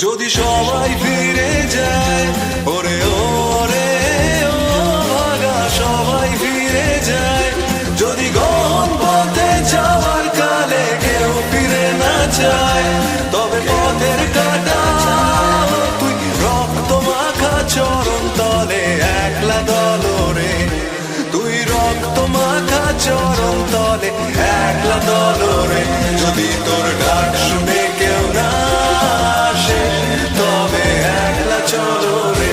যদি সবাই ফিরে যায়, ওরে ওরে ও ভাগা সবাই ফিরে যায়, যদি গহন পথে যাওয়ার কালে কেউ ফিরে না যায়, তবে পথের কাটা তুই রক্ত মাখা চরণ তলে একলা দলরে, তুই রক্ত মাখা চরণ তলে একলা দলরে, যদি তোর ডাক শুনে কেউ না আসে তবে একলা চলো রে।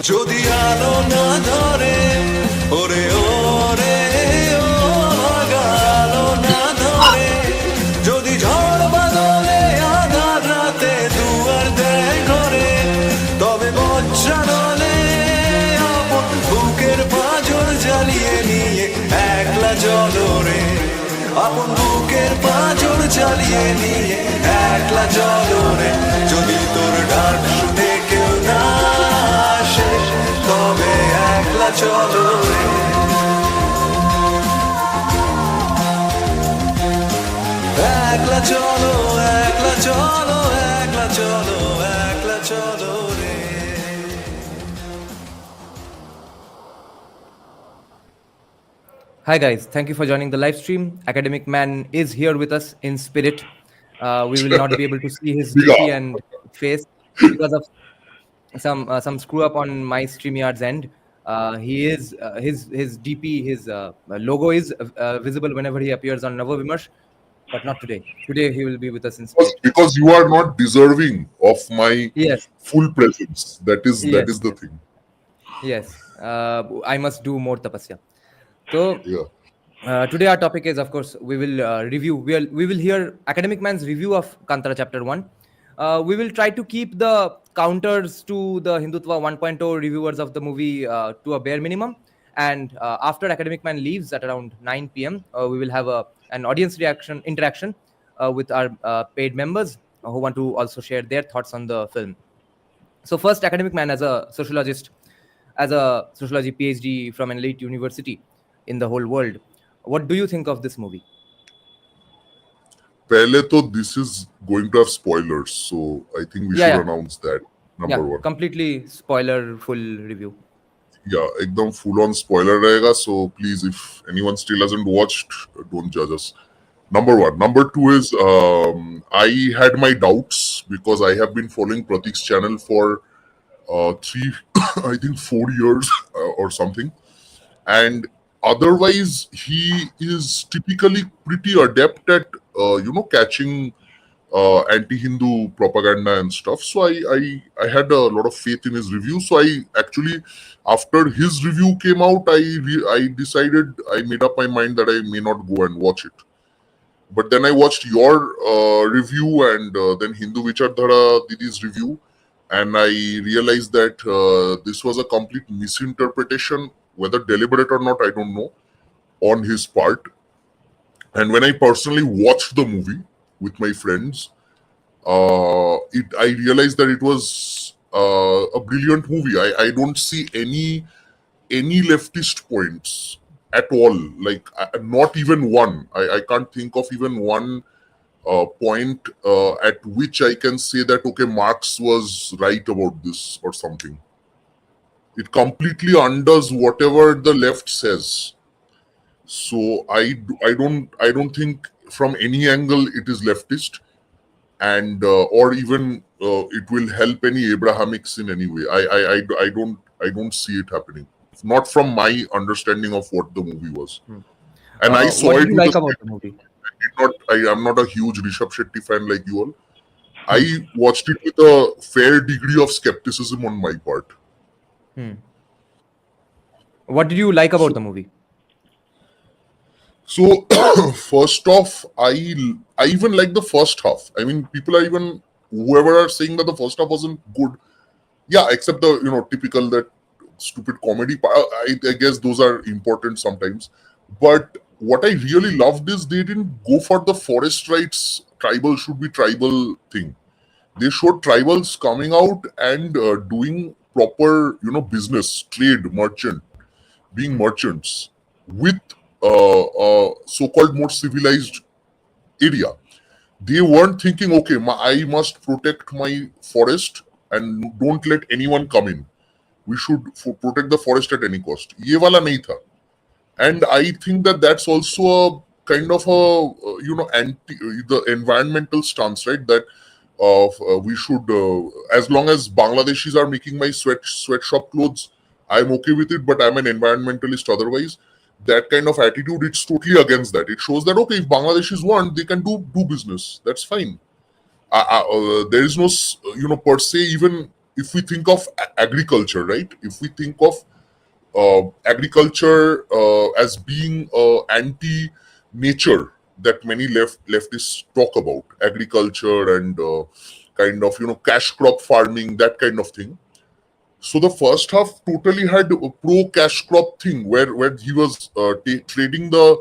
যদি আলো না ধরে, ওরে ওরে ও ভাগা আলো না ধরে, যদি ঝড় বাদলে আধার রাতে দুয়ার দেয় ঘরে, তবে বজ্রানলে আপন বুকের পাঁজর জ্বালিয়ে নিয়ে একলা জলরে, আপন বুকের পাঁজর জ্বালিয়ে নিয়ে একলা জলরে, যদি তোর ডাক শুনে কেউ না আসে তবে একলা চলো রে। একলা চলো, একলা চলো, একলা চলো, একলা চলো রে। Hi guys, thank you for joining the live stream. Academic Man is here with us in spirit. We will not be able to see his DP and face because of some screw up on my StreamYard's end. He is his DP, his logo is visible whenever he appears on NavaVimarsh, but not today. Today he will be with us in spirit. Because you are not deserving of my Yes. full presence. That is the thing. Yes, I must do more tapasya. So Yeah. Today our topic is, of course, we will review. We will hear Academic Man's review of Kantara Chapter 1. We will try to keep the counters to the Hindutva 1.0 reviewers of the movie to a bare minimum. And after Academic Man leaves at around 9 p.m., we will have an audience interaction with our paid members who want to also share their thoughts on the film. So first, Academic Man, as a sociologist, as a sociology PhD from an elite university in the whole world, what do you think of this movie? Pehle to this is going to have spoilers, so I think we should announce that. Number one. Completely spoiler full review. Yeah, ekdam full on spoiler rahega, so please, if anyone still hasn't watched, don't judge us. Number one. Number two is I had my doubts because I have been following Pratik's channel for 4 years or something, and otherwise he is typically pretty adept at catching anti-Hindu propaganda and stuff. So I had a lot of faith in his review. So I actually, after his review came out, I decided, I made up my mind that I may not go and watch it. But then I watched your review and then Hindu Vichardhara Didi's review, and I realized that this was a complete misinterpretation, whether deliberate or not, I don't know, on his part. And when I personally watched the movie with my friends, I realized that it was a brilliant movie. I don't see any leftist points at all. Like, not even one. I can't think of even one point at which I can say that, okay, Marx was right about this or something. It completely undoes whatever the left says. So I don't think from any angle it is leftist, and or even it will help any Abrahamics in any way. I don't see it happening. Not from my understanding of what the movie was. And I saw what it. did you like about the movie? I'm not a huge Rishab Shetty fan like you all. I watched it with a fair degree of skepticism on my part. What did you like about the movie? So first off, I even like the first half. I mean, people are even, whoever are saying that the first half wasn't good. Yeah, except the typical that stupid comedy. I guess those are important sometimes. But what I really loved is they didn't go for the forest rights, tribal should be tribal thing. They showed tribals coming out and doing proper, business, trade, merchant. being merchants with so-called more civilized area. They weren't thinking, okay, I must protect my forest and don't let anyone come in. We should protect the forest at any cost. ये वाला नहीं था. And I think that that's also a kind of a anti the environmental stance, right? That we should, as long as Bangladeshis are making my sweatshop clothes, I'm okay with it. But I'm an environmentalist otherwise. That kind of attitude, it's totally against that. It shows that okay, if Bangladeshis want, they can do business. That's fine. There is no per se, even if we think of agriculture, right? If we think of agriculture as being anti-nature that many leftists talk about, agriculture and kind of cash crop farming, that kind of thing. So the first half totally had a pro cash crop thing where he was trading the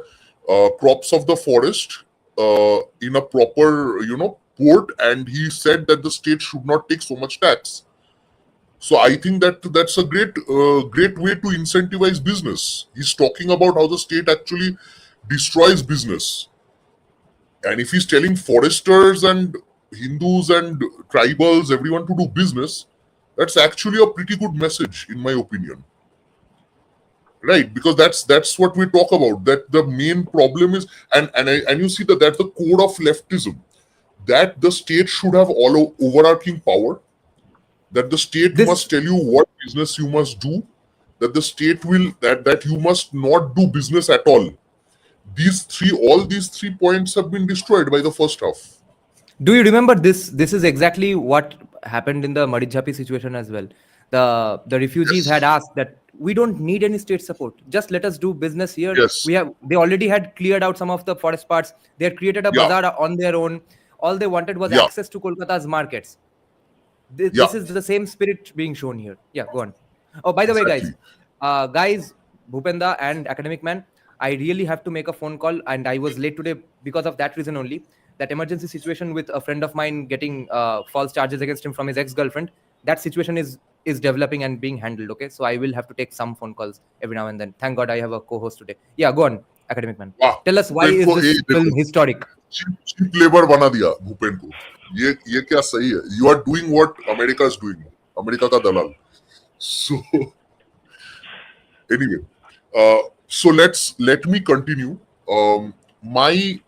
crops of the forest in a proper port, and he said that the state should not take so much tax. So I think that that's a great way to incentivize business. He's talking about how the state actually destroys business. And if he's telling foresters and Hindus and tribals, everyone to do business, that's actually a pretty good message, in my opinion. Right? Because that's what we talk about. That the main problem is, and you see that that's the core of leftism, that the state should have all overarching power. That the state must tell you what business you must do, that the state will, that you must not do business at all. All these 3 points have been destroyed by the first half. Do you remember this? This is exactly what happened in the Marijhapi situation as well. The refugees had asked that we don't need any state support. Just let us do business here. Yes. They already had cleared out some of the forest parts. They had created a bazaar on their own. All they wanted was access to Kolkata's markets. This is the same spirit being shown here. Yeah, go on. Oh, by the way, guys, Bhupenda and Academic Man, I really have to make a phone call, and I was late today because of that reason only. That emergency situation with a friend of mine getting false charges against him from his ex-girlfriend, that situation is developing and being handled. Okay, so I will have to take some phone calls every now and then. Thank God I have a co-host today. Yeah, go on, Academic Man. Wow. Tell us, why is this film historic? Cheap labor बना दिया भूपेन को. ये क्या सही है? You are doing what America is doing. America का दलाल. So anyway, so let me continue. My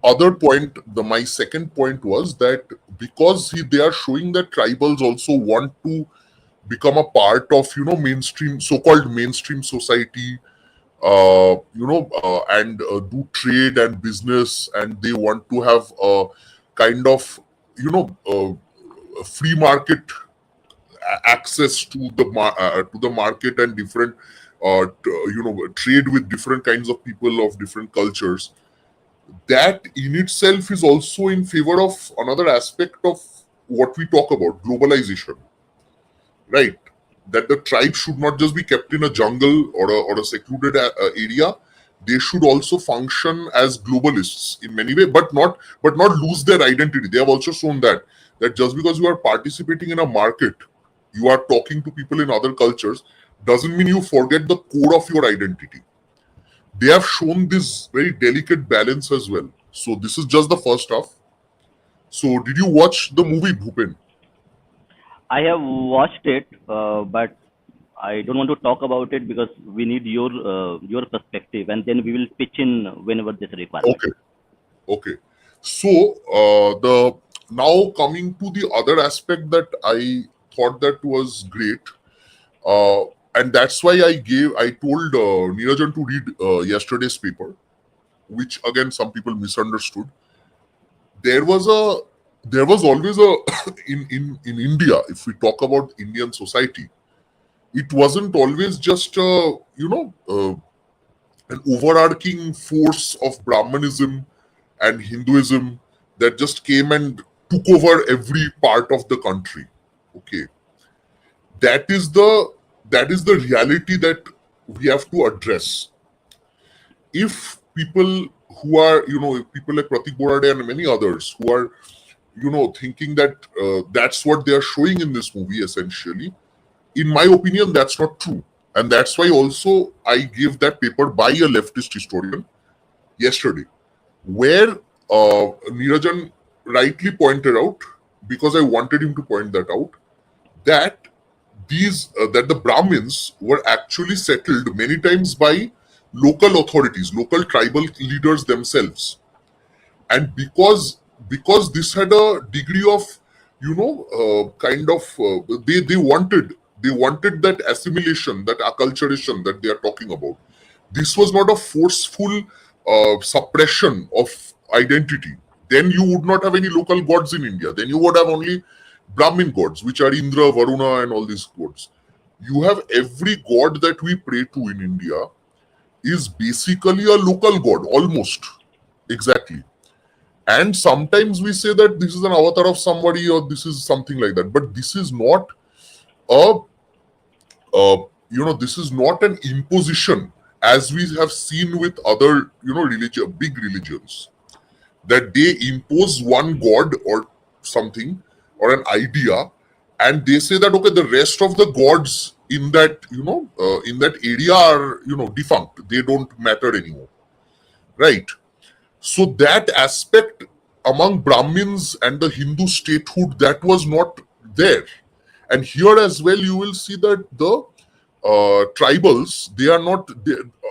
other point, my second point was that because they are showing that tribals also want to become a part of mainstream, so-called mainstream society, and do trade and business, and they want to have a kind of free market access to the market and different trade with different kinds of people of different cultures. That in itself is also in favor of another aspect of what we talk about, globalization, right? That the tribe should not just be kept in a jungle or a secluded area. They should also function as globalists in many ways, but not lose their identity. They have also shown that just because you are participating in a market, you are talking to people in other cultures, doesn't mean you forget the core of your identity. They have shown this very delicate balance as well. So this is just the first half. So did you watch the movie, Bhupen? I have watched it, but I don't want to talk about it because we need your perspective, and then we will pitch in whenever this requires. Okay. So now coming to the other aspect that I thought that was great, and that's why I told Neerajan to read yesterday's paper, which again some people misunderstood. There was always a in India, if we talk about Indian society, it wasn't always just an overarching force of Brahmanism and Hinduism that just came and took over every part of the country. Okay, that is the reality that we have to address. If people who are people like Pratik Borade and many others who are thinking that that's what they are showing in this movie, essentially, in my opinion, that's not true. And that's why also I gave that paper by a leftist historian yesterday, where Neerajan rightly pointed out, because I wanted him to point that out, that that the Brahmins were actually settled many times by local authorities, local tribal leaders themselves, and because this had a degree of they wanted that assimilation, that acculturation that they are talking about. This was not a forceful suppression of identity. Then you would not have any local gods in India. Then you would have only Brahmin gods, which are Indra, Varuna, and all these gods. You have every god that we pray to in India is basically a local god, almost exactly. And sometimes we say that this is an avatar of somebody or this is something like that. But this is not this is not an imposition as we have seen with other, big religions, that they impose one god or something or an idea, and they say that, okay, the rest of the gods in that, in that area are, defunct. They don't matter anymore. Right? So that aspect among Brahmins and the Hindu statehood, that was not there. And here as well, you will see that the tribals, they are not,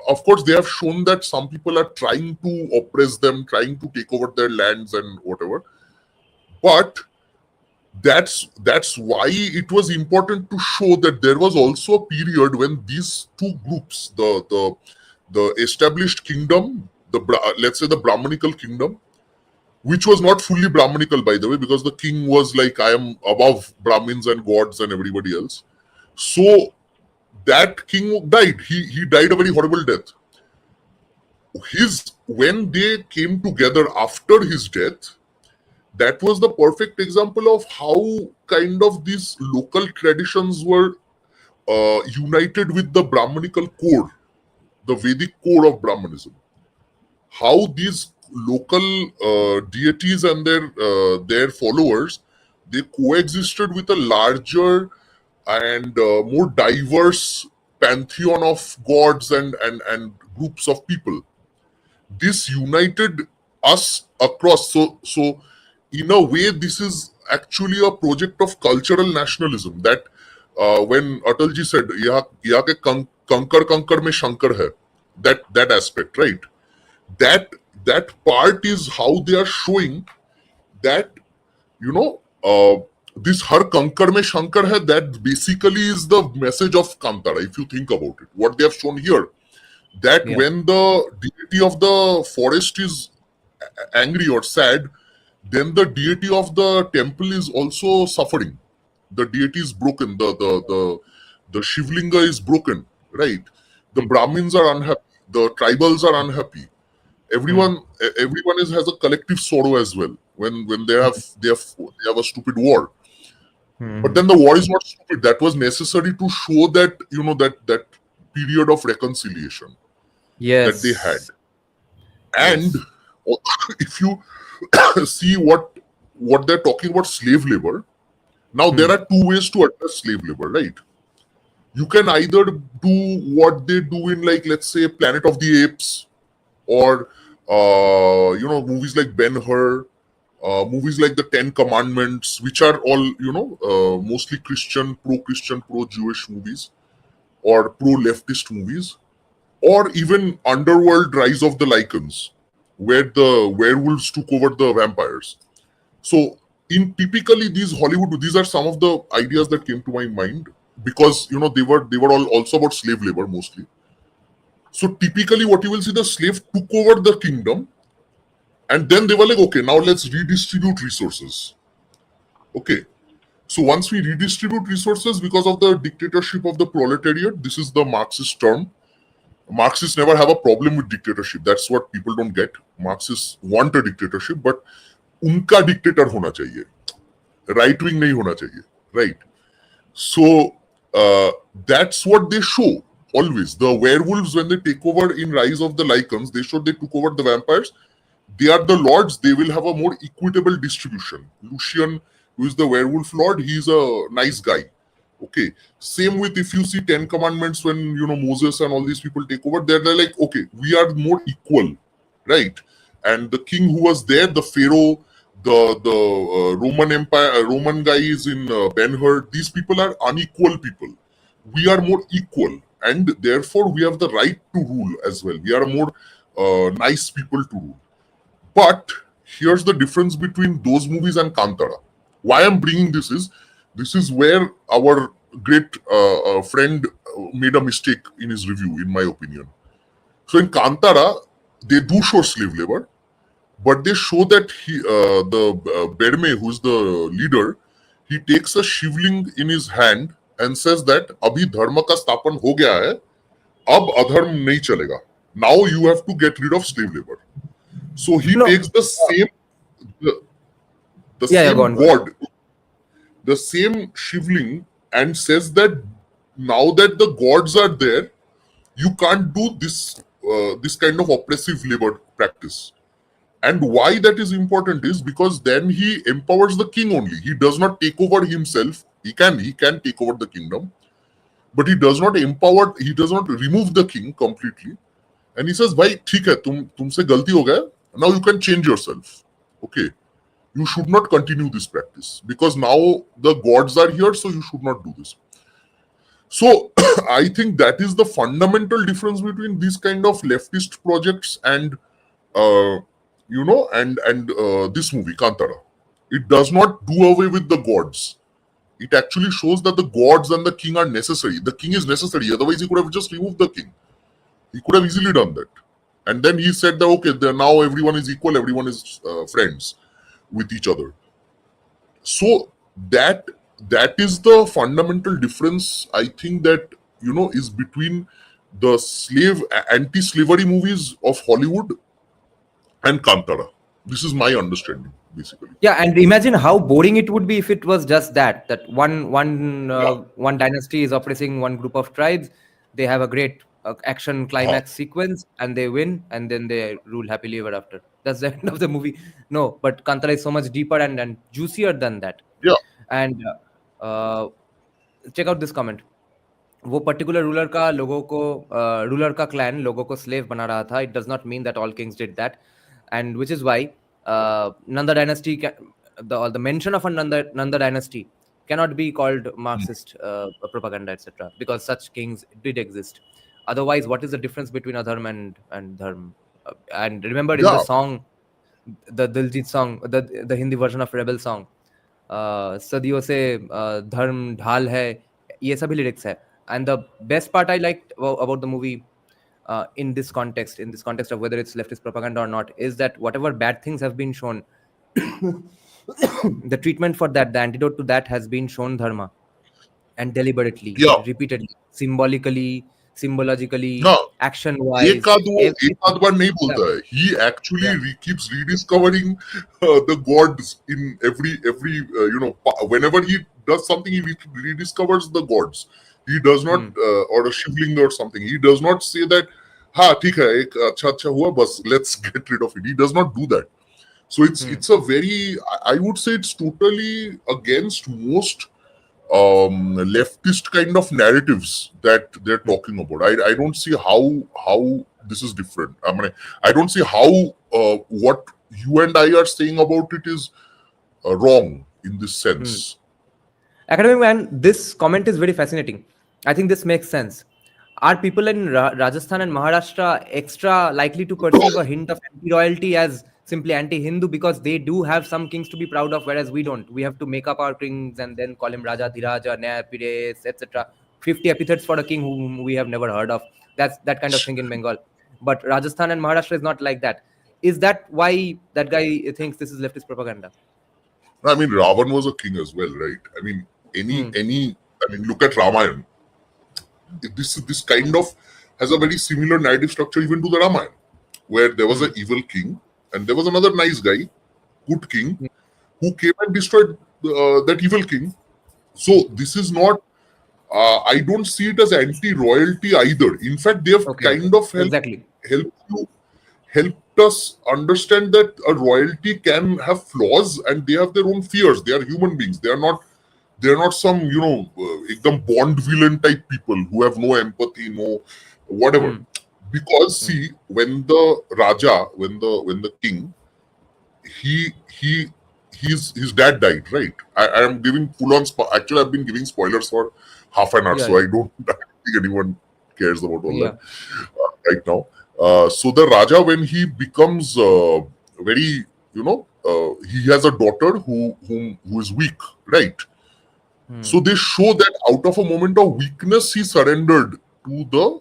of course, they have shown that some people are trying to oppress them, trying to take over their lands and whatever. But that's why it was important to show that there was also a period when these two groups, the established kingdom, let's say the Brahmanical kingdom, which was not fully Brahmanical, by the way, because the king was like, I am above Brahmins and gods and everybody else. So that king died. He died a very horrible death. When they came together after his death, that was the perfect example of how kind of these local traditions were united with the Brahmanical core, the Vedic core of Brahmanism. How these local deities and their followers, they coexisted with a larger and more diverse pantheon of gods and groups of people. This united us across. So in a way, this is actually a project of cultural nationalism. That when Atalji said, "Yaha ke kankar mein shankar hai," that aspect, right? That part is how they are showing that, this har kankar mein shankar hai, that basically is the message of Kantara, if you think about it. What they have shown here, that when the deity of the forest is angry or sad, then the deity of the temple is also suffering. The deity is broken, the Shivlinga is broken, right? The Brahmins are unhappy, the tribals are unhappy. Everyone has a collective sorrow as well when they have a stupid war. But then the war is not stupid. That was necessary to show that, that period of reconciliation that they had. And if you see what they're talking about, slave labor. Now there are two ways to address slave labor, right? You can either do what they do in, like, let's say, Planet of the Apes, or movies like Ben-Hur, movies like the Ten Commandments, which are all mostly Christian, pro-Jewish movies, or pro-leftist movies, or even Underworld: Rise of the Lycans, where the werewolves took over the vampires. So in typically these Hollywood, these are some of the ideas that came to my mind, because they were all also about slave labor mostly. So typically what you will see, the slave took over the kingdom, and then they were like, okay, now let's redistribute resources. Okay, so once we redistribute resources because of the dictatorship of the proletariat, this is the Marxist term. Marxists never have a problem with dictatorship. That's what people don't get. Marxists want a dictatorship, but unka dictator hona chahiye. Right wing nahi hona chahiye. Right? So that's what they show always. The werewolves, when they take over in Rise of the Lycans, they show they took over the vampires. They are the lords. They will have a more equitable distribution. Lucian, who is the werewolf lord, he's a nice guy. Okay. Same with if you see 10 Commandments when Moses and all these people take over, they're like, okay, we are more equal, right? And the king who was there, the Pharaoh, the Roman Empire, Roman guys in Ben-Hur, these people are unequal people. We are more equal, and therefore we have the right to rule as well. We are more nice people to rule. But here's the difference between those movies and Kantara. Why I'm bringing this is where our great friend made a mistake in his review, in my opinion. So in Kantara, they do show slave labor, but they show that Berme, who's the leader, he takes a shivling in his hand and says that abhi dharma ka sthapan ho gaya hai, ab adharm nahi chalega. Now you have to get rid of slave labor. So he takes the same god, the same shivling, and says that now that the gods are there, you can't do this kind of oppressive labor practice. And why that is important is because then he empowers the king only. He does not take over himself. He can take over the kingdom, but he does not empower. He does not remove the king completely. And he says, "Bhai, theek hai, tumse galti ho gaya. Now you can change yourself. Okay, you should not continue this practice because now the gods are here, so you should not do this." So I think that is the fundamental difference between these kind of leftist projects and this movie Kantara. It does not do away with the gods. It actually shows that the gods and the king are necessary. The king is necessary. Otherwise, he could have just removed the king. He could have easily done that. And then he said that, okay, now everyone is equal, everyone is friends with each other. So that is the fundamental difference, I think, that, is between the anti-slavery movies of Hollywood and Kantara. This is my understanding, basically. Yeah, and imagine how boring it would be if it was just that one dynasty is oppressing one group of tribes. They have a great action climax sequence and they win, and then they rule happily ever after. That's the end of the movie. No, but Kantara is so much deeper and juicier than that. Yeah. And check out this comment. वो particular ruler का clan लोगों को slave बना रहा था. It does not mean that all kings did that, and which is why Nanda dynasty the mention of a Nanda dynasty cannot be called Marxist propaganda, etc., because such kings did exist. Otherwise, what is the difference between adharm and dharm? And remember, in the song, the Diljit song, the Hindi version of Rebel song, सदियों से धर्म ढाल है, ये सभी lyrics है. And the best part I liked about the movie in this context of whether it's leftist propaganda or not, is that whatever bad things have been shown, the treatment for that, the antidote to that has been shown dharma, and deliberately, repeatedly, symbolically, action wise. एक आध बार नहीं बोलता है. He actually keeps rediscovering the gods in every whenever he does something, he rediscovers the gods. He does not or a shivling or something. He does not say that हाँ ठीक है एक अच्छा हुआ बस let's get rid of it. He does not do that. So it's a very, I would say it's totally against most leftist kind of narratives that they're talking about. I don't see how this is different. I mean, I don't see how what you and I are saying about it is wrong in this sense. Academic man, this comment is very fascinating. I think this makes sense. Are people in Rajasthan and Maharashtra extra likely to perceive a hint of anti-royalty as simply anti-Hindu because they do have some kings to be proud of, whereas we don't? We have to make up our kings and then call him Raja Dhiraja, Naya Pires, etc. 50 epithets for a king whom we have never heard of. That's that kind of thing in Bengal. But Rajasthan and Maharashtra is not like that. Is that why that guy thinks this is leftist propaganda? I mean, Ravan was a king as well, right? I mean, look at Ramayana. This kind of has a very similar narrative structure even to the Ramayana, where there was an evil king and there was another nice guy, good king, who came and destroyed that evil king. So this is not, I don't see it as anti-royalty either. In fact, they have kind of helped us understand that a royalty can have flaws and they have their own fears. They are human beings. They are not they're not some ekdam Bond villain type people who have no empathy, no whatever. Because see, when the Raja, when the king, he his dad died, right? I am giving full on. Actually, I've been giving spoilers for half an hour, Yeah, so I don't think anyone cares about all yeah. that right now. So the Raja, when he becomes very, he has a daughter who is weak, right? So they show that out of a moment of weakness, he surrendered to the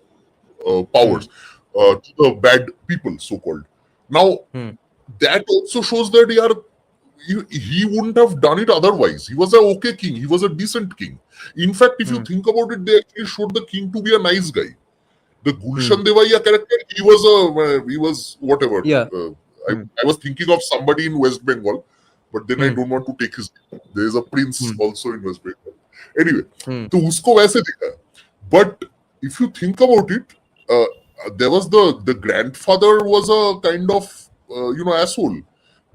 powers, to the bad people, so called. Now that also shows that he wouldn't have done it otherwise. He was a okay king. He was a decent king. In fact, if you think about it, they actually showed the king to be a nice guy. The Gulshan Devaiya character, he was whatever. Yeah. I was thinking of somebody in West Bengal, but then I don't want to take his name. There is a prince also in West Bengal. Anyway, तो उसको वैसे देखा. But if you think about it, there was the grandfather was a kind of asshole.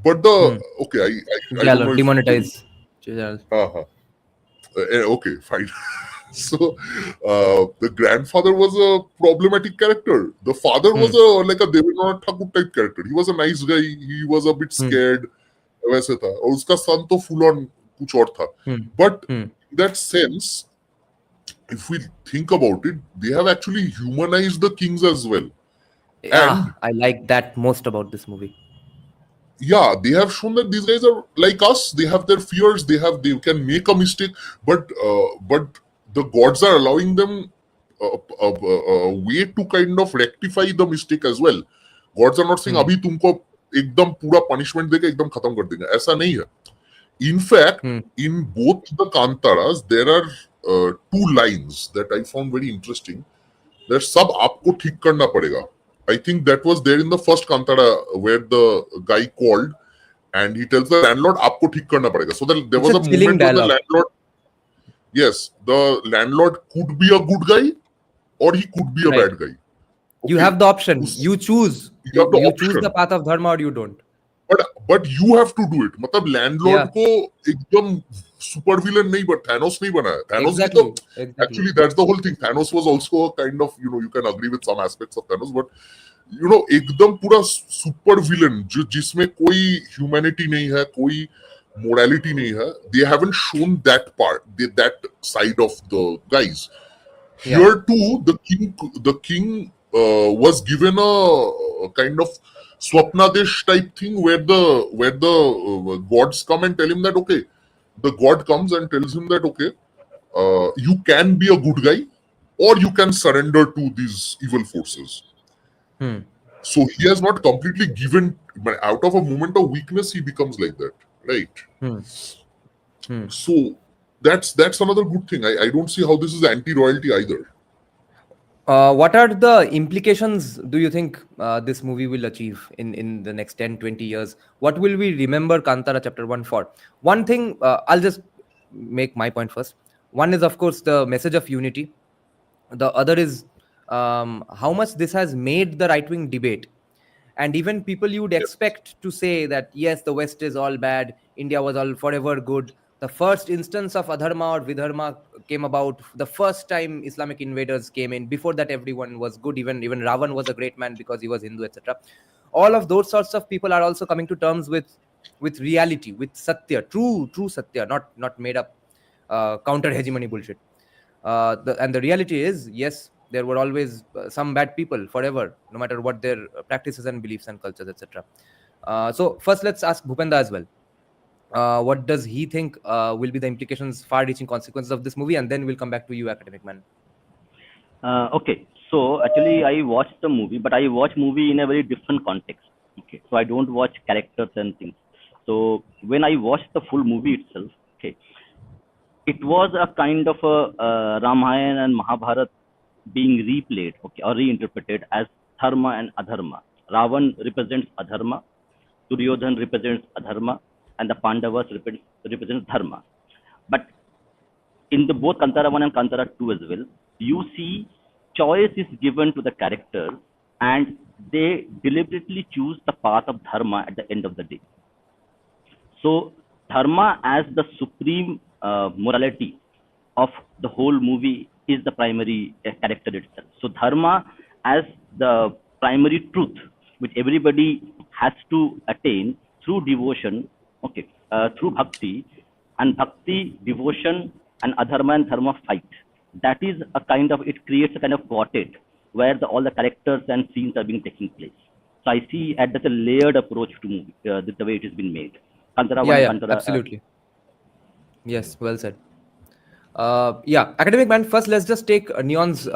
But okay, I don't know. Demonetize. Jalal. Okay, fine. So the grandfather was a problematic character. The father was like a Devendranath Thakur type character. He was a nice guy. He was a bit scared. वैसे था और उसका son तो full on कुछ और था. But in that sense, if we think about it, they have actually humanized the kings as well. Yeah, I like that most about this movie. Yeah, they have shown that these guys are like us. They have their fears. They can make a mistake, but the gods are allowing them a way to kind of rectify the mistake as well. Gods are not saying अभी तुमको एकदम पूरा punishment देके एकदम खत्म कर देंगे. ऐसा नहीं है. In fact, in both the Kantaras, there are two lines that I found very interesting. That सब आपको ठीक करना पड़ेगा. I think that was there in the first Kantara where the guy called and he tells the landlord, "आपको ठीक करना पड़ेगा." So there was a moment where the landlord, yes, the landlord could be a good guy or he could be a bad guy. You have the option. You choose. You choose the path of dharma or you don't. But you have to do it. मतलब landlord को एकदम super villain नहीं but Thanos नहीं बनाया. Thanos Exactly. Actually that's the whole thing. Thanos was also a kind of you can agree with some aspects of Thanos, but एकदम पूरा super villain जिसमें कोई humanity नहीं है, कोई morality नहीं है. They haven't shown that part, that side of the guys. Here too, the king was given a kind of Swapnadesh type thing where the gods come and tell him that okay, the god comes and tells him that okay, you can be a good guy or you can surrender to these evil forces. So he has not completely given, but out of a moment of weakness, he becomes like that, right? So that's another good thing. I don't see how this is anti-royalty either. What are the implications do you think this movie will achieve in the next 10-20 years? What will we remember Kantara chapter 1 for? One thing, I'll just make my point first. One is, of course, the message of unity. The other is how much this has made the right-wing debate. And even people you would expect to say that, yes, the West is all bad, India was all forever good. The first instance of adharma or vidharma came about the first time Islamic invaders came in. Before that, everyone was good. Even Ravan was a great man because he was Hindu, etc. All of those sorts of people are also coming to terms with reality, with satya, true satya, not made up counter hegemony bullshit. And the reality is, yes, there were always some bad people forever, no matter what their practices and beliefs and cultures, etc. So first, let's ask Bhupenda as well. What does he think will be the implications, far-reaching consequences of this movie, and then we'll come back to you, academic man. Okay, so actually I watched the movie, but I watch movie in a very different context. Okay, so I don't watch characters and things. So when I watched the full movie itself, okay, it was a kind of a Ramayana and Mahabharata being replayed, okay, or reinterpreted as dharma and adharma. Ravan represents adharma, Duryodhan represents adharma, and the Pandavas represents dharma. But in the both Kantara 1 and Kantara 2 as well, you see choice is given to the characters and they deliberately choose the path of dharma at the end of the day. So dharma as the supreme morality of the whole movie is the primary character itself. So dharma as the primary truth which everybody has to attain through devotion, okay, through bhakti, and bhakti, devotion, and adharma and dharma fight. That is a kind of, it creates a kind of quartet where all the characters and scenes are being taking place. So I see at that's a layered approach to movie, the way it has been made. Kantara one, Yeah, Kantara. absolutely. Yes, well said. Yeah, academic man. First, let's just take Neon's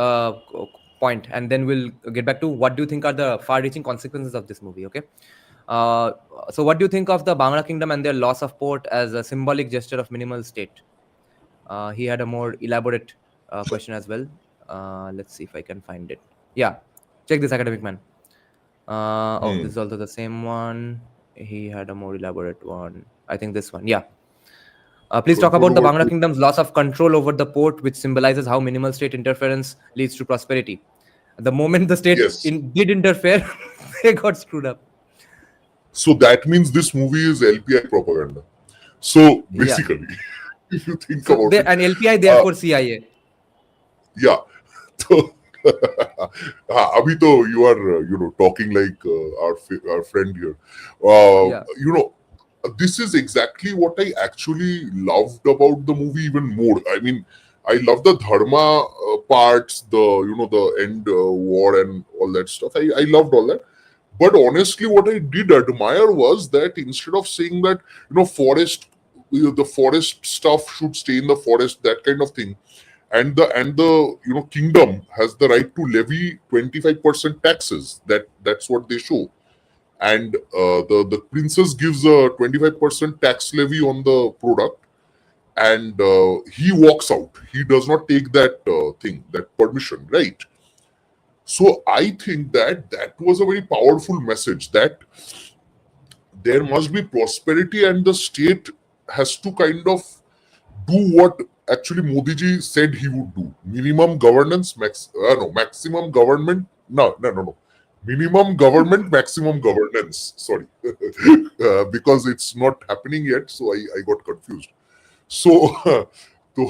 point, and then we'll get back to what do you think are the far-reaching consequences of this movie. Okay. Uh, so, what do you think of the Bangla Kingdom and their loss of port as a symbolic gesture of minimal state? He had a more elaborate question as well. Let's see if I can find it. Yeah, check this, academic man. Oh, this is also the same one. He had a more elaborate one. I think this one. Yeah. Please talk about the Bangla Kingdom's loss of control over the port, which symbolizes how minimal state interference leads to prosperity. The moment the state Yes. did interfere, they got screwed up. So that means this movie is LPI propaganda. So basically, if you think about it, and LPI therefore CIA. Yeah. So, Abhi to you are talking like our friend here. You know, this is exactly what I actually loved about the movie even more. I mean, I love the dharma parts, the end war and all that stuff. I loved all that. But honestly, what I did admire was that instead of saying that, forest, the forest stuff should stay in the forest, that kind of thing, and the kingdom has the right to levy 25% taxes. That's what they show. And the princess gives a 25% tax levy on the product, and he walks out. He does not take that that permission, right? So I think that was a very powerful message, that there must be prosperity and the state has to kind of do what actually Modi ji said he would do. Minimum governance, maximum government. No. Minimum government, maximum governance. Sorry. Because it's not happening yet, so I got confused. So तो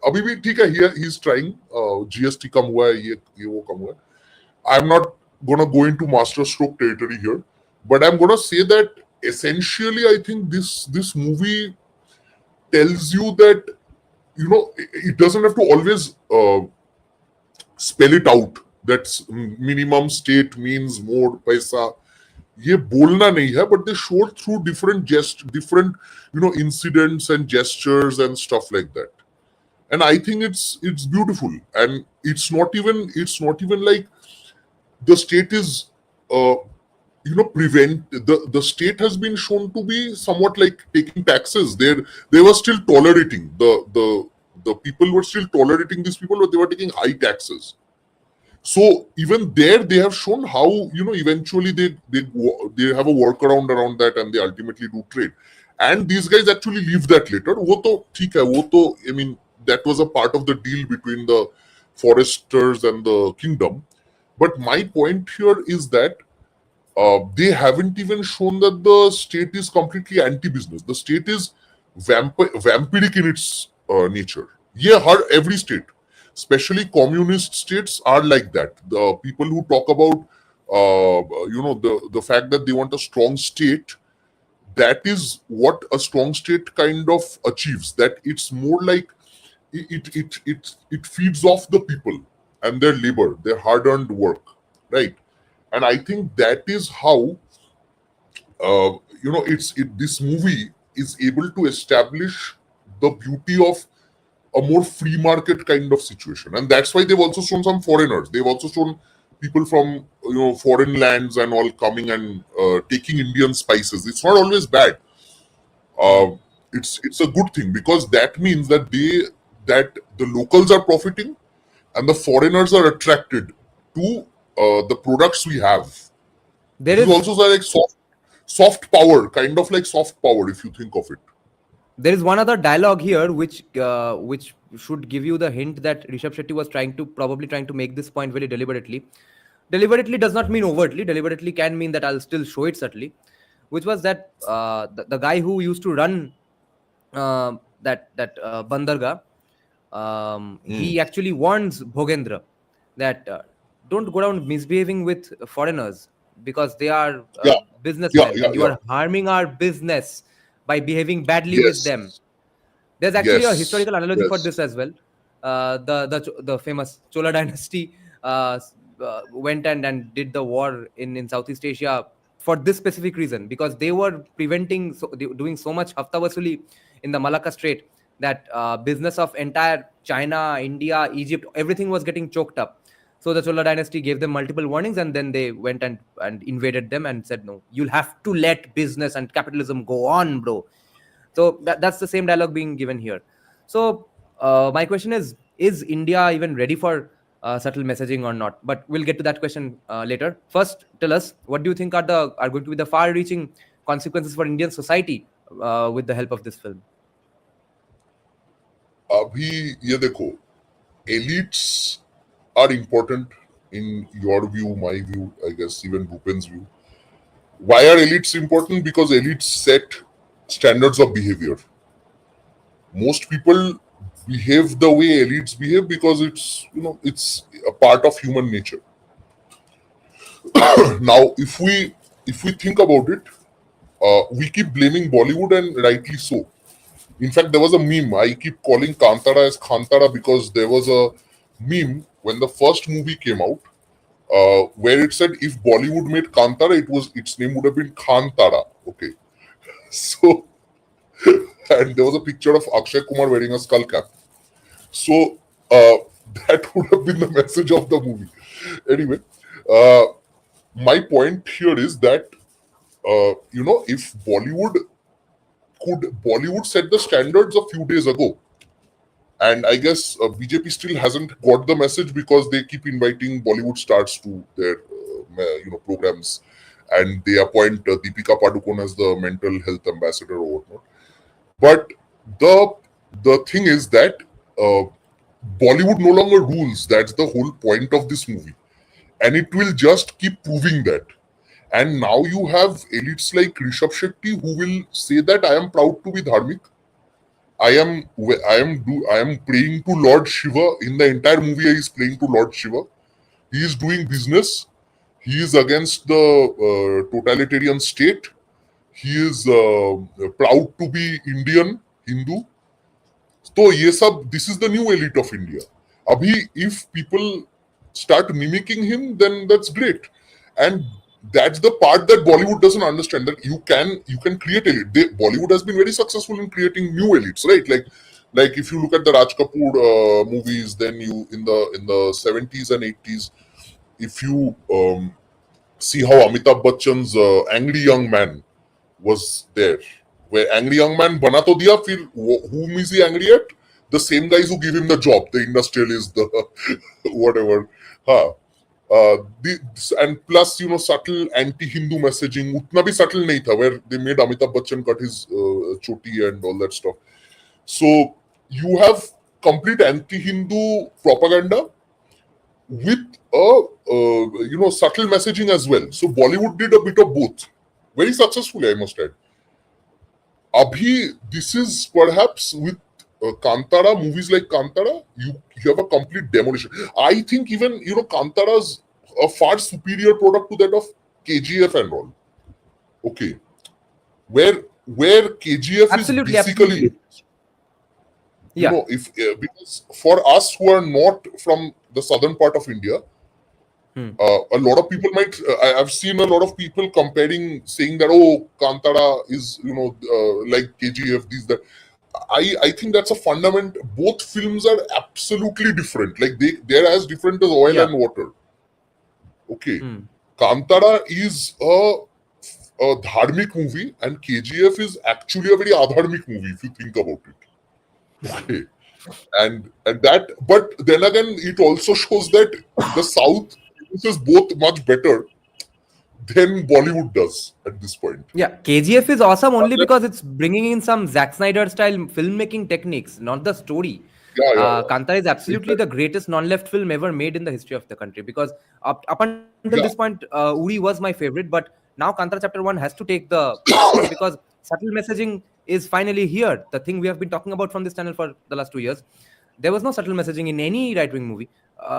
अभी भी ठीक है, he is trying. GST कम हुआ है, ये वो कम हुआ है. I'm not gonna go into master stroke territory here, but I'm gonna say that essentially I think this movie tells you that it doesn't have to always spell it out that minimum state means more paisa. ये बोलना नहीं है, but they showed through different incidents and gestures and stuff like that, and I think it's beautiful, and it's not even like the state is the state has been shown to be somewhat like taking taxes. They were still tolerating the people were still tolerating these people, but they were taking high taxes. So even there, they have shown how eventually they have a workaround around that, and they ultimately do trade. And these guys actually leave that later. वो तो ठीक है, वो तो I mean that was a part of the deal between the foresters and the kingdom. But my point here is that they haven't even shown that the state is completely anti-business. The state is vampiric in its nature. Yeah, every state. Especially communist states are like that. The people who talk about, the fact that they want a strong state, that is what a strong state kind of achieves. That it's more like it feeds off the people and their labor, their hard-earned work, right? And I think that is how, this movie is able to establish the beauty of a more free market kind of situation. And that's why they've also shown some foreigners. They've also shown people from foreign lands and all coming and taking Indian spices. It's not always bad. It's a good thing, because that means that the locals are profiting and the foreigners are attracted to the products we have. There is also like soft power, kind of like soft power, if you think of it. There is one other dialogue here which should give you the hint that Rishab Shetty was probably trying to make this point very deliberately. Deliberately does not mean overtly. Deliberately can mean that I'll still show it subtly. Which was that the guy who used to run Bandargah, he actually warns Bhogendra that don't go around misbehaving with foreigners because they are Yeah, yeah, businessmen yeah, and you yeah. are harming our business by behaving badly with them. Yes, There's actually a yes, historical analogy for yes. this as well. The famous Chola dynasty went and did the war in Southeast Asia for this specific reason, because they were doing so much hafta vasuli in the Malacca Strait that business of entire China, India, Egypt, everything was getting choked up. So the Chola dynasty gave them multiple warnings, and then they went and invaded them and said, no, you'll have to let business and capitalism go on, bro. So that's the same dialogue being given here. So my question is India even ready for subtle messaging or not? But we'll get to that question later. First, tell us, what do you think are going to be the far reaching consequences for Indian society with the help of this film? अभी ये देखो, elites are important in your view, my view, I guess even Bhupen's view. Why are elites important? Because elites set standards of behavior. Most people behave the way elites behave because it's a part of human nature. Now, if we think about it, we keep blaming Bollywood, and rightly so. In fact, there was a meme. I keep calling Kantara as Kantara because there was a meme when the first movie came out, where it said if Bollywood made Kantara, its name would have been Kantara. Okay, so and there was a picture of Akshay Kumar wearing a skull cap. So that would have been the message of the movie. Anyway, uh, my point here is that if Bollywood set the standards a few days ago, and I guess BJP still hasn't got the message because they keep inviting Bollywood stars to their programs, and they appoint Deepika Padukone as the mental health ambassador or whatnot. But the thing is that uh, Bollywood no longer rules. That's the whole point of this movie, and it will just keep proving that. And now you have elites like Rishab Shetty who will say that I am proud to be dharmic. I am praying to Lord Shiva. In the entire movie, he is praying to Lord Shiva. He is doing business. He is against the totalitarian state. He is proud to be Indian, Hindu. So this is the new elite of India. Abhi, if people start mimicking him, then that's great. And that's the part that Bollywood doesn't understand, that you can create elite. Bollywood has been very successful in creating new elites, right? Like if you look at the Raj Kapoor movies, then you in the 70s and 80s, if you see how Amitabh Bachchan's Angry Young Man was there, where Angry Young Man bana to diya, fir whom is he angry at? The same guys who give him the job, the industrialist, the whatever. Huh. And plus, subtle anti-Hindu messaging, utna bhi subtle nahi tha, where they made Amitabh Bachchan cut his choti and all that stuff. So you have complete anti-Hindu propaganda with a subtle messaging as well. So Bollywood did a bit of both, very successfully, I must add. Abhi, this is perhaps with Kantara, movies like Kantara, you have a complete demolition. I think even Kantara's a far superior product to that of KGF and all. Okay, where KGF Absolutely, is basically, absolutely. Yeah. because for us who are not from the southern part of India, a lot of people might. I've seen a lot of people comparing, saying that Kantara is like KGF. These that. I think that's a fundament. Both films are absolutely different. Like they're as different as oil and water. Okay, Kantara is a dharmic movie, and KGF is actually a very adharmic movie if you think about it. Okay, and that, but then again, it also shows that the South is both much better than Bollywood does at this point. Yeah, KGF is awesome only because it's bringing in some Zack Snyder style filmmaking techniques, not the story. Yeah. Kantara is absolutely the greatest non-left film ever made in the history of the country, because up until this point, Uri was my favorite, but now Kantara Chapter 1 has to take the because subtle messaging is finally here. The thing we have been talking about from this channel for the last 2 years. There was no subtle messaging in any right-wing movie.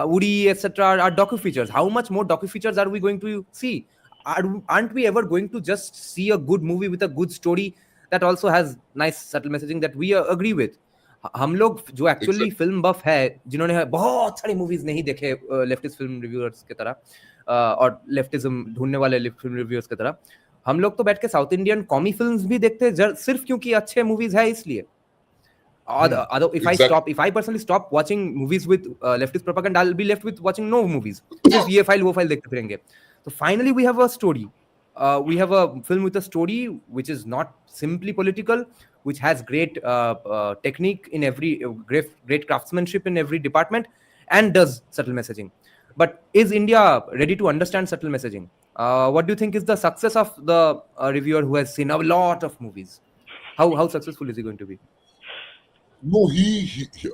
Woody, etc., are docu-features. How much more docu-features are we going to see? Aren't we ever going to just see a good movie with a good story that also has nice subtle messaging that we agree with? हम लोग जो actually film बफ है, जिन्होंने बहुत सारी movies नहीं देखे leftist film reviewers की तरह और लेफ्टिज्म ढूंढने वाले फिल्म रिव्यूअर्स की तरह, हम लोग तो बैठ के साउथ इंडियन कॉमी फिल्म्स भी देखते हैं सिर्फ क्योंकि अच्छे मूवीज है इसलिए. If I personally stop watching movies with leftist propaganda, I'll be left with watching no movies. Just ये file वो file देखते फिरेंगे. So finally we have a story. We have a film with a story which is not simply political, which has great technique in every great craftsmanship in every department, and does subtle messaging. But is India ready to understand subtle messaging? What do you think is the success of the reviewer who has seen a lot of movies? How successful is he going to be? No,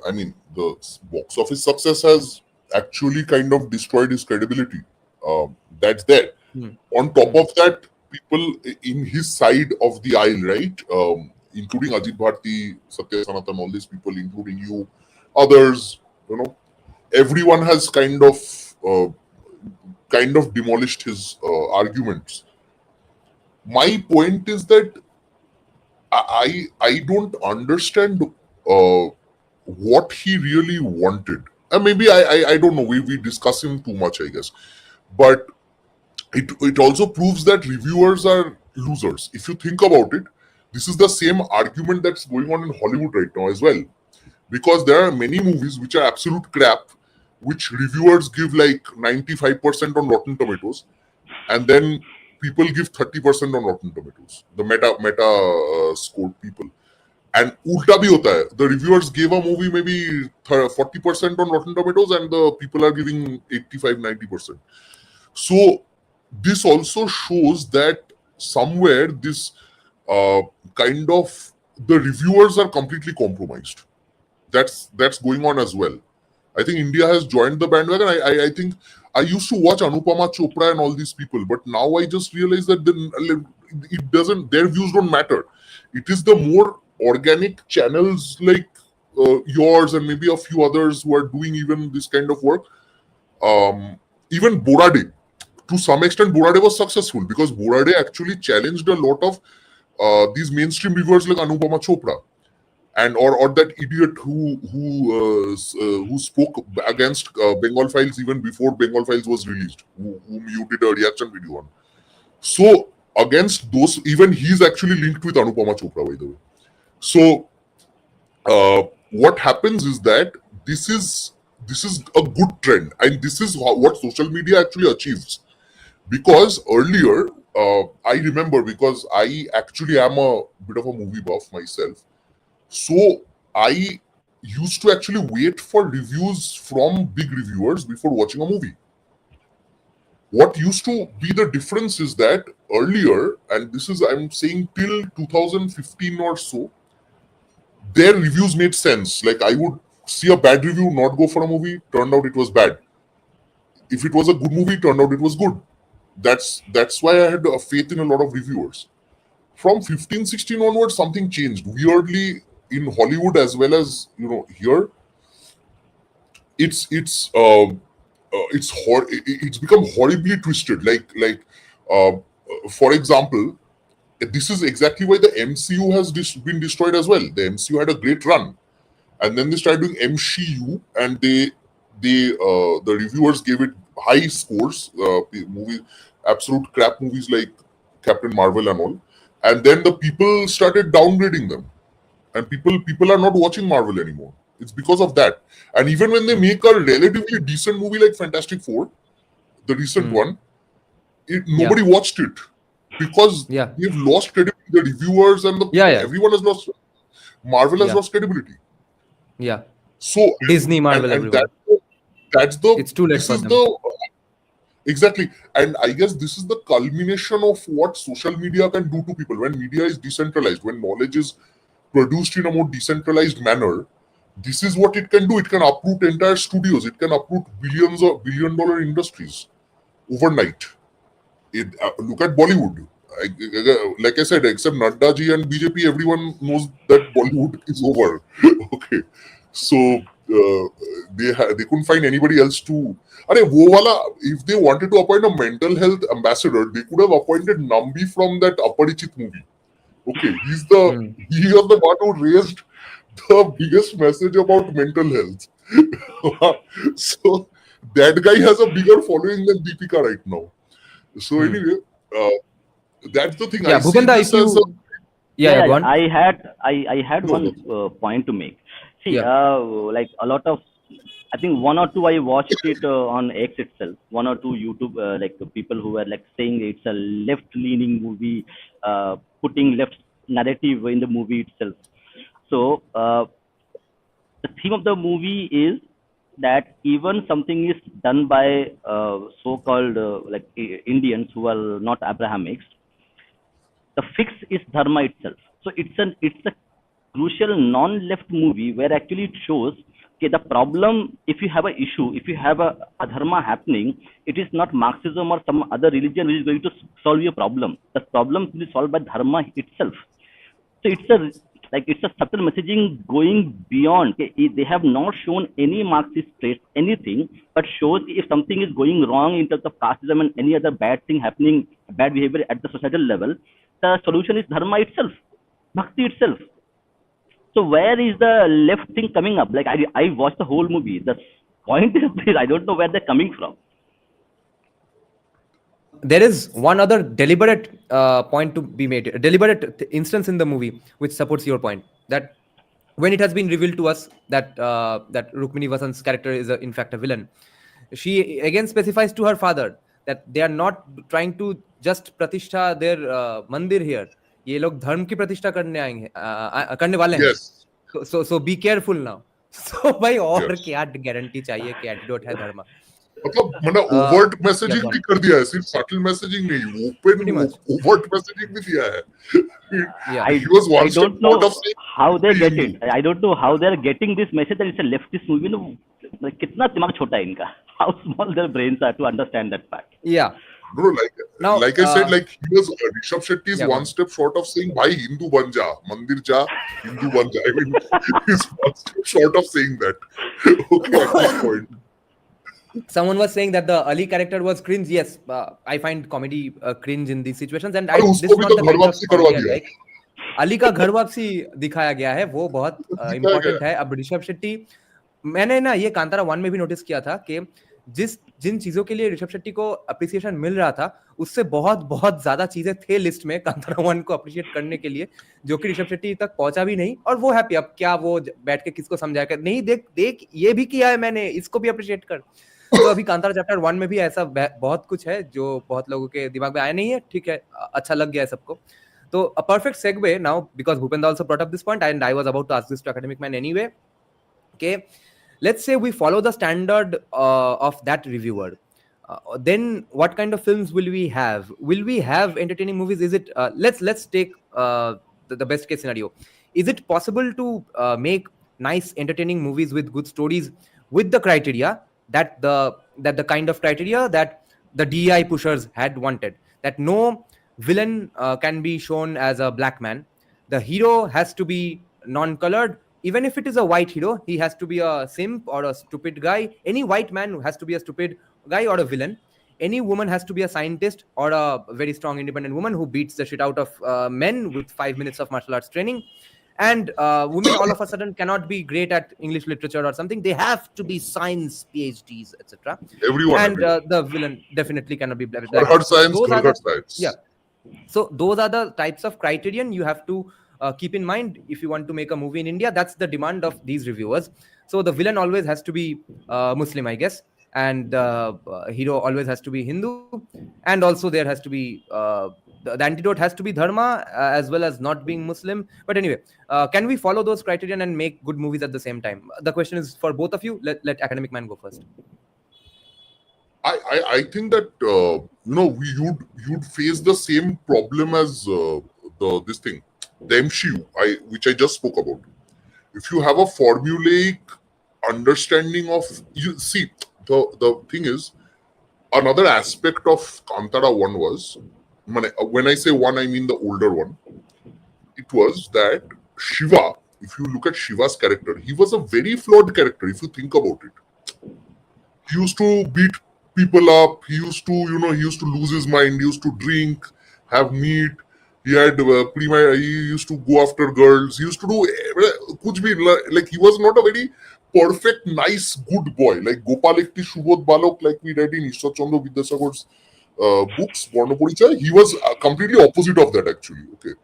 I mean, the box office success has actually kind of destroyed his credibility. That's there. On top of that, people in his side of the aisle, right? Including Ajit Bharti, Satya Sanatan, all these people, including you, others, everyone has kind of demolished his arguments. My point is that I don't understand what he really wanted. And maybe I don't know. We discuss him too much, I guess. But it also proves that reviewers are losers. If you think about it, this is the same argument that's going on in Hollywood right now as well. Because there are many movies which are absolute crap, which reviewers give like 95% on Rotten Tomatoes, and then people give 30% on Rotten Tomatoes. The meta scored people. And ulta bhi hota hai. The reviewers gave a movie maybe 40% on Rotten Tomatoes, and the people are giving 85-90%. So this also shows that somewhere this kind of the reviewers are completely compromised. That's going on as well. I think India has joined the bandwagon. I think I used to watch Anupama Chopra and all these people, but now I just realize that it doesn't. Their views don't matter. It is the more organic channels like yours and maybe a few others who are doing even this kind of work. Even Borade, to some extent, Borade was successful because Borade actually challenged a lot of these mainstream reviewers like Anupama Chopra, and or that idiot who spoke against Bengal Files even before Bengal Files was released, whom you did a reaction video on. So against those, even he's actually linked with Anupama Chopra, by the way. So what happens is that this is a good trend, and this is what social media actually achieves. Because earlier, I remember, because I actually am a bit of a movie buff myself, so I used to actually wait for reviews from big reviewers before watching a movie. What used to be the difference is that earlier, and this is I'm saying till 2015 or so, their reviews made sense. Like I would see a bad review, not go for a movie, turned out it was bad. If it was a good movie, turned out it was good. That's why I had a faith in a lot of reviewers. From 15-16 onwards, something changed weirdly in Hollywood as well as here. It's become horribly twisted. For example, this is exactly why the MCU has been destroyed as well. The MCU had a great run, and then they started doing MCU, and the reviewers gave it high scores. Movies, absolute crap movies like Captain Marvel and all, and then the people started downgrading them, and people are not watching Marvel anymore. It's because of that. And even when they make a relatively decent movie like Fantastic Four, the recent one, nobody watched it because they've lost credibility. The reviewers and everyone has lost. Marvel has lost credibility. Yeah. So Disney, Marvel, everyone. That's the. It's too late this for is them. Exactly, and I guess this is the culmination of what social media can do to people. When media is decentralized, when knowledge is produced in a more decentralized manner, this is what it can do. It can uproot entire studios. It can uproot billion-dollar industries overnight. Look at Bollywood. like I said, except Nadda ji and BJP, everyone knows that Bollywood is over. Okay, so they couldn't find anybody else to. वो वाला, if they wanted to appoint a mental health ambassador, they could have appointed Nambi from that Aparichit movie. Okay, he was the one who raised the biggest message about mental health. So that guy has a bigger following than Deepika right now. So anyway, that's the thing. Yeah, I see Bhupenda, this if you as a yeah, go on. I had No, one no. point to make. See, Yeah. like a lot of, I think one or two I watched it on X itself. One or two YouTube like people who were like saying it's a left-leaning movie, putting left narrative in the movie itself. So the theme of the movie is that even something is done by so-called like Indians who are not Abrahamics, the fix is dharma itself. So it's a crucial non-left movie where actually it shows okay, the problem, if you have an issue, if you have a dharma happening, it is not Marxism or some other religion which is going to solve your problem. The problem will be solved by dharma itself. So it's a subtle messaging going beyond. Okay, they have not shown any Marxist traits, anything, but shows if something is going wrong in terms of casteism and any other bad thing happening, bad behavior at the societal level, the solution is dharma itself, bhakti itself. So where is the left thing coming up? Like I watched the whole movie. The point is this: I don't know where they're coming from. There is one other deliberate point to be made, a deliberate instance in the movie which supports your point, that when it has been revealed to us that that Rukmini Vasant's character is in fact a villain, she again specifies to her father that they are not trying to just pratishtha their mandir here. ये लोग धर्म की प्रतिष्ठा करने आएंगे करने वाले हैं. Yes. So be careful now. So भाई और Yes. क्या गारंटी चाहिए कि एंटीडोट है धर्म. मतलब ओवर्ट मैसेजिंग yeah, भी कर दिया है, सिर्फ सटल मैसेजिंग नहीं, Pretty open much. Overt messaging भी दिया है. Yeah. I He was one I step don't know short of saying how they get Hindu. it. I don't know how they're getting this message that it's a leftist movie. No, like, कितना दिमाग छोटा है इनका? How small their brains are to understand that fact. Yeah. No, Now, like I said, like he was Rishab Shetty is yeah, go one on. step short of saying, "Bhai, Hindu ban ja, mandir ja, Hindu ban ja." I mean, he's one step short of saying that. Okay, at this point. Someone was saying that the Ali character was cringe. Yes, I find comedy cringe in these situations, and अरे this उसको is भी not तो the घर kind of वापसी करवा comedy I दिया. like. Ali का घर वापसी दिखाया गया है, वो बहुत दिखाया इम्पोर्टेंट गया. है. अब ऋषभ शेट्टी, मैंने ना ये कांतारा 1 में भी नोटिस किया था कि जिन चीजों के लिए ऋषभ शेट्टी को अप्रिसिएशन मिल रहा था, उससे बहुत बहुत ज्यादा चीजें थे लिस्ट में कांतारा 1 को अप्रिशिएट करने के लिए, जो कि ऋषभ शेट्टी तक पहुंचा भी नहीं, और वो हैप्पी. अब क्या वो बैठ के किसको समझाया कर, नहीं देख ये भी किया है मैंने, इसको भी अप्रिशिएट कर. तो अभी कांतारा चैप्टर 1 में भी ऐसा बहुत कुछ है जो बहुत लोगों के दिमाग में आया नहीं है. ठीक है, अच्छा लग गया है सबको. So a perfect segue now, because Bhupenda also brought up this point and I was about to ask this to Academic Man anyway. Okay, let's say we follow the standard of that reviewer. Then what kind of films will we have? Will we have entertaining movies? Is it let's take the best case scenario. Is it possible to make nice entertaining movies with good stories with the criteria that the kind of criteria that the DEI pushers had wanted, that no villain can be shown as a black man, the hero has to be non-colored, even if it is a white hero, he has to be a simp or a stupid guy. Any white man has to be a stupid guy or a villain. Any woman has to be a scientist or a very strong independent woman who beats the shit out of men with 5 minutes of martial arts training. And women all of a sudden cannot be great at English literature or something, they have to be science PhDs, etc. Everyone. And the villain definitely cannot be black. Hard science, Those are hard the- science. yeah, so those are the types of criterion you have to keep in mind if you want to make a movie in India. That's the demand of these reviewers. So the villain always has to be Muslim, I guess, and the hero always has to be Hindu, and also there has to be the antidote has to be dharma as well as not being Muslim. But anyway, can we follow those criterion and make good movies at the same time? The question is for both of you. Let Academic Man go first. I think that you'd face the same problem as the MCU, which I just spoke about. If you have a formulaic understanding of, you see, the thing is, another aspect of Kantara 1 was when I say one, I mean the older one. It was that Shiva, if you look at Shiva's character, he was a very flawed character if you think about it. He used to beat people up. He used to, he used to lose his mind. He used to drink, have meat. He had he used to go after girls. He used to do kuch bhi, like he was not a very perfect, nice, good boy. Like Gopal Ekti Shubodh Balok, like we read in Ishwar Chandra Vidyasagar's books, Borno Porichaya, he was completely opposite of that actually. Okay.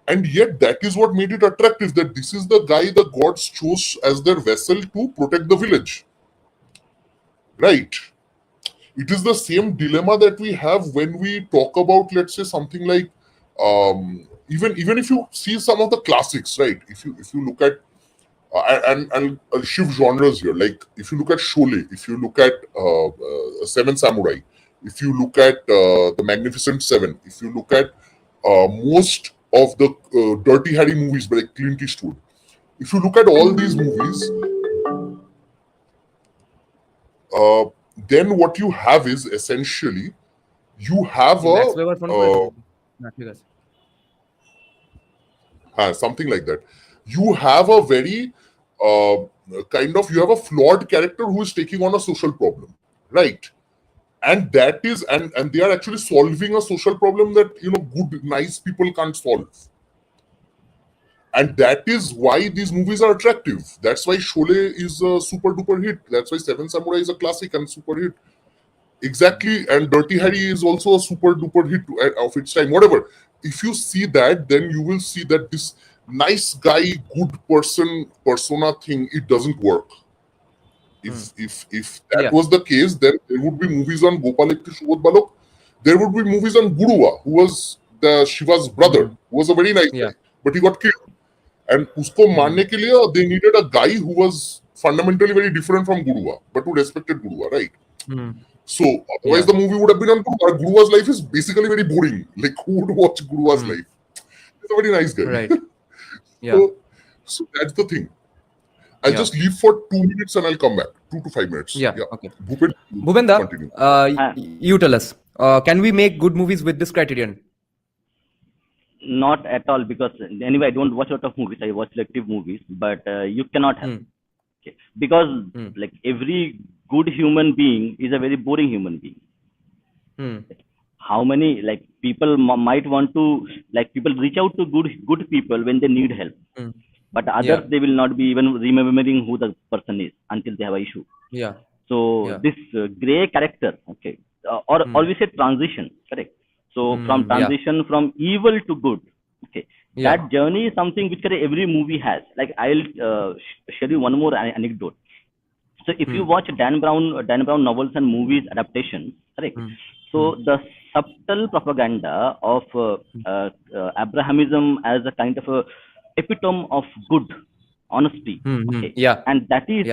And yet that is what made it attractive, that this is the guy the gods chose as their vessel to protect the village. Right. It is the same dilemma that we have when we talk about, let's say, something like even if you see some of the classics, right? If you look at and I'll shift genres here. Like if you look at Sholay, if you look at Seven Samurai, if you look at the Magnificent Seven, if you look at most of the Dirty Harry movies by Clint Eastwood, if you look at all these movies, then what you have is essentially you have something like that. You have a very you have a flawed character who is taking on a social problem, right? And that is and they are actually solving a social problem that good, nice people can't solve. And that is why these movies are attractive. That's why Sholay is a super duper hit. That's why Seven Samurai is a classic and super hit. Exactly. And Dirty Harry is also a super duper hit of its time. Whatever. If you see that, then you will see that this nice guy, good person, persona thing, it doesn't work. If that was the case, then there would be movies on Gopal Ekti Shubodh Balok. There would be movies on Guruva, who was the Shiva's brother, who was a very nice guy, but he got killed. And usko मारने के लिए they needed a guy who was fundamentally very different from Guruva, but who respected Guruva, right? So otherwise the movie would have been on Guruva. Guruva's life is basically very boring. Like who would watch Guruva's life? He's a very nice guy. Right. So that's the thing. I'll just leave for 2 minutes and I'll come back. 2 to 5 minutes. Okay. Bhupendra, you tell us. Can we make good movies with this criterion? Not at all, because anyway, I don't watch a lot of movies. I watch selective movies, but you cannot have. Okay. Because like every good human being is a very boring human being. How many like people might want to, like people reach out to good people when they need help, but others they will not be even remembering who the person is until they have an issue. So this gray character, okay, or we say transition, correct? So from transition from evil to good, okay, that journey is something which every movie has. Like I'll share you one more anecdote. So if you watch Dan Brown novels and movies adaptations, correct? So the subtle propaganda of Abrahamism as a kind of a epitome of good, honesty, okay, and that is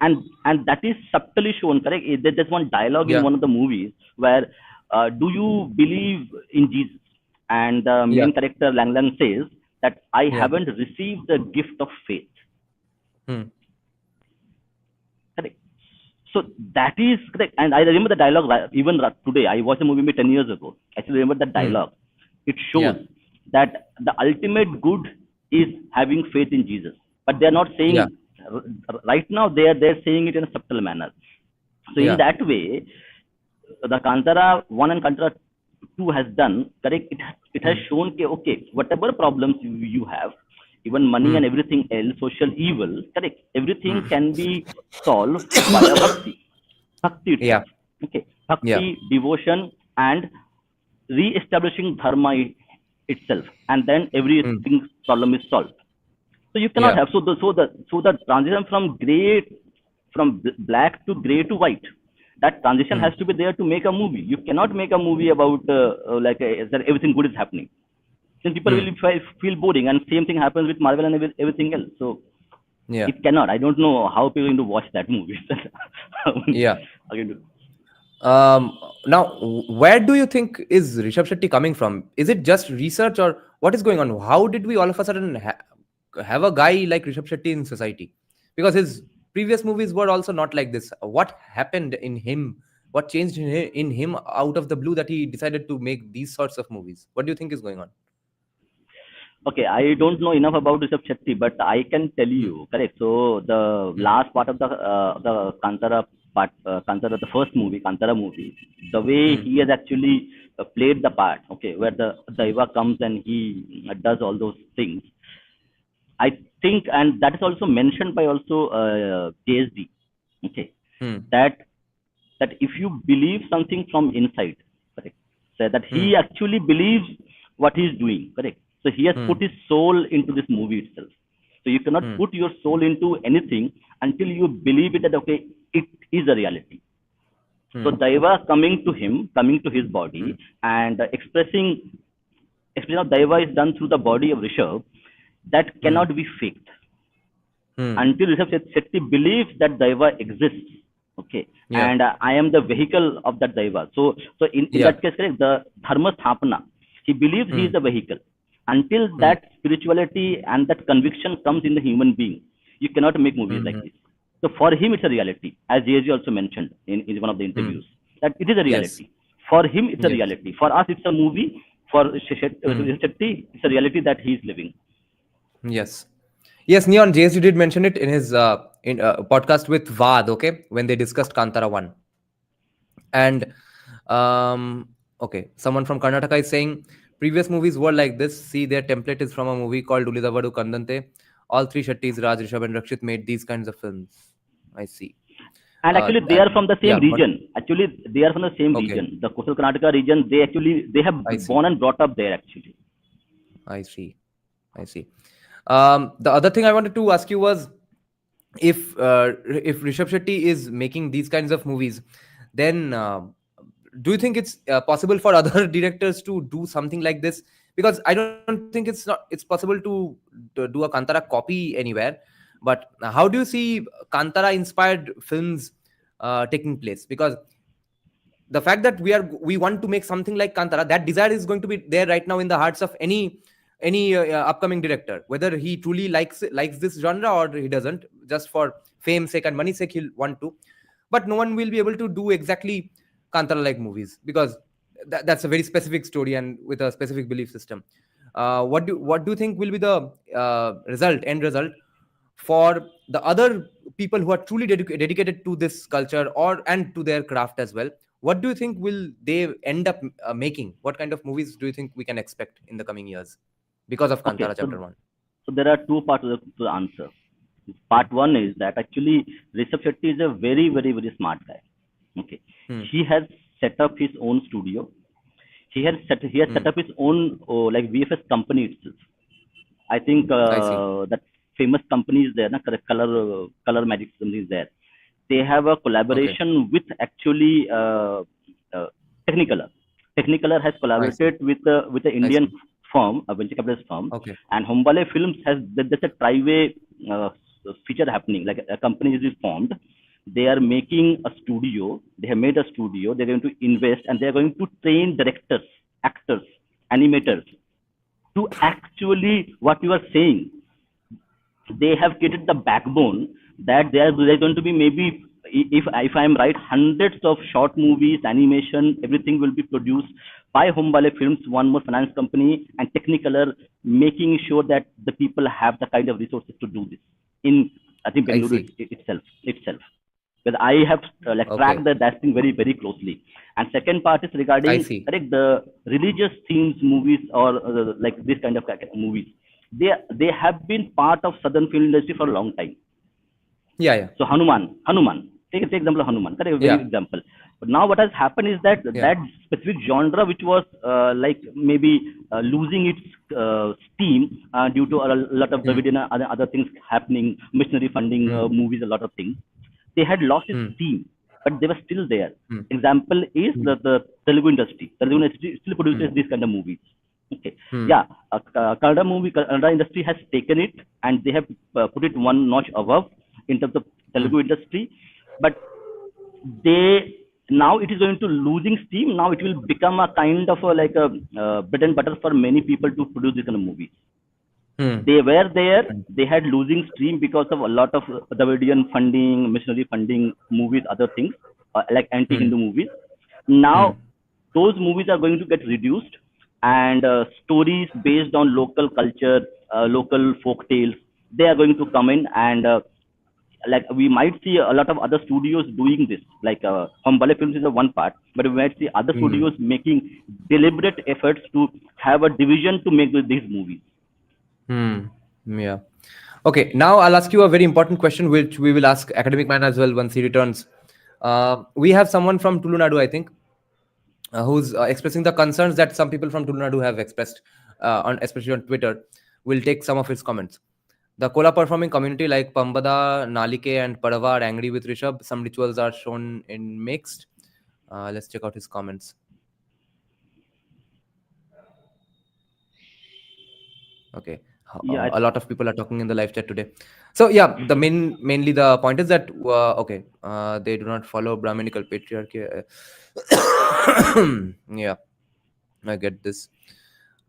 and that is subtly shown, correct? There's one dialogue in one of the movies where do you believe in Jesus? And the main character Lang says that I haven't received the gift of faith. Correct. So that is correct. And I remember the dialogue even today. I watched the movie 10 years ago. I still remember that dialogue. It shows that the ultimate good is having faith in Jesus. But they're not saying right now. They're saying it in a subtle manner. So in that way, the Kantara 1 and Kantara 2 has done, correct? It has shown, okay, whatever problems you have, even money and everything else, social evil, correct? Everything can be solved via bhakti. Bhakti itself. Okay. Bhakti, devotion, and re-establishing dharma itself. And then everything problem is solved. So you cannot have, so the transition from black to gray to white, that transition has to be there to make a movie. You cannot make a movie about that everything good is happening. Then people will feel boring, and same thing happens with Marvel and everything else. So it cannot. I don't know how people are going to watch that movie. Now, where do you think is Rishab Shetty coming from? Is it just research, or what is going on? How did we all of a sudden have a guy like Rishab Shetty in society? Because his previous movies were also not like this. What happened in him? What changed in him out of the blue that he decided to make these sorts of movies? What do you think is going on? Okay, I don't know enough about Rishab Shetty, but I can tell you, correct. So the last part of the Kantara part, Kantara, the first movie, Kantara movie, the way he has actually played the part, okay, where the Daiva comes and he does all those things. I think, and that is also mentioned by also JSD, okay, that if you believe something from inside, correct, so that he actually believes what he is doing, correct. So he has put his soul into this movie itself. So you cannot put your soul into anything until you believe it that okay, it is a reality. So Daiva coming to him, coming to his body, and expressing how Daiva is done through the body of Rishab, that cannot be faked. Until Rishab Shetty believes that Daiva exists, okay, and I am the vehicle of that Daiva. So in that case, correct, the Dharma Sthapana, he believes he is the vehicle. Until that spirituality and that conviction comes in the human being, you cannot make movies like this. So for him, it's a reality, as JJ also mentioned in one of the interviews, that it is a reality. Yes. For him, it's a reality. For us, it's a movie. For Shetty, it's a reality that he is living. Yes. Yes, Neon, JSU did mention it in his podcast with Vad, okay, when they discussed Kantara 1. And, okay, someone from Karnataka is saying, previous movies were like this. See, their template is from a movie called Ulidavadu Kandante. All three Shettis, Raj, Rishab and Rakshit made these kinds of films. I see. And actually, they are from the same region. Actually, they are from the same region. The Coastal Karnataka region, they have born and brought up there, actually. I see. The other thing I wanted to ask you was, if Rishab Shetty is making these kinds of movies, then do you think it's possible for other directors to do something like this? Because I don't think it's possible to do a Kantara copy anywhere. But how do you see Kantara inspired films taking place? Because the fact that we want to make something like Kantara, that desire is going to be there right now in the hearts of any upcoming director, whether he truly likes this genre or he doesn't, just for fame's sake and money's sake he'll want to. But no one will be able to do exactly Kantara like movies, because that's a very specific story and with a specific belief system. What do you think will be the end result for the other people who are truly dedicated to this culture and to their craft as well? What do you think will they end up making? What kind of movies do you think we can expect in the coming years because of Kantara Chapter 1? So there are two parts to the answer. Part one is that actually Rishab Shetty is a very, very, very smart guy. Okay, he has set up his own studio. He has set up his own like VFS company itself. I think that famous company is there, Color Magic something is there. They have a collaboration with actually Technicolor. Technicolor has collaborated with the Indian firm, a venture capitalist firm, and Hombale Films has there's a tri-way feature happening. Like a company is formed. They are making a studio. They have made a studio. They're going to invest and they're going to train directors, actors, animators to actually what you are saying. They have created the backbone that there's going to be maybe, if I am right, hundreds of short movies, animation, everything will be produced by Hombale Films, one more finance company, and Technicolor, making sure that the people have the kind of resources to do this in, I think, Bengal itself. But I have tracked that thing very, very closely. And second part is regarding the religious themes movies or like this kind of movies. They have been part of Southern film industry for a long time. So Hanuman. Take example of Hanuman. Correct, very example. But now what has happened is that that specific genre, which was like maybe losing its steam due to a lot of Dravidian and other things happening, missionary funding, movies, a lot of things. They had lost its steam, but they were still there. Example is the Telugu industry. Telugu industry still produces these kind of movies. Kannada industry has taken it and they have put it one notch above in terms of Telugu industry. But now it is going to losing steam. Now it will become a kind of like a bread and butter for many people to produce this kind of movies. They were there. They had losing stream because of a lot of Dravidian funding, missionary funding, movies, other things. like anti-Hindu movies. Now those movies are going to get reduced, and stories based on local culture, local folk tales, they are going to come in, and like we might see a lot of other studios doing this. Like Hombale Films is a one part, but we might see other studios making deliberate efforts to have a division to make these movies. Yeah. Okay, now I'll ask you a very important question, which we will ask Academic Man as well once he returns. We have someone from Tulunadu, I think, who's expressing the concerns that some people from Tulunadu have expressed, especially on Twitter. We'll take some of his comments. The Kola performing community like Pambada, Nalike, and Padava are angry with Rishab. Some rituals are shown in mixed. Let's check out his comments. Okay. Yeah, A lot of people are talking in the live chat today. So yeah, mainly the point is that okay, they do not follow Brahminical patriarchy. Yeah, I get this.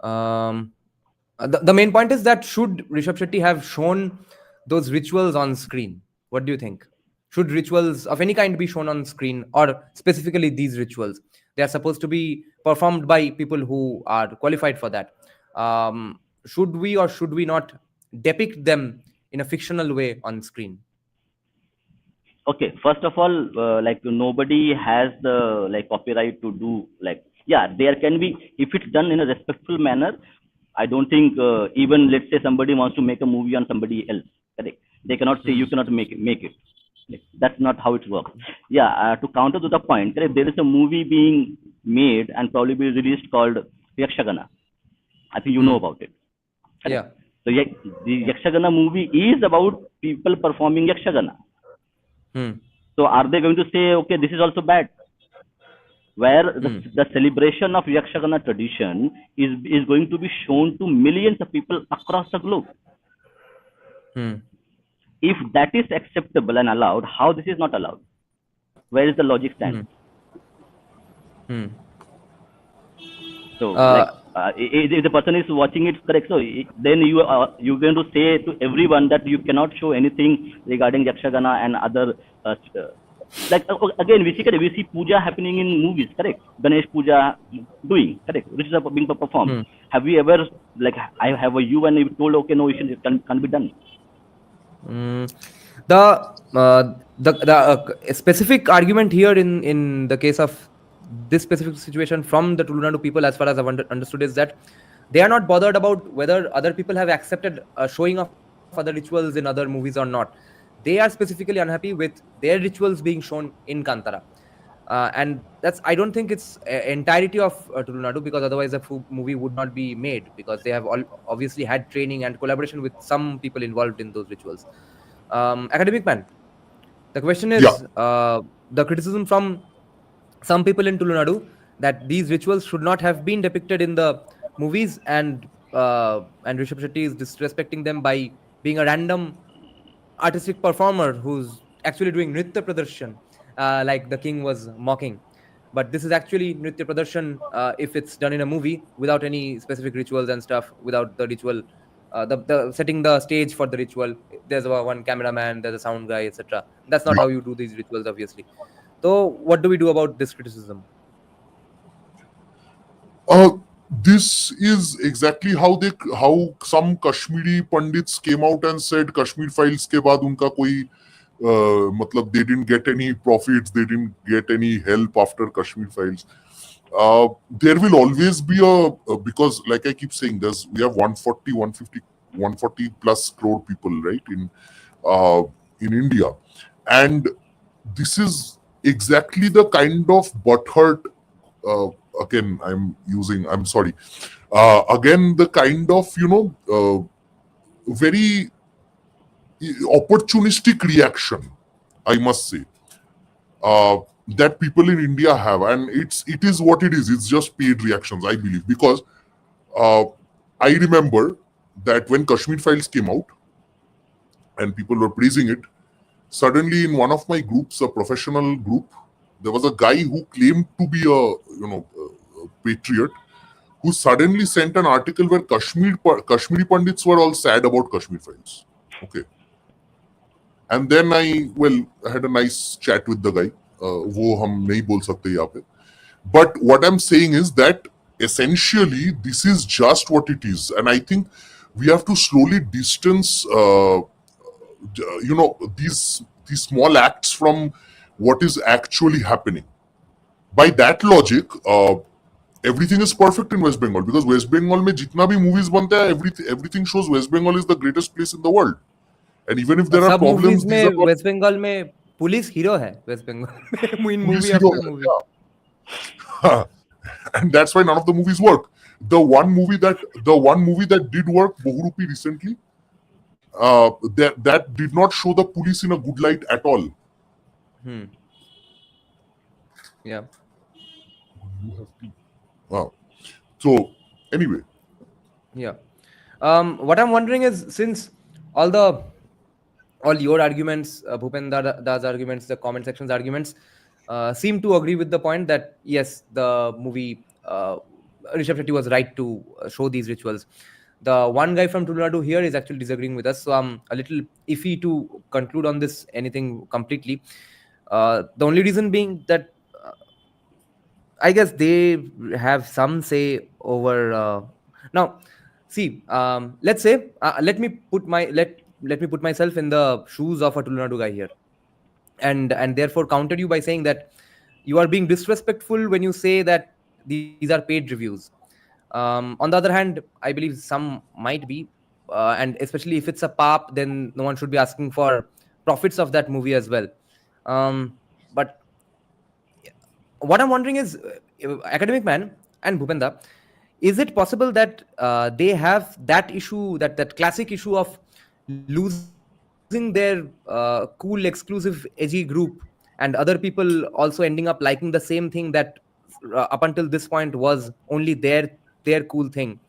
The main point is that should Rishab Shetty have shown those rituals on screen? What do you think? Should rituals of any kind be shown on screen, or specifically these rituals? They are supposed to be performed by people who are qualified for that. Should we or should we not depict them in a fictional way on screen? okay, first of all, like nobody has the like copyright to do, like, yeah, there can be, if it's done in a respectful manner. I don't think even, let's say somebody wants to make a movie on somebody else, correct? They cannot say you cannot make it. That's not how it works. Yeah, to counter to the point, correct, there is a movie being made and probably be released called Yakshagana. I think you know about it. Yeah. So the Yakshagana movie is about people performing Yakshagana. So are they going to say, okay, this is also bad? Where the celebration of Yakshagana tradition is going to be shown to millions of people across the globe. If that is acceptable and allowed, how this is not allowed? Where is the logic stand? So, if the person is watching it, correct, so then you're going to say to everyone that you cannot show anything regarding Yakshagana and other like again we see puja happening in movies, correct? Ganesh puja doing, correct? Which is being performed. Have you ever, like, I have you and you told, okay, no, it can't be done? The specific argument here in the case of this specific situation from the Tulunadu people, as far as I've understood, is that they are not bothered about whether other people have accepted showing of other rituals in other movies or not. They are specifically unhappy with their rituals being shown in Kantara. And that's, I don't think it's entirety of Tulunadu, because otherwise the movie would not be made, because they have obviously had training and collaboration with some people involved in those rituals. Academic Man, the question is, the criticism from some people in Tulunadu that these rituals should not have been depicted in the movies, and Rishab Shetty is disrespecting them by being a random artistic performer who's actually doing Nritya Pradarshan, like the king was mocking. But this is actually Nritya Pradarshan if it's done in a movie without any specific rituals and stuff, without the ritual, the setting the stage for the ritual. There's one cameraman, there's a sound guy, etc. That's not how you do these rituals, obviously. So what do we do about this criticism? This is exactly how some Kashmiri Pandits came out and said Kashmir Files ke baad unka koi matlab they didn't get any profits, they didn't get any help after Kashmir Files. There will always be because like I keep saying, we have 140, 150, 140 plus crore people, right, in India, and this is exactly the kind of butthurt. Again, I'm sorry. Again, the kind of, very opportunistic reaction, I must say, that people in India have. And it is what it is. It's just paid reactions, I believe. Because I remember that when Kashmir Files came out and people were praising it, suddenly in one of my groups, a professional group, there was a guy who claimed to be a patriot, who suddenly sent an article where Kashmiri Pandits were all sad about Kashmir Files. Okay. And then I had a nice chat with the guy. वो हम नहीं बोल सकते यहाँ पे. But what I'm saying is that essentially this is just what it is, and I think we have to slowly distance, these small acts from what is actually happening. By that logic, everything is perfect in West Bengal because West Bengal में जितना भी movies बनता है, everything shows West Bengal is the greatest place in the world. And even if there are सब problems, movies में waste Bengal में police hero है waste Bengal में इन मूवी hero आफ्टर है, movie. yeah. And that's why none of the movies work. The one movie that did work, Bohurupi recently, that did not show the police in a good light at all. Yeah. Wow. So anyway, Yeah. What I'm wondering is, since all your arguments, Bhupen Da's arguments, the comment section's arguments, seem to agree with the point that yes, the movie Rishab Shetty was right to show these rituals. The one guy from Tamil Nadu here is actually disagreeing with us, so I'm a little iffy to conclude on this anything completely. The only reason being that I guess they have some say over. Now, see, let's say, let me put myself in the shoes of a Tamil Nadu guy here, and therefore counter you by saying that you are being disrespectful when you say that these are paid reviews. On the other hand, I believe some might be, and especially if it's a pop, then no one should be asking for profits of that movie as well. But what I'm wondering is, Academic Man and Bhupenda, is it possible that they have that issue, that classic issue of losing their cool, exclusive, edgy group, and other people also ending up liking the same thing that up until this point was only their cool thing?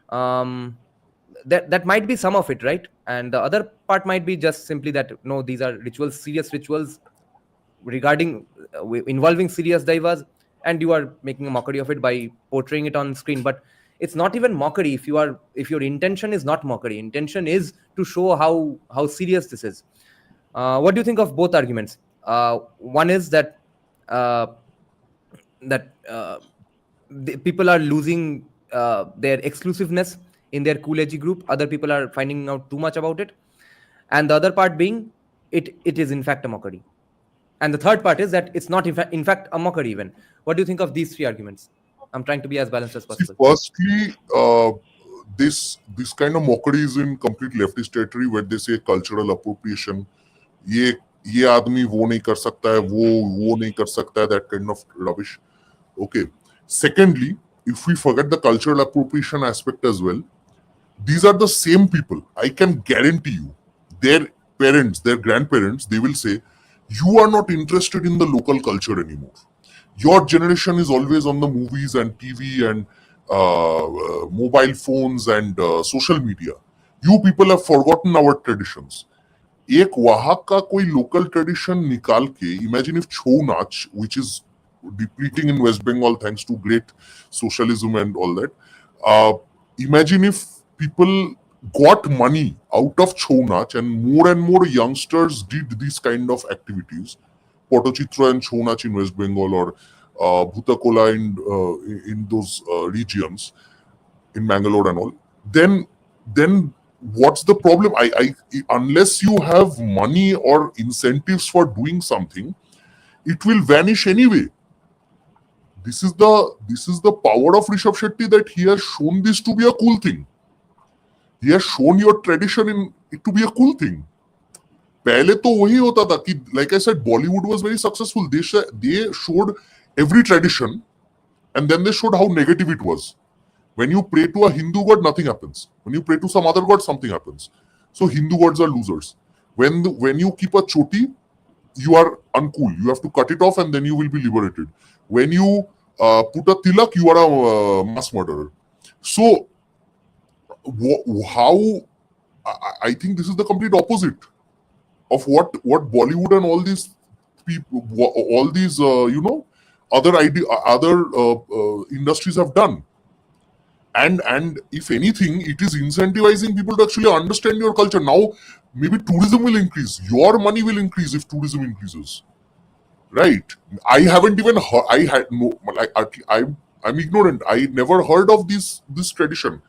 That might be some of it, right? And the other part might be just simply that no, these are rituals, serious rituals regarding involving serious divers, and you are making a mockery of it by portraying it on screen. But it's not even mockery if your intention is not mockery. Intention is to show how serious this is. What do you think of both arguments? One is that the people are losing their exclusiveness in their cool edgy group. Other people are finding out too much about it, and the other part being it is in fact a mockery. And the third part is that it's not in fact a mockery even. What do you think of these three arguments? I'm trying to be as balanced as possible. firstly, this kind of mockery is in complete leftist territory where they say cultural appropriation. ये आदमी वो नहीं कर सकता है, वो नहीं कर सकता है, that kind of rubbish. Okay. Secondly, if we forget the cultural appropriation aspect as well, these are the same people. I can guarantee you, their parents, their grandparents, they will say, you are not interested in the local culture anymore. Your generation is always on the movies and TV and mobile phones and social media. You people have forgotten our traditions. एक वहां का कोई local tradition निकाल के, imagine if छऊ नाच, which is depleting in West Bengal thanks to great socialism and all that. Imagine if people got money out of छऊ नाच and more youngsters did these kind of activities, Pottochitra and छऊ नाच in West Bengal, or Bhutakola in those regions in Bangalore and all. Then what's the problem? I unless you have money or incentives for doing something, it will vanish anyway. This is the power of Rishab Shetty, that he has shown this to be a cool thing. He has shown your tradition in it to be a cool thing. पहले तो वही होता था कि, like I said, Bollywood was very successful. They showed every tradition, and then they showed how negative it was. When you pray to a Hindu god, nothing happens. When you pray to some other god, something happens. So Hindu gods are losers. When you keep a choti, you are uncool. You have to cut it off and then you will be liberated. When you put a tilak, you are a mass murderer. So I think this is the complete opposite of what Bollywood and all these people, all these other industries have done. And if anything, it is incentivizing people to actually understand your culture. Now, maybe tourism will increase. Your money will increase if tourism increases. right? I haven't even heard, I had no, like, I'm ignorant. I never heard of this tradition.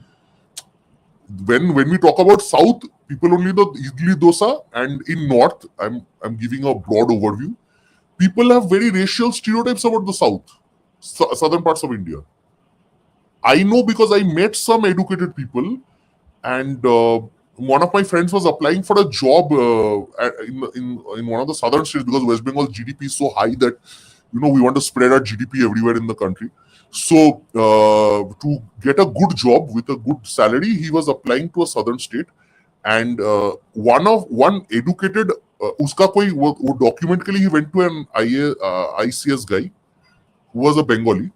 When we talk about South, people only know idli dosa, and in North, I'm giving a broad overview. People have very racial stereotypes about the South, southern parts of India. I know because I met some educated people, and one of my friends was applying for a job in one of the southern states, because West Bengal's GDP is so high that we want to spread our GDP everywhere in the country. So to get a good job with a good salary, he was applying to a southern state, and one educated uska koi wo document ke liye he went to an ICS guy who was a Bengali,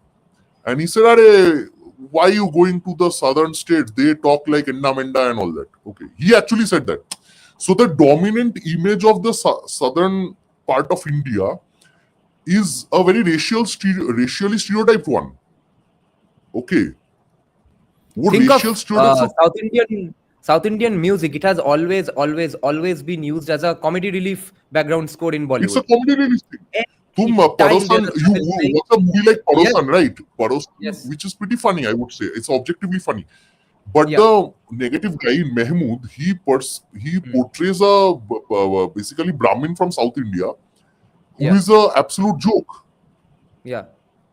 and he said, "Arey, why are you going to the southern states? They talk like Enda Menda and all that." Okay, he actually said that. So the dominant image of the southern part of India is a very racially stereotyped one. Okay. Think of South Indian music. It has always been used as a comedy relief background score in Bollywood. It's a comedy relief thing. You watch a movie like Parosan, right? Parosan, Yes. which is pretty funny, I would say. It's objectively funny. But the negative guy, Mehmood, he portrays a basically Brahmin from South India who is a absolute joke. Yeah.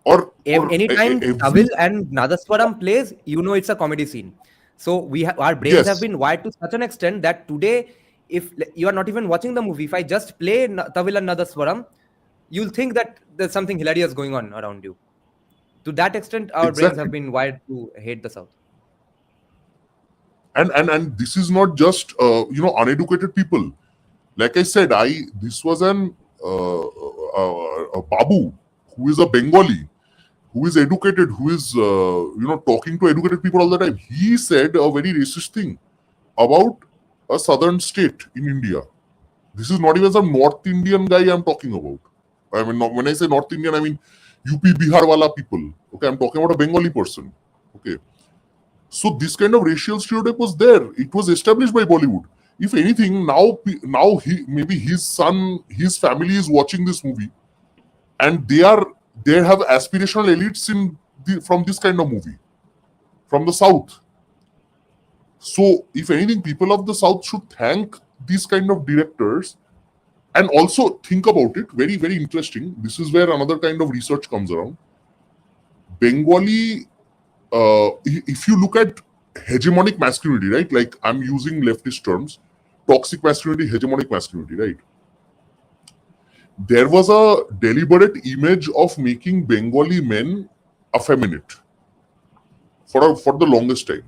Or anytime Tavil and Nadaswaram plays, it's a comedy scene. So our brains have been wired to such an extent that today, if you are not even watching the movie, if I just play Tavil and Nadaswaram, you'll think that there's something hilarious going on around you. To that extent, our brains have been wired to hate the South. And this is not just uneducated people. Like I said, this was a Babu who is a Bengali, who is educated, who is talking to educated people all the time. He said a very racist thing about a southern state in India. This is not even some North Indian guy I'm talking about. I mean, when I say North Indian, I mean UP Bihar wala people. Okay, I'm talking about a Bengali person. Okay, so this kind of racial stereotype was there. It was established by Bollywood. If anything, now maybe his son, his family is watching this movie, and they have aspirational elites from this kind of movie, from the South. So, if anything, people of the South should thank these kind of directors, and also think about it. Very, very interesting. This is where another kind of research comes around. Bengali, if you look at hegemonic masculinity, right? Like I'm using leftist terms, toxic masculinity, hegemonic masculinity, right? There was a deliberate image of making Bengali men effeminate for the longest time.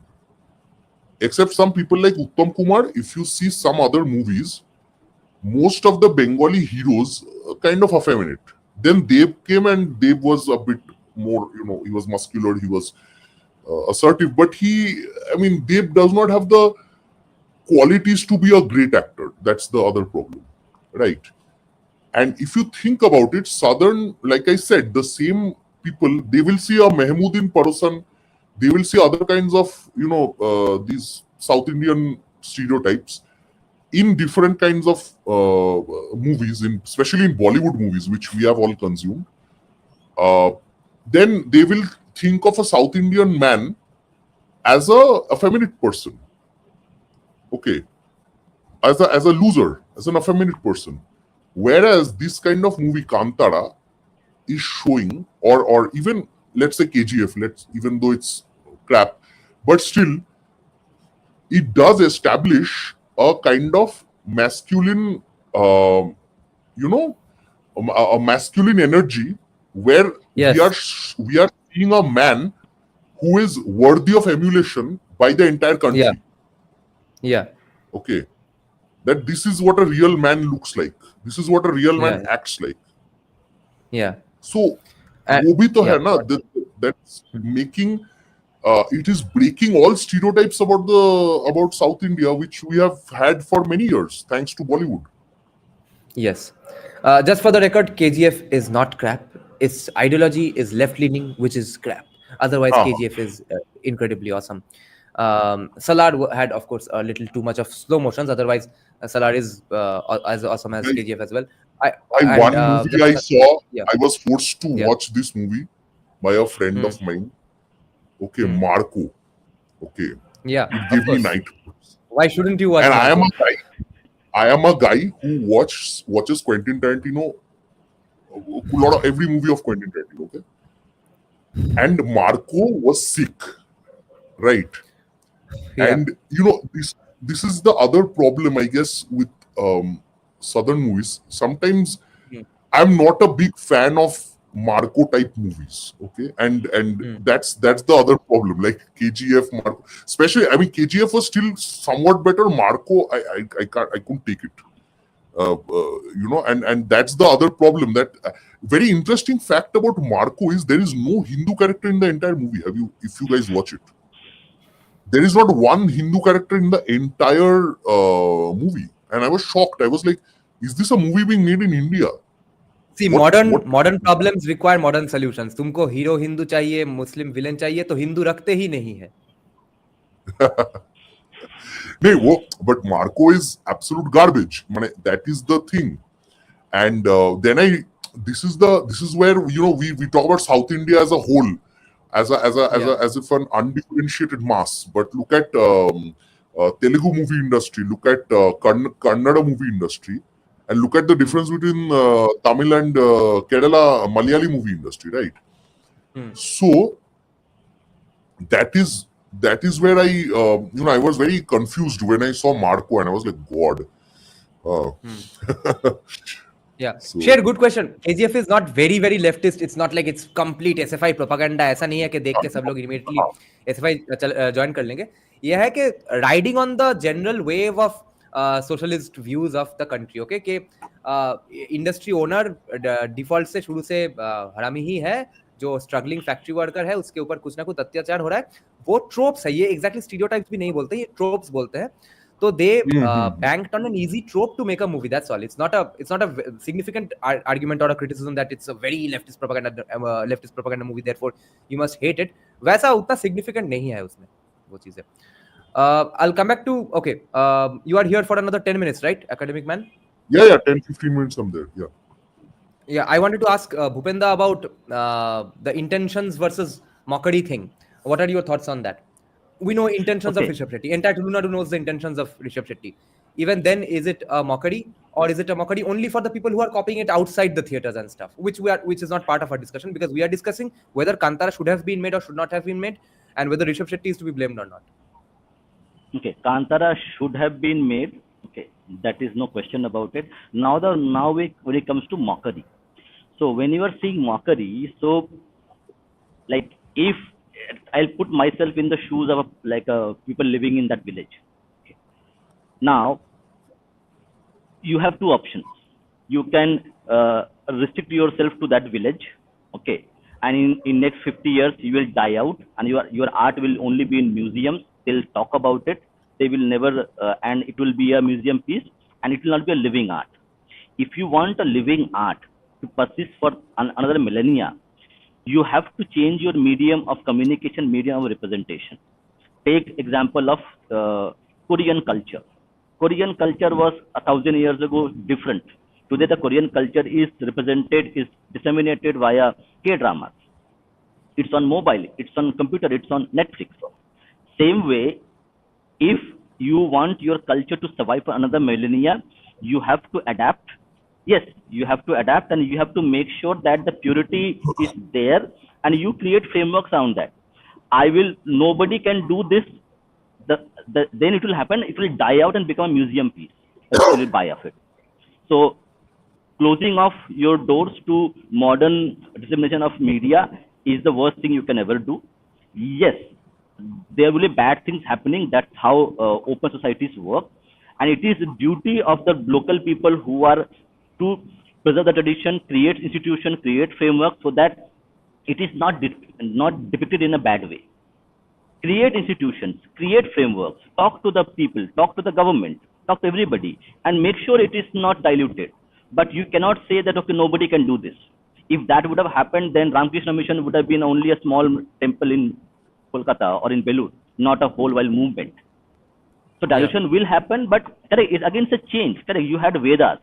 Except some people like Uttam Kumar, if you see some other movies, most of the Bengali heroes kind of effeminate. Then Dev came, and Dev was a bit more, he was muscular, he was assertive, but Dev does not have the qualities to be a great actor. That's the other problem, right? And if you think about it, Southern, like I said, the same people, they will see a Mehmood in Parosan, they will see other kinds of, these South Indian stereotypes in different kinds of movies, especially in Bollywood movies, which we have all consumed. Then they will think of a South Indian man as a effeminate person. Okay. As a loser, as an effeminate person. Whereas this kind of movie, Kantara, is showing, or even let's say KGF, even though it's crap, but still, it does establish a kind of masculine, a masculine energy where we are seeing a man who is worthy of emulation by the entire country. Yeah. Okay. That this is what a real man looks like. This is what a real man acts like. Yeah. So, that's making. It is breaking all stereotypes about South India, which we have had for many years, thanks to Bollywood. Yes. Just for the record, KGF is not crap. Its ideology is left-leaning, which is crap. Otherwise, KGF is incredibly awesome. Salar had, of course, a little too much of slow motions. Otherwise, Salar is as awesome as KGF as well. One movie I saw, yeah. I was forced to Yeah. watch this movie by a friend of mine. Okay, Marco. Okay, Yeah, it of gave me course. nightmares. Why shouldn't you watch And Marco? I am a guy who watches Quentin Tarantino, a lot of every movie of Quentin Tarantino. Okay, and Marco was sick, right? Yeah. And this is the other problem, I guess, with southern movies. Sometimes I'm not a big fan of Marco type movies. Okay, and that's the other problem. Like KGF, Marco, especially. I mean, KGF was still somewhat better. Marco, I couldn't take it. And that's the other problem. That very interesting fact about Marco is there is no Hindu character in the entire movie. If you guys watch it, there is not one Hindu character in the entire movie, and I was shocked. I was like, "Is this a movie being made in India?" See, modern problems require modern solutions. तुमको hero Hindu चाहिए, मुस्लिम villain चाहिए, तो हिंदू रखते ही नहीं है. No, but Marco is absolute garbage. That is the thing. And then this is where we talk about South India as a whole, as if an undifferentiated mass. But look at Telugu movie industry, look at Kannada movie industry, and look at the difference between Tamil and Kerala Malayali movie industry, right? So that is where I was very confused when I saw Marco, and I was like, God. Yeah. Share, good question. KGF is not very leftist. It's not like it's complete SFI propaganda. ऐसा नहीं है कि देख के सब लोग immediately SFI join कर लेंगे. यह है कि riding on the general wave of socialist views of the country. Okay, कि industry owner default से शुरू से हरामी ही है. जो स्ट्रगलिंग फैक्ट्री वर्कर है उसके ऊपर कुछ ना कुछ अत्याचार हो रहा है. वो ट्रोप्स है. ये एग्जैक्टली स्टीरियोटाइप्स भी नहीं बोलते, ये ट्रोप्स बोलते हैं. So they banked on an easy trope to make a movie. That's all. It's not a significant argument or a criticism that it's a very leftist propaganda movie. Therefore, you must hate it. वैसा उतना significant नहीं है उसमें वो चीजें. I'll come back to you are here for another 10 minutes, right, academic man? Yeah, 10-15 minutes I'm there. Yeah, I wanted to ask Bhupenda about the intentions versus mockery thing. What are your thoughts on that? We know intentions of Rishab Shetty. Entire Tamil Nadu knows the intentions of Rishab Shetty. Even then, is it a mockery, or is it a mockery only for the people who are copying it outside the theaters and stuff, which is not part of our discussion, because we are discussing whether Kantara should have been made or should not have been made, and whether Rishab Shetty is to be blamed or not. Okay, Kantara should have been made. Okay, that is no question about it. Now when it comes to mockery, so when you are seeing mockery, so like if I'll put myself in the shoes of people living in that village. Okay. Now, you have two options. You can restrict yourself to that village, okay, and in next 50 years you will die out, and your art will only be in museums. They'll talk about it. They will never, and it will be a museum piece, and it will not be a living art. If you want a living art to persist for another millennia, you have to change your medium of communication, medium of representation. Take example of Korean culture. Korean culture was 1,000 years ago different. Today the Korean culture is disseminated via K-dramas. It's on mobile, it's on computer, it's on Netflix. Same way, if you want your culture to survive for another millennia, you have to adapt. Yes, you have to adapt, and you have to make sure that the purity is there, and you create frameworks around that. Nobody can do this. Then it will happen. It will die out and become a museum piece. People will buy of it. So, closing off your doors to modern dissemination of media is the worst thing you can ever do. Yes, there will be bad things happening. That's how open societies work, and it is the duty of the local people who are to preserve the tradition, create institutions, create framework, so that it is not depicted in a bad way. Create institutions, create frameworks, talk to the people, talk to the government, talk to everybody, and make sure it is not diluted. But you cannot say that, okay, nobody can do this. If that would have happened, then Ramakrishna Mission would have been only a small temple in Kolkata or in Belur, not a whole world movement. So dilution will happen, but correct, it's against a change. Correct, you had Vedas.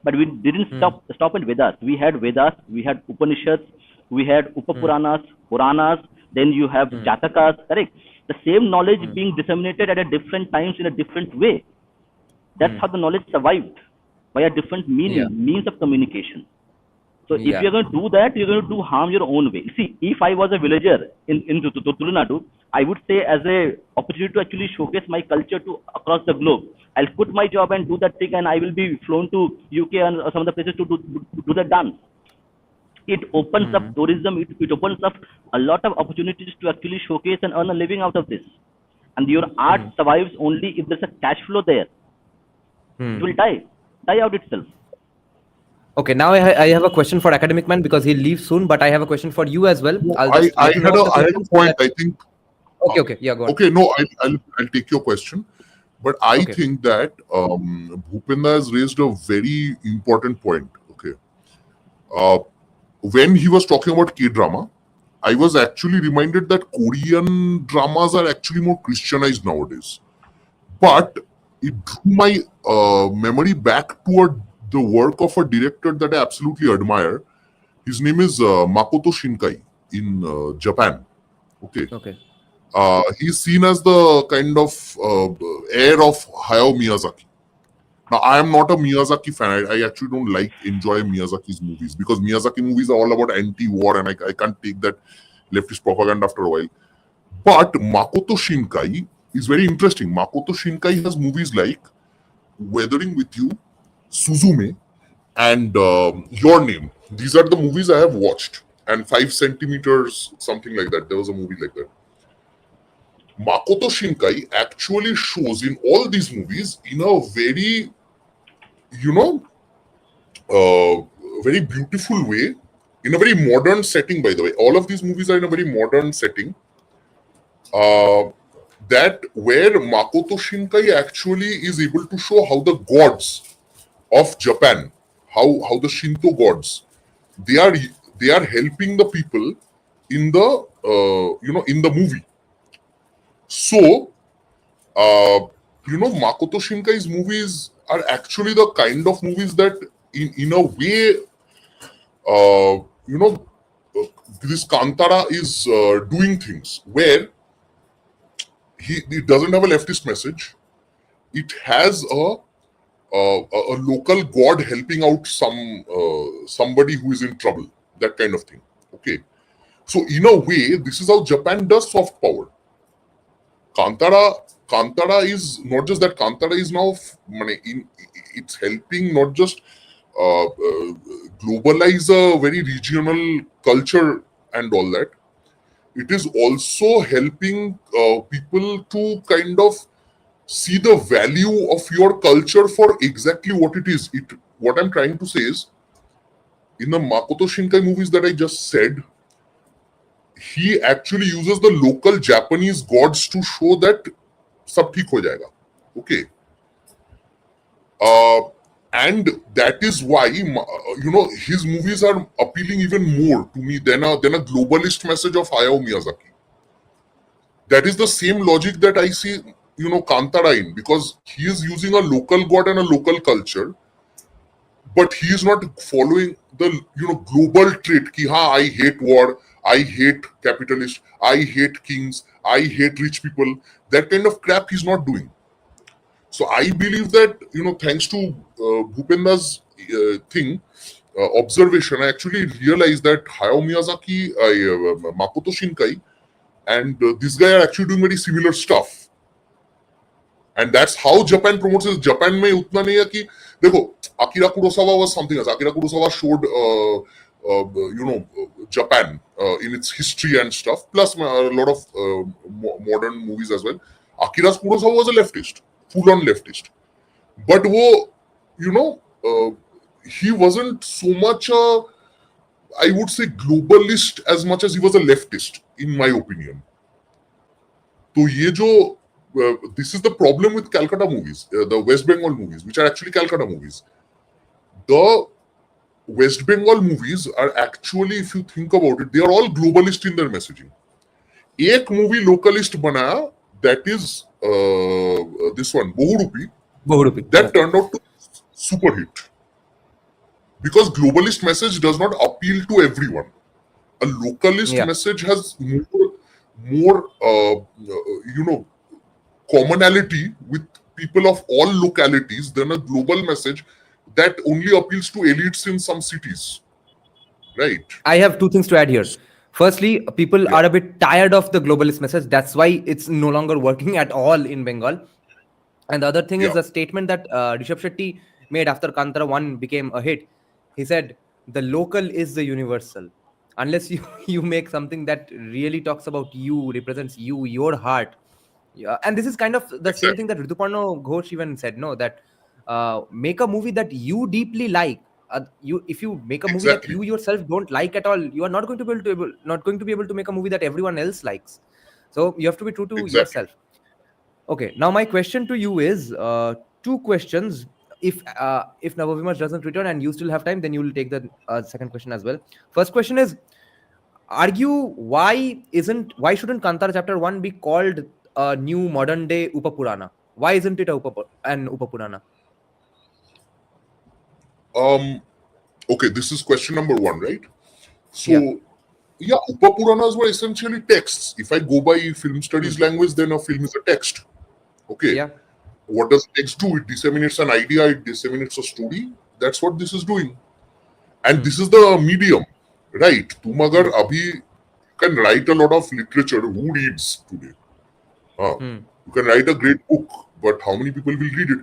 But we didn't stop at Vedas. We had Vedas, we had Upanishads, we had Upapuranas, Puranas, then you have Jatakas, correct? The same knowledge being disseminated at a different times in a different way. That's how the knowledge survived, by a different means of communication. So if you're going to do that, you're going to do harm your own way. See, if I was a villager in Tulunadu, I would say as a opportunity to actually showcase my culture to across the globe. I'll quit my job and do that thing, and I will be flown to UK and some other places to do that dance. It opens up tourism. It opens up a lot of opportunities to actually showcase and earn a living out of this. And your art survives only if there's a cash flow there. It will die out itself. Okay, now I have a question for Academic Man because he'll leave soon, but I have a question for you as well. I had a point, I think. Okay, yeah, go on. Okay, no, I'll take your question. But I think that Bhupendra has raised a very important point. Okay. When he was talking about K-drama, I was actually reminded that Korean dramas are actually more Christianized nowadays. But it drew my memory back toward the work of a director that I absolutely admire. His name is Makoto Shinkai in Japan. Okay. He's seen as the kind of heir of Hayao Miyazaki. Now, I am not a Miyazaki fan. I actually don't enjoy Miyazaki's movies because Miyazaki movies are all about anti-war and I can't take that leftist propaganda after a while. But Makoto Shinkai is very interesting. Makoto Shinkai has movies like Weathering with You, Suzume, and Your Name. These are the movies I have watched. And 5 centimeters, something like that. There was a movie like that. Makoto Shinkai actually shows in all these movies in a very, very beautiful way, in a very modern setting, by the way. All of these movies are in a very modern setting. That where Makoto Shinkai actually is able to show how the gods of Japan, how the Shinto gods, they are helping the people in the in the movie. So, Makoto Shinkai's movies are actually the kind of movies that, in a way, this Kantara is doing things where it doesn't have a leftist message. It has a local god helping out somebody who is in trouble, that kind of thing. Okay, so in a way, this is how Japan does soft power. Kantara is not just that. Kantara is now it's helping not just globalize a very regional culture and all that. It is also helping people to kind of see the value of your culture for exactly what it is. What I'm trying to say is, in the Makoto Shinkai movies that I just said, he actually uses the local Japanese gods to show that sab theek ho jayega. Okay. And that is why, his movies are appealing even more to me than a globalist message of Hayao Miyazaki. That is the same logic that I see, Kantara in, because he is using a local god and a local culture, but he is not following the, global trait ki, I hate war, I hate capitalists, I hate kings, I hate rich people. That kind of crap he's not doing. So I believe that, thanks to Bhupendra's observation, I actually realized that Hayao Miyazaki, Makoto Shinkai, and this guy are actually doing very similar stuff. And that's how Japan promotes it. Japan mein utna nahi hai ki, dekho, Akira Kurosawa was something else. Akira Kurosawa showed, Japan in its history and stuff, plus a lot of modern movies as well. Akira Kurosawa was a leftist, full-on leftist. But he wasn't so much I would say globalist as much as he was a leftist, in my opinion. So this is the problem with Calcutta movies, the West Bengal movies, which are actually Calcutta movies. The West Bengal movies are actually, if you think about it, they are all globalist in their messaging. Ek movie localist banaya, that is this one, Bohurupi. That turned out to super hit. because globalist message does not appeal to everyone. A localist Yeah. message has more commonality with people of all localities than a global message that only appeals to elites in some cities, right? I have two things to add here. Firstly, people Yeah. are a bit tired of the globalist message. That's why it's no longer working at all in Bengal. And the other thing is Yeah. the statement that Rishab Shetty made after Kantara 1 became a hit. He said, the local is the universal. Unless you, you make something that really talks about you, represents you, your heart. Yeah. And this is kind of the same Exactly. thing that Rituparno Ghosh even said, no, that make a movie that you deeply like. If you make a movie that Exactly. you yourself don't like at all, you are not going to be able to make a movie that everyone else likes. So you have to be true to Exactly. yourself. Okay, now my question to you is two questions. If NavaVimarsh doesn't return and you still have time, then you will take the second question as well. First question is, argue why shouldn't Kantara chapter 1 be called a new modern day Upapurana? Why isn't it an Upapurana? Okay, this is question number 1, right? Yeah. So, yeah, Upapuranas were essentially texts. If I go by film studies language, then a film is a text. Okay. Yeah. What does text do? It disseminates an idea, it disseminates a story. That's what this is doing. And this is the medium, right? Tum agar abhi can write a lot of literature. Who reads today? You can write a great book, but how many people will read it?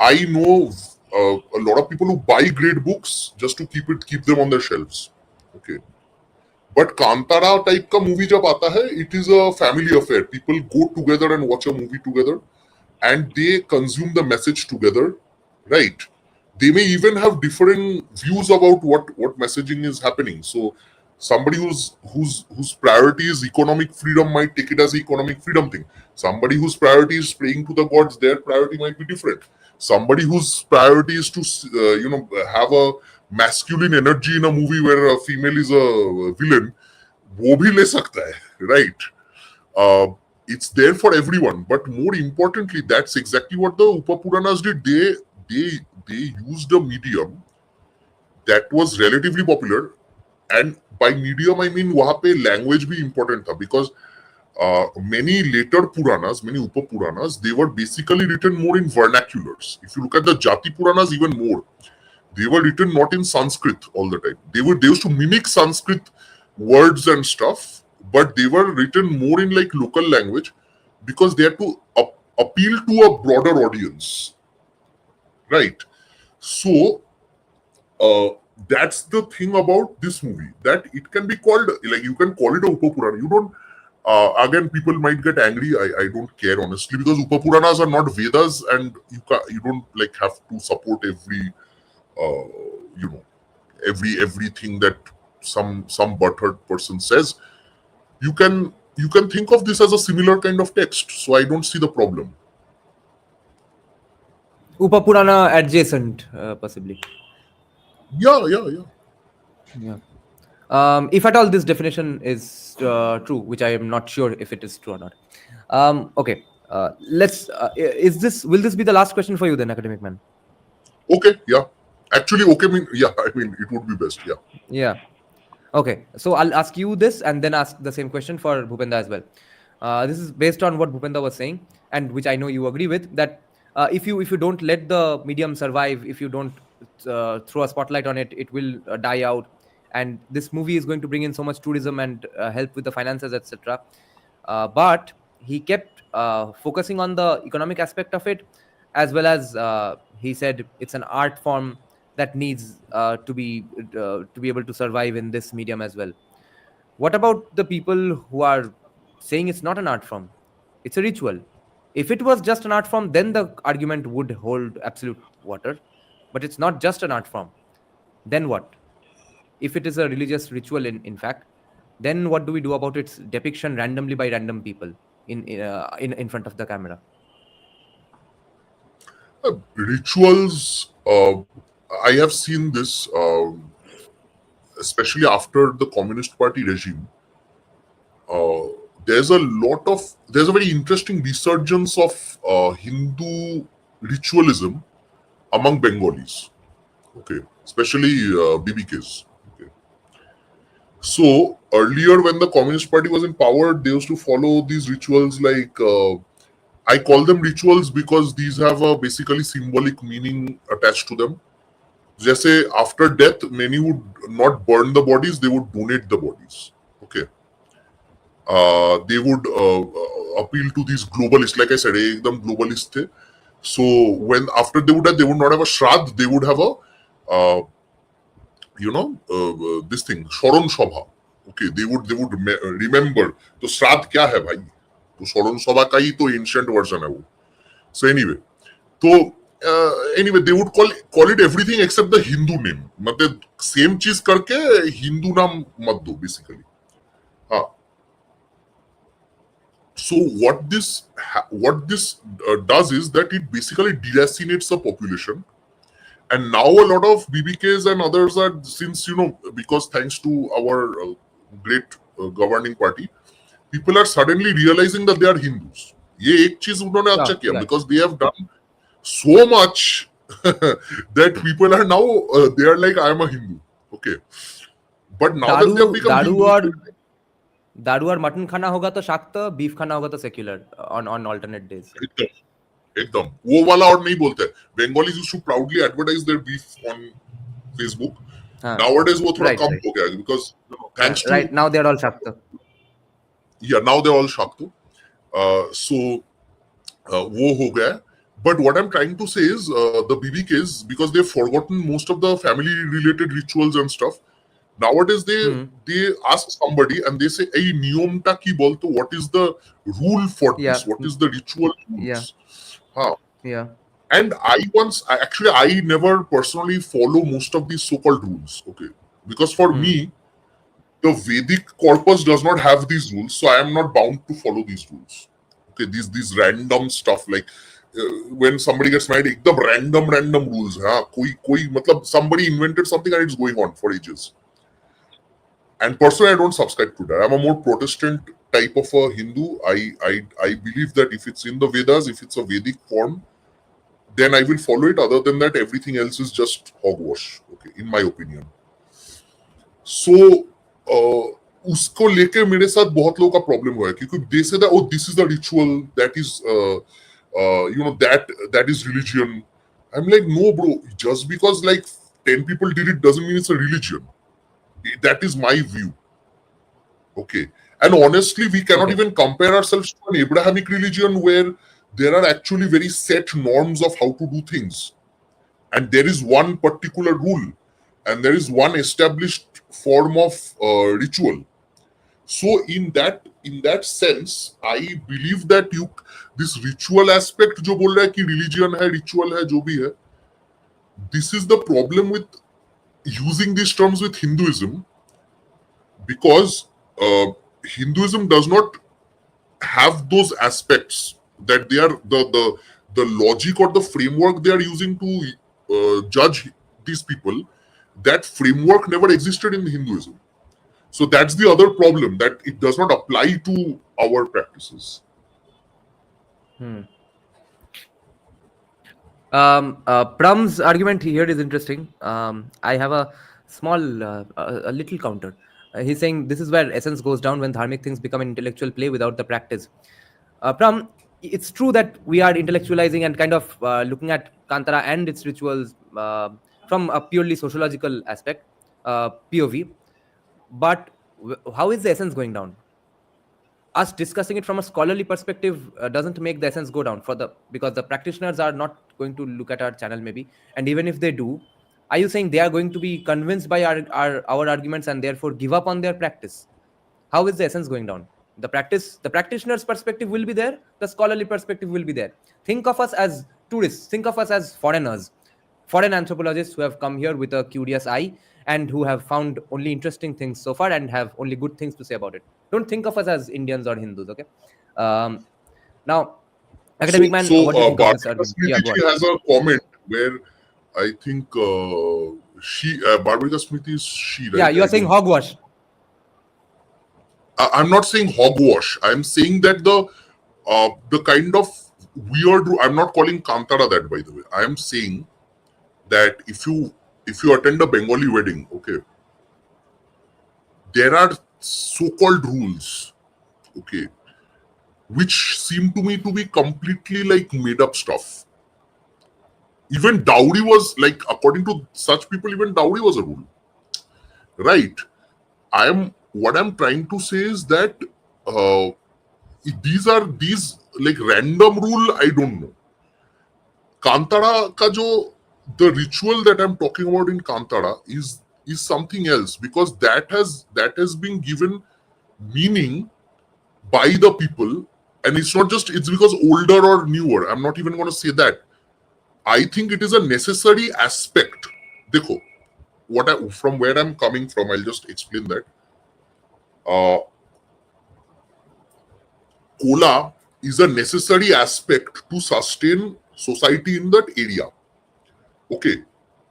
I know a lot of people who buy great books just to keep them on their shelves. Okay. But Kantara type ka movie jab aata hai, it is a family affair. People go together and watch a movie together, and they consume the message together, right? They may even have different views about what messaging is happening. So somebody whose priority is economic freedom might take it as an economic freedom thing. Somebody whose priority is praying to the gods, their priority might be different. Somebody whose priority is to have a masculine energy in a movie where a female is a villain, वो भी ले सकता है, right? It's there for everyone, but more importantly, that's exactly what the Upapuranas did. They used a medium that was relatively popular, and by medium I mean वहाँ पे language भी important था, because many later Puranas, many Upapuranas, they were basically written more in vernaculars. If you look at the Jati Puranas, even more, they were written not in Sanskrit all the time. They used to mimic Sanskrit words and stuff, but they were written more in like local language because they had to appeal to a broader audience, right? So that's the thing about this movie, that it can be called, like, you can call it a Upapurana. You don't again, people might get angry. I don't care, honestly, because Upapuranas are not Vedas, and you don't like have to support every everything that some butthurt person says. You can think of this as a similar kind of text, so I don't see the problem. Upapurana adjacent, possibly. Yeah. Yeah. If at all this definition is true, which I am not sure if it is true or not. Okay. Will this be the last question for you then, academic man? Okay, yeah. Actually, okay, I mean, it would be best, yeah. Yeah. Okay. So I'll ask you this and then ask the same question for Bhupenda as well. This is based on what Bhupenda was saying, and which I know you agree with, that if you don't let the medium survive, if you don't throw a spotlight on it, it will die out. And this movie is going to bring in so much tourism and help with the finances, etc. But he kept focusing on the economic aspect of it, as well as he said it's an art form that needs to be able to survive in this medium as well. What about the people who are saying it's not an art form, it's a ritual? If it was just an art form, then the argument would hold absolute water. But it's not just an art form. Then what? If it is a religious ritual, in fact, then what do we do about its depiction randomly by random people in front of the camera? Rituals, I have seen this, especially after the Communist Party regime. There's a very interesting resurgence of Hindu ritualism among Bengalis. Okay, especially BBKs. Okay. So earlier, when the Communist Party was in power, they used to follow these rituals like I call them rituals because these have a basically symbolic meaning attached to them. Jesse, after death, many would not burn the bodies; they would donate the bodies. Okay. They would appeal to these globalists. Like I said, ekdam globalist the. So when after they would have, they would not have a shrad. They would have a this thing Sharon Shobha. Okay, they would remember. तो श्राद्ध क्या है भाई? तो शरण सभा का ही तो ancient version है वो. So anyway, they would call it everything except the Hindu name. मतलब same चीज करके हिंदू नाम मत दो basically. हाँ. So what this does is that it basically deracinates the population. And now a lot of BBKs and others are, since, because thanks to our great governing party, people are suddenly realizing that they are Hindus. ये एक चीज उन्होंने अच्छा किया, because they have done so much that people are now, they are like, I am a Hindu. Okay. But now that they have become Hindu, दारू और mutton खाना होगा तो शाक्त, बीफ खाना होगा तो सेक्युलर on alternate days. एकदम वो वाला और नहीं बोलते. Bengalis used to proudly advertise their beef on Facebook. Nowadays वो थोड़ा कम हो गया because thanks to now they are all shakt. Yeah, now they're all shakt. So वो हो गया. But what I'm trying to say is the BBKs, because they've forgotten most of the family related rituals and stuff. Nowadays they ask somebody and they say, "Hey, niyom ta ki bolto? What is the rule for this? What is the ritual rules?" Yeah. And I never personally follow most of these so-called rules. Okay, because for me, the Vedic corpus does not have these rules, so I am not bound to follow these rules. Okay, these random stuff like when somebody gets married, ekdam random rules. Matlab somebody invented something and it's going on for ages. And personally, I don't subscribe to that. I'm a more Protestant type of a Hindu. I believe that if it's in the Vedas, if it's a Vedic form, then I will follow it. Other than that, everything else is just hogwash. Okay, in my opinion. So उसको लेके मेरे साथ बहुत लोगों का problem हुआ है क्योंकि they say that, oh, this is the ritual, that is that is religion. I'm like, no bro, just because like 10 people did it doesn't mean it's a religion. That is my view. Okay. And honestly, we cannot even compare ourselves to an Abrahamic religion where there are actually very set norms of how to do things. And there is one particular rule. And there is one established form of ritual. So in that sense, I believe that this ritual aspect जो बोल रहा है कि religion है, ritual है, जो भी है, this is the problem with using these terms with Hinduism, because Hinduism does not have those aspects that they are the logic or the framework they are using to judge these people. That framework never existed in Hinduism. So that's the other problem, that it does not apply to our practices. Pram's argument here is interesting. I have a small, a little counter. He's saying this is where essence goes down when dharmic things become an intellectual play without the practice. Pram, it's true that we are intellectualizing and kind of looking at Kantara and its rituals from a purely sociological aspect, POV. But how is the essence going down? Us discussing it from a scholarly perspective doesn't make the essence go down because the practitioners are not going to look at our channel maybe, and even if they do, are you saying they are going to be convinced by our arguments and therefore give up on their practice? How is the essence going down? The practitioner's perspective will be there, the scholarly perspective will be there. Think of us as tourists, think of us as foreigners, foreign anthropologists who have come here with a curious eye and who have found only interesting things so far and have only good things to say about it. Don't think of us as Indians or Hindus, okay? Now, academic man, what do you think of this argument? She has a comment where I think Barbara Smith is she, right? Yeah, you are saying hogwash. I'm not saying hogwash. I'm saying that the kind of weird, I'm not calling Kantara that, by the way. I am saying that if you if you attend a Bengali wedding, okay, there are so-called rules, okay, which seem to me to be completely like made up stuff. Even dowry was like, according to such people, even dowry was a rule, right? What I'm trying to say is that these like random rule. I don't know. Kantara ka jo, the ritual that I'm talking about in Kantara is something else, because that has been given meaning by the people, and it's not just it's because older or newer. I'm not even going to say that. I think it is a necessary aspect. Dekho, from where I'm coming from, I'll just explain that. Kola is a necessary aspect to sustain society in that area. Okay,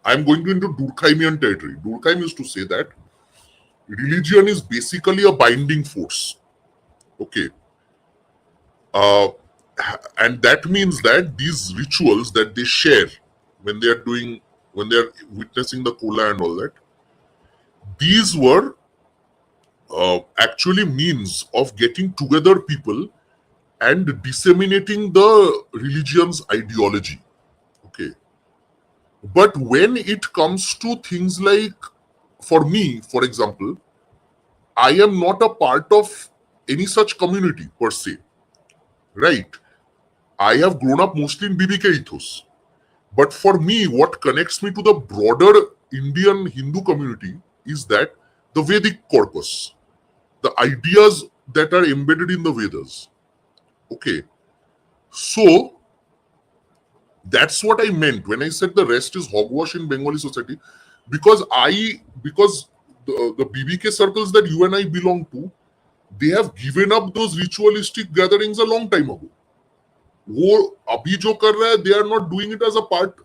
I'm going into Durkheimian territory. Durkheim used to say that religion is basically a binding force. Okay. And that means that these rituals that they share when they're witnessing the Kola and all that, these were actually means of getting together people and disseminating the religion's ideology. Okay. But when it comes to things like, for me, for example, I am not a part of any such community per se, right? I have grown up mostly in BBK ethos. But for me, what connects me to the broader Indian Hindu community is that the Vedic corpus, the ideas that are embedded in the Vedas. Okay. So, that's what I meant when I said the rest is hogwash in Bengali society, because the BBK circles that you and I belong to, they have given up those ritualistic gatherings a long time ago. वो अभी जो कर रहा है, they are not doing it as a part,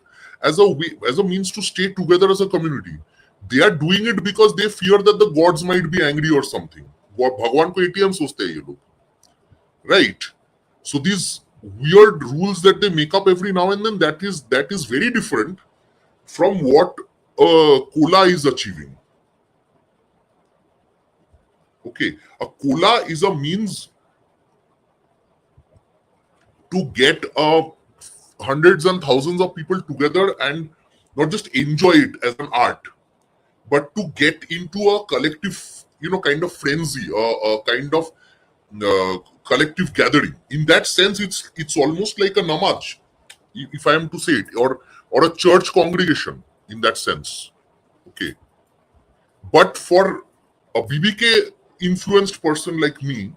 as a means to stay together as a community. They are doing it because they fear that the gods might be angry or something. भगवान को ATM सोचते हैं ये लोग, right? So these weird rules that they make up every now and then, that is very different from what Kola is achieving. Okay, a Kola is a means to get hundreds and thousands of people together and not just enjoy it as an art, but to get into a collective, kind of frenzy, a kind of collective gathering. In that sense, it's almost like a namaz, if I am to say it, or a church congregation in that sense. Okay, but for a BBK influenced person like me,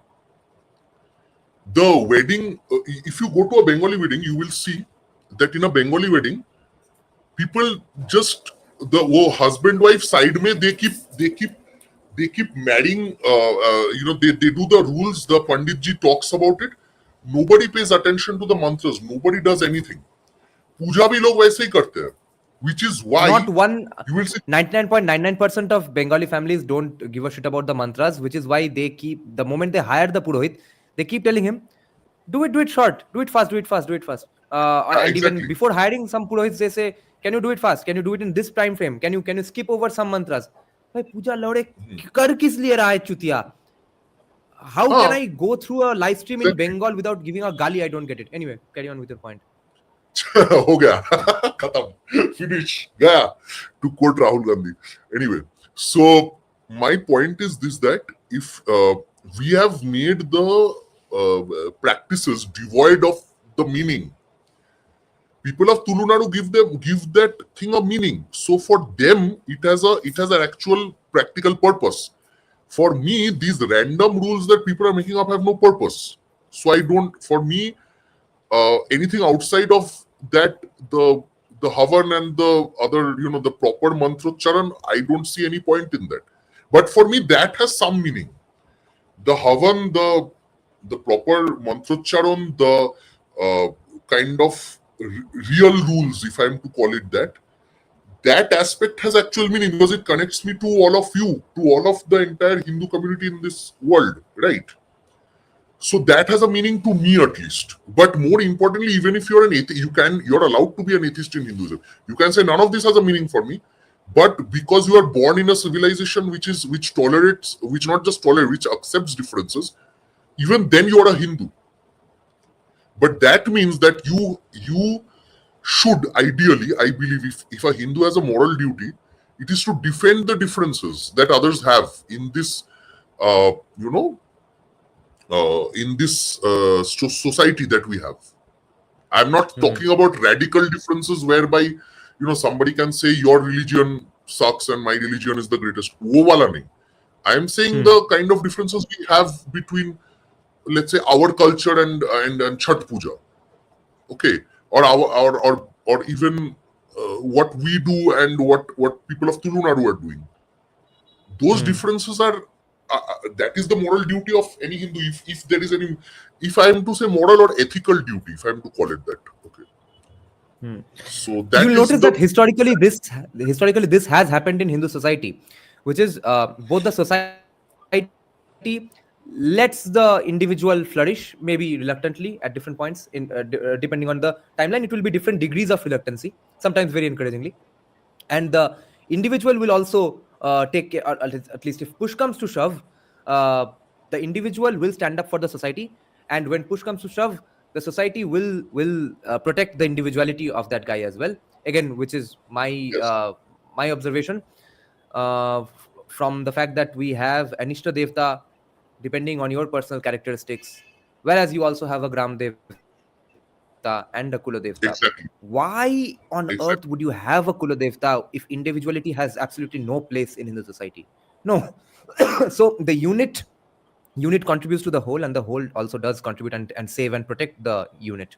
the wedding, if you go to a Bengali wedding, you will see that in a Bengali wedding, people just, the husband wife side mein, they keep marrying, they do the rules, the Panditji talks about it. Nobody pays attention to the mantras, nobody does anything. Puja bhi log waise hi karte hain, which is why Not one. you will see 99.99% of Bengali families don't give a shit about the mantras, which is why they keep, the moment they hire the Purohit, they keep telling him, do it short, do it fast. And exactly. even before hiring some Purohits, they say, can you do it fast? Can you do it in this time frame? Can you skip over some mantras? Bhai, puja lorde kar kis liye raha hai chutiya? How can I go through a live stream in Bengal without giving a gali? I don't get it. Anyway, carry on with your point. हो गया खत्म finish गया, to quote Rahul Gandhi. Anyway, so my point is this, that if we have made the practices devoid of the meaning, people of Tulunadu give that thing a meaning. So for them, it has an actual practical purpose. For me, these random rules that people are making up have no purpose. So I don't. For me, anything outside of that, the Havan and the other, the proper mantrocharan, I don't see any point in that. But for me, that has some meaning. The Havan, the proper mantrocharan, the kind of real rules, if I'm to call it that aspect has actual meaning, because it connects me to all of you, to all of the entire Hindu community in this world, right? So that has a meaning to me, at least. But more importantly, even if you're an atheist, you're allowed to be an atheist in Hinduism. You can say none of this has a meaning for me, But because you are born in a civilization which tolerates, which not just tolerates, which accepts differences, even then you are a Hindu. But that means that you should ideally, I believe, if a Hindu has a moral duty, it is to defend the differences that others have in this, uh, you know, in this society that we have. I'm not talking about radical differences whereby, somebody can say your religion sucks and my religion is the greatest. वो वाला नहीं. I am saying the kind of differences we have between, let's say, our culture and Chhat Puja, okay, or or even what we do and what people of Tamil Nadu are doing. Those differences are that is the moral duty of any Hindu. If there is any, if I am to say moral or ethical duty, if I am to call it that, okay. So that you'll is notice that historically this has happened in Hindu society, which is both the society lets the individual flourish, maybe reluctantly at different points in depending on the timeline. It will be different degrees of reluctancy, sometimes very encouragingly, and the individual will also take care, or at least if push comes to shove, the individual will stand up for the society, and when push comes to shove, the society will protect the individuality of that guy as well, again, which is my my observation from the fact that we have Anishta Devta depending on your personal characteristics, whereas you also have a Gram Devta and a Kula Devta. exactly. Why on earth would you have a Kula Devta if individuality has absolutely no place in Hindu society? No. So the unit contributes to the whole, and the whole also does contribute and save and protect the unit.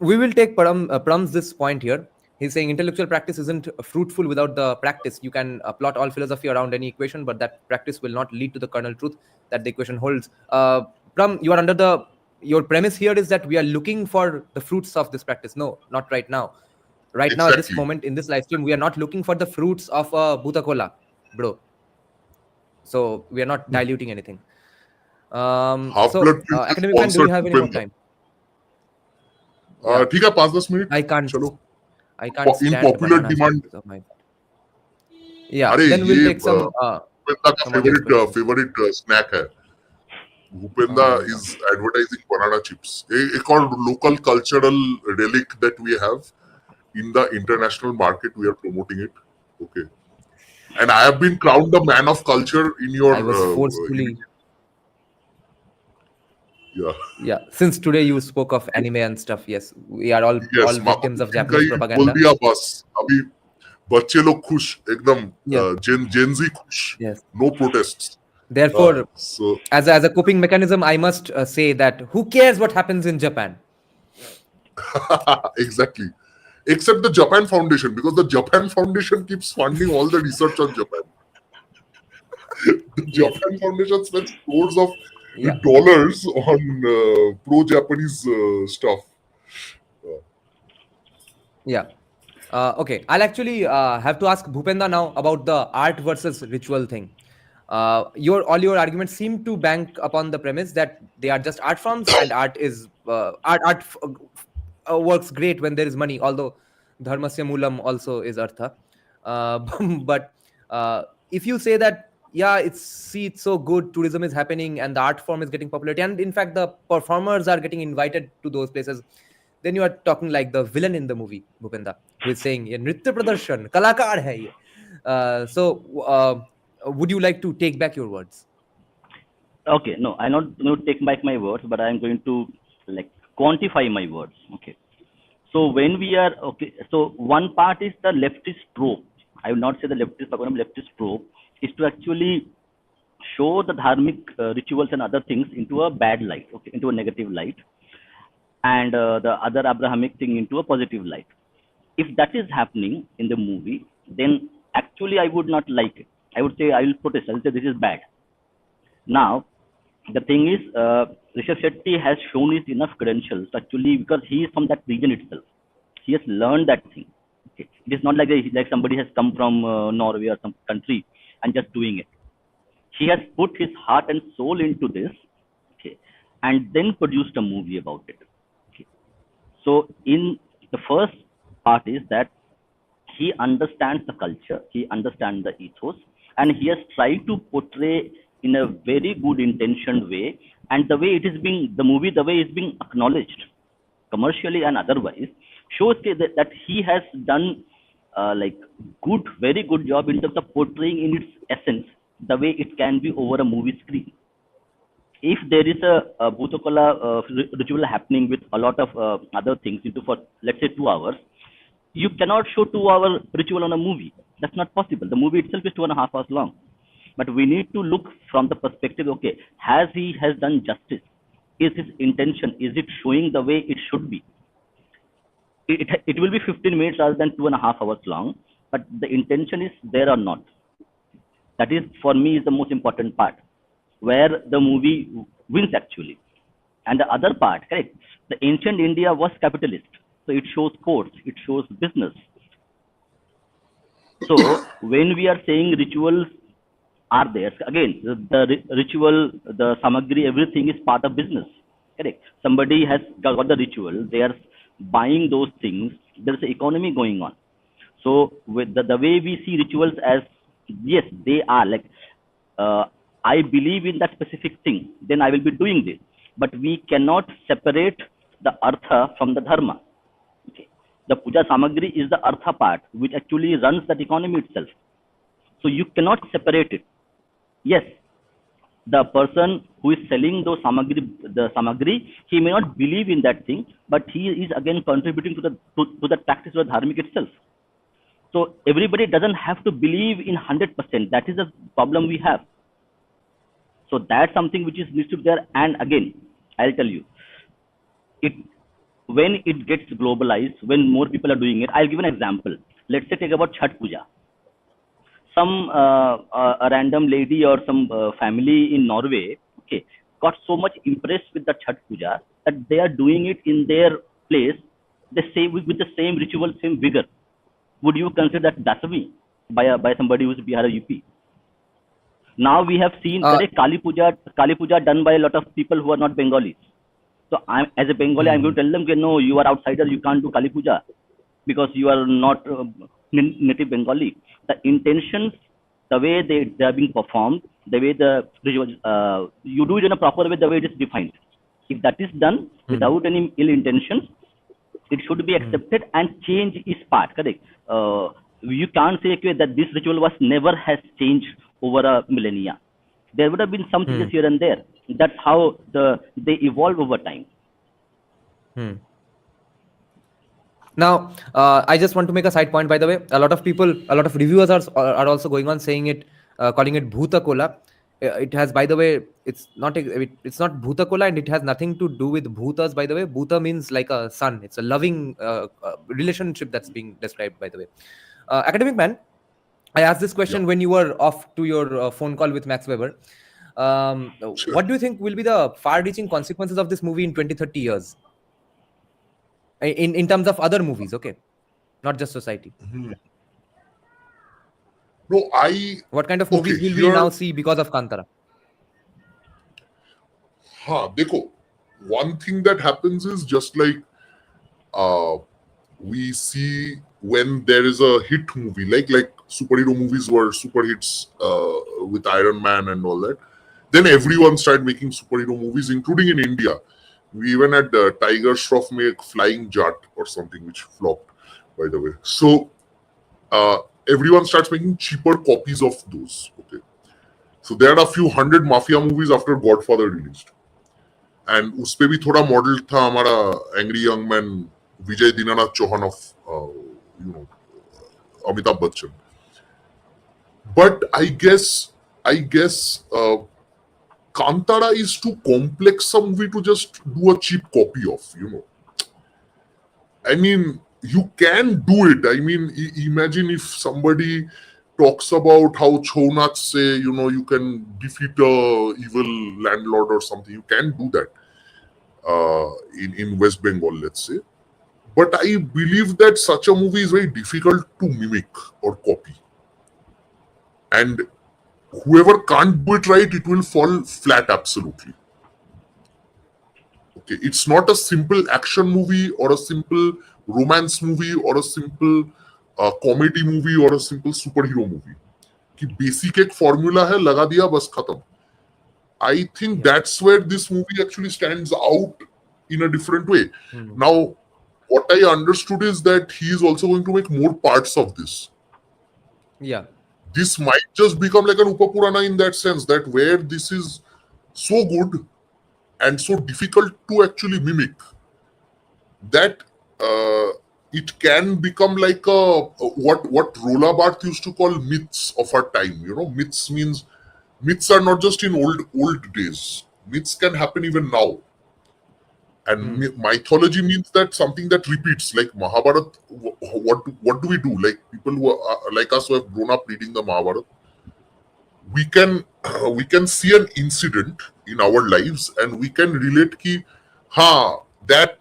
We will take Pram's this point here. He's saying intellectual practice isn't fruitful without the practice. You can plot all philosophy around any equation, but that practice will not lead to the kernel truth that the equation holds. Pram, you are under the, your premise here is that we are looking for the fruits of this practice. No, not right now. Right now, at this moment in this live stream, we are not looking for the fruits of Bhuta Cola, bro. So we are not diluting anything. So academic man, do you have any more time? ठीक है 5-10 minute I can't. चलो I can't in stand popular banana demand. chips of my... Yeah, अरे then we'll ये take some Bhupendra का some audience questions. favorite snack है. Bhupenda is advertising banana chips, a called local cultural relic that we have in the international market. We are promoting it, okay. And I have been crowned the man of culture in your. I was forcefully. Yeah. Since today you spoke of anime and stuff, yes, we are all victims of Japanese propaganda. बोल दिया बस अभी बच्चे लोग खुश एकदम Gen Z खुश. Yes. No protests. Therefore, so as a coping mechanism, I must say that who cares what happens in Japan? exactly. Except the Japan Foundation, because the Japan Foundation keeps funding all the research on Japan. The Japan Foundation spends crores of dollars on pro-Japanese stuff. Yeah. Okay. I'll actually have to ask Bhupenda now about the art versus ritual thing. All your arguments seem to bank upon the premise that they are just art forms, and art is works great when there is money, although dharmasya moolam also is artha. But if you say that, yeah, it's so good, tourism is happening and the art form is getting popularity, and in fact the performers are getting invited to those places, then you are talking like the villain in the movie, Bhupenda, who is saying, Nritya Pradarshan, Kalakar hai ye. So would you like to take back your words? Okay, no, I'm not going to take back my words, but I'm going to like quantify my words. Okay. So when we are, okay, so one part is the leftist trope. I will not say the leftist program, leftist trope is to actually show the dharmic rituals and other things into a bad light, okay, into a negative light, and the other Abrahamic thing into a positive light. If that is happening in the movie, then actually I would not like it. I would say I will protest. I will say this is bad. Now, the thing is, Rishab Shetty has shown his enough credentials actually, because he is from that region itself. He has learned that thing. Okay. It is not like somebody has come from Norway or some country and just doing it. He has put his heart and soul into this, okay, and then produced a movie about it. Okay. So in the first part is that he understands the culture, he understands the ethos, and he has tried to portray in a very good intentioned way. And the way it is being, the movie, the way it's being acknowledged, commercially and otherwise, shows that he has done like good, very good job in terms of portraying in its essence the way it can be over a movie screen. If there is a Bhutakola ritual happening with a lot of other things into for let's say 2 hours, you cannot show 2 hour ritual on a movie. That's not possible. The movie itself is 2.5 hours long. But we need to look from the perspective, okay, has done justice? Is his intention, is it showing the way it should be? It will be 15 minutes rather than 2.5 hours long, but the intention is there or not. That is, for me, is the most important part, where the movie wins actually. And the other part, correct, the ancient India was capitalist. So it shows courts, it shows business. So when we are saying rituals are there, again, the ritual, the samagri, everything is part of business. Correct. Somebody has got the ritual, they are buying those things, there's an economy going on. So with the way we see rituals as, yes, they are like, I believe in that specific thing, then I will be doing this. But we cannot separate the artha from the dharma. Okay. The puja samagri is the artha part, which actually runs that economy itself. So you cannot separate it. Yes, the person who is selling those samagri, he may not believe in that thing, but he is again contributing to the practice of the dharmic itself. So everybody doesn't have to believe in 100%. That is the problem we have. So that's something which is needs to be there. And again, I'll tell you, when it gets globalized, when more people are doing it, I'll give an example. Let's say take about Chhat Puja. Some a random lady or some family in Norway, okay, got so much impressed with the Chhat Puja that they are doing it in their place, the same with the same ritual, same vigor. Would you consider that blasphemy by somebody who's Bihar or UP? Now we have seen Kali Puja done by a lot of people who are not Bengalis. So as a Bengali, I'm going to tell them, no, you are outsider, you can't do Kali Puja because you are not native Bengali. The intentions, the way they are being performed, the way the you do it in a proper way, the way it is defined. If that is done without any ill intentions, it should be accepted, and change is part. Correct. You can't say that this ritual never has changed over a millennia. There would have been some changes here and there. That's how they evolve over time. Now, I just want to make a side point, by the way. A lot of reviewers are also going on saying it, calling it Bhuta Kola. It has, by the way, it's not Bhuta Kola, and it has nothing to do with Bhutas, by the way. Bhuta means like a son. It's a loving relationship that's being described, by the way. Academic man, I asked this question when you were off to your phone call with Max Weber. Sure. What do you think will be the far-reaching consequences of this movie in 20-30 years? In terms of other movies, okay? Not just society. No, What kind of movies will we now see because of Kantara? Dekho, one thing that happens is just like we see when there is a hit movie, like superhero movies were super hits with Iron Man and all that. Then everyone started making superhero movies, including in India. We even had Tiger Shroff make Flying Jat or something, which flopped, by the way. So everyone starts making cheaper copies of those. Okay, so there are a few hundred mafia movies after Godfather released, and उसपे भी थोड़ा model था हमारा Angry Young Man Vijay Dinanath Chauhan of Amitabh Bachchan. But I guess Kantara is too complex a movie to just do a cheap copy of, I mean, you can do it. I mean, imagine if somebody talks about how Chonats say, you can defeat a evil landlord or something. You can do that in West Bengal, let's say. But I believe that such a movie is very difficult to mimic or copy. And whoever can't do it right, it will fall flat absolutely. Okay, it's not a simple action movie or a simple romance movie or a simple a comedy movie or a simple superhero movie. कि basic एक formula है, लगा दिया बस खत्म. I think that's where this movie actually stands out in a different way. Now, what I understood is that he is also going to make more parts of this. Yeah. This might just become like an Upapurana in that sense, that where this is so good and so difficult to actually mimic, that it can become like a what Rola Barthes used to call myths of our time. You know, myths means myths are not just in old days. Myths can happen even now. And mythology means that something that repeats, like Mahabharata. What do we do? Like people who are like us who have grown up reading the Mahabharata, we can see an incident in our lives and we can relate ki, that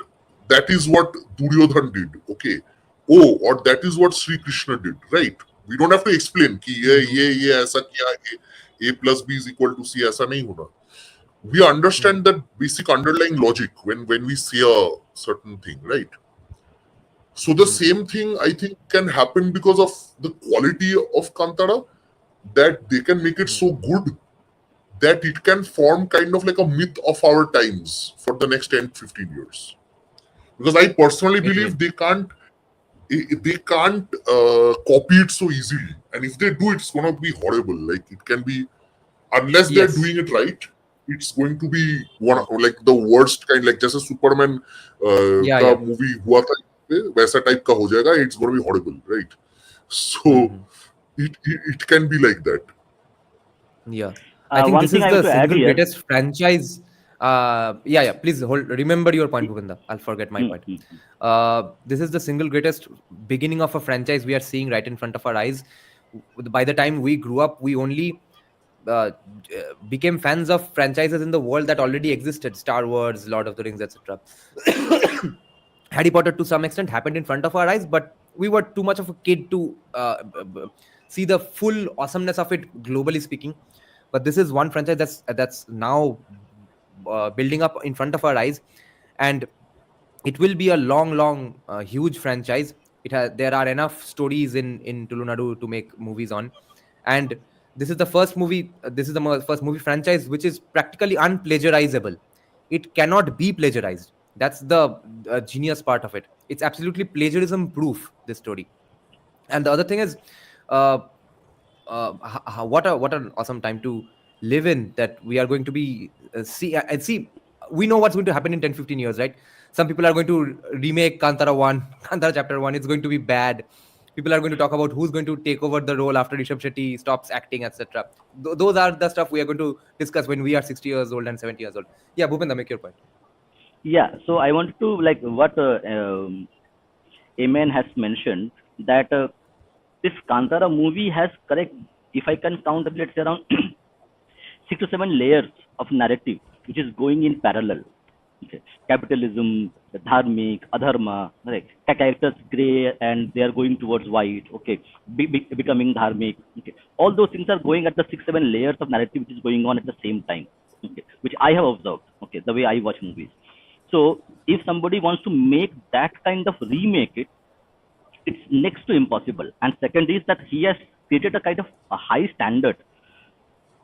is what Duryodhan did. Okay. Oh, or that is what Sri Krishna did. Right. We don't have to explain ki ye aisa kiya, A plus B is equal to C. Aisa nahi hona. We understand that basic underlying logic when we see a certain thing, right? So the same thing I think can happen because of the quality of Kantara, that they can make it so good that it can form kind of like a myth of our times for the next 10-15 years. Because I personally believe they can't copy it so easily, and if they do, it's gonna be horrible. Like it can be, unless they're doing it right, it's going to be one like the worst kind, like just a Superman का movie हुआ था वैसा type का हो जाएगा. It's going to be horrible, right? So it can be like that. Yeah, I think this is the single greatest franchise. Please remember your point, Bhupenda. I'll forget my point. This is the single greatest beginning of a franchise we are seeing right in front of our eyes. By the time we grew up, we only became fans of franchises in the world that already existed: Star Wars, Lord of the Rings, etc. Harry Potter to some extent happened in front of our eyes, but we were too much of a kid to see the full awesomeness of it, globally speaking. But this is one franchise that's now building up in front of our eyes, and it will be a long huge franchise. There are enough stories in Tulunadu to make movies on, and this is the first movie. This is the first movie franchise which is practically unplagiarizable. It cannot be plagiarized. That's the genius part of it. It's absolutely plagiarism proof, this story. And the other thing is, what an awesome time to live in, that we are going to be see. We know what's going to happen in 10-15 years, right? Some people are going to remake Kantara 1, Kantara chapter 1. It's going to be bad. People are going to talk about who's going to take over the role after Rishab Shetty stops acting, etc. Those are the stuff we are going to discuss when we are 60 years old and 70 years old. Yeah, Bhupenda, make your point. Yeah, so I wanted to, like what Amen has mentioned, that this Kantara movie has, correct, if I can count, let's say around 6 to 7 layers of narrative which is going in parallel. Okay. Capitalism, dharmic, adharma, right? Characters grey and they are going towards white, okay, becoming dharmic. Okay. All those things are going at the 6-7 layers of narrative which is going on at the same time, okay, which I have observed, okay, the way I watch movies. So if somebody wants to make that kind of remake it's next to impossible. And second is that he has created a kind of a high standard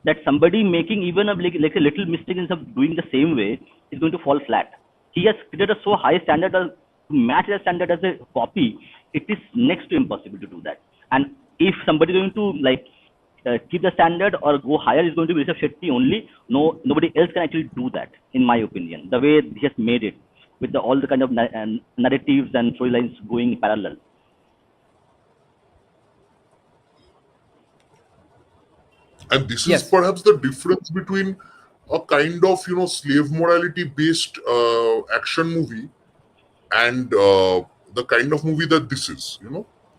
that somebody making even a like a little mistake instead of doing the same way is going to fall flat. He has created a so high standard to match that standard as a copy. It is next to impossible to do that. And if somebody is going to like keep the standard or go higher, is going to be Rishab Shetty only. No, nobody else can actually do that, in my opinion. The way he has made it with all the kind of narratives and storylines going parallel. And this is perhaps the difference between a kind of, slave morality based action movie and the kind of movie that this is,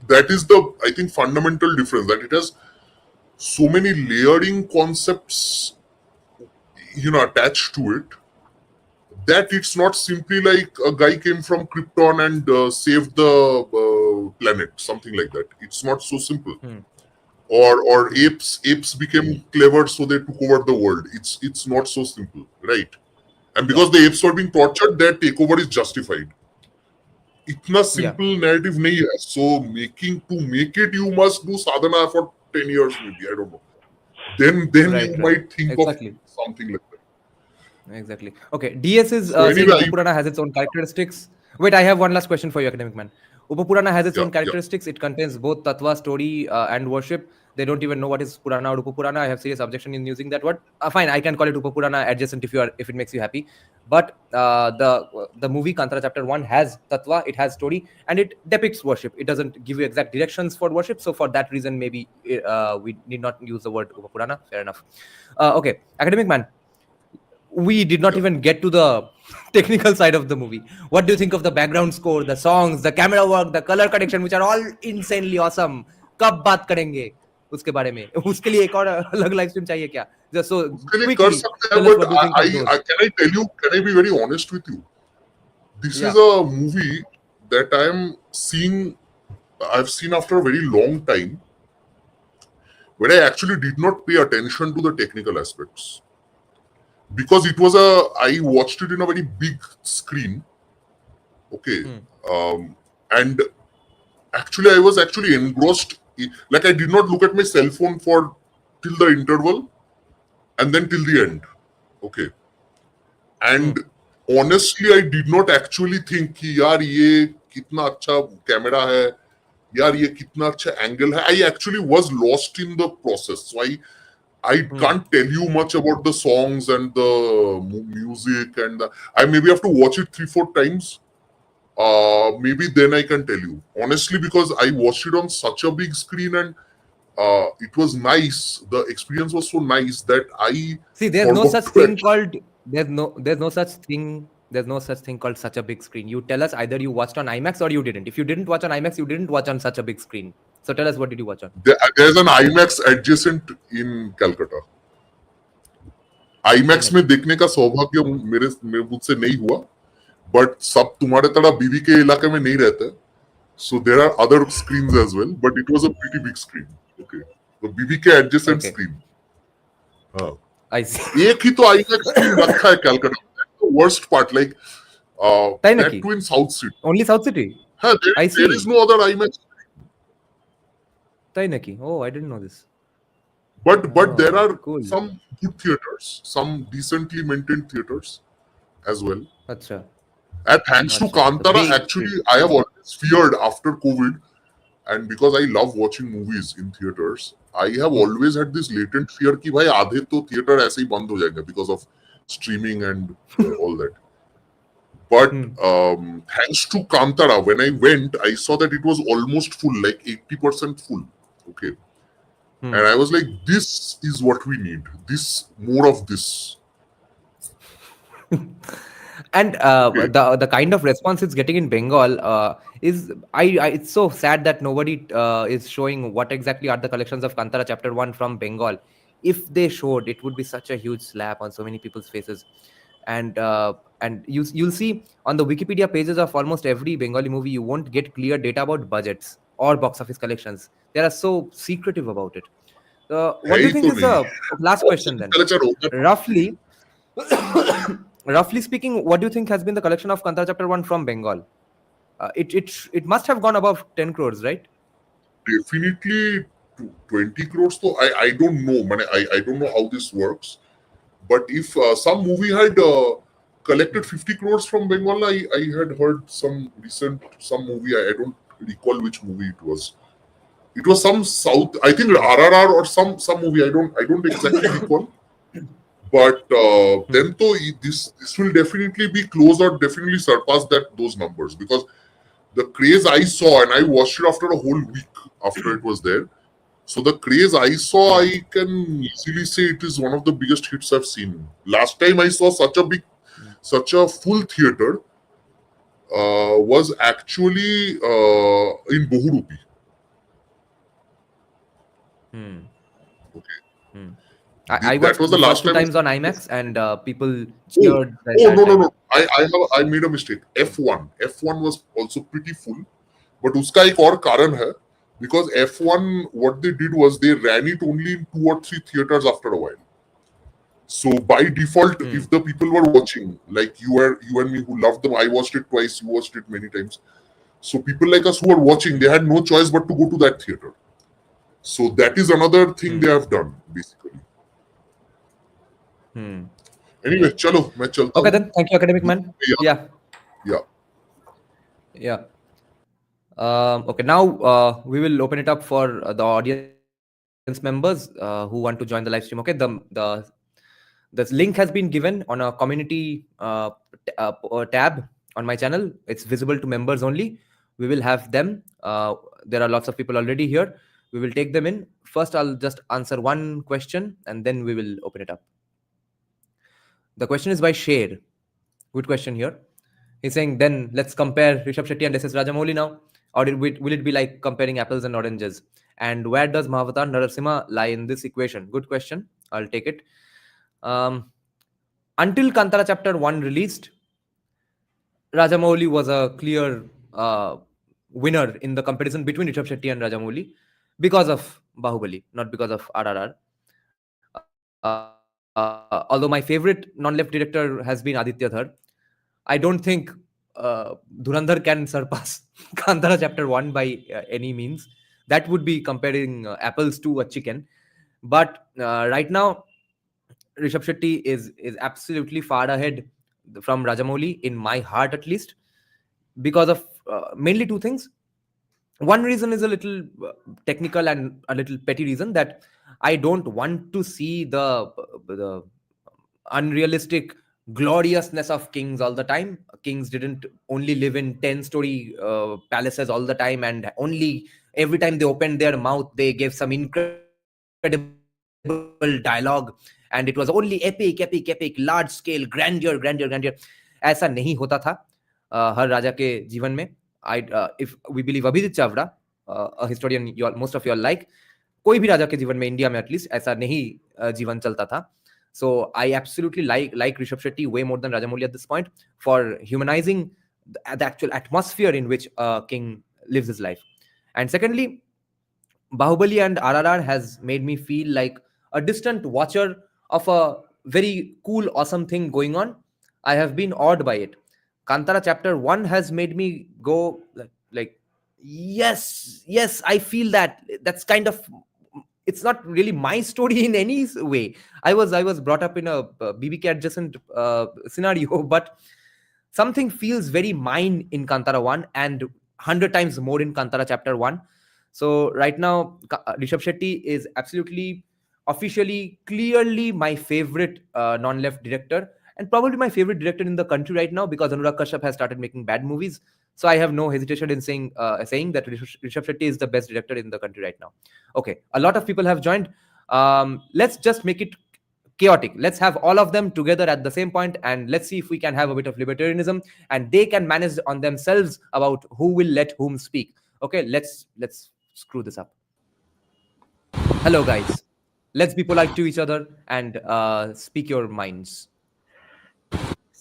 that is the, I think, fundamental difference, that it has so many layering concepts, attached to it, that it's not simply like a guy came from Krypton and saved the planet, something like that. It's not so simple. Or apes became clever, so they took over the world. It's not so simple, right? And because the apes were being tortured, their takeover is justified. इतना simple narrative नहीं है. So to make it, you must do sadhana for 10 years maybe. I don't know. Then Right, you right. might think Exactly. of something like that. Exactly. Okay. DS is So saying anyway, Upapurana has its own characteristics. Wait, I have one last question for you, academic man. Upapurana has its own yeah. characteristics. It contains both tattva, story, and worship. They don't even know what is Purana or Upapurana. I have serious objection in using that word. Fine, I can call it Upapurana adjacent if it makes you happy. But the movie Kantara Chapter 1 has tattva, it has story, and it depicts worship. It doesn't give you exact directions for worship. So for that reason, maybe we need not use the word Upapurana. Fair enough. Okay, academic man. We did not even get to the technical side of the movie. What do you think of the background score, the songs, the camera work, the color correction, which are all insanely awesome? कब बात करेंगे उसके बारे में? उसके लिए एक और अलग लाइव स्ट्रीम चाहिए क्या? Just so उसके लिए कर quickly, सकते हैं, tell us but what do you think of those? can I be very honest with you? This is a movie that I've seen after a very long time, where I actually did not pay attention to the technical aspects. Because I watched it in a very big screen. Okay. And actually I was actually engrossed. Like I did not look at my cell phone till the interval and then till the end. Okay. And honestly, I did not actually think कि यार ये कितना अच्छा camera है, यार ये कितना अच्छा angle है. I actually was lost in the process. So I can't tell you much about the songs and the music and I maybe have to watch it 3-4 times. Maybe then I can tell you. Honestly, because I watched it on such a big screen and it was nice. The experience was so nice that I see. There's no such thing called such a big screen. You tell us either you watched on IMAX or you didn't. If you didn't watch on IMAX, you didn't watch on such a big screen. So tell us, what did you watch on? There's an IMAX adjacent in Calcutta. IMAX में देखने का सौभाग्य मेरे मुझसे नहीं हुआ, but सब तुम्हारे तरह बीवी के इलाके में नहीं रहते. So there are other screens as well, but it was a pretty big screen. Okay, the बीवी के adjacent screen. I see. एक ही तो IMAX screen रखा है Calcutta. That's the worst part. Like that too in South City. Only South City. There is no other IMAX. Tainaki. Oh, I didn't know this. But there are some good theaters, some decently maintained theaters as well. Achha. And thanks to Kantara, actually, I have always feared after COVID, and because I love watching movies in theaters, I have always had this latent fear कि भाई आधे तो theater ऐसे ही बंद हो जाएंगे because of streaming and all that. But thanks to Kantara, when I went, I saw that it was almost full, like 80% full. Okay. And I was like, this is what we need. More of this. And the kind of response it's getting in Bengal is it's so sad that nobody is showing what exactly are the collections of Kantara Chapter 1 from Bengal. If they showed, it would be such a huge slap on so many people's faces. And you'll see on the Wikipedia pages of almost every Bengali movie, you won't get clear data about budgets or box office collections. They are so secretive about it. What do you think is the last question then? Roughly speaking, what do you think has been the collection of Kantara Chapter 1 from Bengal? It must have gone above 10 crores, right? Definitely 20 crores. So I don't know. I don't know how this works. But if some movie had collected 50 crores from Bengal, I had heard some movie. I don't recall which movie it was. It was some South, I think RRR or some movie. I don't exactly recall. But then this will definitely be close or definitely surpass those numbers, because the craze I saw, and I watched it after a whole week after it was there. So the craze I saw, I can easily say it is one of the biggest hits I've seen. Last time I saw such a full theater was actually in Bohurupi. Okay. I watched the last two times on IMAX, and people cheered. No. I made a mistake. F1 was also pretty full, but uska ek aur karan hai, because F1, what they did was they ran it only in 2 or 3 theaters after a while. So by default, if the people were watching, like you and me who loved them, I watched it twice, you watched it many times. So people like us who are watching, they had no choice but to go to that theater. So that is another thing they have done, basically. Anyway, chalo, मैं चलता Okay हूँ. then, thank you, academic man. Yeah. Yeah. Yeah. Okay, now we will open it up for the audience members who want to join the live stream. Okay, the link has been given on a community tab on my channel. It's visible to members only. We will have them. There are lots of people already here. We will take them in. First, I'll just answer one question and then we will open it up. The question is by Sher. Good question here. He's saying, then let's compare Rishab Shetty and SS Rajamouli now. Or will it be like comparing apples and oranges? And where does Mahavatar Narasimha lie in this equation? Good question. I'll take it. Until Kantara Chapter 1 released, Rajamouli was a clear winner in the comparison between Rishab Shetty and Rajamouli because of Bahubali, not because of RRR. Although my favorite non-left director has been Aditya Dhar, I don't think Dhurandhar can surpass Kantara Chapter 1 by any means. That would be comparing apples to a chicken. But right now, Rishab Shetty is absolutely far ahead from Rajamouli, in my heart at least, because of mainly two things. One reason is a little technical and a little petty reason, that I don't want to see the unrealistic gloriousness of kings all the time. Kings didn't only live in 10-story palaces all the time, and only every time they opened their mouth they gave some incredible dialogue, and it was only epic, large scale, grandeur. ऐसा नहीं होता था हर राजा के जीवन में. If we believe Abhijit Chavra, a historian most of you all like, कोई भी राजा के जीवन में इंडिया में एटलीस्ट ऐसा नहीं जीवन चलता था. So I absolutely like Rishab Shetty way more than Rajamouli at this point for humanizing the actual atmosphere in which a king lives his life. And secondly, Bahubali and RRR has made me feel like a distant watcher of a very cool, awesome thing going on. I have been awed by it. Kantara Chapter 1 has made me go like yes, I feel that. That's kind of, it's not really my story in any way. I was brought up in a BBK adjacent scenario, but something feels very mine in Kantara 1 and 100 times more in Kantara Chapter 1. So right now, Rishab Shetty is absolutely, officially, clearly my favorite non-left director, and probably my favorite director in the country right now, because Anurag Kashyap has started making bad movies. So I have no hesitation in saying that Rishab Shetty is the best director in the country right now. Okay, a lot of people have joined. Let's just make it chaotic. Let's have all of them together at the same point, and let's see if we can have a bit of libertarianism, and they can manage on themselves about who will let whom speak. Okay, let's screw this up. Hello, guys. Let's be polite to each other and speak your minds.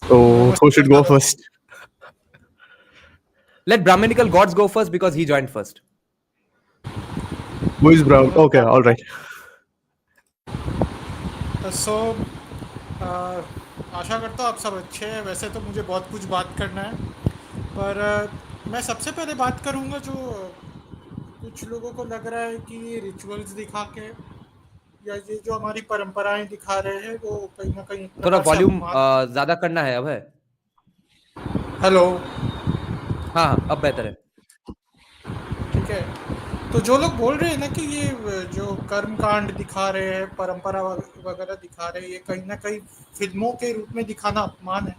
So who should go first? Let Brahminical gods go first because he joined first. Who is Brown? Okay, all right. So आशा करता हूँ आप सब अच्छे हैं. वैसे तो मुझे बहुत कुछ बात करना है, पर मैं सबसे पहले बात करूँगा जो कुछ लोगों को लग रहा है कि रिचुअल्स दिखा के या ये जो हमारी परंपराएं दिखा रहे हैं वो कहीं ना कहीं थोड़ा वॉल्यूम ज्यादा करना है. अब है? हेलो, हाँ, अब बेहतर है. ठीक है. तो जो लोग बोल रहे हैं ना कि ये जो कर्मकांड दिखा रहे हैं, परंपरा वगैरह दिखा रहे हैं, ये कहीं ना कहीं फिल्मों के रूप में दिखाना अपमान है.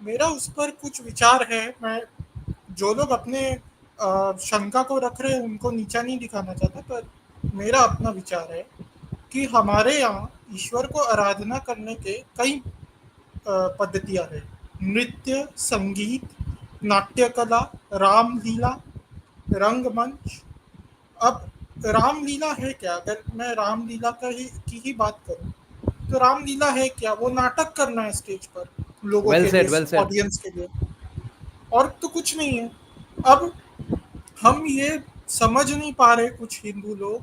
मेरा उस पर कुछ विचार है. मैं जो लोग अपने शंका को रख रहे हैं उनको नीचा नहीं दिखाना चाहता, पर मेरा अपना विचार है कि हमारे यहाँ ईश्वर को आराधना करने के कई पद्धतियाँ हैं. नृत्य, संगीत, नाट्यकला, रामलीला, रंगमंच. अब रामलीला है क्या? अगर मैं रामलीला की ही बात करूं तो रामलीला है क्या? वो नाटक करना है स्टेज पर लोगों के लिए, ऑडियंस के लिए, और तो कुछ नहीं है. अब हम ये समझ नहीं पा रहे कुछ हिंदू लोग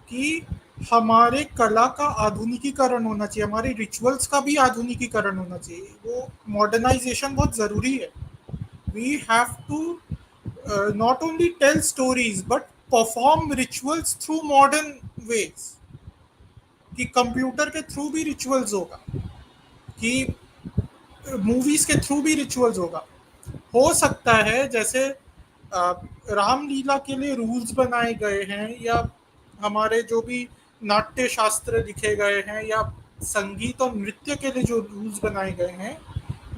कि हमारे कला का आधुनिकीकरण होना चाहिए, हमारे रिचुअल्स का भी आधुनिकीकरण होना चाहिए. वो मॉडर्नाइजेशन बहुत ज़रूरी है. We have to not only tell stories but perform rituals through modern ways. कि कंप्यूटर के थ्रू भी रिचुअल्स होगा, कि मूवीज के थ्रू भी रिचुअल्स होगा। हो सकता है जैसे रामलीला के लिए रूल्स बनाए गए हैं, या हमारे जो भी नाट्य शास्त्र लिखे गए हैं, या संगीत और नृत्य के लिए जो रूल्स बनाए गए हैं,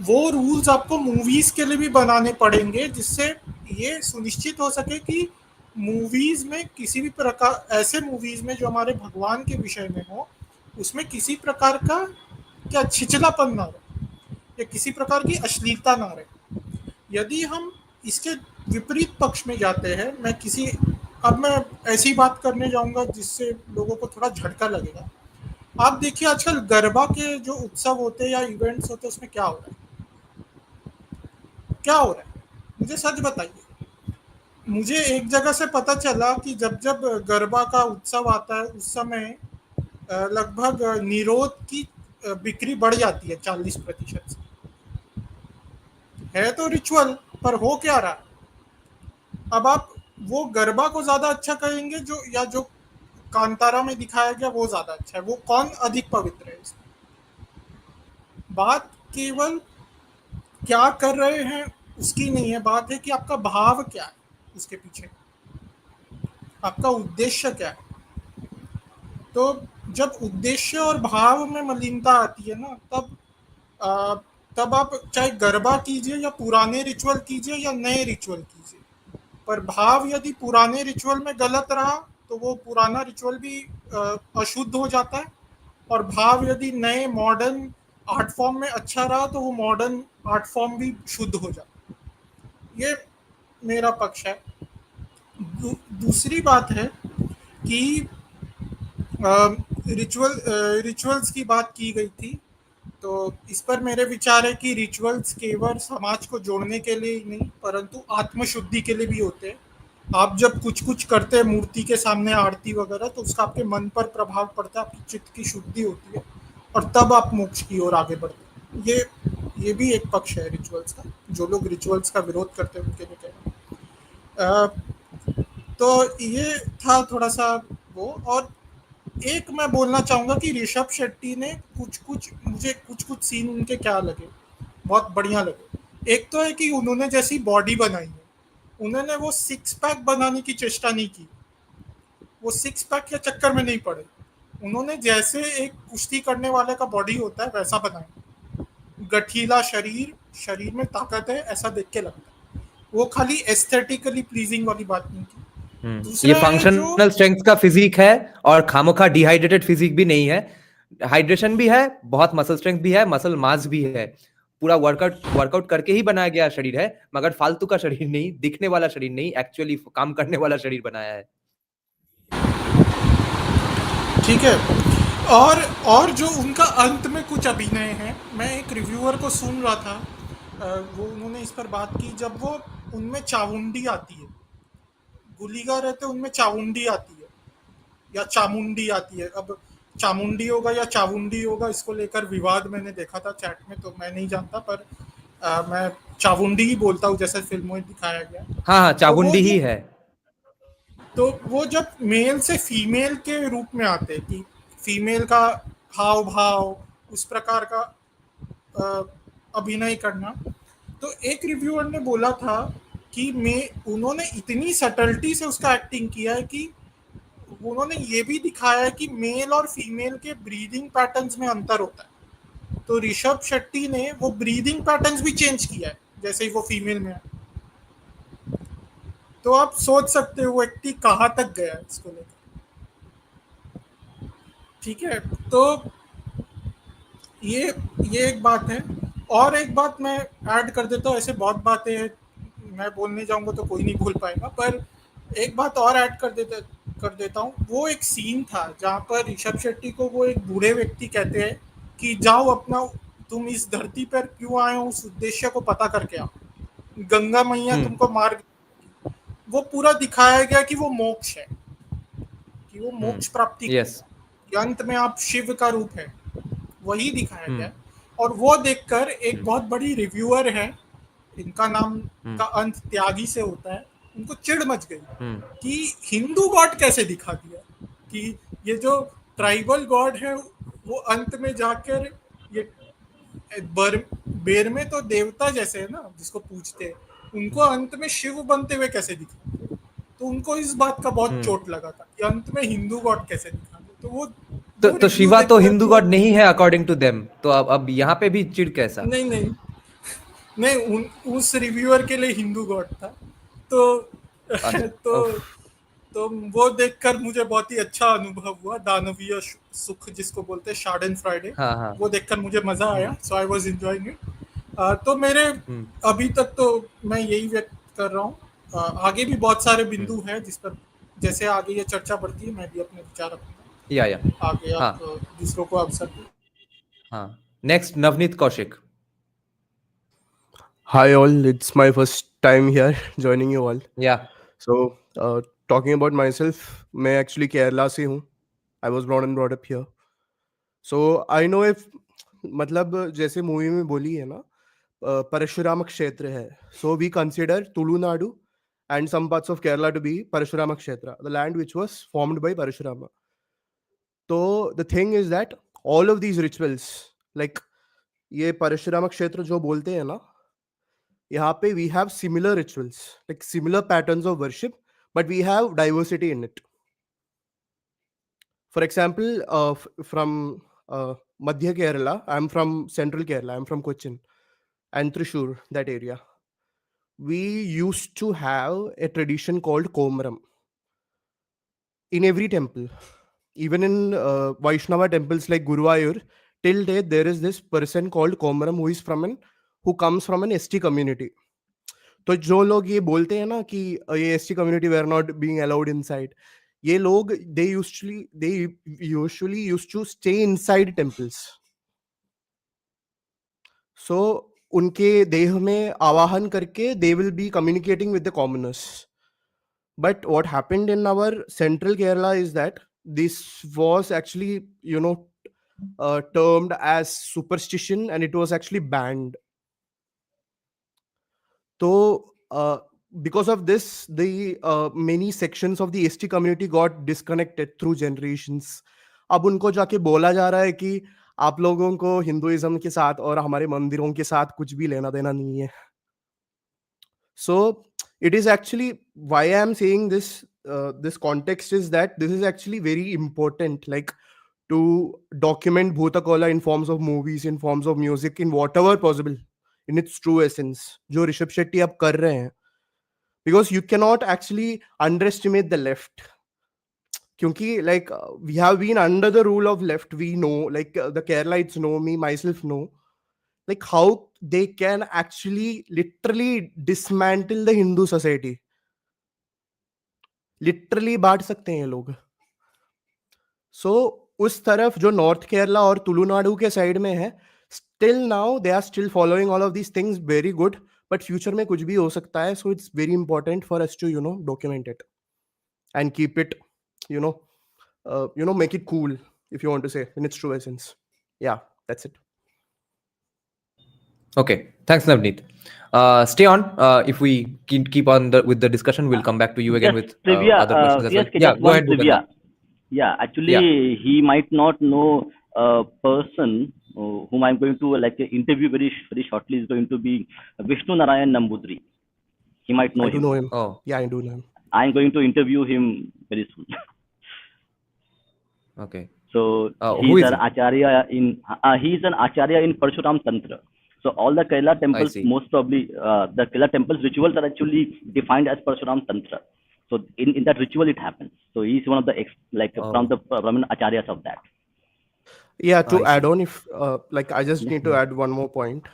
वो रूल्स आपको मूवीज के लिए भी बनाने पड़ेंगे, जिससे ये सुनिश्चित हो सके कि मूवीज में किसी भी प्रकार, ऐसे मूवीज में जो हमारे भगवान के विषय में हो, उसमें किसी प्रकार का क्या छिचलापन ना रहे या किसी प्रकार की अश्लीलता ना रहे। यदि हम इसके विपरीत पक्ष में जाते हैं, अब मैं ऐसी बात करने जाऊंगा जिससे लोगों को थोड़ा झटका लगेगा। आप देखिए आजकल गरबा के जो उत्सव होते हैं या इवेंट्स होते हैं, उसमें क्या हो रहा है, क्या हो रहा है, मुझे सच बताइए। मुझे एक जगह से पता चला कि जब जब गरबा का उत्सव आता है, उस समय लगभग निरोध की बिक्री बढ़ जाती है 40% से। है तो रिचुअल, पर हो क्या रहा है? अब आप वो गरबा को ज्यादा अच्छा कहेंगे जो कांतारा में दिखाया गया वो ज्यादा अच्छा है? वो कौन अधिक पवित्र है इसमें? बात केवल क्या कर रहे हैं उसकी नहीं है, बात है कि आपका भाव क्या है, उसके पीछे आपका उद्देश्य क्या है। तो जब उद्देश्य और भाव में मलिनता आती है ना, तब आप चाहे गरबा कीजिए या पुराने रिचुअल कीजिए या नए रिचुअल कीजिए, पर भाव यदि पुराने रिचुअल में गलत रहा तो वो पुराना रिचुअल भी अशुद्ध हो जाता है, और भाव यदि नए मॉडर्न आर्ट फॉर्म में अच्छा रहा तो वो मॉडर्न आर्ट फॉर्म भी शुद्ध हो जाता है। ये मेरा पक्ष है। दूसरी बात है कि रिचुअल्स की बात की गई थी, तो इस पर मेरे विचार है कि रिचुअल्स केवल समाज को जोड़ने के लिए ही नहीं, परंतु आत्मशुद्धि के लिए भी होते हैं। आप जब कुछ करते हैं मूर्ति के सामने आरती वगैरह, तो उसका आपके मन पर प्रभाव पड़ता है, आपकी चित्त की शुद्धि होती है, और तब आप मोक्ष की ओर आगे बढ़ते हैं। ये भी एक पक्ष है रिचुअल्स का। जो लोग रिचुअल्स का विरोध करते हैं उनके लिए कहना। तो ये था थोड़ा सा वो। और एक मैं बोलना चाहूंगा कि ऋषभ शेट्टी ने मुझे कुछ सीन उनके क्या लगे, बहुत बढ़िया लगे। एक तो है कि उन्होंने जैसी बॉडी बनाई है, उन्होंने वो 6 पैक बनाने की चेष्टा नहीं की, वो 6 पैक के चक्कर में नहीं पड़े। उन्होंने जैसे एक कुश्ती करने वाले का बॉडी होता है वैसा बनाया, गठीला शरीर में ताकत है ऐसा देख के लगता है। वो खाली एस्थेटिकली प्लीजिंग वाली बात नहीं की। ये फंक्शनल स्ट्रेंथ का फिजिक है, और खामोखा डिहाइड्रेटेड फिजिक भी नहीं है। हाइड्रेशन भी है, बहुत मसल स्ट्रेंथ भी है, मसल मास भी है, पूरा वर्कआउट करके ही बनाया गया शरीर है, मगर फालतू का शरीर नहीं, दिखने वाला शरीर नहीं, एक्चुअली काम करने वाला शरीर बनाया है। ठीक है। और जो उनका अंत में कुछ अभिनय है, मैं एक रिव्यूअर को सुन रहा था, वो उन्होंने इस पर बात की, जब वो उनमें चामुंडी आती है, गुलीगा रहते उनमें चामुंडी आती है या चामुंडी आती है। अब चामुंडी होगा या चावुंडी होगा, इसको लेकर विवाद मैंने देखा था चैट में, तो मैं नहीं जानता, पर मैं चावुंडी ही बोलता हूँ जैसे फिल्मों में दिखाया गया। हाँ, चावुंडी ही है। तो वो जब मेल से फीमेल के रूप में आते हैं, कि फीमेल का हाव भाव, उस प्रकार का अभिनय करना, तो एक रिव्यूअर ने बोला था कि उन्होंने इतनी सटल्टी से उसका एक्टिंग किया है कि उन्होंने ये भी दिखाया है कि मेल और फीमेल के ब्रीदिंग पैटर्न्स में अंतर होता है। तो ऋषभ शेट्टी ने वो ब्रीदिंग पैटर्न्स भी चेंज किया है जैसे ही वो फीमेल में आया। तो आप सोच सकते हो वो व्यक्ति कहाँ तक गया है इसको लेकर। ठीक है, तो ये एक बात है। और एक बात मैं ऐड कर देता हूँ, ऐसे बहुत बातें हैं, मैं बोलने जाऊंगा तो कोई नहीं बोल पाएगा, पर एक बात और ऐड कर देता हूँ। वो एक सीन था जहाँ पर ऋषभ शेट्टी को वो एक बूढ़े व्यक्ति कहते हैं कि जाओ अपना, तुम इस धरती पर क्यों आए हो उस उद्देश्य को पता करके आओ, गंगा मैया तुमको मार। वो पूरा दिखाया गया कि वो मोक्ष है, कि वो मोक्ष प्राप्ति अंत में आप शिव का रूप है, वही दिखाया गया। और वो देखकर एक बहुत बड़ी रिव्यूअर है, इनका नाम का अंत त्यागी से होता है, उनको चिढ़ मच गई कि हिंदू गॉड कैसे दिखा दिया, कि ये जो ट्राइबल गॉड है वो अंत में जाकर ये बेर में तो देवता जैसे है ना जिसको पूजते हैं, उनको अंत में शिव बनते हुए कैसे दिखा। तो उनको इस बात का बहुत चोट लगा था कि अंत में हिंदू गॉड कैसे दिखा। तो वो तो शिवा तो हिंदू गॉड नहीं है अकॉर्डिंग टू देम, तो अब यहाँ पे भी चिढ़ कैसा? नहीं नहीं नहीं, उस रिव्यूअर के लिए हिंदू गॉड था। तो तो वो देखकर मुझे बहुत ही अच्छा अनुभव हुआ, दानवीय सुख जिसको बोलते हैं, शार्डन फ्राइडे। वो देखकर मुझे मजा आया, सो आई वाज एंजॉयिंग इट। तो मेरे अभी तक तो मैं यही व्यक्त कर रहा हूँ। आगे भी बहुत सारे बिंदु हैं जिस पर जैसे आगे ये चर्चा बढ़ती है मैं भी अपने विचार रखूंगा। आगे आप दूसरों को अवसर दें। हाँ, next Navneet Kaushik. Hi all, it's my first time here joining you all. Yeah. So, talking about myself, मैं actually Kerala से हूँ. I was born and brought up here. So I know if मतलब जैसे मूवी में बोली है ना, परशुराम क्षेत्र है. So we consider Tulu Nadu and some parts of Kerala to be Parashurama Kshetra, the land which was formed by Parashurama. So the thing is that all of these rituals, like ये परशुराम क्षेत्र जो बोलते हैं ना, यहाँ पे we have similar rituals, like similar patterns of worship, but we have diversity in it. For example, from Madhya Kerala, I'm from Central Kerala, I'm from Cochin and Thrissur, that area. We used to have a tradition called Komram in every temple. Even in Vaishnava temples like Guruvayur, till date there is this person called Komram who comes from an ST community. तो जो लोग ये बोलते हैं ना कि ये ST community were not being allowed inside, ये लोग they usually used to stay inside temples. So उनके देह में आवाहन करके they will be communicating with the commoners. But what happened in our central Kerala is that this was actually termed as superstition and it was actually banned. So because of this, the many sections of the ST community got disconnected through generations. अब उनको जाके बोला जा रहा है कि आप लोगों को हिंदुइज्म के साथ और हमारे मंदिरों के साथ कुछ भी लेना देना नहीं है. So it is actually why I am saying this. This context is that this is actually very important, like to document Bhutakola in forms of movies, in forms of music, in whatever possible, in its true essence, जो ऋषभ शेट्टी अब कर रहे हैं. Because you cannot actually underestimate the left. क्योंकि like we have been under the rule of left, we know, like the Keralites know, me myself know, like how they can actually literally dismantle the Hindu society. Literally बांट सकते हैं ये लोग. So उस तरफ जो north Kerala और तुलुनाडु के साइड में है, still now they are still following all of these things very good, but future में कुछ भी हो सकता है. So it's very important for us to document it and keep it make it cool, if you want to say, in its true essence. Yeah, that's it. Okay, thanks Navneet. Stay on. If we keep on with the discussion, we'll come back to you again with other questions as well. Yeah, go ahead. Trivia. Yeah, actually, he might not know a person whom I'm going to interview very shortly is going to be Vishnu Narayan Nambudri. He might know him. I do know him. Oh, yeah, I do know him. I'm going to interview him very soon. Okay. So he's an acharya in Parshuram Tantra. So all the Kerala temples, most probably the Kerala temples rituals are actually defined as Parshuram Tantra. So in that ritual it happens. So he's one of the from the Brahmin acharyas of that. Yeah, to add on, if I just need to add one more point.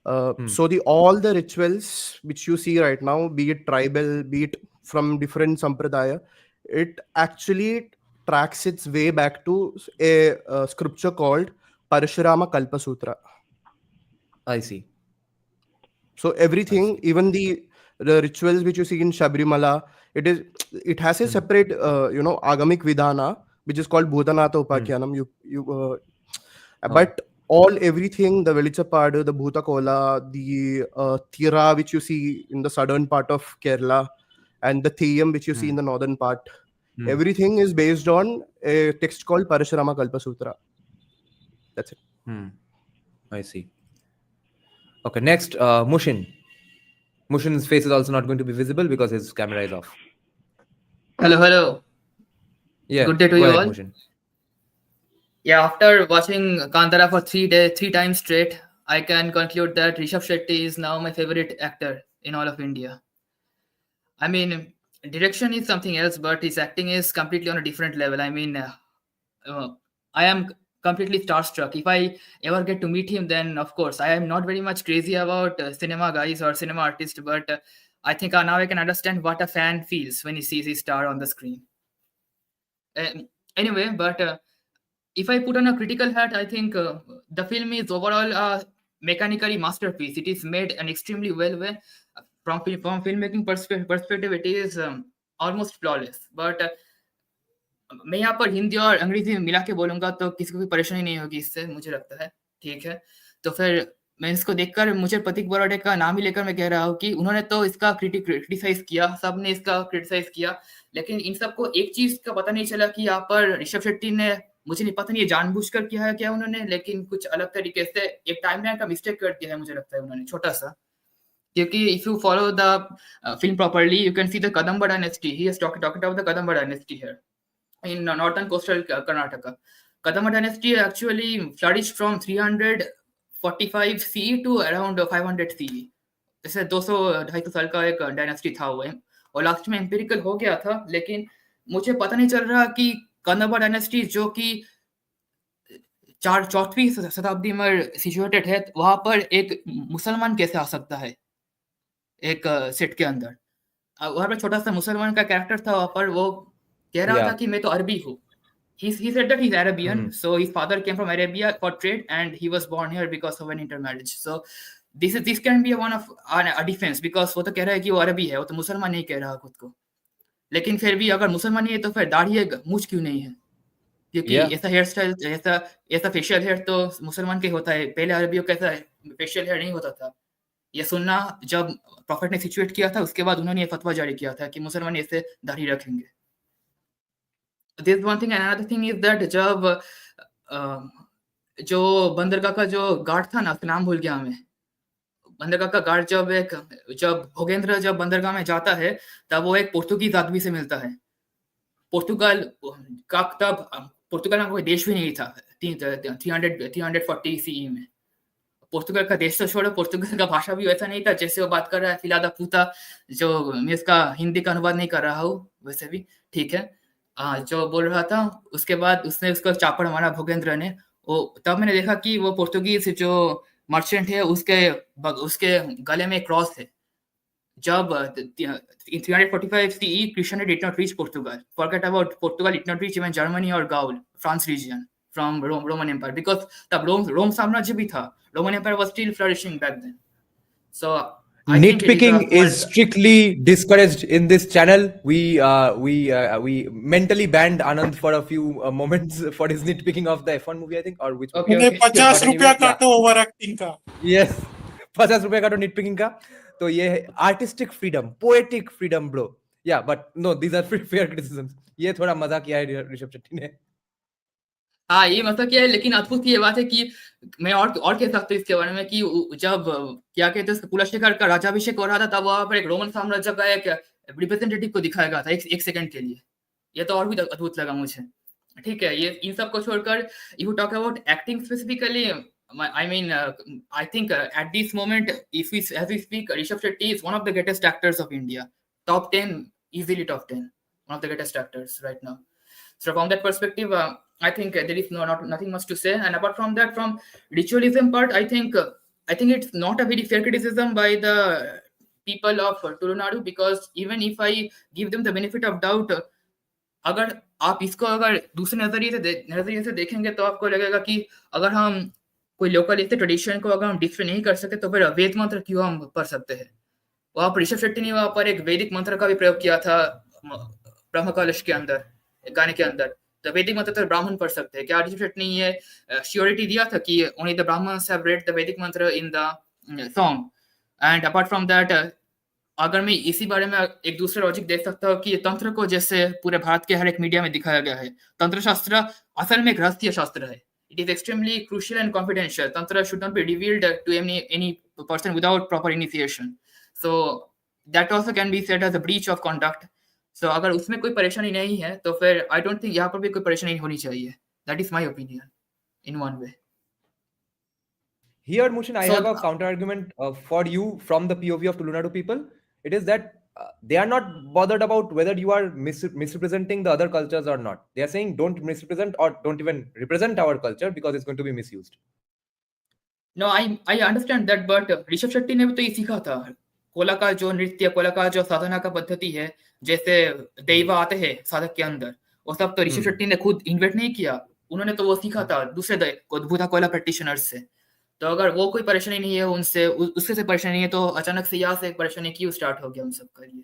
So all the rituals which you see right now, be it tribal, be it from different sampradaya, it actually tracks its way back to a scripture called Parashurama Kalpa Sutra. I see. So everything, even the rituals which you see in Shabrimala, it has a separate agamic vidhana which is called Bhutanatha Upakyanam. But everything, the Velichapadu, the Bhutakola, the Tira which you see in the southern part of Kerala, and the Theyyam which you see in the northern part. Hmm. Everything is based on a text called Parashurama Kalpasutra. That's it. I see. Okay, next, Mushin. Mushin's face is also not going to be visible because his camera is off. Hello. Yeah. Good day to go you ahead, all. Mushin. Yeah, after watching Kantara for 3 times straight, I can conclude that Rishab Shetty is now my favorite actor in all of India. I mean, direction is something else, but his acting is completely on a different level. I mean, I am completely starstruck. If I ever get to meet him, then of course, I am not very much crazy about cinema guys or cinema artists, but I think now I can understand what a fan feels when he sees his star on the screen. Anyway, but if I put on a critical hat, I think the film is overall a mechanically masterpiece. It is made an extremely well way. From filmmaking perspective, it is almost flawless. But मैं यहाँ पर हिंदी और अंग्रेजी में मिला के बोलूंगा तो किसी को भी परेशानी नहीं होगी इससे, मुझे लगता है। ठीक है, तो फिर मैं इसको देखकर मुझे प्रतीक बरोड़े का नाम ही लेकर मैं कह रहा हूँ कि उन्होंने तो इसका क्रिटिसाइज किया, सबने इसका क्रिटिसाइज किया, लेकिन इन सबको एक चीज का पता नहीं चला कि यहाँ पर ऋषभ शेट्टी ने, मुझे नहीं पता नहीं ये जानबूझकर किया है क्या उन्होंने, लेकिन कुछ अलग तरीके से एक टाइमलाइन का मिस्टेक कर दिया है, मुझे लगता है उन्होंने छोटा सा। क्योंकि if you follow the film properly you can see the Kadamba dynasty, he has talked about the Kadamba dynasty here in northern coastal Karnataka. Kadamba dynasty actually flourished from 345 CE to around 500 CE. जैसे 200-250 साल का एक dynasty था वो, और last में empirical हो गया था, लेकिन मुझे पता नहीं चल रहा कि कदंबा डायनेस्टी जो कि 4वीं शताब्दी में सिचुएटेड है, वहां पर एक मुसलमान कैसे आ सकता है एक सेट के अंदर। वहां पर छोटा सा मुसलमान का कैरेक्टर था, वहां पर वो कह रहा था कि मैं तो अरबी हूँ। He said that he's Arabian, so his father came from Arabia for trade, and he was born here because of an intermarriage. So this can be one of a defense, because वो तो कह रहा है कि वो अरबी है, वो तो मुसलमान नहीं कह रहा खुद को। लेकिन फिर भी अगर मुसलमान नहीं है तो फिर दाढ़ी है, मूंछ क्यों नहीं है? क्योंकि ऐसा हेयर स्टाइल, ऐसा फेशियल हेयर तो मुसलमान के होता है, पहले अरबियों का ऐसा फेशियल हेयर नहीं होता था। ये सुनना जब प्रॉफिट ने सिचुएट किया था, उसके बाद उन्होंने ये फतवा जारी किया था कि मुसलमान ऐसे दाढ़ी रखेंगे। This one thing, and another thing is that जब जो बंदरगाह का जो गार्ड था ना, नाम भूल गया मैं, बंदरगाह का गार्ड जब भोगेंद्र जब बंदरगाह में जाता है, तब वो एक पुर्तगाली आदमी से मिलता है। पुर्तगाल का कोई देश भी नहीं था 340 CE में। पुर्तगाल का देश तो छोड़ो, पुर्तगाल का भाषा भी वैसा नहीं था जैसे वो बात कर रहा है फिलादा पूता, जो मैं इसका हिंदी का अनुवाद नहीं कर रहा हूँ वैसे भी, ठीक है, जो बोल रहा था। उसके बाद उसने उसको चापड़ मारा भोगेंद्र ने। वो तब मैंने देखा कि वो पुर्तगीज जो मर्चेंट है उसके गले में क्रॉस है। जब 345 CE Christianity did not reach Portugal. Forget about Portugal, did not reach even Germany or Gaul, France region from Roman Empire, because तब Rome साम्राज्य भी था, Roman Empire was still flourishing back then. So nitpicking is strictly discouraged in this channel. We mentally banned Anand for a few moments for his nitpicking of the F1 movie, I think, or which movie? उन्हें 50 रुपया काटो over acting का। Yes, 50 रुपया काटो nitpicking का। तो ये है artistic freedom, poetic freedom, bro. Yeah, but no, these are fair criticisms. ये थोड़ा मजाक किया है ऋषभ शेट्टी ने। हाँ, ये मतलब क्या है, लेकिन अद्भुत ये बात है कि मैं और कह सकता हूँ इसके बारे में कि जब क्या कहते हैं कुलशेखर का राज्याभिषेक हो रहा था, तब वहां पर एक रोमन साम्राज्य का एक रिप्रेजेंटेटिव को दिखाया गया था एक सेकंड के लिए। ये तो और भी अद्भुत लगा मुझे। ठीक है, ये इन सब को छोड़कर you talk about acting specifically, I mean, I think at this moment, as we speak, Rishab Shetty is one of the greatest actors of India. Top 10, easily top 10. One of the greatest actors right now. So from that perspective, I think there is nothing much to say. And apart from that, from ritualism part, I think it's not a very fair criticism by the people of Tulunadu, because even if I give them the benefit of doubt, अगर आप इसको अगर दूसरे नजरिए से देखेंगे तो आपको लगेगा कि अगर हम कोई लोकल ऐसे ट्रेडिशन को अगर हम डिस्प्ले नहीं कर सकते तो फिर वेद मंत्र क्यों हम पढ़ सकते हैं। वहां पर ऋषभ शेट्टी ने वहां पर एक वैदिक मंत्र का भी प्रयोग किया था ब्रह्म कलश के अंदर, गाने के अंदर। तो वैदिक मंत्र तो ब्राह्मण पढ़ सकते हैं। क्या ऋषभ शेट्टी ने ये श्योरिटी दिया था कि only the Brahmins have read the Vedic mantra in the song? And apart from that, अगर मैं इसी बारे में एक दूसरा लॉजिक देख सकता हूँ कि तंत्र को जैसे पूरे भारत के हर एक मीडिया में दिखाया गया है, तंत्र शास्त्र असल में एक रहस्य शास्त्र है. It is extremely crucial and confidential. Tantra should not be revealed to any person without proper initiation. So that also can be said as a breach of conduct. So अगर उसमें कोई परेशानी नहीं है तो फिर I don't think यहाँ पर भी कोई परेशानी होनी चाहिए. That is my opinion in one way. Here, Mushin, I So- have a counter argument for you from the POV of Tulunadu people. It is that they are not bothered about whether you are misrepresenting the other cultures or not. They are saying don't misrepresent or don't even represent our culture because it's going to be misused. No, I understand that, but Rishabh Shetty ने भी तो ये सीखा था. Cola का जो नृत्य, Cola का जो साधना का पद्धति है, जैसे दैव आते हैं साधक के अंदर, वो सब तो ऋषभ शेट्टी ने खुद इन्वेंट नहीं किया. उन्होंने तो वो सीखा था दूसरे भूता कोला प्रैक्टिशनर्स से. तो अगर वो कोई परेशानी नहीं है उनसे, उससे से परेशानी नहीं है, तो अचानक से यहाँ से एक परेशानी क्यों स्टार्ट हो गया उन सब का लिए?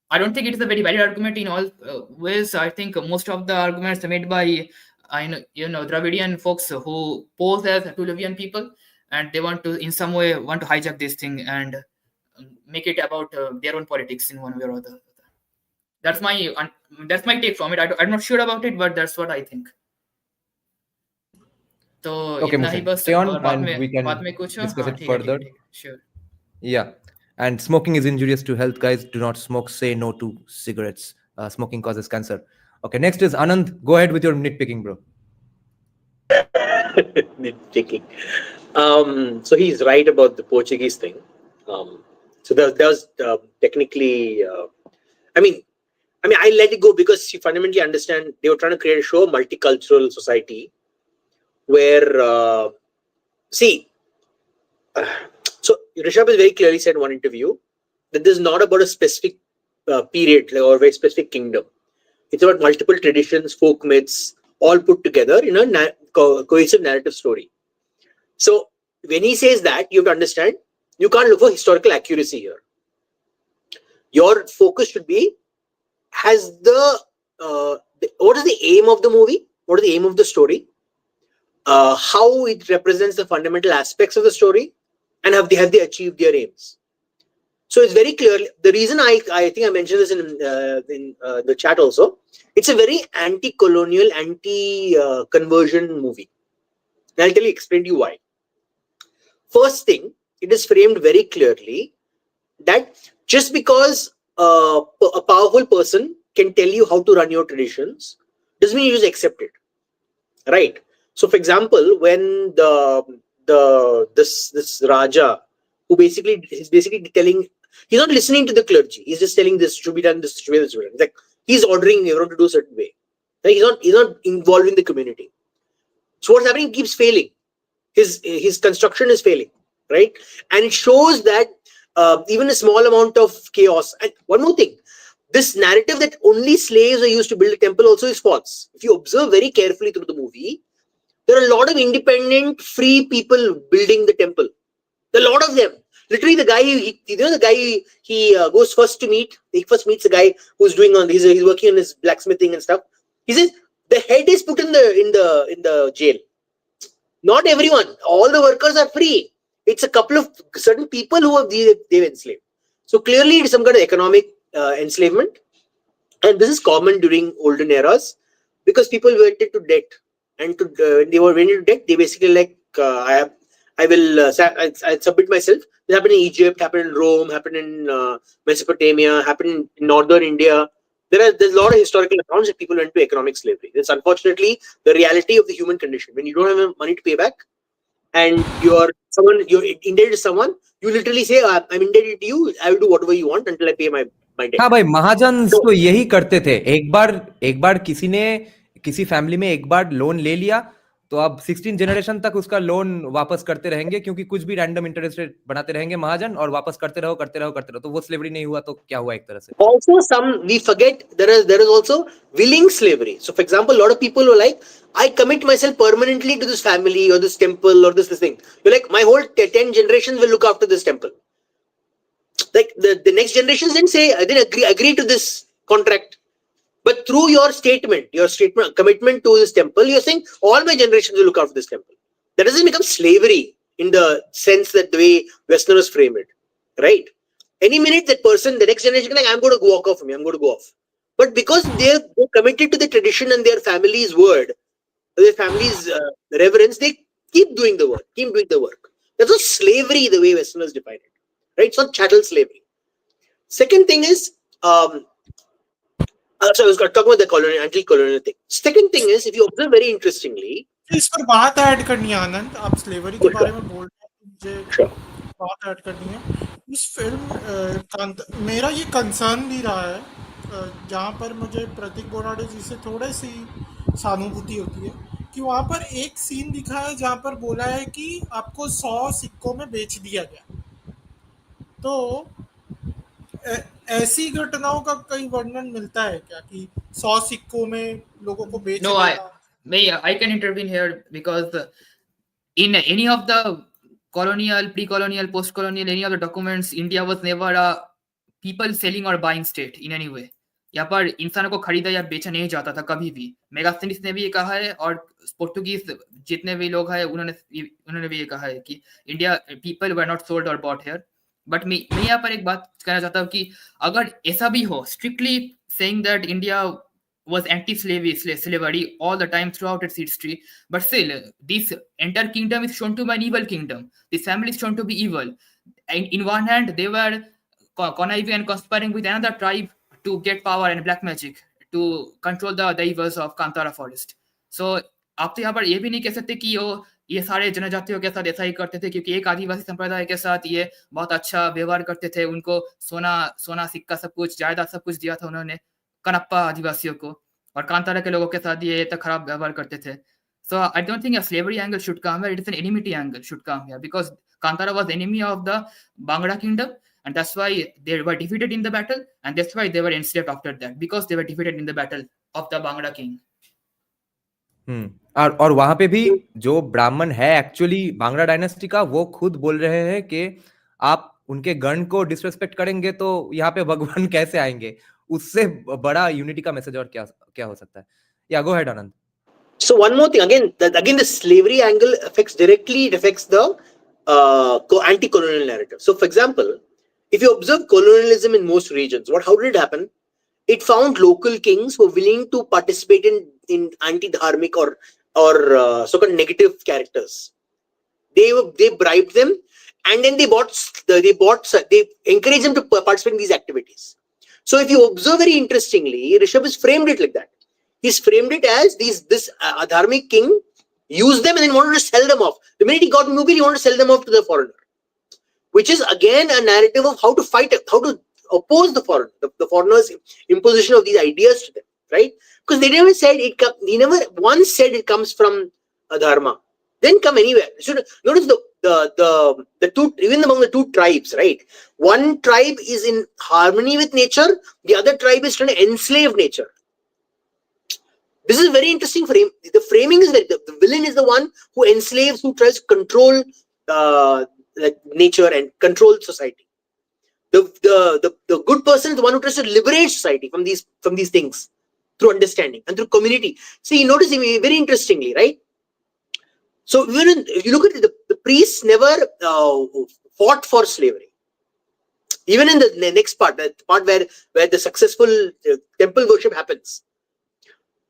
I don't think it is a very valid argument in all ways. I think most of the arguments are made by Dravidian folks who pose as Tuluvian people, and they want to in some way want to hijack this thing and make it about their own politics in one way or the other. That's my take from it. I'm not sure about it, but that's what I think. तो Okay, इतना ही Mushin, बस. stay on और बाद and we can में कुछ discuss हाँ, it ठीक है, further. Sure. Yeah. And smoking is injurious to health, guys. Do not smoke. Say no to cigarettes. Smoking causes cancer. Okay, next is Anand. Go ahead with your nitpicking, bro. Nitpicking. So he's right about the Portuguese thing. So there was technically, I mean, I let it go because you fundamentally understand they were trying to create a show, multicultural society, where so Rishab has very clearly said in one interview that this is not about a specific period or a very specific kingdom. It's about multiple traditions, folk myths, all put together in a cohesive narrative story. So when he says that, you have to understand, you can't look for historical accuracy here. Your focus should be, what is the aim of the movie? What is the aim of the story? How it represents the fundamental aspects of the story, and have they achieved their aims? So it's very clear. The reason I think I mentioned this in the chat also. It's a very anti-colonial, anti-conversion movie. And I'll explain to you why. First thing, it is framed very clearly that just because a powerful person can tell you how to run your traditions, doesn't mean you just accept it, right? So, for example, when this Raja, who is basically telling, he's not listening to the clergy. He's just telling this should be done, this should be done, this should be done. It's like he's ordering everyone to do a certain way. Like he's not involving the community. So what's happening? He keeps failing. His construction is failing, right? And it shows that even a small amount of chaos. And one more thing, this narrative that only slaves are used to build a temple also is false. If you observe very carefully through the movie, there are a lot of independent, free people building the temple. There are a lot of them. Literally, the guy he goes first to meet. He first meets a guy who's doing he's working on his blacksmithing and stuff. He says the head is put in the jail. Not everyone. All the workers are free. It's a couple of certain people who they've enslaved. So clearly, it's some kind of economic enslavement, and this is common during olden eras because people went into debt, and when they went into debt, they basically like I will submit myself. It happened in Egypt, happened in Rome, happened in Mesopotamia, happened in northern India. There's a lot of historical accounts that people went to economic slavery. It's unfortunately the reality of the human condition. When you don't have money to pay back, and you're indebted to someone, you literally say, "I'm indebted to you. I will do whatever you want until I pay my debt." हाँ भाई, महाजन तो यही करते थे. एक बार किसी family में एक बार लोन ले लिया तो अब 16 जनरेशन तक उसका लोन वापस करते रहेंगे, क्योंकि कुछ भी रैंडम इंटरेस्ट रेट बनाते रहेंगे महाजन, और वापस करते रहो. तो वो स्लेवरी नहीं हुआ तो क्या हुआ एक तरह से? Also, we forget there is also willing slavery. So, for example, a lot of people were like, I commit myself permanently to this family or this temple or this thing. You're like, my whole 10 generations will look after this temple. Like the next generations didn't say, I didn't agree to this contract. But through your commitment to this temple, you're saying all my generations will look after this temple. That doesn't become slavery in the sense that the way Westerners frame it, right? Any minute that person, the next generation, like, I'm going to walk off from me, I'm going to go off. But because they're committed to the tradition and their family's word, their family's reverence, they keep doing the work, That's not slavery the way Westerners define it, right? It's not chattel slavery. Second thing is, so I was talking about the colonial, anti-colonial thing. Second thing is, if you observe very interestingly, इस पर बात add करनी है आनंद, आप slavery के बारे में बोल रहे हैं, मुझे बात ऐड करनी है। इस फिल्म मेरा ये कंसर्न भी रहा है, जहाँ पर मुझे प्रतीक बोराडे जी से थोड़ी सी सहानुभूति होती है कि वहाँ पर एक सीन दिखा है जहाँ पर बोला है कि आपको 100 सिक्कों में बेच दिया गया। तो ऐसी घटनाओं का कई वर्णन मिलता है क्या कि 100 सिक्कों में लोगों को बेच दिया? I can intervene here because in any of the colonial, pre-colonial, post-colonial, any of the documents, India was never a people selling or buying state in any way. यहाँ पर इंसानों को खरीदा या बेचा नहीं जाता था कभी भी। मेगास्थनीस ने भी ये कहा है और पोर्तुगीज जितने भी लोग हैं उन्होंने भी ये कहा है कि India people were not sold और बॉट हियर। बट मैं यहाँ पर एक बात कहना चाहता हूँ कि अगर ऐसा भी हो, strictly saying that India was anti-slavery all the time throughout its history, but still this entire kingdom is shown to be an evil kingdom. This family is shown to be evil, and in one hand they were conniving and conspiring with another tribe to get power and black magic to control the rivers of Kantara forest. So आप तो यहाँ पर ये भी नहीं कह सकते कि ये सारे जनजातियों के साथ ऐसा ही करते थे क्योंकि एक आदिवासी संप्रदाय के साथ ये बहुत अच्छा व्यवहार करते थे, उनको सोना सिक्का सब कुछ जायदाद सब कुछ दिया था उन्होंने कनप्पा आदिवासियों को, और कांतारा के लोगों के साथ ये तो खराब व्यवहार करते थे। So I don't think a slavery angle should come here. It's an enmity angle should come here because Kantara was enemy of the Bangla kingdom, and that's why they were defeated in the battle, and that's why they were enslaved after that because they were defeated in the battle of the Bangla king. और वहां पे भी जो ब्राह्मण है actually Bangla dynasty का, वो खुद बोल रहे हैं कि आप उनके गण को डिसरेस्पेक्ट करेंगे तो यहाँ पे भगवान कैसे आएंगे। उससे बड़ा यूनिटी का मैसेज और क्या हो सकता है? या go ahead Anand. So one more thing, again the slavery angle affects the anti-colonial narrative. So for example, if you observe colonialism in most regions, how did it happen? It found local kings who were willing to participate in anti-dharmic or so-called negative characters. They bribed them, and then they encouraged them to participate in these activities. So if you observe very interestingly, Rishab has framed it like that. He's framed it as this dharmic king used them and then wanted to sell them off. The minute he got mobile, he wanted to sell them off to the foreigner, which is again a narrative of how to fight, how to oppose the foreigners' imposition of these ideas to them, right? Because they never said he never once said it comes from dharma. Didn't come anywhere. So notice the two, even among the two tribes, right? One tribe is in harmony with nature, the other tribe is trying to enslave nature. This is very interesting frame. The framing is that the villain is the one who enslaves, who tries to control nature and control society. The good person is the one who tries to liberate society from these things through understanding and through community. See, you notice very interestingly, right? So if you look at it, the priests never fought for slavery. Even in the next part, the part where the successful temple worship happens,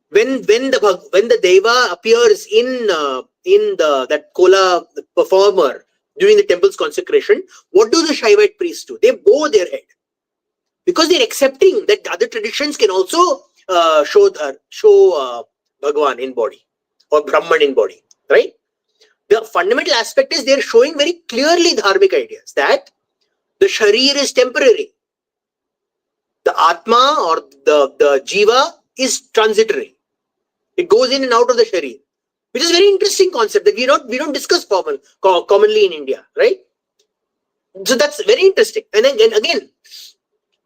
when the deva appears in that kola performer during the temple's consecration, what do the Shaivite priests do? They bow their head because they're accepting that other traditions can also show Bhagwan in body or Brahman in body, right? The fundamental aspect is they're showing very clearly dharmic ideas that the sharir is temporary, the atma or the jiva is transitory. It goes in and out of the sharir, which is a very interesting concept that we don't discuss commonly in India, right? So that's very interesting. And again,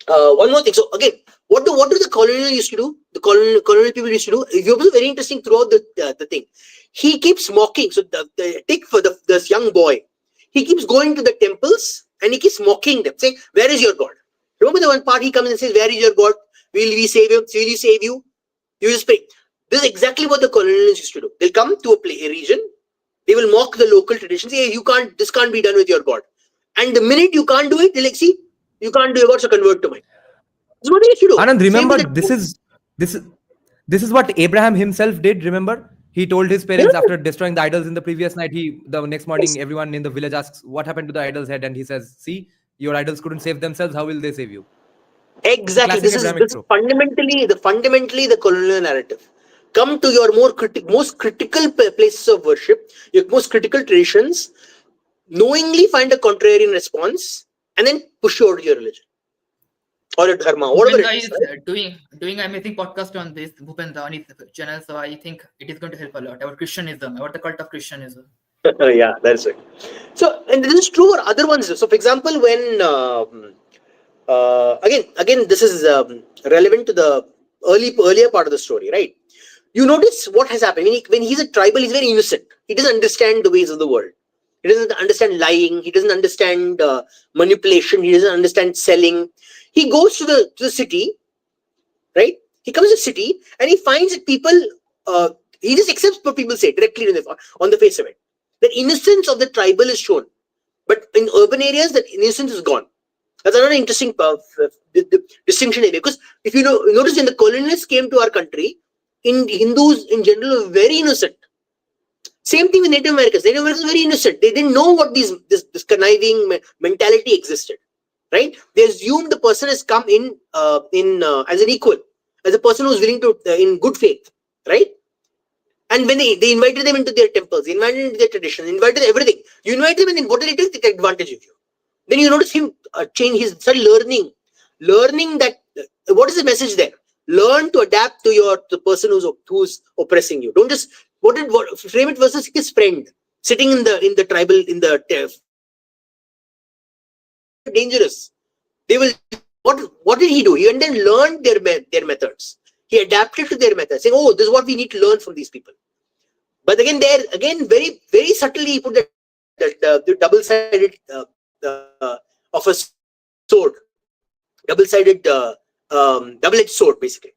one more thing. So again, what do the colonial used to do? The colonial people used to do. If you observe, very interesting throughout the thing. He keeps mocking. So take for this young boy, he keeps going to the temples and he keeps mocking them, saying, "Where is your God?" Remember the one part he comes and says, "Where is your God? Will we save him? Will he save you?" You just pray. This is exactly what the colonialists used to do. They'll come to a region, they will mock the local traditions. Say, "Hey, this can't be done with your God." And the minute you can't do it, they're like, "See, You can't do about, so convert to mine. This is what they should do. Anand, Same remember, with the- this is what Abraham himself did. Remember, he told his parents after destroying the idols in the previous night. The next morning, everyone in the village asks, "What happened to the idol's head?" And he says, "See, your idols couldn't save themselves. How will they save you?" Exactly. Classic This is Abrahamic trope. fundamentally the colonial narrative. Come to your most critical places of worship, your most critical traditions, knowingly find a contrarian response, and then push you out of your religion or your dharma, whatever Bhupendra it is. is Right? doing an amazing podcast on this, Bhupendra, on his channel. So I think it is going to help a lot about Christianism, about the cult of Christianism. Yeah, that's right. So, and this is true for other ones. So, for example, when again, this is relevant to the earlier part of the story, right? You notice what has happened when he's a tribal. He's very innocent. He doesn't understand the ways of the world. He doesn't understand lying. He doesn't understand manipulation. He doesn't understand selling. He goes to the city, right? He comes to the city and he finds that people. He just accepts what people say directly on the face of it. The innocence of the tribal is shown, but in urban areas, that innocence is gone. That's another interesting distinction area. Because if you notice, when the colonialists came to our country, Hindus in general were very innocent. Same thing with Native Americans. Native Americans were very innocent. They didn't know what this conniving mentality existed, right? They assumed the person has come in as an equal, as a person who's willing to, in good faith, right? And when they invited them into their temples, invited them into their traditions, invited everything. You invite them, and then what do they do? They take advantage of you. Then you notice him change. He started learning that what is the message there? Learn to adapt to the person who's oppressing you. Don't just frame it versus his friend sitting in the tribal dangerous. They will. What did he do? He went and learned their methods. He adapted to their methods, saying, "Oh, this is what we need to learn from these people." But again, very very subtly, he put the double-sided of a sword, double-sided, double-edged sword, basically.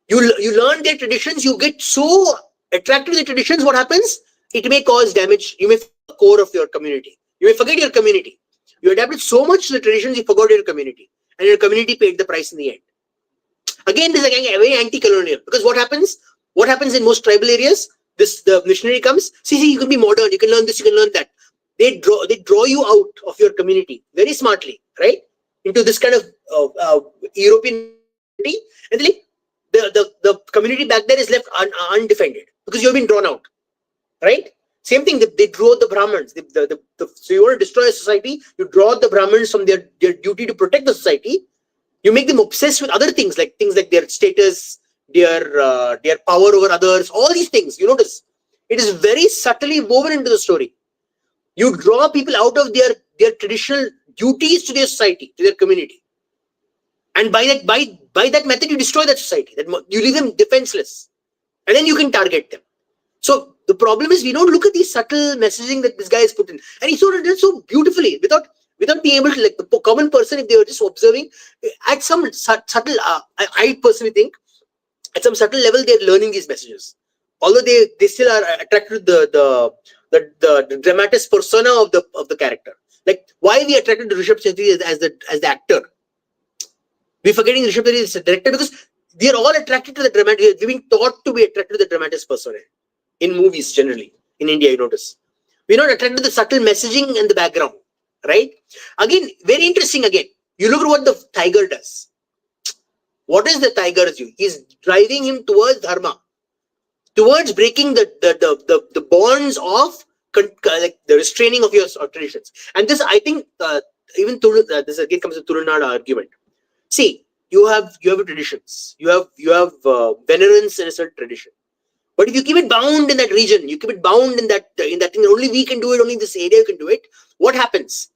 You learn their traditions, you get so attracted to the traditions, what happens? It may cause damage. You may forget the core of your community. You may forget your community. You adapted so much to the traditions, you forgot your community. And your community paid the price in the end. Again, this is again very anti-colonial. Because what happens? What happens in most tribal areas? The missionary comes, see, you can be modern, you can learn this, you can learn that. They draw you out of your community very smartly, right? Into this kind of European community, and the community back there is left undefended because you've been drawn out, right? Same thing, they draw the Brahmins. So you want to destroy a society, you draw the Brahmins from their duty to protect the society. You make them obsessed with other things like their status, their power over others, all these things. You notice it is very subtly woven into the story. You draw people out of their traditional duties to their society, to their community, and by that method you destroy that society. That you leave them defenseless, and then you can target them. So the problem is we don't look at the subtle messaging that this guy has put in, and he sort of did so beautifully without being able to, like the common person, if they were just observing at some subtle. I personally think at some subtle level they're learning these messages, although they still are attracted to the dramatis persona of the character. Like why we attracted to Rishab Shetty as the actor. We're forgetting Rishab Shetty is a director because they are all attracted to the dramatic. We've been taught to be attracted to the dramatis persona in movies generally. In India, you notice we're not attracted to the subtle messaging and the background, right? Again, very interesting. Again, you look at what the tiger does. What is the tiger do? He's driving him towards dharma, towards breaking the bonds of like the restraining of your traditions. And this, I think, even this again comes to Turunada argument. See, you have traditions, you have venerance in a certain tradition, but if you keep it bound in that region, you keep it bound in that thing, only we can do it, only this area can do it. What happens?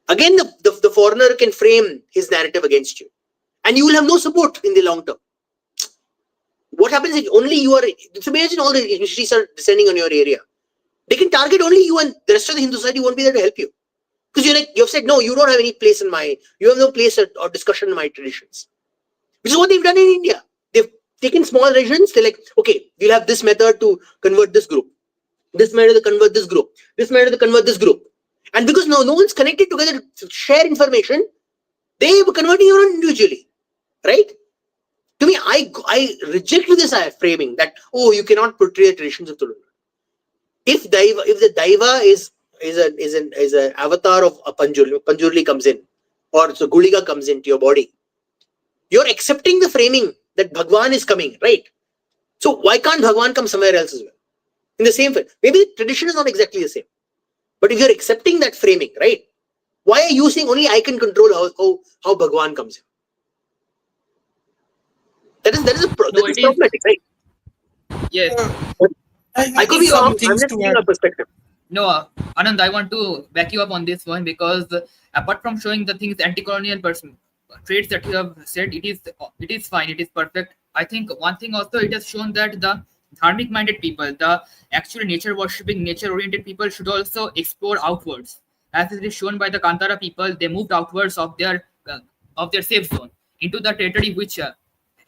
Again, the foreigner can frame his narrative against you, and you will have no support in the long term. What happens if only you are? So imagine all the missionaries are descending on your area. They can target only you, and the rest of the Hindu society won't be there to help you. Because you've said, no, you don't have any place you have no place or discussion in my traditions. Which is what they've done in India. They've taken small regions, they're like, okay, we'll have this method to convert this group. This method to convert this group. This method to convert this group. And because no one's connected together to share information, they were converting everyone individually, right? To me, I reject this framing that, oh, you cannot portray the traditions of Tulu. If the Daiva is an avatar of a Panjurli comes in, or so Guliga comes into your body, you're accepting the framing that Bhagwan is coming, right? So why can't Bhagwan come somewhere else as well? In the same way, maybe the tradition is not exactly the same, but if you're accepting that framing, right? Why are you saying only I can control how Bhagwan comes in? That is problematic, right? Yes. I could be wrong. I'm just giving a perspective. No, Anand, I want to back you up on this one, because apart from showing the things anti-colonial traits that you have said, it is fine, it is perfect. I think one thing also, it has shown that the dharmic-minded people, the actually nature-worshipping, nature-oriented people should also explore outwards. As it is shown by the Kantara people, they moved outwards of their safe zone into the territory which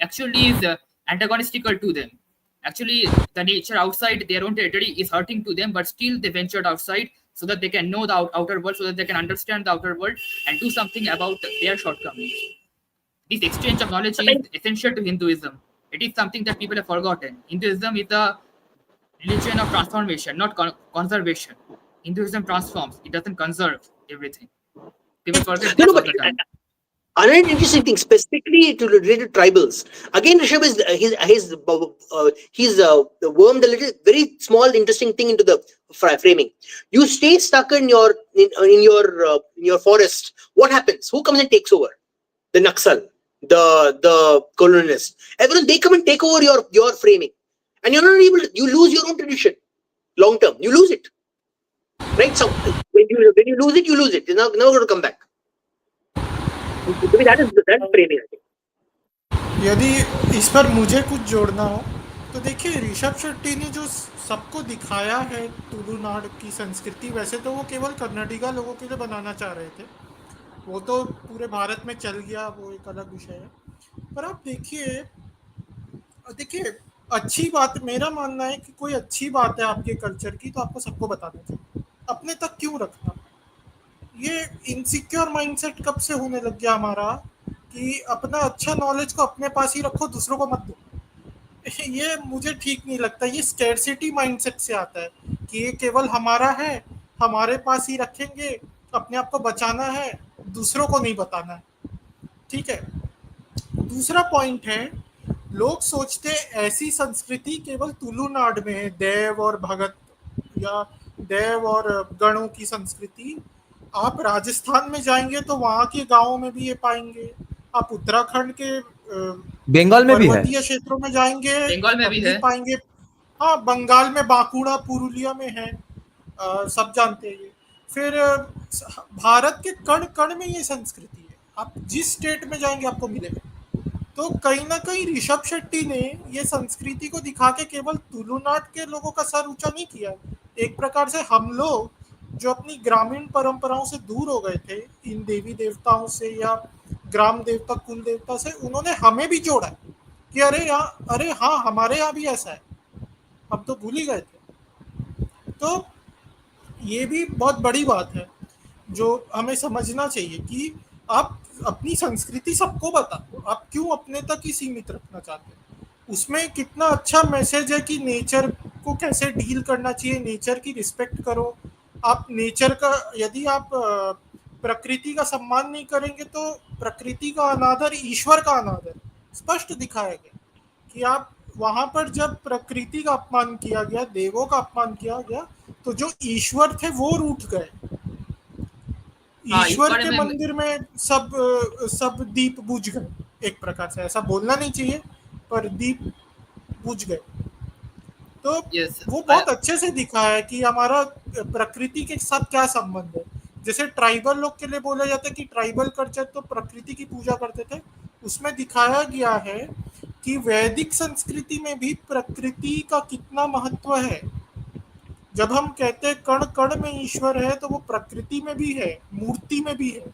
actually is antagonistical to them. Actually, the nature outside their own territory is hurting to them, but still they ventured outside so that they can know the outer world, so that they can understand the outer world and do something about their shortcomings. This exchange of knowledge is essential to Hinduism. It is something that people have forgotten. Hinduism is a religion of transformation, not conservation. Hinduism transforms; it doesn't conserve everything. People forget this all the time. Another interesting thing, specifically related to tribals. Again, Rishab he's wormed a little, very small, interesting thing into the framing. You stay stuck in your forest. What happens? Who comes and takes over? The Naxal, the colonialist. Everyone, they come and take over your framing, and you're not able. You lose your own tradition. Long term, you lose it. Right. So when you lose it, you lose it. It's never going to come back. That is framing, I think. यदि इस पर मुझे कुछ जोड़ना हो तो देखिए, ऋषभ शेट्टी ने जो सबको दिखाया है तुलुनाड की संस्कृति, वैसे तो वो केवल कर्नाटका लोगों के लिए बनाना चाह रहे थे, वो तो पूरे भारत में चल गया, वो एक अलग विषय है। पर आप देखिए अच्छी बात, मेरा मानना है कि कोई अच्छी बात है आपके कल्चर की तो आपको सबको बताना चाहिए, अपने तक क्यों रखना। ये इनसिक्योर माइंडसेट कब से होने लग गया हमारा कि अपना अच्छा नॉलेज को अपने पास ही रखो, दूसरों को मत दो। ये मुझे ठीक नहीं लगता। ये स्कैरसिटी माइंडसेट से आता है कि ये केवल हमारा है, हमारे पास ही रखेंगे, अपने आप को बचाना है, दूसरों को नहीं बताना है। ठीक है। दूसरा पॉइंट है, लोग सोचते ऐसी संस्कृति केवल तुलुनाड में है, देव और भगत या देव और गणों की संस्कृति। आप राजस्थान में जाएंगे तो वहां के गांवों में भी ये पाएंगे, आप उत्तराखंड के बंगाल में भी है, पर्वतीय क्षेत्रों में जाएंगे बंगाल में भी है, पाएंगे। हाँ, बंगाल में बांकुड़ा, पुरुलिया में है, सब जानते हैं ये। फिर भारत के कण कण में ये संस्कृति है, आप जिस स्टेट में जाएंगे आपको मिलेगा। तो कहीं ना कहीं ऋषभ शेट्टी ने ये संस्कृति को दिखा के केवल तुलुनाड के लोगों का सर ऊंचा नहीं किया। एक प्रकार से हम लोग जो अपनी ग्रामीण परंपराओं से दूर हो गए थे, इन देवी देवताओं से या ग्राम देवता, कुल देवता से, उन्होंने हमें भी जोड़ा कि अरे हाँ, हमारे यहाँ भी ऐसा है, हम तो भूल ही गए थे। तो ये भी बहुत बड़ी बात है जो हमें समझना चाहिए कि आप अपनी संस्कृति सबको बताओ, आप क्यों अपने तक ही सीमित रखना चाहते हैं। उसमें कितना अच्छा मैसेज है कि नेचर को कैसे डील करना चाहिए, नेचर की रिस्पेक्ट करो। आप नेचर का, यदि आप प्रकृति का सम्मान नहीं करेंगे तो प्रकृति का अनादर ईश्वर का अनादर स्पष्ट दिखाया गया कि आप वहां पर जब प्रकृति का अपमान किया गया, देवों का अपमान किया गया, तो जो ईश्वर थे वो रूठ गए। ईश्वर के मंदिर में सब दीप बुझ गए, एक प्रकार से। ऐसा बोलना नहीं चाहिए, पर दीप बुझ गए। तो वो बहुत अच्छे से दिखा है कि हमारा प्रकृति के साथ क्या संबंध है। जैसे ट्राइबल लोग के लिए बोला जाता है कि ट्राइबल कल्चर तो प्रकृति की पूजा करते थे, उसमें दिखाया गया है कि वैदिक संस्कृति में भी प्रकृति का कितना महत्व है। जब हम कहते हैं कण कण में ईश्वर है, तो वो प्रकृति में भी है, मूर्ति में भी है,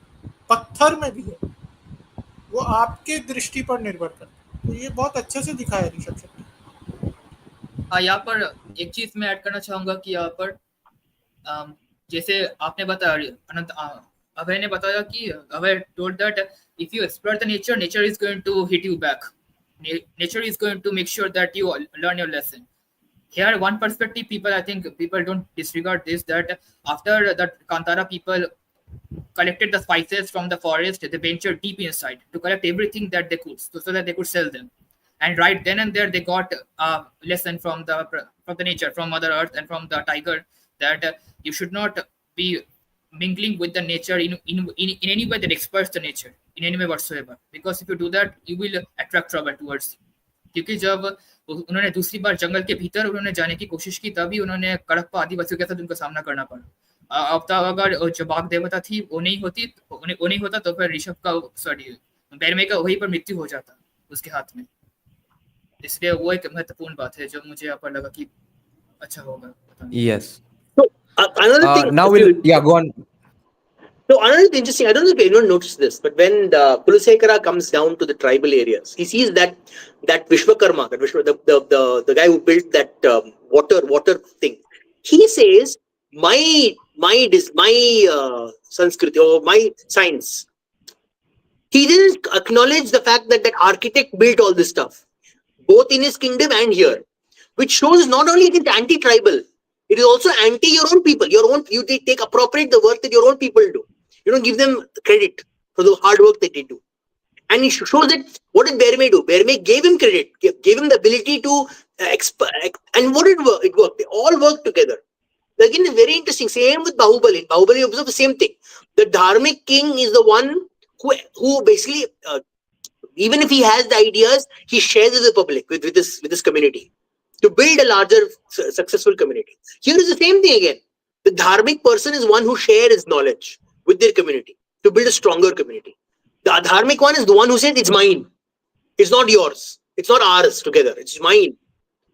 पत्थर में भी है। वो आपके दृष्टि पर निर्भर करता है। तो ये बहुत अच्छे से दिखाया ऋषभ शेट्टी। हाँ, यहाँ पर एक चीज मैं ऐड करना चाहूंगा कि यहाँ पर जैसे आपने बताया अनंत अभय ने बताया कि अभय told that if you exploit the nature, nature is going to hit you back. Nature is going to make sure that you learn your lesson. Here, one perspective, I think people don't disregard this, that after the Kantara people collected the spices from the forest, they ventured deep inside to collect everything that they could, so that they could sell them. And right then and there, they got a lesson from the nature, from Mother Earth and from the tiger, that you should not be mingling with the nature in any way that exploits the nature in any way whatsoever. Because if you do that, you will attract trouble towards you. क्योंकि जब उन्होंने दूसरी बार जंगल के भीतर उन्होंने जाने की कोशिश की, तभी उन्होंने कडप्पा आदिवासियों के साथ उनको सामना करना पड़ा। अब तक अगर जो बाघ देवता थी वो नहीं होता तो फिर ऋषभ का बैरमे का वहीं पर मृत्यु हो जाता उसके हाथ में। इसलिए वो एक महत्वपूर्ण बात है जो मुझे यहाँ पर लगा कि अच्छा होगा। Yes. So another thing. Now go on. So another thing interesting, I don't know if anyone noticed this, but when Kulasekara comes down to the tribal areas, he sees that Vishwakarma, the guy who built that water thing. He says, my Sanskrit or my science. He didn't acknowledge the fact that architect built all this stuff, both in his kingdom and here, which shows not only it is anti-tribal, it is also anti your own people. You take appropriate the work that your own people do. You don't give them credit for the hard work that they do. And it shows that what did Berme do? Berme gave him credit, gave him the ability to and what did it work? It worked. They all worked together. Again, it's very interesting. Same with Bahubali. Bahubali observed the same thing. The Dharmic king is the one who basically, even if he has the ideas, he shares with the public, with this community, to build a larger, successful community. Here is the same thing again. The Dharmic person is one who shares his knowledge with their community to build a stronger community. The Adharmic one is the one who says, it's mine. It's not yours. It's not ours together. It's mine.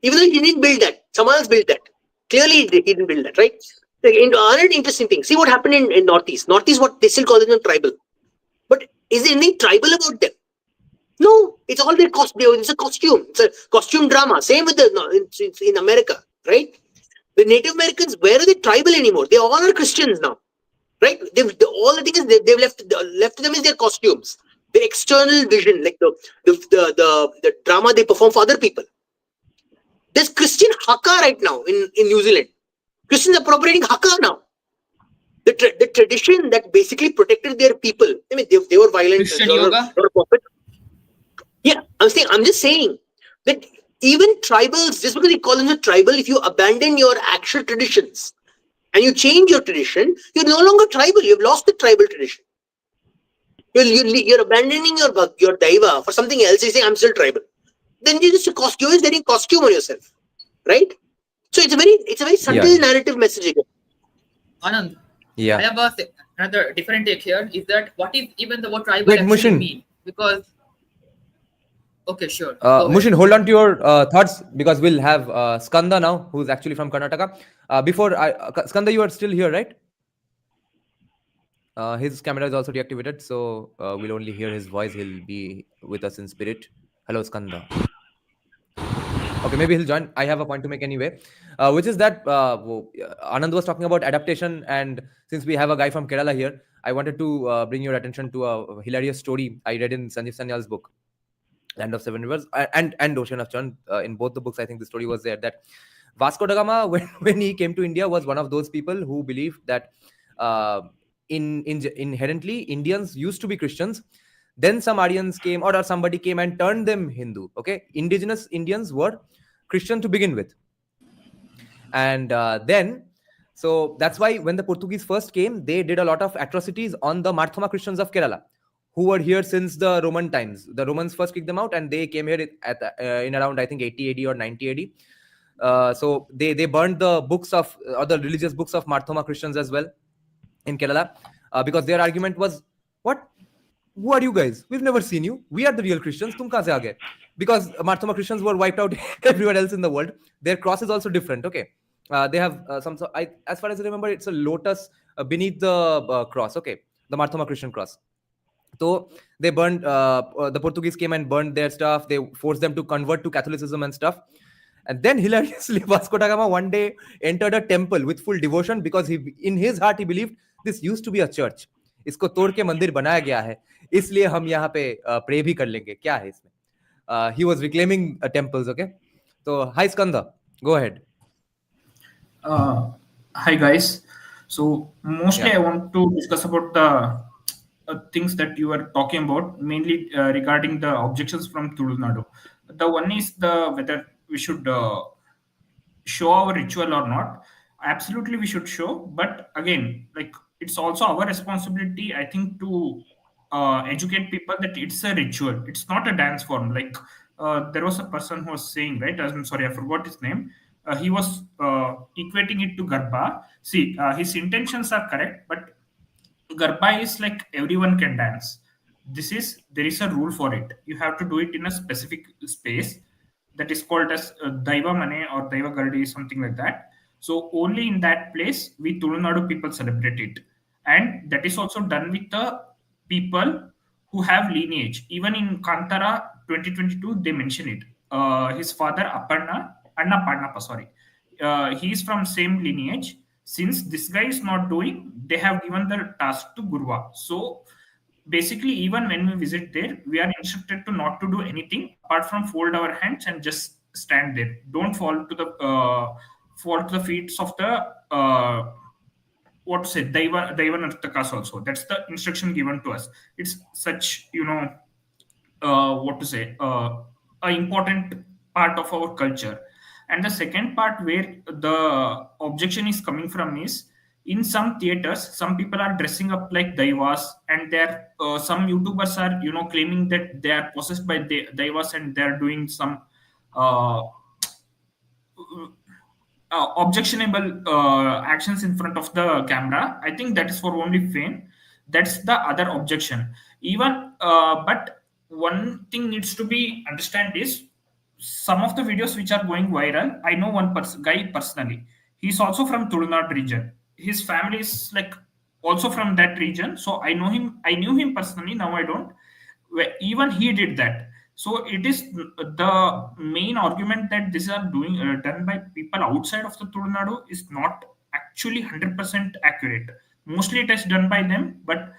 Even though he didn't build that. Someone else built that. Clearly, he didn't build that, right? Another interesting thing. See what happened in Northeast. Northeast, what they still call them tribal. But is there anything tribal about them? No. It's all their costume. It's a costume. It's a costume drama. Same with in America, right? The Native Americans, where are they tribal anymore? They all are Christians now. Right? All the things they've left to them is their costumes, their external vision, like the drama they perform for other people. There's Christian haka right now in New Zealand. Christians are appropriating haka now. The tradition that basically protected their people. I mean, they were violent. Christian yoga. Yeah, I'm just saying that even tribals, just because they call them a tribal, if you abandon your actual traditions and you change your tradition, you're no longer tribal. You've lost the tribal tradition. You're abandoning your daiva for something else. You say, I'm still tribal. Then you're wearing costume on yourself, right? So it's a very subtle narrative message again. Anand, Yeah. I have another different take here. Is that what is even the word tribal Wait, actually Mushin. mean? Because okay, sure. Mushin, hold on to your thoughts because we'll have Skanda now, who's actually from Karnataka. Skanda, you are still here, right? His camera is also deactivated, so we'll only hear his voice. He'll be with us in spirit. Hello, Skanda. Okay, maybe he'll join. I have a point to make anyway, which is that Anand was talking about adaptation, and since we have a guy from Kerala here, I wanted to bring your attention to a hilarious story I read in Sanjeev Sanyal's book, Land of Seven Rivers, and Ocean of Churn. In both the books, I think the story was there that Vasco da Gama, when he came to India, was one of those people who believed that inherently Indians used to be Christians. Then some Aryans came, or somebody came and turned them Hindu. Okay, indigenous Indians were Christian to begin with, and then. So that's why when the Portuguese first came, they did a lot of atrocities on the Marthoma Christians of Kerala, who were here since the Roman times. The Romans first kicked them out, and they came here in around, I think, 80 AD or 90 AD. So they burned the books of, or the religious books of Marthoma Christians as well in Kerala, because their argument was, what? Who are you guys? We've never seen you. We are the real Christians. Tum kahan se aa gaye? Because Marthoma Christians were wiped out everywhere else in the world. Their cross is also different. Okay, they have as far as I remember, it's a lotus beneath the cross. Okay, the Marthoma Christian cross. So they burned. The Portuguese came and burned their stuff. They forced them to convert to Catholicism and stuff. And then hilariously, Vasco da Gama one day entered a temple with full devotion because in his heart he believed this used to be a church. इसको तोड़ के मंदिर बनाया गया है, इसलिए हम यहाँ पे प्रे भी कर लेंगे. क्या है इसमें? He was reclaiming temples. Okay, so hi Skanda, go ahead. Hi guys. So mostly I want to discuss about the things that you are talking about, mainly regarding the objections from Tamil Nadu. The one is the whether we should show our ritual or not. Absolutely we should show, but again, like, it's also our responsibility, I think, to educate people that it's a ritual, it's not a dance form. Like, there was a person who was saying, right, I'm sorry, I forgot his name. He was equating it to garba. See, his intentions are correct, but garba is like everyone can dance. There is a rule for it. You have to do it in a specific space that is called as Daiva Mane or Daiva Gardi, something like that. So only in that place we Tamil Nadu people celebrate it, and that is also done with the people who have lineage. Even in Kantara 2022, they mention it. His father Anna Padnappa, sorry, he is from same lineage. Since this guy is not doing, they have given the task to Gurva. So basically, even when we visit there, we are instructed to not to do anything apart from fold our hands and just stand there. Don't fall to the feet of the what to say, Daiva Nartakas also. That's the instruction given to us. It's such, what to say, an important part of our culture. And the second part where the objection is coming from is, in some theaters, some people are dressing up like daivas, and they're some YouTubers are claiming that they are possessed by daivas, and they're doing some objectionable actions in front of the camera. I think that is for only fame. That's the other objection. Even but one thing needs to be understand is, some of the videos which are going viral, I know one guy personally. He's also from Tamil Nadu region. His family is like also from that region, so I know him. I knew him personally. Now I don't. Even he did that. So it is the main argument that these are done by people outside of the Tamil Nadu is not actually 100% accurate. Mostly it is done by them, but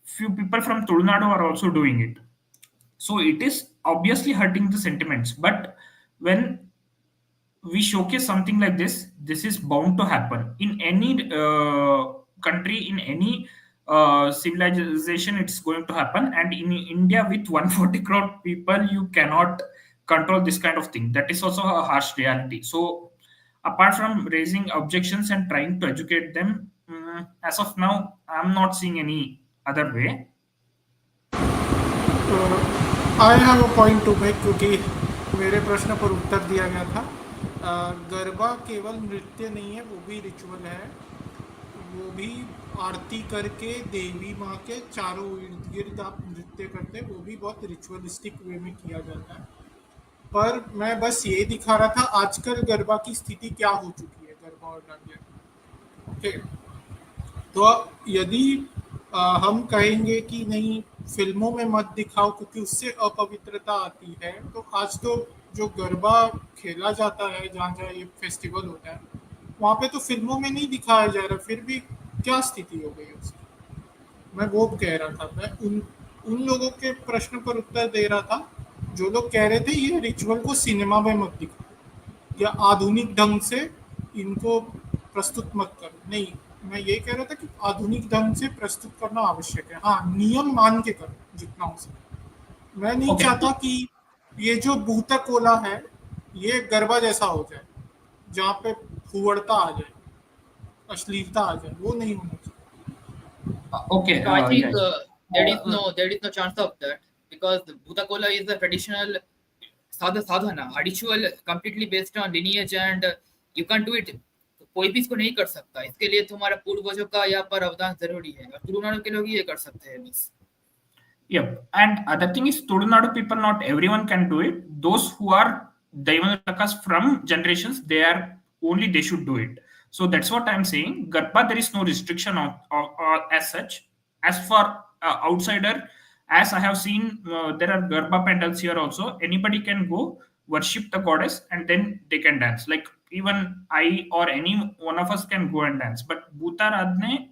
few people from Tamil Nadu are also doing it. So it is obviously hurting the sentiments. But when we showcase something like this is bound to happen in any country, in any civilization. It's going to happen, and in India with 140 crore people, you cannot control this kind of thing. That is also a harsh reality. So apart from raising objections and trying to educate them, as of now I'm not seeing any other way. I have a point two make, क्योंकि मेरे प्रश्न पर उत्तर दिया गया था. गरबा केवल नृत्य नहीं है, वो भी रिचुअल है. वो भी आरती करके देवी माँ के चारों इर्द गिर्द आप नृत्य करते हैं, वो भी बहुत रिचुअलिस्टिक वे में किया जाता है. पर मैं बस ये दिखा रहा था आजकल गरबा की स्थिति क्या हो चुकी है, गरबा और डांडिया. ओके, तो यदि हम कहेंगे कि नहीं, फिल्मों में मत दिखाओ क्योंकि उससे अपवित्रता आती है, तो आज तो जो गरबा खेला जाता है, जहाँ जहाँ ये फेस्टिवल होता है, वहाँ पे तो फिल्मों में नहीं दिखाया जा रहा. फिर भी क्या स्थिति हो गई उसकी, मैं वो कह रहा था. मैं उन लोगों के प्रश्न पर उत्तर दे रहा था जो लोग कह रहे थे ये रिचुअल को सिनेमा में मत दिखाओ या आधुनिक ढंग से इनको प्रस्तुत मत करो. नहीं, मैं ये कह रहा था कि आधुनिक ढंग से प्रस्तुत करना आवश्यक है. हाँ, नियम मान के करो जितना हो सके. मैं नहीं चाहता कि ये जो भूता कोला है ये गरबा जैसा हो जाए, जहाँ पे फुवड़ता आ जाए, अश्लीलता आ जाए. वो नहीं होना चाहिए. Okay, So I think there is no chance of that, because the Bhuta Kola is a traditional sadhana, a ritual completely based on lineage, and you can't do it. कोई भी इसको नहीं कर सकता. इसके लिए तुम्हारा पूर्वजों का यहाँ पर अवदान जरूरी है, और तुलु नाडु के लोग ये कर सकते हैं बस. Yep. And other thing is, Tamil Nadu people, not everyone can do it. Those who are Daivanakas from generations, they should do it. So that's what I'm saying. Garba, there is no restriction as such. As for outsider, as I have seen, there are Garba pandals here also. Anybody can go. worship the goddess, and then they can dance. Like even I or any one of us can go and dance, but Bhutaradne,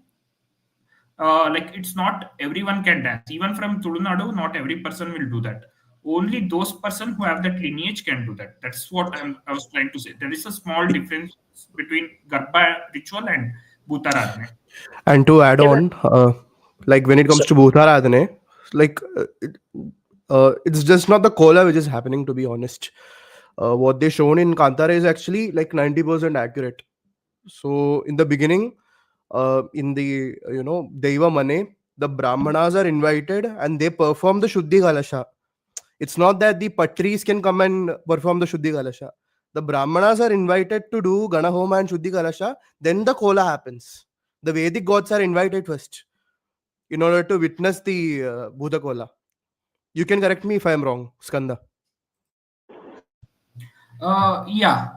like it's not everyone can dance. Even from Tulunadu, not every person will do that. Only those person who have that lineage can do that. That's what I was trying to say. There is a small difference between Garba ritual and Bhutaradne. And to add Can I- on, like when it comes to Bhutaradhane, like it's just not the kola which is happening, to be honest. What they shown in Kantara is actually like 90% accurate. So in the beginning, in the Deva Mane, the Brahmanas are invited and they perform the Shuddhi Galasha. It's not that the Patris can come and perform the Shuddhi Galasha. The Brahmanas are invited to do Ganahoma and Shuddhi Galasha, then the kola happens. The Vedic gods are invited first in order to witness the Bhuta kola. You can correct me if I am wrong, Skanda. Yeah.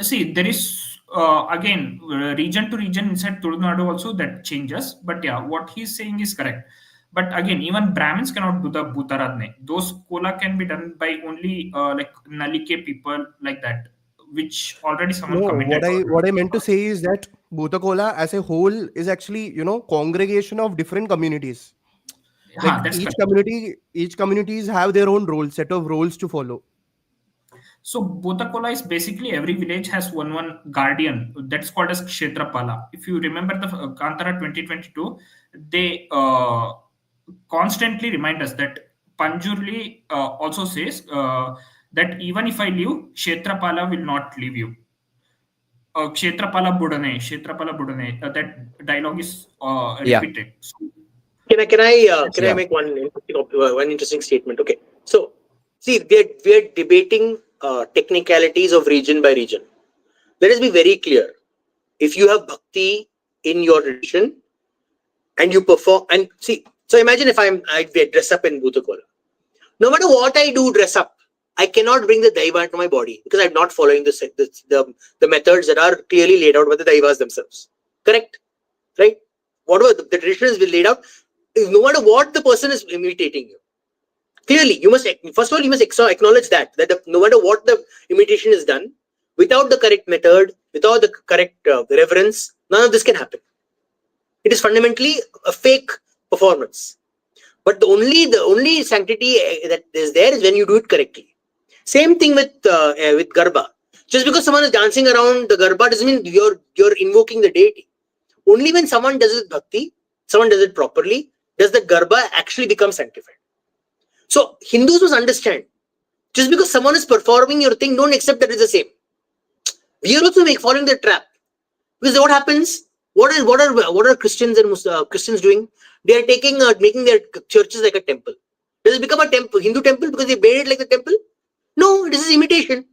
See, there is again region to region inside Tulunadu also that changes. But yeah, what he's saying is correct. But again, even Brahmins cannot do the Bhutaradne. Those kola can be done by only like Nalike people like that, which already someone No, committed. what I meant to say is that Bhuta kola as a whole is actually congregation of different communities. Like That's correct. each communities have their own role, set of roles to follow. So Bhotakola is basically every village has one guardian that's called as Kshetrapala. If you remember the Kantara 2022, they constantly remind us that Panjurli also says that even if I leave, Kshetrapala will not leave you. Kshetrapala Budane. That dialogue is Yeah. repeated. So, Can I Yeah. make one interesting statement? Okay, so see, we are debating technicalities of region by region. Let us be very clear. If you have bhakti in your tradition and you perform, and see, so imagine if I dress up in Bhutakola. No matter what I do, dress up, I cannot bring the daiva into my body because I'm not following the methods that are clearly laid out by the daivas themselves. Correct? Right? Whatever the tradition is laid out, no matter what the person is imitating you. Clearly, you must first of all you must acknowledge that no matter what the imitation is done, without the correct method, without the correct reverence, none of this can happen. It is fundamentally a fake performance. But the only sanctity that is there is when you do it correctly. Same thing with Garba. Just because someone is dancing around the Garba doesn't mean you're invoking the deity. Only when someone does it bhakti, someone does it properly, does the Garba actually become sanctified. So Hindus must understand, just because someone is performing your thing, don't accept that it's the same. We are also following the trap. Because what happens? What are Christians and Christians doing? They are making their churches like a temple. Does it become a temple, Hindu temple, because they made it like a temple? No, this is imitation.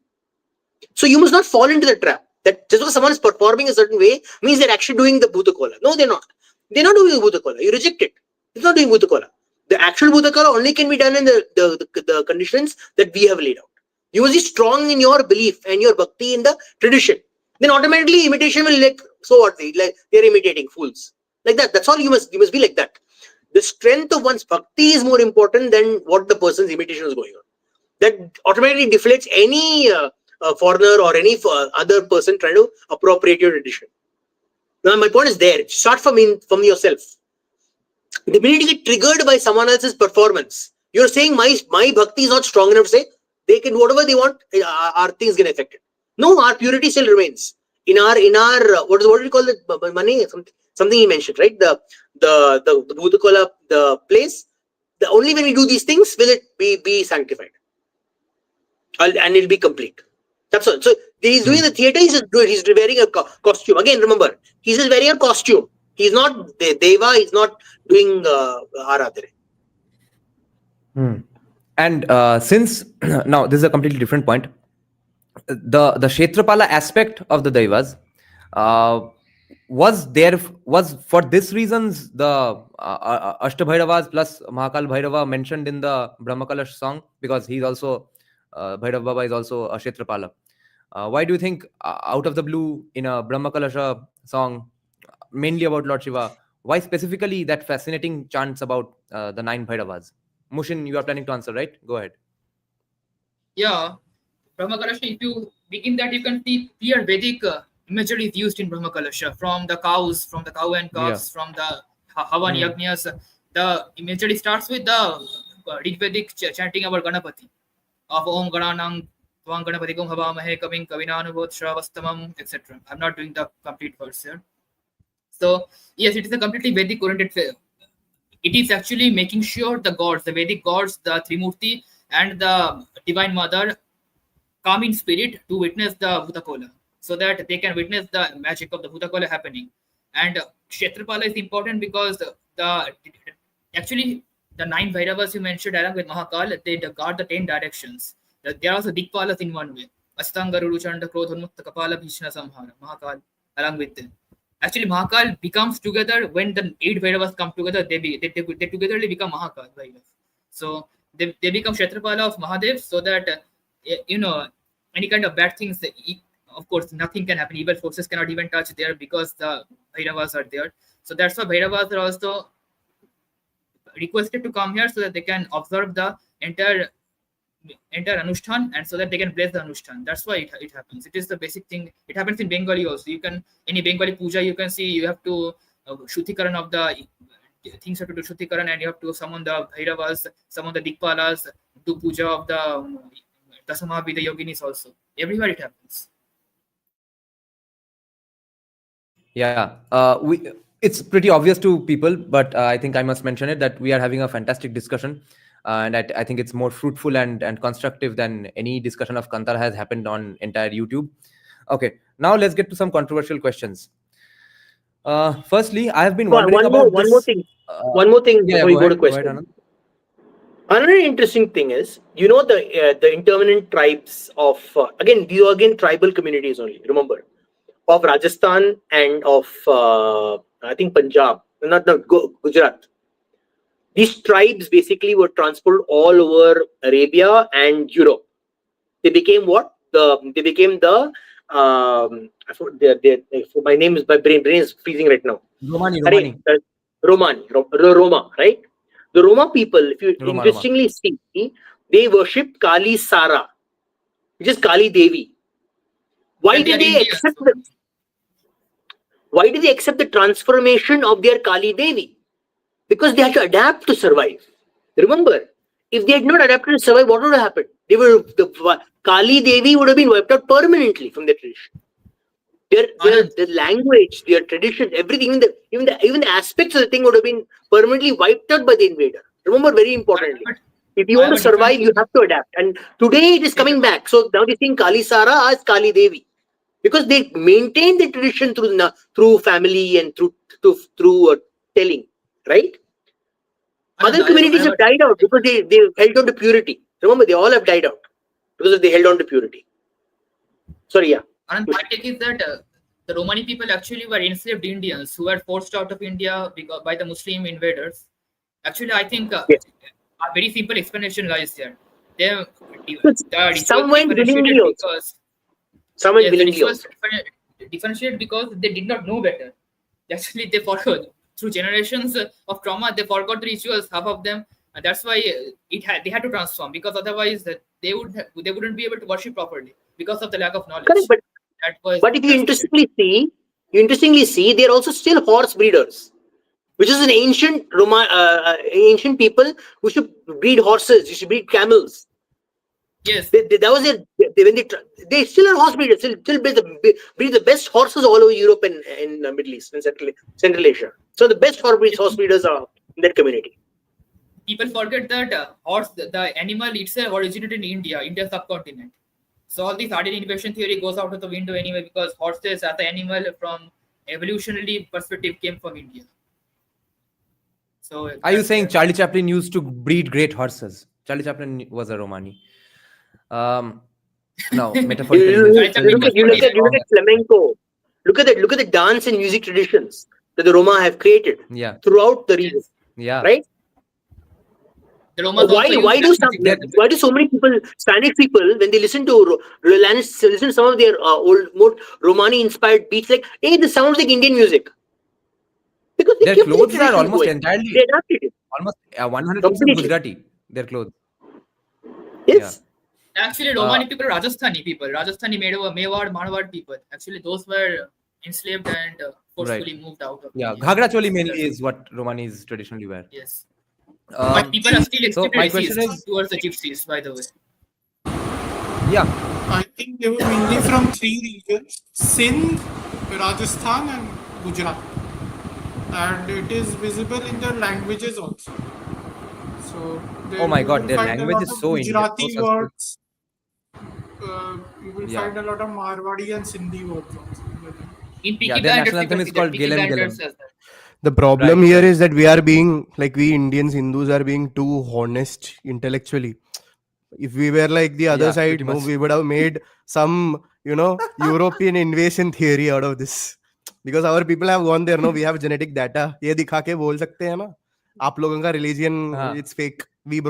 So you must not fall into the trap that just because someone is performing a certain way means they're actually doing the Bhutakola. No, they're not. They're not doing the Bhutakola. You reject it. It's not doing Bhutakola. The actual Bhutakola only can be done in the conditions that we have laid out. You must be strong in your belief and your bhakti in the tradition. Then automatically imitation will so what? They're imitating fools. Like that. That's all you must be like that. The strength of one's bhakti is more important than what the person's imitation is going on. That automatically deflates any foreigner or any other person trying to appropriate your tradition. Now my point is there. Start from yourself. The minute you get triggered by someone else's performance, you're saying my bhakti is not strong enough to say they can do whatever they want, our things get affected. No, our purity still remains. In our what do we call it? Money, something he mentioned, right? The Bhutakola, the place. Only when we do these things will it be sanctified, and it'll be complete. That's all. So he's doing the theater. He's wearing a costume. Again, remember, he's just wearing a costume. He's not Deva. He's not doing Aradhana. And since now this is a completely different point, the Kshetrapala aspect of the Daivas was for this reasons the Ashtabhairavas plus Mahakal Bhairava mentioned in the Brahmakalash song, because he's also Bhairav Baba is also a Kshetrapala. Why do you think out of the blue in a Brahmakalasha song mainly about Lord Shiva, why specifically that fascinating chants about the 9 Bhairavas? Mushin, you are planning to answer, right? Go ahead. Yeah. Brahma Kalasha, if you begin that, you can see clear Vedic imagery is used in Brahma Kalasha, from the cows, from the cow and calves, from the Havan Yagnyas. The imagery starts with the Rigvedic chanting about Ganapati, of Om Gananang Tvam Ganapati Gom Havamahe Kavin Kavinanubodh Shravastamam, etc. I'm not doing the complete verse here. So, yes, it is a completely Vedic oriented. It is actually making sure the gods, the Vedic gods, the Trimurti, and the Divine Mother come in spirit to witness the Bhutakola, so that they can witness the magic of the Bhutakola happening. And Kshetrapala is important because actually the 9 Bhairavas you mentioned along with Mahakal, they guard the 10 directions. They are also Dikpalas in one way. Astangaru Chanda Krodhanmukta Kapala Bhishna Samhara, Mahakal along with them. Actually, Mahakal becomes together when the 8 Bhairavas come together, they togetherly become Mahakal Bhairavas. So they become Kshetrapala of Mahadev, so that any kind of bad things, of course, nothing can happen. Evil forces cannot even touch there because the Bhairavas are there. So that's why Bhairavas are also requested to come here, so that they can observe the entire Anushthan, and so that they can bless the Anushthan. That's why it happens. It is the basic thing. It happens in Bengali also. You can, any Bengali puja, you can see you have to Shuddhikaran of the things, have to do Shuddhikaran, and you have to summon the Bhairavas, summon the Dikpalas, do puja of the Dasamavi, the yoginis also. Everywhere it happens. Yeah, it's pretty obvious to people, but I think I must mention it, that we are having a fantastic discussion, and I think it's more fruitful and constructive than any discussion of Kantara has happened on entire YouTube. Okay, now let's get to some controversial questions. Firstly, I have been wondering about one more thing. One more thing before you go to question. Another interesting thing is, the intermittent tribes of again, these are again tribal communities only. Remember, of Rajasthan and of I think Punjab, not Gujarat. These tribes basically were transported all over Arabia and Europe. They became what? They became the my brain is freezing right now. Roma, right? The Roma people, if you interestingly see, they worship Kali Sara, which is Kali Devi. Why did they accept the transformation of their Kali Devi? Because they had to adapt to survive. Remember, if they had not adapted to survive, what would have happened? The Kali Devi would have been wiped out permanently from their tradition. Their language, their tradition, everything, even the aspects of the thing would have been permanently wiped out by the invader. Remember, very importantly, if you want to survive, you have to adapt. And today it is coming back. So now they're seeing Kali Sara as Kali Devi, because they maintain the tradition through family and through telling, right? Other communities have died out because they held on to purity. Remember, they all have died out because they held on to purity. Sorry, yeah. And my take is that the Romani people actually were enslaved Indians who were forced out of India by the Muslim invaders. Actually, I think a very simple explanation lies there. Some went willingly also. Some went willingly also. Differentiated because they did not know better. Actually, they forgot. Through generations of trauma, they forgot the rituals, half of them. And that's why they had to transform, because otherwise they wouldn't be able to worship properly because of the lack of knowledge. Correct, but if you interestingly see, they are also still horse breeders, which is an ancient ancient people who should breed horses, you should breed camels. Yes, that was it. They still are horse breeders, still breed the best horses all over Europe and in Middle East and Central Asia. So the best horse breeders are in that community. People forget that the animal itself originated in India subcontinent. So all this Aryan invasion theory goes out of the window anyway, because horses as an animal from evolutionary perspective came from India. So are you saying Charlie Chaplin used to breed great horses? Charlie Chaplin was a Romani. No, metaphorically. you look at flamenco. Look at the dance and music traditions that the Roma have created throughout the region. Yeah. Right? Why do so many people, Spanish people, when they listen to some of their old, more Romani-inspired beats, like, hey, this sounds like Indian music? Because their clothes are almost entirely, they adapted it. almost 100% Gujarati. Their clothes. Yes. Actually, Romani people are Rajasthani people. Rajasthani Mewar, Marwar people. Actually, those were enslaved and forcefully moved out of India. Ghagra choli mainly is what Romanis traditionally wear. Yes. But people are still so my question extremely is towards the gypsies, by the way. Yeah. I think they were mainly from 3 regions: Sindh, Rajasthan, and Gujarat. And it is visible in their languages also. So Oh my you God, will their find a language lot is of so Indian. Gujarati So words. You will Yeah. find a lot of Marwadi and Sindhi words also. In Peaky Yeah, their Blinders, national you can anthem is see called that. Peaky Gelem Blinders Gelem. says that. The problem Right, here right. is that we are being like, we Indians, Hindus are being too honest intellectually. If we were like the other Yeah, side, pretty no, much. we would have made some, European invasion theory out of this. Because our people have gone there, no, we have genetic data. ये दिखा के बोल सकते हैं ना, आप लोगों का religion, हाँ. it's fake. We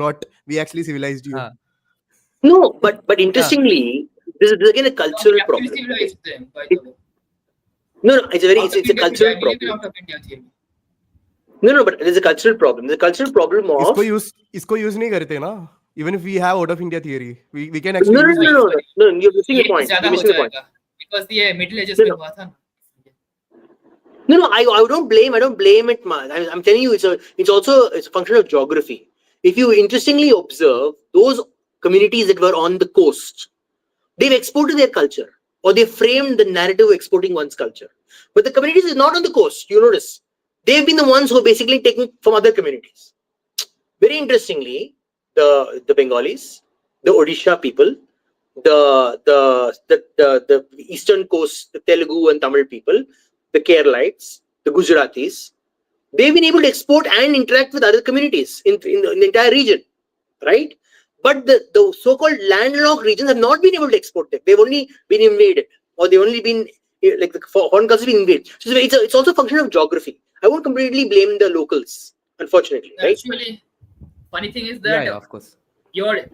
actually civilized you. हाँ. No, but interestingly, this is again a cultural We actually problem. civilized them, by the way. No, it's a Out of it's a India, cultural I believe problem. out of India theory. No, but there's a cultural problem. There's a cultural problem of इसको use नहीं करते ना. Even if we have out of India theory, we can actually no, use no, it. no, no, no. You're missing the ये point. ज़्यादा You're हो missing the point. जाएगा because ये Middle Ages No, में no. हुआ था ना. No, I don't blame it, man. I'm telling you, it's also a function of geography. If you interestingly observe those communities that were on the coast, they've exported their culture, or they framed the narrative of exporting one's culture. But the communities is not on the coast. You notice they've been the ones who are basically taking from other communities. Very interestingly, the Bengalis, the Odisha people, the eastern coast, the Telugu and Tamil people, the Keralites, the Gujaratis, they've been able to export and interact with other communities in the entire region, right? But the so-called landlocked regions have not been able to export them. They've only been invaded, or they've only been like the foreign countries been invaded. So it's also a function of geography. I won't completely blame the locals, unfortunately, right? Actually, funny thing is that Yeah, of course. your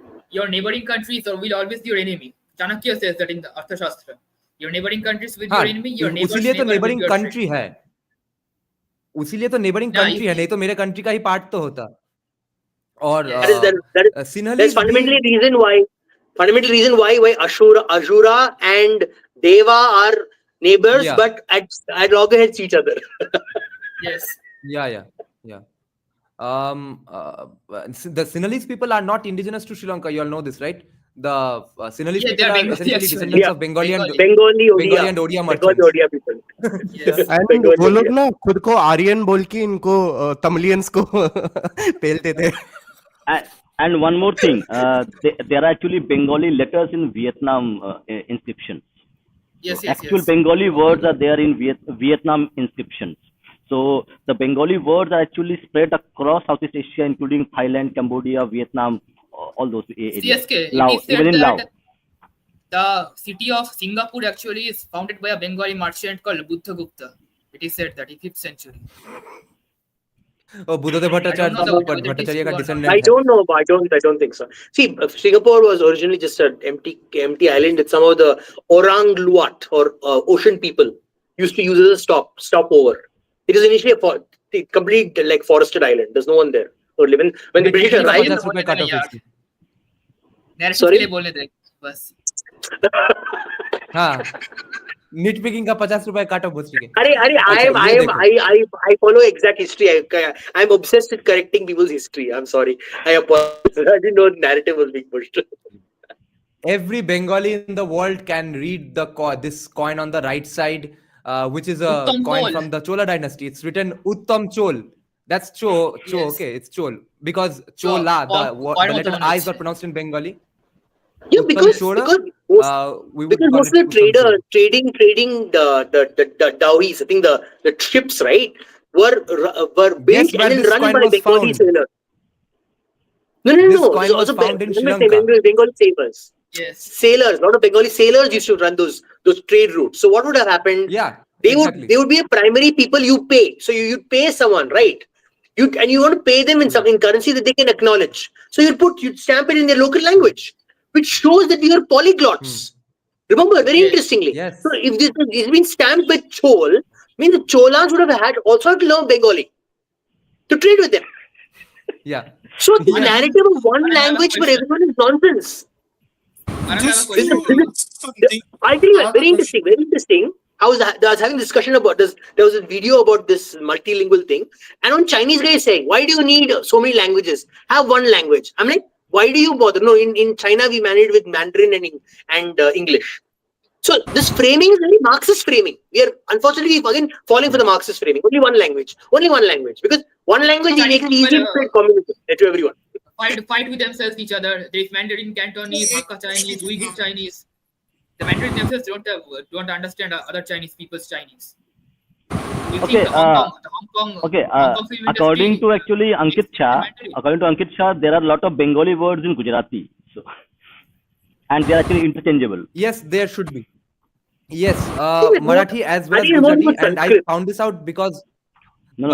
neighboring countries will always be your enemy. Chanakya says that in the Arthashastra. Your neighboring countries with your enemy, your neighbor's उसीलिए तो neighbor will be neighboring your country है. उसीलिए तो neighboring Yeah, country है, नहीं तो मेरे country का ही part तो होता. और That's fundamentally fundamental reason why Ashura and Deva are neighbors, but at loggerheads each other. Yes. Yeah. The Sinhalese people are not indigenous to Sri Lanka. You all know this, right? The Sinhalese people are essentially descendants of Bengali and Odia merchants. Odia people. Yes. And वो लोग ना खुद को आर्यन बोल के इनको Tamilians को पेलते थे. And one more thing, there are actually Bengali letters in Vietnam inscriptions. Yes. Actual Bengali words are there in Vietnam inscriptions. So the Bengali words are actually spread across Southeast Asia, including Thailand, Cambodia, Vietnam, all those areas. CSK, Laos, even in Laos. The city of Singapore actually is founded by a Bengali merchant called Buddhagupta. It is said that in 5th century. Oh, Buddhadev Bhattacharya का descendant. I don't know. I don't think so. See, Singapore was originally just an empty island that some of the Orang Luat or ocean people used to use as a stopover. It was initially a complete like forested island. There's no one there. Or when the British arrived. Sorry. बोलने दे बस. हाँ. Nitpicking का 50 रुपए काटो भोसड़ी के. I follow exact history. I'm obsessed with correcting people's history. I'm sorry. I apologize. I didn't know the narrative was being pushed. Every Bengali in the world can read this coin on the right side, which is a coin from the Chola dynasty. It's written Uttam Chol. That's Cho. Yes. Okay, it's Chol because Chola, the letter I's are pronounced in Bengali. Yeah, because most of the trading the dowries, I think the ships, right, were built and then run by Bengali sailors. No. Coin was found in Sri Lanka. Bengali sailors. Yes. Sailors. A lot of Bengali sailors used to run those trade routes. So what would have happened? Yeah. They would be a primary people you pay. So you'd pay someone, right? You want to pay them in currency that they can acknowledge. So you'd stamp it in their local language, which shows that we are polyglots. Remember, very interestingly. Yes. So if this has been stamped with Chol, means the Cholas would have had also to learn Bengali to trade with them. Yeah. So the narrative of one language for everyone is nonsense. Anand, I have a Just question. something. I think I have a very interesting, very interesting. I was having a discussion about this. There was a video about this multilingual thing, and one Chinese guy is saying, "Why do you need so many languages? Have one language." I'm like, "Why do you bother?" No, in China we managed with Mandarin and English. So this framing is very Marxist framing. We are unfortunately again falling for the Marxist framing. Only one language, because one language Chinese makes it people, easy to spread communism to everyone. fight with themselves each other. There is Mandarin, Cantonese, Hakka Chinese, Uyghur Chinese. The Mandarin themselves don't understand other Chinese people's Chinese. You Okay, think the Hong Kong Okay, Hong Kong film according industry to actually Ankit is Shah, Mandarin? there are a lot of Bengali words in Gujarati, so and they are actually interchangeable. Yes, there should be. Yes, it's more- Marathi as well I as think it's more Gujarati, about and I Sanskrit. found this out because No.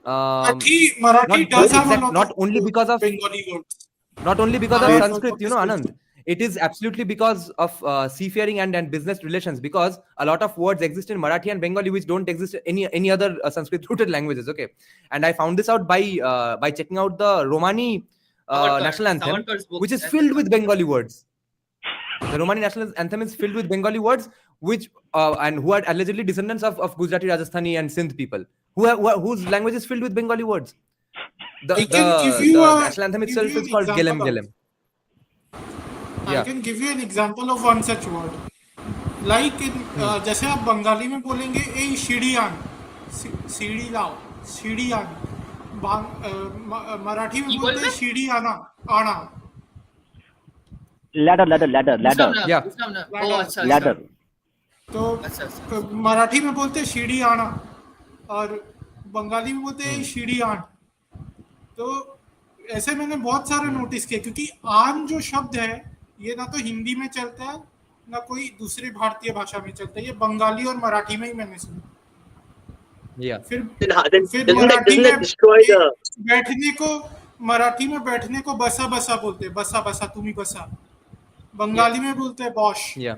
Marathi does have a lot not of only because of Bengali words. Anand, Sanskrit, Anand. It is absolutely because of seafaring and business relations, because a lot of words exist in Marathi and Bengali which don't exist in any other Sanskrit rooted languages. Okay, and I found this out by checking out the Romani national anthem, Savarkar's book, which is that's filled the with concept. Bengali words. The Romani national anthem is filled with Bengali words, which and who are allegedly descendants of Gujarati, Rajasthani, and Sindh people, whose language is filled with Bengali words. I can give you The a- national anthem give itself you is an called Gelem example of- Gelem. I can give you an example of one such word. Like in जैसे आप बंगाली में बोलेंगे ए शिड़ियान, सीढ़ी लाओ, शिड़ियान. मराठी में की बोलते हैं बोलते? सीढ़ी आना, आना. Ladder. Yeah. Oh, अच्छा, Ladder. तो अच्छा. मराठी में बोलते हैं सीढ़ी आना और बंगाली में बोलते हैं सीढ़ी आन. तो ऐसे मैंने बहुत सारे नोटिस किए, क्योंकि आन जो शब्द है ये ना तो हिंदी में चलता है ना कोई दूसरी भारतीय भाषा में चलता है, ये बंगाली और मराठी में ही मैंने सुना. Yeah. फिर Then फिर doesn't मराठी that में destroy the? बैठने को, मराठी में बैठने को बसा बसा बोलते हैं, बसा बसा, तुम्ही बसा. बंगाली में बोलते हैं Bosch, Yeah.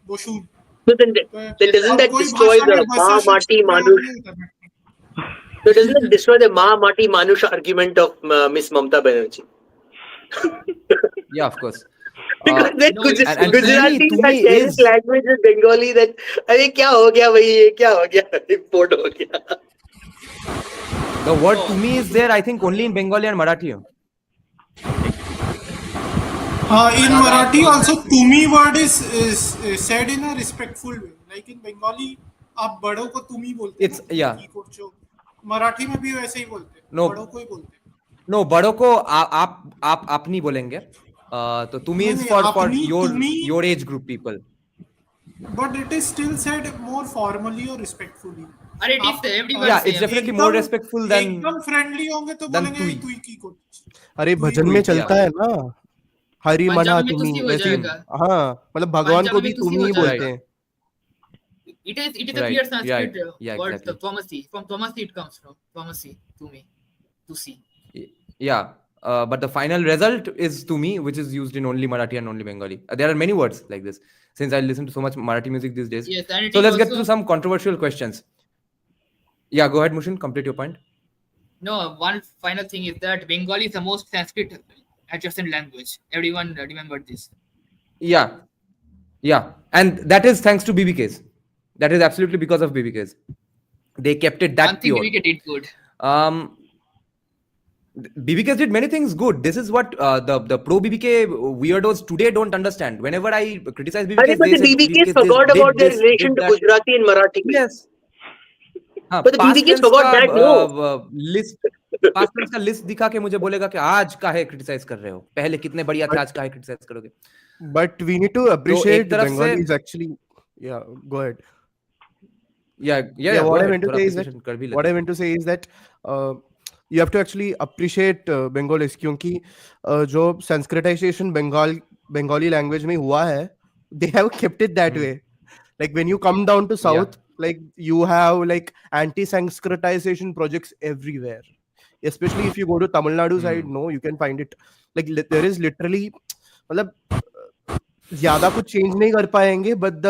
बोशून. So then doesn't that कोई destroy भाषा the में बसा Ma शब्द Mati प्रयोग Manush? नहीं होता बैठने. So doesn't that destroy the Ma Mati Manush argument of Miss Mamata Banerjee? Yeah, of course. Because then no, it's- and Gujarati to that me shares is- language with Bengali, that अरे क्या हो गया भाई, ये क्या हो गया, import हो गया. The word to me is there, I think, only in Bengali and Marathi. In Marathi also तुम्ही word is said in a respectful way. Like in Bengali आप बड़ों को तुम्ही बोलते हैं. It's- yeah. की कोचो. मराठी में भी वैसे ही बोलते हैं. No. बड़ों को ही बोलते हैं. No, बड़ों को आप अपनी बोलेंगे. तो तुम्ही नहीं, is नहीं, for अपनी, तुम्ही- your age group people. But it is still said more formally or respectfully. अरे it is everywhere Yeah, same. it's definitely more respectful than एकदम फ्रेंडली होंगे तो than बोलेंगे तुई. तुई की कोच. अरे तुई भजन हुई, में चलता है ना, हरि मना पंजाबी में तुम्ही, तुसी हो वैसे ही. जाएगा. हाँ, मतलब भगवान को पंजाबी भी में तुसी तुम्ही हो बोलते जाएगा. हैं. It is a Right, clear Sanskrit right. Yeah, word, exactly. Thomasy. From Thomasy it comes from. Thomasy, to me, to see. Yeah. But the final result is to me, which is used in only Marathi and only Bengali. There are many words like this, since I listen to so much Marathi music these days. Yes, and it So is let's get also- through some controversial questions. Yeah, go ahead, Mushin. Complete your point. No, one final thing is that Bengali is the most Sanskrit adjacent language. Everyone remembered this. Yeah, and that is thanks to BBKs. That is absolutely because of BBKs. They kept it One that thing pure. we get it good. BBKs did many things good. This is what the pro BBK weirdos today don't understand. Whenever I criticize BBKs, But they the say BBKs BBKs forgot did about their this, relation did to that. Gujarati and Marathi. Yes. हाँ, But the past BBKs tense forgot का, that, no. Past tense का list दिखा के मुझे बोलेगा कि आज काहे क्रिटिसाइज कर रहे हो, पहले कितने बढ़िया थे, आज काहे क्रिटिसाइज करोगे. But we need to appreciate तरफ Bengali से- is actually. Yeah, go ahead. Yeah, Yeah, go what I ahead, meant to थोड़ा say is that appreciation कर भी लेते what I हैं. meant to say is that you have to actually appreciate Bengalis, क्योंकि जो Sanskritization Bengali language में हुआ है, they have kept it that way. Like when you come down to south, like you have like anti-Sanskritization projects everywhere. Especially if you go to Tamil Nadu side, no, you can find it. Like there is literally, मतलब ज्यादा कुछ change नहीं कर पाएंगे, but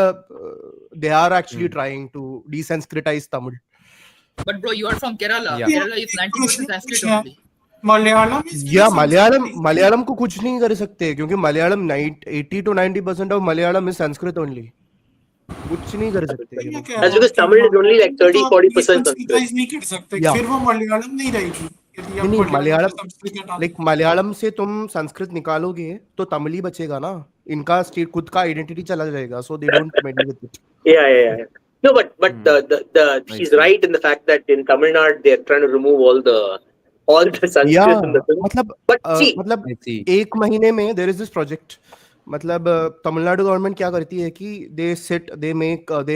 they are actually trying to desanskritize Tamil. But bro, you are from Kerala. Yeah. Kerala is 90% Sanskrit only. Malayalam is very या Sanskrit. Malayalam को कुछ नहीं कर सकते क्योंकि Malayalam 80 to 90% of Malayalam is Sanskrit only. कुछ नहीं कर सकते ये मैं लोग. कह That's रहा हूँ because कि Tamil is only like Malayalam को 30-40% तो आप Sanskrit. संस्कृताइज नहीं कर सकते, Yeah. फिर वो मलयालम नहीं रहेगी यदि आप नहीं मलयालम मलयालम में संस्कृत हटा लाइक मलयालम से तुम संस्कृत निकालोगे तो तमिल ही बचेगा ना. इनका स्टेट खुद का आइडेंटिटी चला जाएगा. So they don't meddle with it. Yeah. No, but he's right in the fact that in Tamil Nadu they're trying to remove all the Sanskrit Yeah, in the film. मतलब But see, मतलब I see. एक महीने में there is this project. मतलब Tamil Nadu government क्या करती है कि they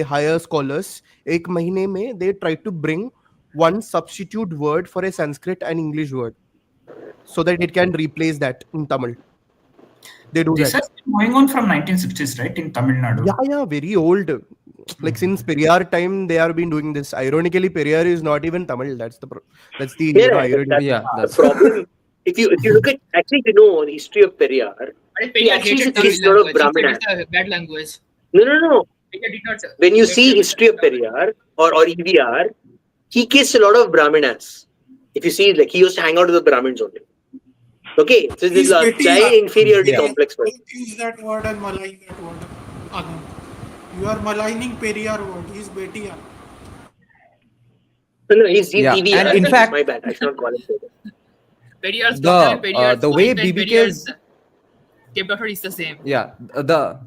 hire scholars. एक महीने में they try to bring one substitute word for a Sanskrit and English word so that it can replace that in Tamil. They do This that. has been going on from 1960s, right, in Tamil Nadu. Yeah, very old. Like since Periyar time, they have been doing this. Ironically, Periyar is not even Tamil. That's the irony. The problem. If you look at the history of Periyar, But he actually creates a lot of Brahmana. It's a bad language. No. India did not. When you see history of Periyar or EVR, he kissed a lot of Brahmanas. If you see, like he used to hang out with the Brahmins only. Okay, so this is a giant inferiority complex. Don't use that word and malign that word. Anand. You are maligning Periyar word. He is Betiya. No, he's Yeah, EVR. and in fact- my bad. I should not call him Periyar. Periyar's daughter and Periyar's the way wife and BBK's Periyar's stepdaughter is the same. The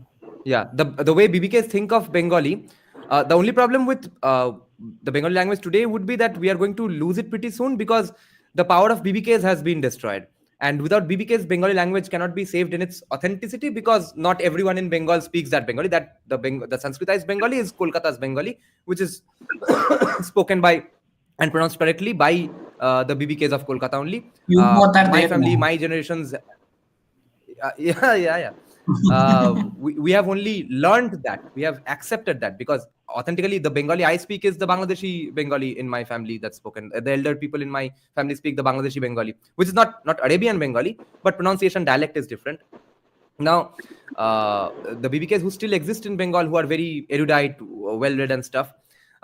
way BBKs think of Bengali, the only problem with the Bengali language today would be that we are going to lose it pretty soon because the power of BBKs has been destroyed. And without BBKs, Bengali language cannot be saved in its authenticity because not everyone in Bengal speaks that Bengali. That the Sanskritized Bengali is Kolkata's Bengali, which is spoken by and pronounced correctly by the BBKs of Kolkata only. You both are My there family, now. my generations. We have only learned that. We have accepted that because authentically the Bengali I speak is the Bangladeshi Bengali in my family that's spoken. The elder people in my family speak the Bangladeshi Bengali, which is not Arabian Bengali, but pronunciation dialect is different. Now, the BBKs who still exist in Bengal, who are very erudite, well-read and stuff,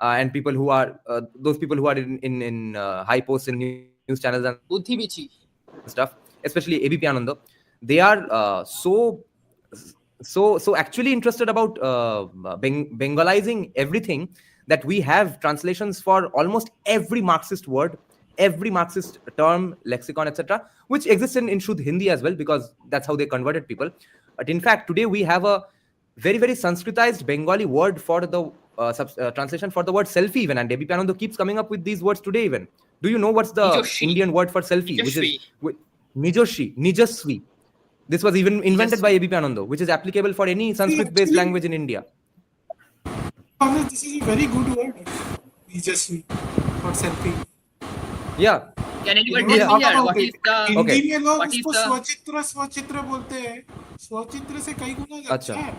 and people who are those people who are in high posts in news channels and Buddhi bichi. stuff, especially ABP Anando, they are so actually interested about Bengalizing everything that we have translations for almost every Marxist word, every Marxist term, lexicon, etc., which exists in Shuddh Hindi as well because that's how they converted people. But in fact, today we have a very, very Sanskritized Bengali word for the translation for the word selfie even, and ABP Anando keeps coming up with these words today even. Do you know what's the Nijoshi. Indian word for selfie? Nijoshi. Which is Nijoshi, Nijasvi. This was even invented by ABP Anando, which is applicable for any Sanskrit-based actually- language in India. Anand, this is a very good word. Nijasvi for selfie. Yeah. Can anyone Yeah. tell me here what is the Hindi में लोग what is उसको the स्वचित्र बोलते हैं. स्वचित्र से कई गुना अच्छा अच्छा. है.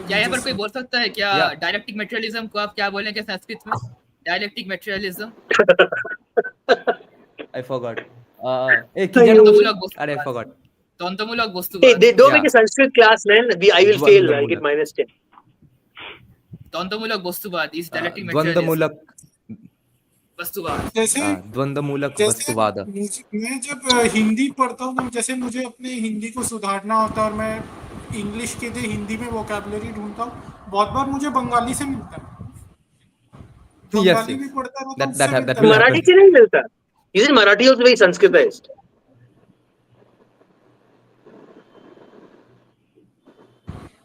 क्या यहाँ पर कोई बोल सकता है क्या Yeah. डायलेक्टिक मटेरियलिज्म को आप क्या बोलेंगे संस्कृत में? Dialectic materialism. I forgot. I forgot. দ্বন্দ্বমূলক বস্তু. Hey, they don't Yeah. make a Sanskrit class, man. I will fail. I'll get -10. দ্বন্দ্বমূলক বস্তুবাদ is dialectic materialism. द्वंद्वमूलक जैसे द्वंद्वमूलक जैसे वस्तुवाद. मैं जब हिंदी पढ़ता हूँ ना, जैसे मुझे अपने हिंदी को सुधारना होता है और मैं इंग्लिश के लिए हिंदी में वोकैबुलरी ढूंढता हूँ, बहुत बार मुझे बंगाली से मिलता है. बंगाली भी पढ़ता रहता हूँ, उससे मिलता है. Marathi से नहीं मिलता. Isn't Marathi also very Sanskritized?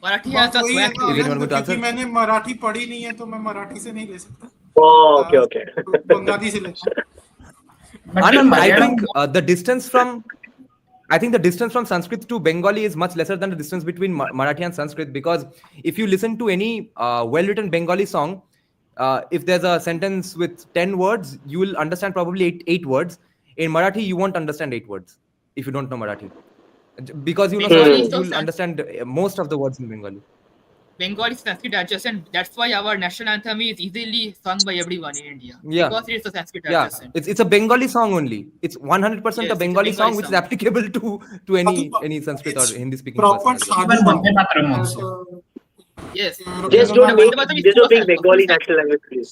Marathi बात आता वही है स्वैग. ना, क्योंकि मैंने मराठी पढ़ी नहीं है तो मैं मराठी से नहीं ले सकता. Oh, okay. बंगाली से लेता हूँ. Anand, I think the distance from Sanskrit to Bengali is much lesser than the distance between Marathi and Sanskrit, because if you listen to any well-written Bengali song, if there's a sentence with 10 words, you will understand probably 8 words. In Marathi, you won't understand 8 words if you don't know Marathi. Because you know Sanskrit, you'll understand most of the words in Bengali. Bengali is Sanskrit adjacent. That's why our national anthem is easily sung by everyone in India. Yeah. Because it is a Sanskrit Yeah, adjacent. it's a Bengali song only. It's 100% Yes, a it's a Bengali song, Bengali which is song. applicable to any Sanskrit or Hindi speaking Proper person. sadhu. Vande Mataram also. Yes. Just don't make Bengali national language, please.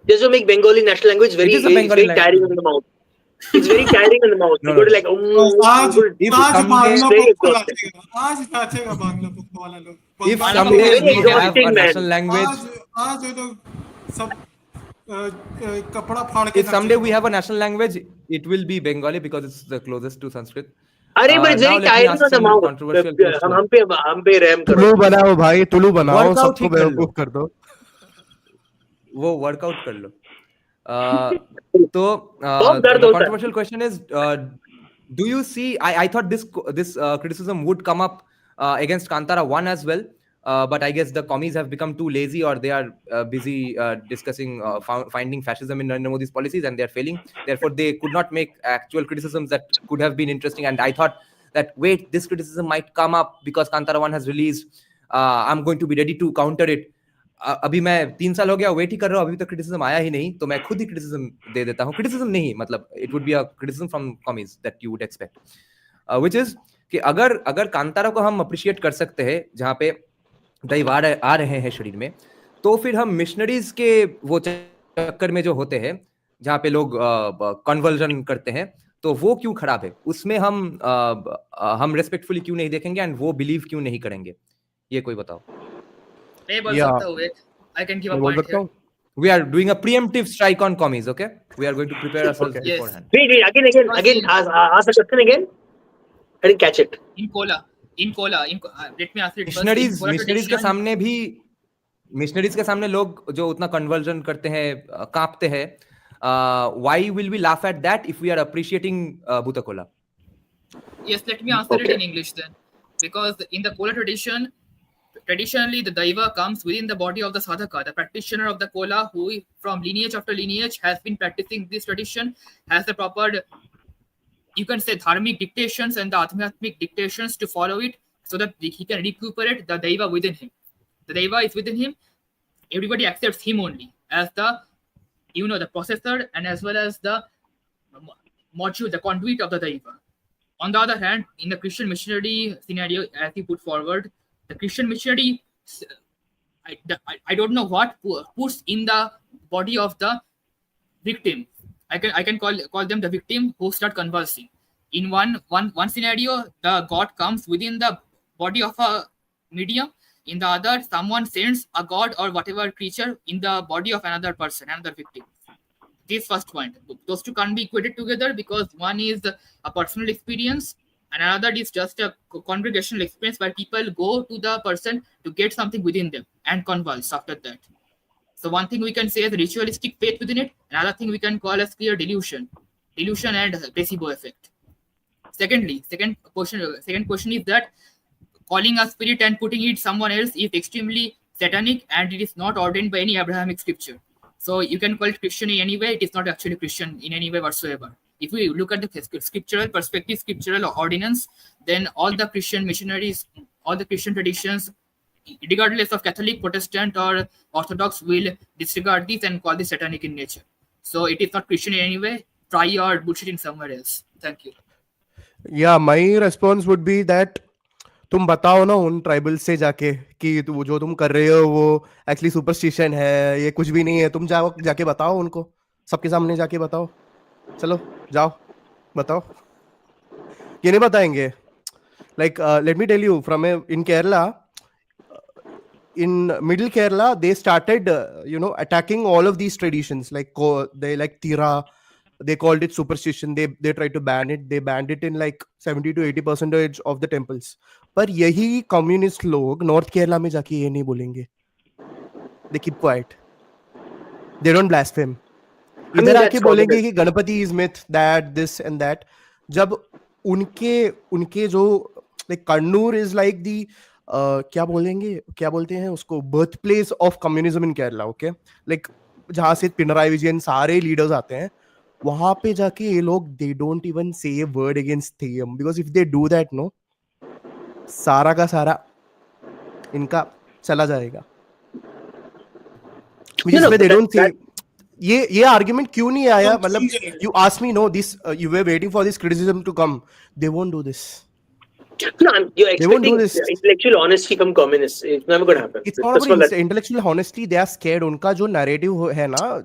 Just don't make Bengali national language very, It is a very, Bengali very tiring language. in the mouth. It's very tiring in the mouth. No, You go to no. like, आज If आज someday- Bangla Very book exhausting. नाचेगा, आज नाचेगा Bangla book वाला लोग। If Bangla someday book very we have exhausting, a man. national language, आज ये लोग सब कपड़ा फाड़ के if someday we नाचेगा। have a national language, it will be Bengali because it's the closest to Sanskrit. अरे but it's Now very let me tiring ask on the some mouth. controversial हम question. हम पे रहम करो. तुलू बनाओ भाई, तुलू बनाओ, Workout सबको ही कर लो। बेवकूफ कर दो. वो वर्कआउट कर लो. तो बहुत दर्द the होता है. controversial question is, do you see? I thought this criticism would come up against Kantara 1 as well, but I guess the commies have become too lazy, or they are busy discussing finding fascism in Narendra Modi's policies, and they are failing. Therefore, they could not make actual criticisms that could have been interesting. And I thought that, wait, this criticism might come up because Kantara 1 has released. I'm going to be ready to counter it. अभी मैं 3 साल हो गया wait ही कर रहा हूँ, अभी तक क्रिटिसिज्म आया ही नहीं, तो मैं खुद ही क्रिटिसिज्म दे देता हूँ. क्रिटिसिज्म नहीं, मतलब it would be a criticism from commies that you would expect, which is कि अगर कांतारा को हम अप्रिशिएट कर सकते हैं जहाँ पे दैव आ रहे हैं शरीर में, तो फिर हम मिशनरीज के वो चक्कर में जो होते हैं जहाँ पे लोग कन्वर्जन करते हैं, तो वो क्यों खराब है, उसमें हम रेस्पेक्टफुली क्यों नहीं देखेंगे एंड वो बिलीव क्यों नहीं करेंगे, ये कोई बताओ. मैं बोल Yeah. सकता हूँ एक, I can give a मैं बोल point सकता here. हूँ. We are doing a preemptive strike on commies, okay? We are going to prepare ourselves Yes. beforehand. Wait, again, ask the question again. I didn't catch it. In Kola, let me answer it first. In missionaries Kola के tradition, सामने भी, missionaries के सामने लोग जो उतना conversion करते हैं, कांपते हैं, why will we laugh at that if we are appreciating Bhuta Kola? yes, let me answer it Okay. in English then. Because in the Kola tradition, traditionally the Daiva comes within the body of the sadhaka, the practitioner of the Kola, who from lineage after lineage has been practicing this tradition, has the proper, you can say, dharmic dictations and the adhyatmic dictations to follow it, so that he can recuperate the Daiva within him. The Daiva is within him. Everybody accepts him only as the, the processor, and as well as the module, the conduit of the Daiva. On the other hand, in the Christian missionary scenario, as he put forward, the Christian missionary, I don't know what puts in the body of the victim. I can call them the victim who start convulsing. In one scenario, the God comes within the body of a medium. In the other, someone sends a God or whatever creature in the body of another person, another victim. This first point. Those two can't be equated together because one is a personal experience and another is just a congregational experience where people go to the person to get something within them and convulse after that. So one thing we can say is ritualistic faith within it. Another thing we can call as clear delusion and placebo effect. Second question is that calling a spirit and putting it somewhere else is extremely satanic and it is not ordained by any Abrahamic scripture. So you can call it Christian in any way. It is not actually Christian in any way whatsoever. If we look at the scriptural perspective, scriptural ordinance, then all the Christian missionaries, all the Christian traditions, regardless of Catholic, Protestant, or Orthodox, will disregard this and call this satanic in nature. So it is not Christian in any way. Try your bullshitting somewhere else. Thank you. Yeah, my response would be that तुम बताओ ना उन tribal से जाके कि जो तुम कर रहे हो वो एक्चुअली सुपरस्टिशन है, ये कुछ भी नहीं है. तुम जाके बताओ उनको, सबके सामने जाके बताओ. चलो जाओ बताओ. ये नहीं बताएंगे. Like let me tell you, from in Kerala, in middle Kerala, they started attacking all of these traditions. Like they like Tira, they called it superstition. They tried to ban it. They banned it in like 70 to 80% of the temples. पर यही communist लोग north Kerala में जाके ये नहीं बोलेंगे. They keep quiet. They don't blaspheme. इधर आके बोलेंगे कि Ganpati is myth, that, this and that. जब उनके जो like Kannur is like the क्या बोलते हैं उसको, birth place of communism in Kerala, okay? Like जहाँ से पिनराई विजयन सारे leaders आते हैं, वहां पे जाके ये लोग they don't even say a word against theism, because if they do that, no, सारा का सारा इनका चला जाएगा. They don't say ये आर्ग्यूमेंट क्यों नहीं आया. मतलब you ask me, no, this you were waiting for this criticism to come. They won't do this. No, you're They won't do expecting this. intellectual honesty from communists. It's never going to happen. It's not First of all, about intellectual honesty. They are scared. उनका जो narrative है ना,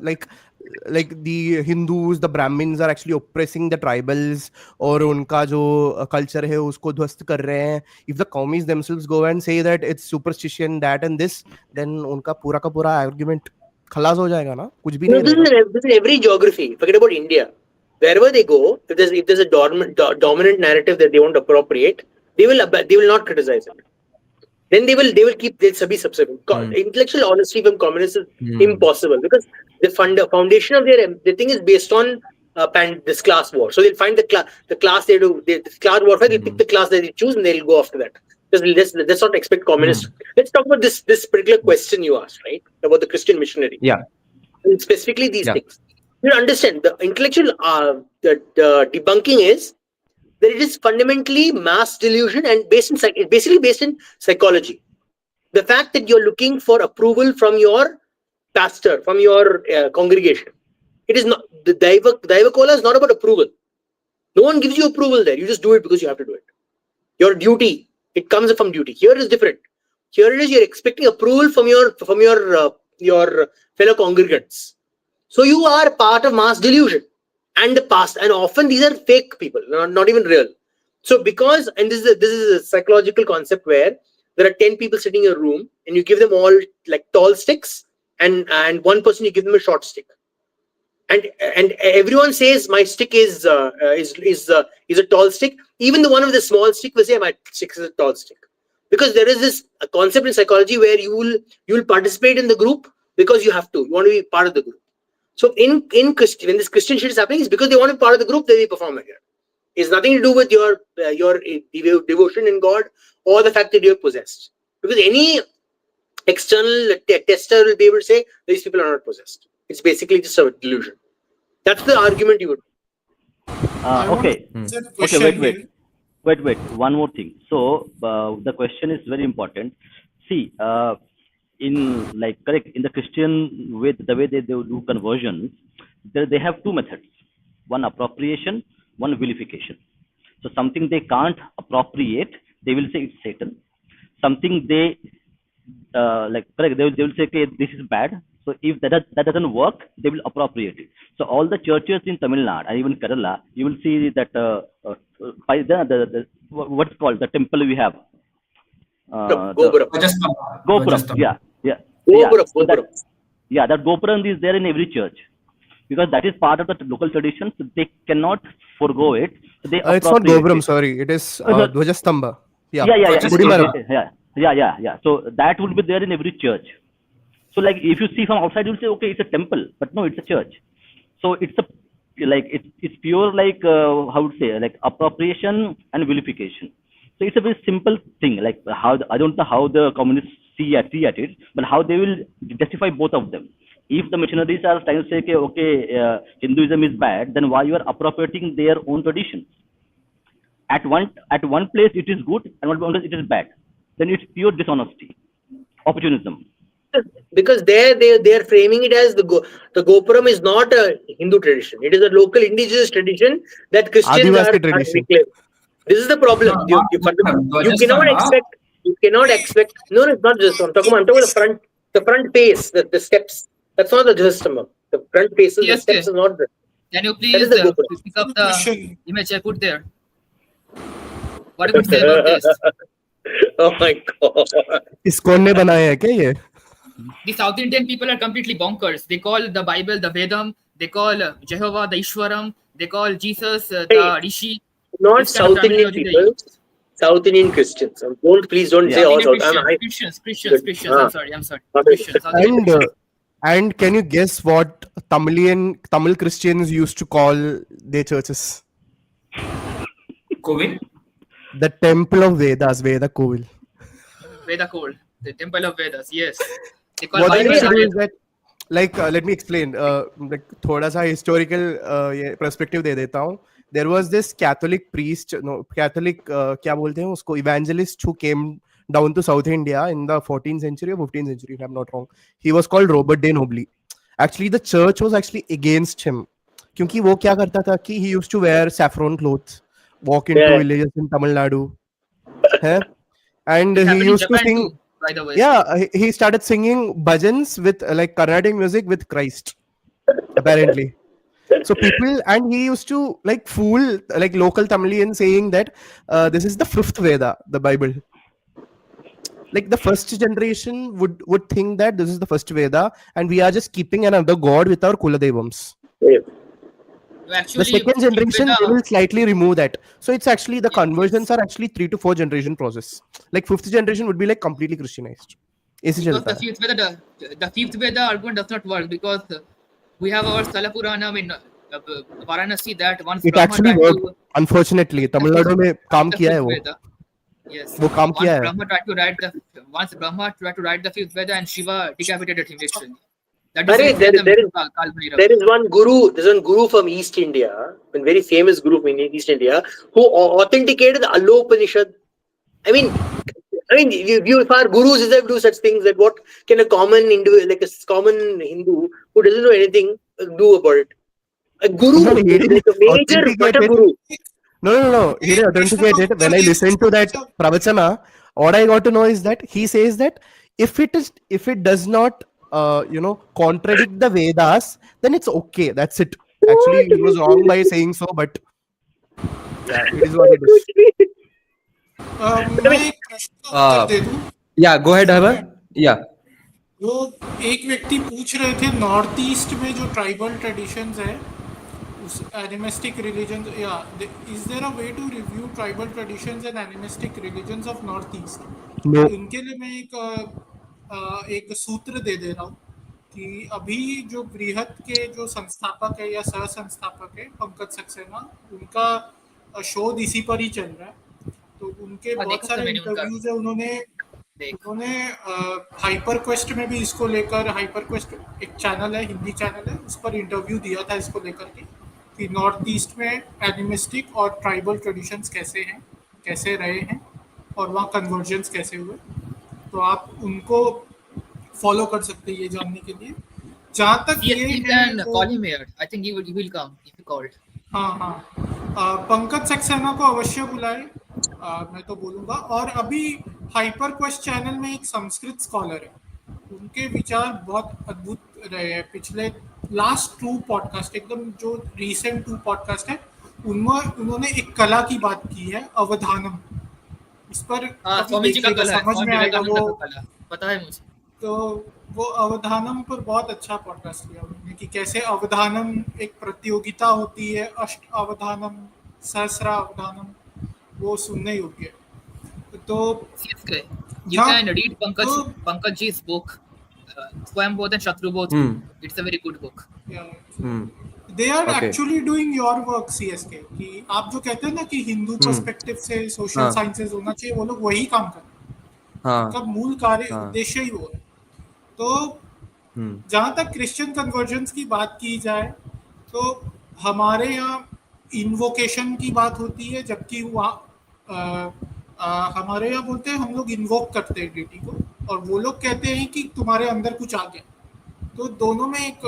like the Hindus, the Brahmins are actually oppressing the tribals, और उनका जो culture है उसको ध्वस्त कर रहे हैं. If the commies themselves go and say that it's superstition, that and this, then उनका पूरा का पूरा argument खलास हो जाएगा ना, कुछ भी no, नहीं रहेगा. this is in every geography. Forget about India. Wherever they go, if there's a dominant narrative that they want to appropriate, they will not criticize it. Then they'll be subservient. Intellectual honesty from communists is impossible, because the foundation of their thing is based on this class war. So they'll find the class they do, this class warfare. They'll pick the class that they choose and they'll go after that. Let's not expect communists. Let's talk about this particular question you asked, right? About the Christian missionary. Yeah. And specifically these things. You understand the intellectual debunking is that it is fundamentally mass delusion and basically based in psychology. The fact that you're looking for approval from your pastor, from your congregation. It is not, the Daiva Kola is not about approval. No one gives you approval there. You just do it because you have to do it. Your duty, it comes from duty. Here it is different. Here it is, you're expecting approval from your fellow congregants. So you are part of mass delusion and the past, and often these are fake people, not even real. So because, and this is a psychological concept where there are 10 people sitting in a room and you give them all like tall sticks, and one person you give them a short stick, and everyone says my stick is a tall stick. Even the one with the small stick will say my stick is a tall stick, because there is this concept in psychology where you will participate in the group because you have to. You want to be part of the group. So in Christian, when this Christian shit is happening, it's because they want to be part of the group that they perform here. It's nothing to do with your devotion in God or the fact that you're possessed. Because any external tester will be able to say these people are not possessed. It's basically just a delusion. That's the argument you would. Okay. Wait. One more thing. So the question is very important. See, in the Christian way, the way they do conversions, they have two methods: one appropriation, one vilification. So something they can't appropriate, they will say it's Satan. Something they they will say, okay, this is bad. So if that doesn't work, they will appropriate it. So all the churches in Tamil Nadu and even Kerala, you will see that by the what's called the temple we have. Gopuram. Gopuram. Yeah. Gopuram. That Gopuram is there in every church, because that is part of the local tradition. So they cannot forego it. So they It's not Gopuram, sorry. It is Dvajastamba. Yeah. So that would be there in every church. So like if you see from outside, you'll say, okay, it's a temple, but no, it's a church. So it's it's pure how to say, like appropriation and vilification. So it's a very simple thing. Like how I don't know how the communists see at it, but how they will justify both of them. If the missionaries are trying to say, okay, Hinduism is bad, then why you are appropriating their own traditions? At one place it is good, and one place it is bad. Then it's pure dishonesty, opportunism. Because they are framing it as the Gopuram is not a Hindu tradition. It is a local indigenous tradition that Christians are reclaiming. This is the problem. You cannot expect. No, it's not just. I'm talking about the front face, the steps. That's not the Dvajastamba. The front faces, the steps is not the. Can you please pick up the image I put there? What do you say about this? Oh my God! ISKCON ने बनाया है क्या ये? The South Indian people are completely bonkers. They call the Bible the Vedam. They call Jehovah the Ishwaram. They call Jesus the Rishi. Not South Indian people. South Indian Christians. Please don't say all Christians. I'm sorry. Christians. And can you guess what Tamil Christians used to call their churches? Kovil? The Temple of Vedas, Veda Kovil. Veda Kovil, the Temple of Vedas. Yes. What they used to do is that, let me explain. थोड़ा सा historical perspective दे देता हूँ. There was this Catholic priest, क्या बोलते हैं उसको, evangelist who came down to South India in the 14th century or 15th century, if I'm not wrong. He was called Robert de Nobili. Actually, the church was actually against him. क्योंकि वो क्या करता था कि he used to wear saffron clothes, walk into villages in Tamil Nadu, है, and It he happened in used to Japan sing. too, by the way. Yeah, he started singing bhajans with like Carnatic music with Christ, apparently. So people, and he used to like fool like local Tamilians saying that this is the fifth Veda, the Bible. Like the first generation would think that this is the first Veda, and we are just keeping another god with our Kuladevams. Yeah. The Actually, second generation, Veda, they will slightly remove that. So it's actually the yes, conversions yes. are actually 3 to 4 generation process. Like fifth generation would be like completely Christianized. ऐसे Because चलता the है. fifth Veda, the fifth Veda argument does not work, because we have our Sthala Puranam in Varanasi, that once It Brahma actually tried worked. to Unfortunately, write the Tamil fifth, Nadu में काम the किया है fifth वो. Veda. Yes. वो काम किया Once है. Brahma tried to write the fifth Veda, and Shiva decapitated him actually. That is Arey, fifth Veda made to Kaal Bhairav. there is one guru. There's one guru from East India, a very famous guru from East India, who authenticated the Allopanishad. I mean, if our gurus deserve to do such things, that what can a common individual, like a common Hindu who doesn't know anything, do about it? A guru, No, he didn't like a major authenticate butter it. guru. No. He didn't authenticate it. When I listened to that pravachana, what I got to know is that he says that if it does not contradict the Vedas, then it's okay. That's it. Actually, he was wrong by saying so, but yeah, it is what it is. मैं एक प्रश्न का उत्तर दे दूं. Yeah, go ahead, Haber. Yeah. वो एक व्यक्ति पूछ रहे थे, नॉर्थ ईस्ट में जो ट्राइबल ट्रेडिशंस है, उस एनिमिस्टिक रिलीजन, या is there a way to review tribal traditions and animistic religions of North East? No. इनके लिए मैं एक सूत्र दे रहा हूँ कि अभी जो बृहत के जो संस्थापक है या सह संस्थापक है पंकज सक्सेना, उनका शोध इसी पर ही चल रहा है. तो उनके बहुत सारे इंटरव्यूज है, उन्होंने हाइपर क्वेस्ट में भी इसको लेकर, हाइपर क्वेस्ट एक चैनल है, हिंदी चैनल है, उस पर इंटरव्यू दिया था इसको लेकर के कि नॉर्थ ईस्ट में एनिमिस्टिक और ट्राइबल ट्रेडिशंस कैसे हैं, कैसे रहे हैं, और वहाँ कन्वर्जन्स कैसे हुए. तो आप उनको फॉलो कर सकते हैं ये जानने के लिए. जहाँ तक ये है, call him here. I think he will come if you called. हाँ, पंकज सक्सेना को अवश्य बुलाए, मैं तो बोलूँगा. और अभी हाइपर क्वेस्ट चैनल में एक संस्कृत स्कॉलर है, उनके विचार बहुत अद्भुत रहे हैं. पिछले लास्ट 2 पॉडकास्ट, एकदम जो रीसेंट 2 पॉडकास्ट है, उन्होंने एक कला की बात की है, अवधानम. उस पर स्वामी जी का कला, समझ में आएगा वो, पता है मुझे. तो वो अवधानम पर बहुत अच्छा पॉडकास्ट किया उन्होंने कि कैसे अवधानम एक प्रतियोगिता होती है, अष्ट अवधानम, सहस्रा अवधानम, वो सुनने योग्य है. तो CSK. You can read Pankaj ji's book, Swayambodh and Shatrubodh. It's a very good book. They are actually doing your work, CSK. कि आप जो कहते हैं ना कि हिंदू पर्सपेक्टिव से सोशल साइंसेज होना चाहिए, वो लोग वही काम कर रहे हैं. उनका मूल कार्य उद्देश्य ही वो है. तो जहाँ तक क्रिश्चियन कन्वर्जन्स की बात की जाए, तो हमारे यहाँ इन्वोकेशन की बात होती है, जबकि वहाँ हमारे यहाँ बोलते हैं हम लोग इन्वोक करते हैं डेटी को, और वो लोग कहते हैं कि तुम्हारे अंदर कुछ आ गया. तो दोनों में एक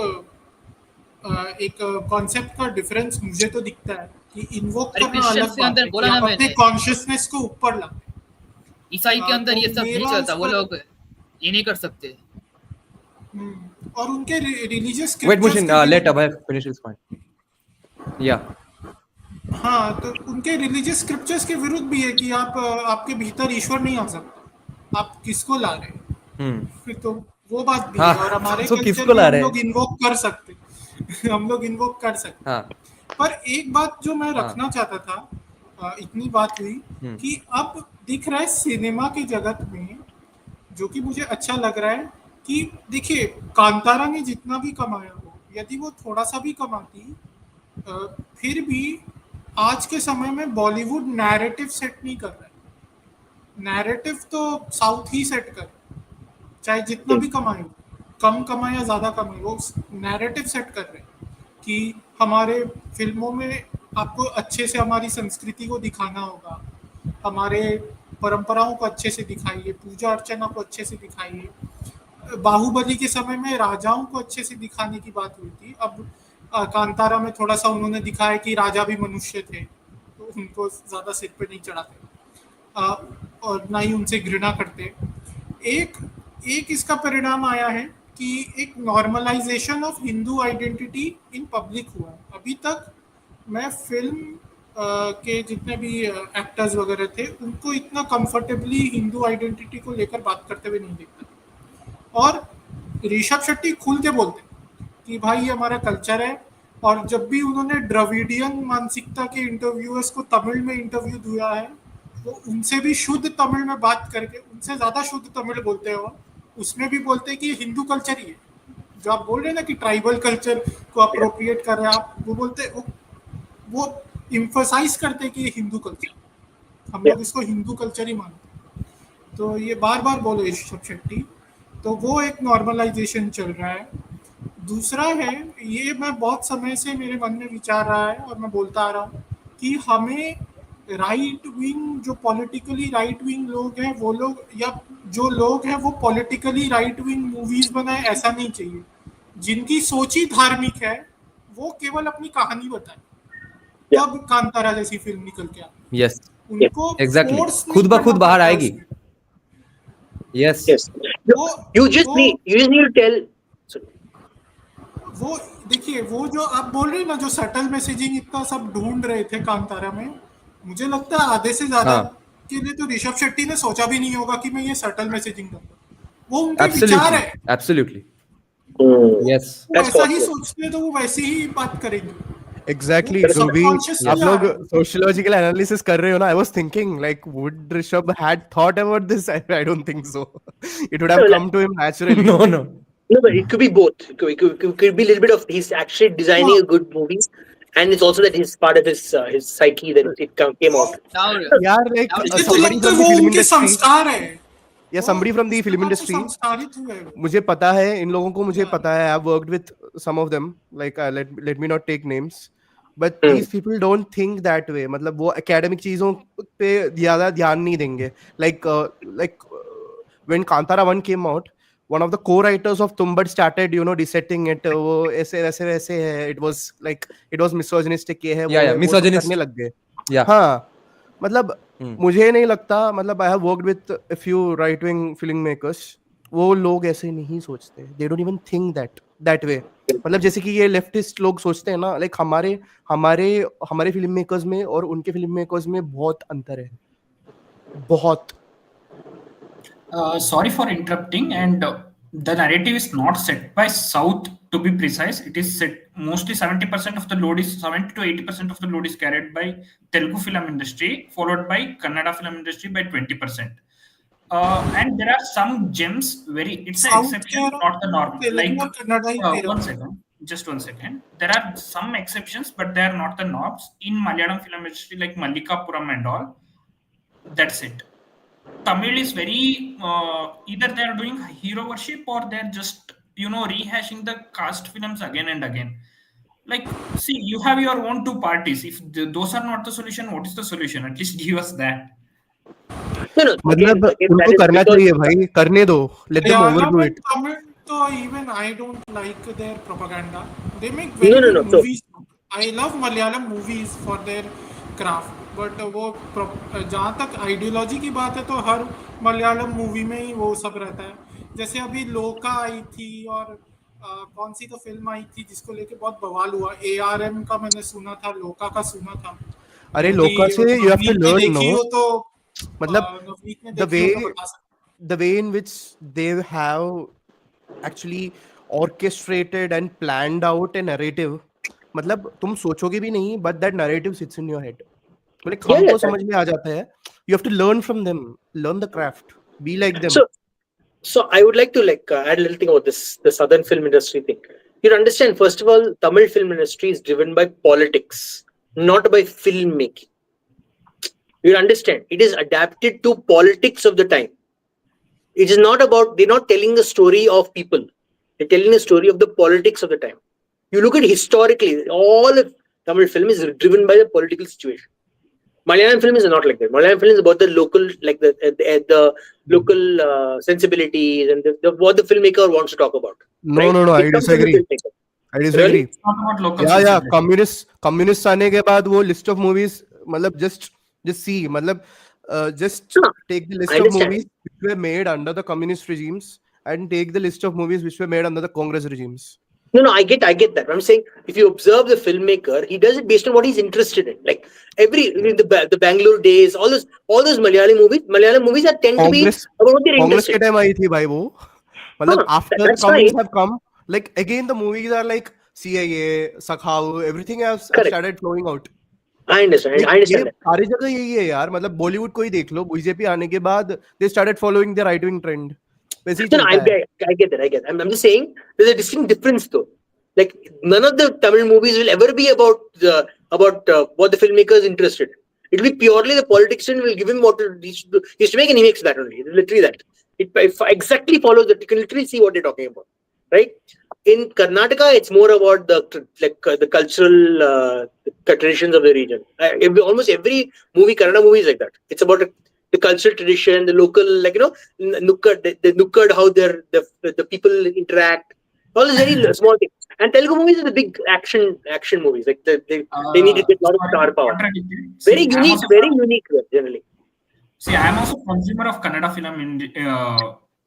कॉन्सेप्ट का डिफरेंस मुझे तो दिखता है कि इन्वोक करना अलग बात है, कि आप अपने कॉन्शियसनेस को ऊपर लाते हैं. ईसाई के अंदर ये सब नहीं चलता, वो लोग ये नहीं कर सकते. और उनके religious Wait, Mushin, let Abhay finish his point. Yeah. हाँ, तो उनके रिलीजियस स्क्रिप्चर्स के विरुद्ध भी है कि आपके भीतर ईश्वर नहीं आ सकता, आप किसको ला रहे हैं. तो वो बात भी है. और हमारे कल्चर में हम लोग इन्वोक कर सकते हम लोग इन्वोक कर सकते. पर एक बात जो मैं रखना चाहता था, इतनी बात हुई कि अब दिख रहा है सिनेमा के जगत में, जो कि मुझे अच्छा लग रहा है, कि देखिए कांतारा ने जितना भी कमाया हो, यदि वो थोड़ा सा भी कमाती, फिर भी आज के समय में बॉलीवुड नैरेटिव सेट नहीं कर रहा है. नैरेटिव तो साउथ ही सेट कर, चाहे जितना भी कमाए, कम कमाए या ज़्यादा कमाए, वो नैरेटिव सेट कर रहे हैं कि हमारे फिल्मों में आपको अच्छे से हमारी संस्कृति को दिखाना होगा, हमारे परंपराओं को अच्छे से दिखाइए, पूजा अर्चना को अच्छे से दिखाइए. बाहुबली के समय में राजाओं को अच्छे से दिखाने की बात हुई थी. अब कांतारा में थोड़ा सा उन्होंने दिखाया कि राजा भी मनुष्य थे, तो उनको ज़्यादा सिर पे नहीं चढ़ाते. और ना ही उनसे घृणा करते। एक एक इसका परिणाम आया है कि एक normalisation of Hindu identity in public हुआ है। अभी तक मैं फिल्म के जितने भी एक्टर्स वगैरह थे उनको इतना कंफर्टेबली हिंदू आइडेंटिटी को लेकर बात करते हुए नहीं देखता। और ऋषभ शेट्टी खुल के बोलते कि भाई ये हमारा कल्चर है। और जब भी उन्होंने द्रविडियन मानसिकता के इंटरव्यूअर्स को तमिल में इंटरव्यू दिया है, वो उनसे भी शुद्ध तमिल में बात करके उनसे ज़्यादा शुद्ध तमिल बोलते हैं। उसमें भी बोलते हैं कि ये हिंदू कल्चर ही है। जो आप बोल रहे हैं ना कि ट्राइबल कल्चर को अप्रोप्रिएट कर रहे हैं आप, वो बोलते वो इम्फोसाइज करते हैं कि ये हिंदू कल्चर, हम लोग इसको हिंदू कल्चर ही मानते हैं। तो ये बार बार बोले ऋषभ शेट्टी, तो वो एक नॉर्मलाइजेशन चल रहा है। दूसरा है, ये मैं बहुत समय से मेरे मन में विचार रहा है और मैं बोलता आ रहा हूँ कि हमें राइट विंग, जो पॉलिटिकली राइट विंग लोग हैं वो लोग, या जो लोग हैं वो पॉलिटिकली राइट विंग मूवीज बनाए, ऐसा नहीं चाहिए। जिनकी सोच ही धार्मिक है वो केवल अपनी कहानी बताए। तब कांतारा जैसी फिल्म निकल के आती है। यस, उनको एग्जैक्टली, force नहीं खुद ब खुद करना बाहर पड़ता आएगी। उसमें। Yes, You just need to tell. वो देखिए, वो जो आप बोल रहे हैं ना, जो सटल मैसेजिंग इतना सब ढूंढ रहे थे कांतारा में, मुझे लगता है आधे से ज्यादा के लिए तो ऋषभ शेट्टी ने सोचा भी नहीं होगा कि मैं ये सटल मैसेजिंग करूंगा। वो उनके विचार है, एब्सोल्युटली, यस, वो ऐसा ही सोचते हैं तो वो वैसे ही बात करेंगे। Exactly. वो So we, subconsciously आप आ लोग रहा है। sociological analysis कर रहे हो ना? I was thinking like, would Rishab had thought about this? I don't think so. It would have No, come to him naturally. no, No, but it could be both. It could be a little bit of he's actually designing a good movie, and it's also that he's part of his psyche that it came out. Now, Yeah, like now मुझे तो somebody लगता है from the वो film उनके industry. संस्कार है। Yeah, somebody from the उसके film बाद तो industry. संस्कारित हुए वो। मुझे पता है, इन लोगों को मुझे Yeah. पता है. I've worked with some of them. Like let me not take names. But Hmm. these people don't think that way. मतलब वो academic चीजों पे ज्यादा ध्यान नहीं देंगे. Like when Kantara 1 came out, one of the co-writers of Tumbad started, dissecting it. वो ऐसे वैसे वैसे है. It was misogynistic. ये है वो है, वो सब करने लग गए. हाँ, मतलब मुझे नहीं लगता, मतलब I have worked with a few right-wing filmmakers. वो लोग ऐसे नहीं सोचते. They don't even think that way. मतलब जैसे कि ये लेफ्टिस्ट लोग सोचते हैं ना, लाइक हमारे फिल्म मेकर्स में और उनके फिल्म मेकर्स में बहुत अंतर है, बहुत। Sorry for interrupting, and the narrative is not set by South, to be precise. It is set mostly 70% of the load is 70 to 80% of the load is carried by Telugu film industry, followed by Kannada film industry by 20%. And there are some gems, it's an exception, not the norm. Like just one second. There are some exceptions, but they are not the norms in Malayalam film industry, like Mallikapuram and all. That's it. Tamil is very either they are doing hero worship or they're just rehashing the caste films again and again. Like, see, you have your own two parties. If those are not the solution, what is the solution? At least give us that. No, मतलब उनको करना चाहिए भाई, करने दो, let them overdo it. So even I don't like their propaganda. They make very good movies. I love Malayalam movies for their craft. But वो जहाँ तक आइडियोलॉजी की बात है तो हर मलयालम मूवी में ही वो सब रहता है। जैसे अभी लोका आई थी और कौन सी तो फिल्म आई थी जिसको लेके बहुत बवाल हुआ, ARM का मैंने सुना था, लोका का सुना था। अरे लोका से you have to learn, no? तो मतलब the way in which they have actually orchestrated and planned out a narrative, मतलब तुम सोचोगे भी नहीं, but that narrative sits in your head. मतलब हमको समझ में आ जाता है. You have to learn from them, learn the craft, be like them. So I would like to add a little thing about the southern film industry thing. You understand, first of all, Tamil film industry is driven by politics, not by filmmaking. You understand, it is adapted to politics of the time. It is not about, they're not telling the story of people, they're telling the story of the politics of the time. You look at historically, all of Tamil film is driven by the political situation. Malayalam film is not like that. Malayalam film is about the local, like the local sensibilities and what the filmmaker wants to talk about. No, right? No, I disagree. I disagree. Really? It's not about local communist आने के बाद वो list of movies, मतलब just see, मतलब just No, take the list I of understand. movies which were made under the communist regimes and take the list of movies which were made under the Congress regimes. No, I get that. I'm saying if you observe the filmmaker, he does it based on what he's interested in. Like the Bangalore days, all those Malayalam movies that tend to be Congress about what they're Congress के interested. time आई थी भाई वो. मतलब after the That's communists fine. have come, like again the movies are like CIA, Sakhav, everything else have Correct. started flowing out. I understand. Like, I understand ये that. सारी जगह यही है यार. मतलब बॉलीवुड को ही देख लो. बीजेपी आने के बाद they started following the right wing trend. वैसे ही No, चलता है. I get that. I'm just saying there's a distinct difference though. Like none of the Tamil movies will ever be about what the filmmaker is interested. It will be purely the politician will give him what he's to make, and he makes that only. It's literally that. It exactly follows that. You can literally see what they're talking about, right? In Karnataka, it's more about the cultural traditions of the region. Almost every Kannada movie is like that. It's about the cultural tradition, the local, the nukkad, how the people interact. All these very small things. And Telugu movies are the big action movies. Like they need to get a lot of star power. Very unique generally. See, I am also a consumer of Kannada film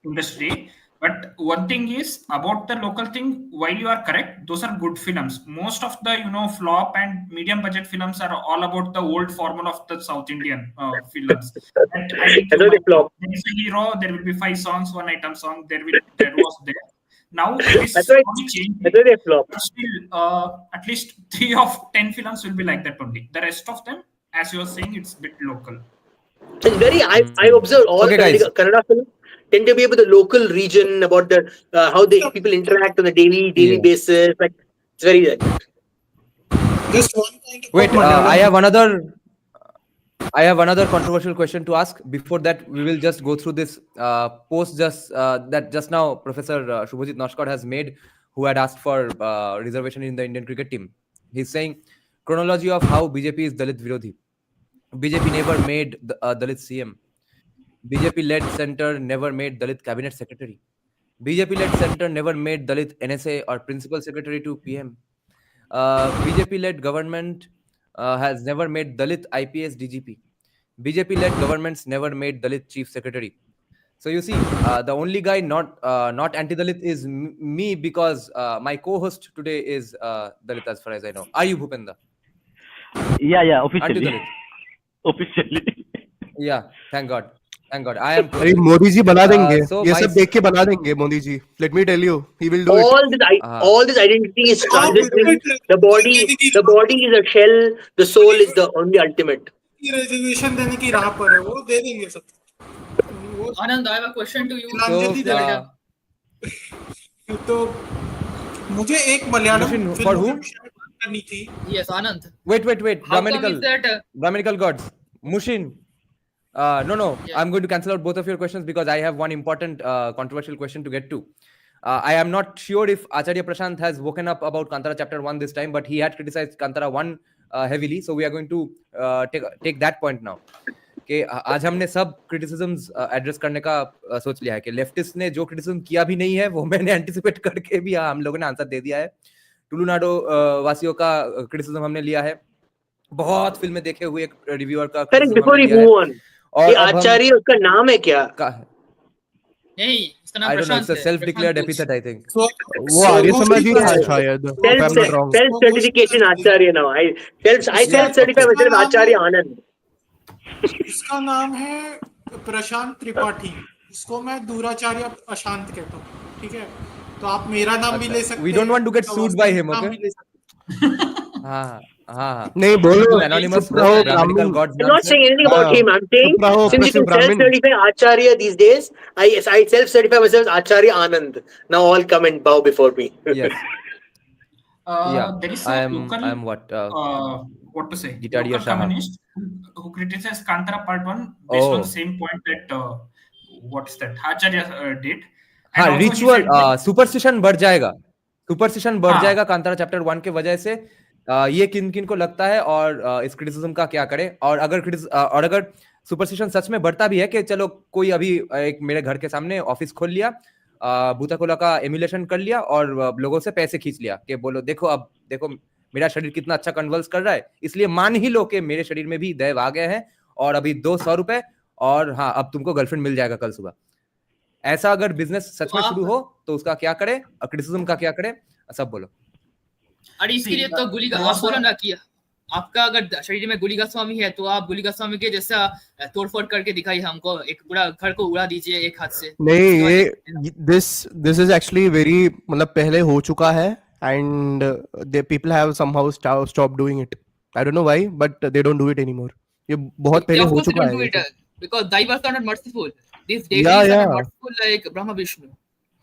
industry. But one thing is about the local thing, while you are correct, those are good films. Most of the flop and medium budget films are all about the old formula of the South Indian films. And I think That's why they flop. there is a hero, there will be 5 songs, one item song, there was there. Now it is That's why changing. they flop. But still, at least 3 of 10 films will be like that only. The rest of them, as you were saying, it's a bit local. It's very. I observe all Kannada films tend to be about the local region, about the how people interact on a daily basis. Like it's very like that. Just one point. Wait, I have another controversial question to ask. Before that, we will just go through this post that just now Professor Shubhajit Noshkar has made, who had asked for reservation in the Indian cricket team. He's saying chronology of how BJP is Dalit Virodhi. BJP never made Dalit CM. BJP-led center never made Dalit cabinet secretary. BJP-led center never made Dalit NSA or principal secretary to PM. BJP-led government has never made Dalit IPS DGP. BJP-led governments never made Dalit chief secretary. So you see, the only guy not anti-Dalit is me, because my co-host today is Dalit, as far as I know. Are you, Bhupenda? Yeah, Aren't you officially. Dalit? Officially. Yeah, thank God. I am. अरे मोदी जी बना देंगे. So ये my- सब देख के बना देंगे Modi ji. Let me tell you, he will do it. All this identity is transitory. The body is a shell. The soul is the only ultimate. Reservation देने की राह पर है, वो दे देंगे सब. वो Anand, I have a question to you. तिलांजलि देगा. तो मुझे एक Malayalam Mushin, film for who? करनी थी. Yes, Anand. Wait. How come is that? Grammatical gods. Mushin. No. Yeah. I'm going to cancel out both of your questions because I have one important controversial question to get to. I am not sure if Acharya Prashant has woken up about Kantara chapter 1 this time, but he had criticized Kantara 1 heavily. So we are going to take that point now. कि आज हमने सब criticisms address करने का सोच लिया है कि लेफ्टिस्ट ने जो क्रिटिसिज्म किया भी नहीं है वो मैंने एंटिसिपेट करके भी हम लोगों ने आंसर दे दिया है. टुलुनाडो वासियों का क्रिटिसिज्म हमने लिया है. बहुत फिल्में देखे हुए एक रिव्यूअर का Before we move on, ये आचार्य उसका नाम है क्या? नहीं, इसका नाम I don't know, Prashant it's a है. self-declared Prashant epithet, I think. वो आगे समझ ही था शायद. If I'm not wrong. Self certification Acharya now. I self certify myself आचार्य आनंद. इसका नाम है प्रशांत त्रिपाठी. इसको मैं दूराचार्य अशांत कहता हूँ. ठीक है, तो आप मेरा नाम भी ले सकते हैं. We don't want to get sued by him, नाम okay? भी ले सकते हैं. हाँ. नहीं बोलो. Anonymous Brahmin. gods. I'm not saying anything about him. I'm saying since you can self-certify Acharya these days, I self-certify myself Acharya Anand. Now all come and bow before me. Yes. There is I a am local, what? what to say? Gitaria Local Shah. communist who criticized Kantara Part 1 based on the same point that what's that Acharya did. And हाँ, also he ritual said that- superstition बढ़ जाएगा Kantara chapter 1 के वजह से. ये किन को लगता है और इस क्रिटिसिज्म का क्या करे. और अगर सुपरस्टिशन सच में बढ़ता भी है कि चलो कोई अभी एक मेरे घर के सामने ऑफिस खोल लिया, भूताकोला का एमुलेशन कर लिया और लोगों से पैसे खींच लिया कि बोलो देखो मेरा शरीर कितना अच्छा कन्वर्स कर रहा है, इसलिए मान ही लो कि मेरे शरीर में भी दैव आ गए हैं और अभी 200 रुपए और हाँ अब तुमको गर्लफ्रेंड मिल जाएगा कल सुबह। ऐसा अगर बिजनेस सच में शुरू हो तो उसका क्या करे, क्रिटिसिज्म का क्या करे, सब बोलो। अरे इसके लिए तो गुली का आप बोलो ना कि आपका अगर शरीर में गुली का स्वामी है तो आप गुली का स्वामी के जैसा तोड़फोड़ करके दिखाइए हमको, एक पूरा घर को उड़ा दीजिए एक हाथ से। नहीं, ये दिस इज एक्चुअली वेरी, मतलब पहले हो चुका है and they people have somehow stop doing it. I don't know why but they don't do it anymore. ये बहुत पहले हो चुका है। Because divers are not merciful. These deities Yeah, are yeah. not merciful like Brahma Vishnu.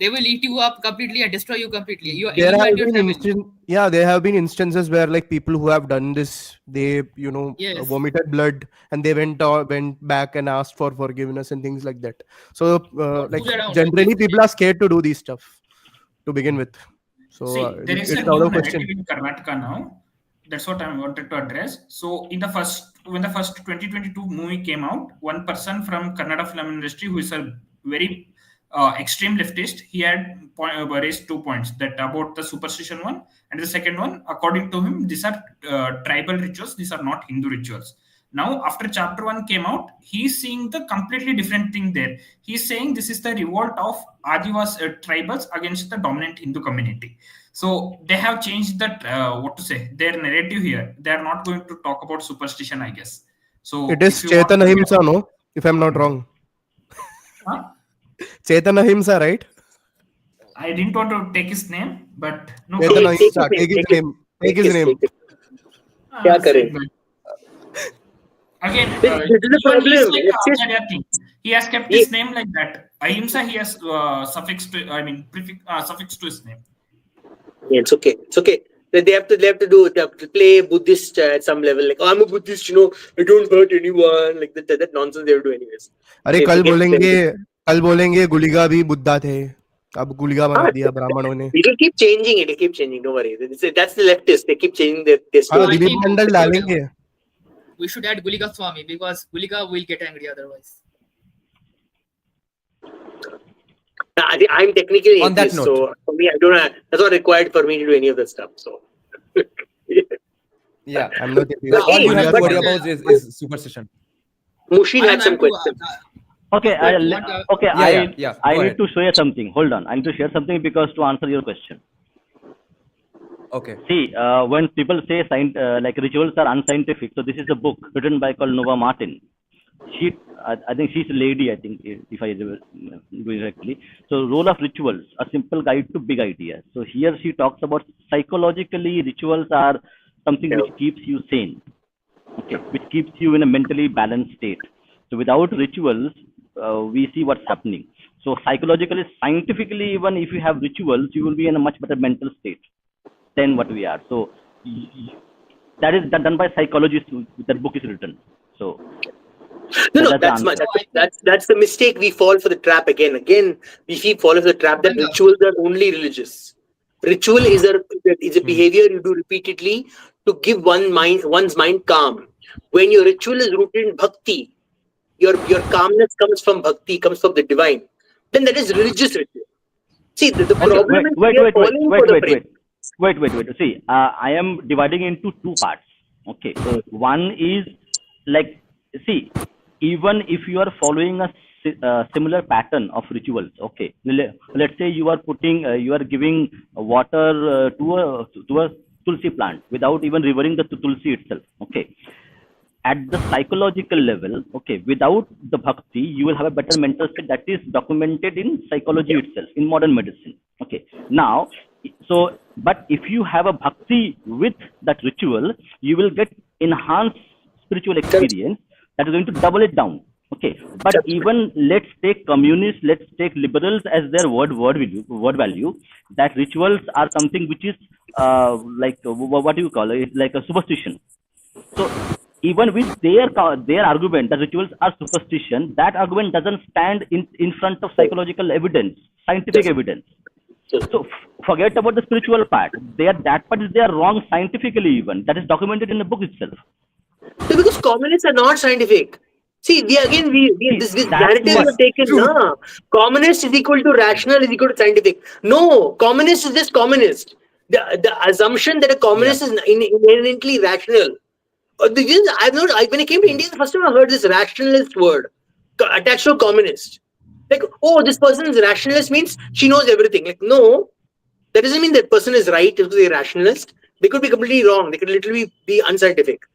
They will eat you up completely and destroy you completely. You There you have and your been family. there have been instances where like people who have done this, they Yes. vomited blood and they went back and asked for forgiveness and things like that. So like around, generally like, people are scared to do these stuff to begin with. So See, there is a it's out new of question. narrative in Karnataka now. That's what I wanted to address. So when the first 2022 movie came out, one person from Kannada film industry who is a very extreme leftist, he had raised 2 points, that about the superstition one, and the second one, according to him, these are tribal rituals, these are not Hindu rituals. Now after chapter 1 came out, he's seeing the completely different thing there. He's saying this is the revolt of Adivasi tribals against the dominant Hindu community. So they have changed that their narrative here. They are not going to talk about superstition, I guess. So It is Chetan Ahimsa, no? If I'm not wrong. Huh? Chetan Ahimsa, right? I didn't want to take his name, but no. Chetan Ahimsa, take his name. Take his name. क्या करें? Again, This is the problem. like It's just- Acharya thing. He has kept his name like that. Ahimsa, he has suffix to, suffix to his name. Yeah, it's okay. It's okay. They have to play Buddhist at some level. Like, oh, I'm a Buddhist, I don't hurt anyone. Like that nonsense they will do anyways. अरे They कल forget बोलेंगे गुलिगा भी बुद्धा थे, अब गुलिगा बना दिया ब्राह्मणों ने। It'll keep changing. It'll keep changing. Don't worry. That's the leftist. They keep changing their हाँ, story. दिलीप मंडल डालेंगे। We should add Gulika Swami because Gulika will get angry otherwise. I'm technically On that atheist, note. so for me, I don't have, that's not required for me to do any of that stuff. So Yeah, I'm not But all you hey, have to but- worry about is superstition. Mushin had some questions. questions. Okay, Okay, Yeah, I go need ahead. to share something. Hold on, I need to share something because to answer your question. Okay. See, when people say like rituals are unscientific, so this is a book written by called Nova Martin. I think she's a lady. I think if I do it correctly. So, role of rituals: a simple guide to big ideas. So here she talks about psychologically, rituals are something which keeps you sane. Okay, which keeps you in a mentally balanced state. So without rituals, we see what's happening. So psychologically, scientifically, even if you have rituals, you will be in a much better mental state than what we are. So that is done by psychologists. That book is written. So No, that's the answer. that's the mistake. We fall for the trap again. We fall for the trap that rituals are only religious. Ritual is a behavior you do repeatedly to give one's mind calm. When your ritual is rooted in bhakti, your calmness comes from bhakti, comes from the divine. Then that is religious ritual. See, the problem is we are falling for the brain. Wait. See, I am dividing into two parts. Okay, one is like, see, even if you are following a similar pattern of rituals, okay, let's say you are giving water to a tulsi plant without even revering the tulsi itself, okay. At the psychological level, okay, without the bhakti, you will have a better mental state. That is documented in psychology itself, in modern medicine. Okay. Now, so, but if you have a bhakti with that ritual, you will get enhanced spiritual experience that is going to double it down. Okay. But even let's take communists, let's take liberals as their word value, that rituals are something which is like, what do you call it? It's like a superstition. So, even with their argument that rituals are superstition, that argument doesn't stand in front of psychological evidence, scientific evidence. So forget about the spiritual part. That part is they are wrong scientifically even. That is documented in the book itself. Because communists are not scientific. See, this narrative you have taken. No, communist is equal to rational is equal to scientific. No, communist is just communist. The assumption that a communist is inherently rational. I've not. When I came to India, the first time I heard this rationalist word attached to communist. Like, oh, this person is rationalist means she knows everything. Like, no, that doesn't mean that person is right because they're rationalist. They could be completely wrong. They could literally be unscientific.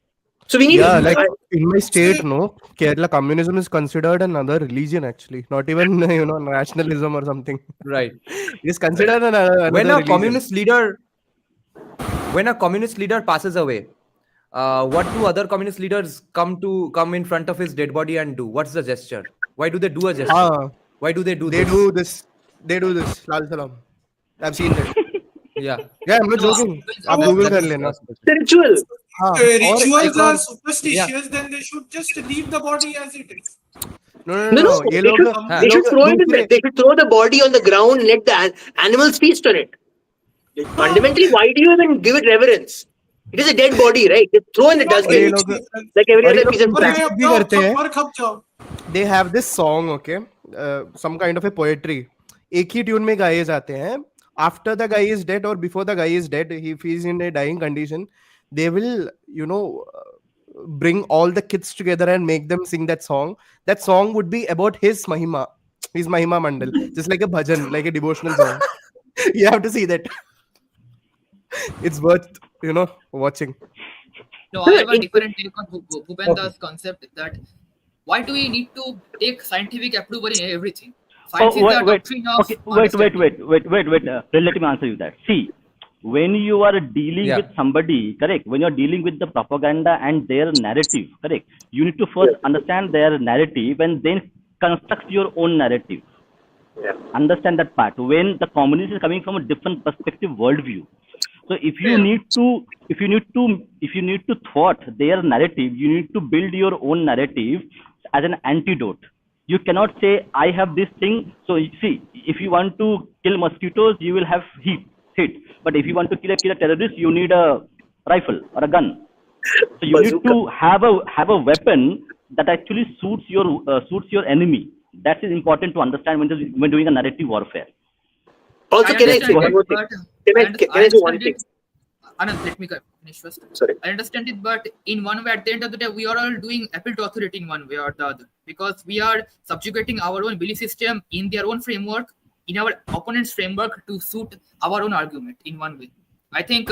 So we need. Yeah, like in my state, no, Kerala communism is considered another religion actually, not even nationalism or something. Right. It is considered another When a religion. communist leader passes away, what do other communist leaders come in front of his dead body and do? What's the gesture? Why do they do a gesture? Why do they do They this? do this. They do this. Lal salam. I've seen that. Yeah. Yeah, I'm not joking. आप Oh, Google That कर is लेना. The ritual. हाँ, If और rituals एक are और- superstitious, then they should just leave the body as it is. No, No. ये They लोग should, ये they should लोग throw it. दूसरे- They should throw the body on the ground and let the animals feast on it. Fundamentally, why do you even give it reverence? It is a dead body, right? Just throw in the Not और ये dustbin लोग like every और ये other लोग piece of और trash. ये भी करते हैं. थप्पड़ खप जाओ. They have this song, okay, some kind of a poetry. एक ही ट्यून में गाए जाते हैं. After the guy is dead or before the guy is dead, if he's in a dying condition, they will, bring all the kids together and make them sing that song. That song would be about his Mahima Mandal, just like a bhajan, like a devotional song. You have to see that. It's worth, watching. No, I have a different take on Bhupendra's concept that why do we need to take scientific approval in everything? Science is the doctrine of Okay, wait. understanding. Let me answer you that. See, when you are dealing Yeah. with somebody, correct? When you are dealing with the propaganda and their narrative, correct? You need to first understand their narrative and then construct your own narrative. Yeah. Understand that part. When the communist is coming from a different perspective, worldview. So if you need to thwart their narrative, you need to build your own narrative as an antidote. You cannot say I have this thing. So you see, if you want to kill mosquitoes, you will have hit. But if you want to kill a terrorist, you need a rifle or a gun. So you need to have a weapon that actually suits your enemy. That is important to understand when doing a narrative warfare. Also, can I say one more thing? Can I say one thing? Anand, let me finish first. Sorry. I understand it, but in one way, at the end of the day, we are all doing appeal to authority in one way or the other because we are subjugating our own belief system in their own framework, in our opponent's framework to suit our own argument in one way. I think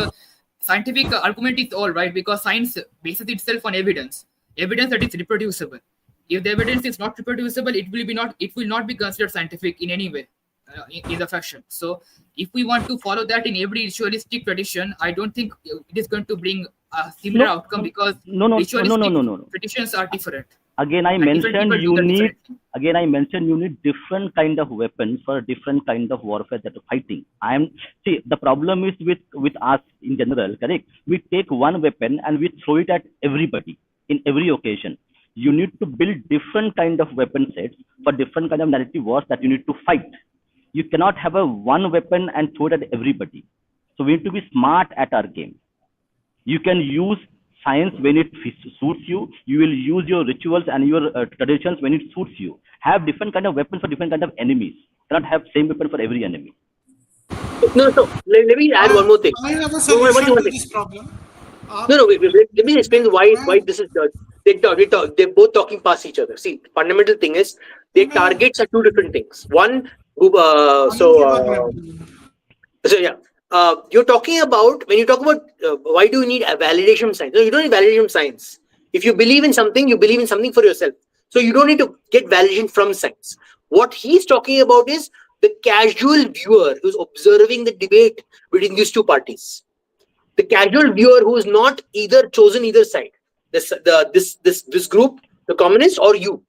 scientific argument is all right because science bases itself on evidence that is reproducible. If the evidence is not reproducible, it will not be considered scientific in any way. In the fashion. So if we want to follow that in every ritualistic tradition, I don't think it is going to bring a similar outcome because ritualistic traditions are different. Again, I mentioned you need different kind of weapons for different kind of warfare that are fighting. The problem is with us in general, correct? We take one weapon and we throw it at everybody in every occasion. You need to build different kind of weapon sets for different kind of narrative wars that you need to fight. You cannot have one weapon and throw it at everybody. So we need to be smart at our game. You can use science when it suits you. You will use your rituals and your traditions when it suits you. Have different kind of weapons for different kind of enemies. You cannot have same weapon for every enemy. No. Let me add one more thing. I have a solution to this problem. No. Wait, let me explain why this is done. They're both talking past each other. See, fundamental thing is their targets are two different things. One, you're talking about when you talk about why do you need a validation science? No, you don't need validation science. If you believe in something, you believe in something for yourself. So you don't need to get validation from science. What he's talking about is the casual viewer who's observing the debate between these two parties. The casual viewer who is not chosen either side. This group, the communists or you,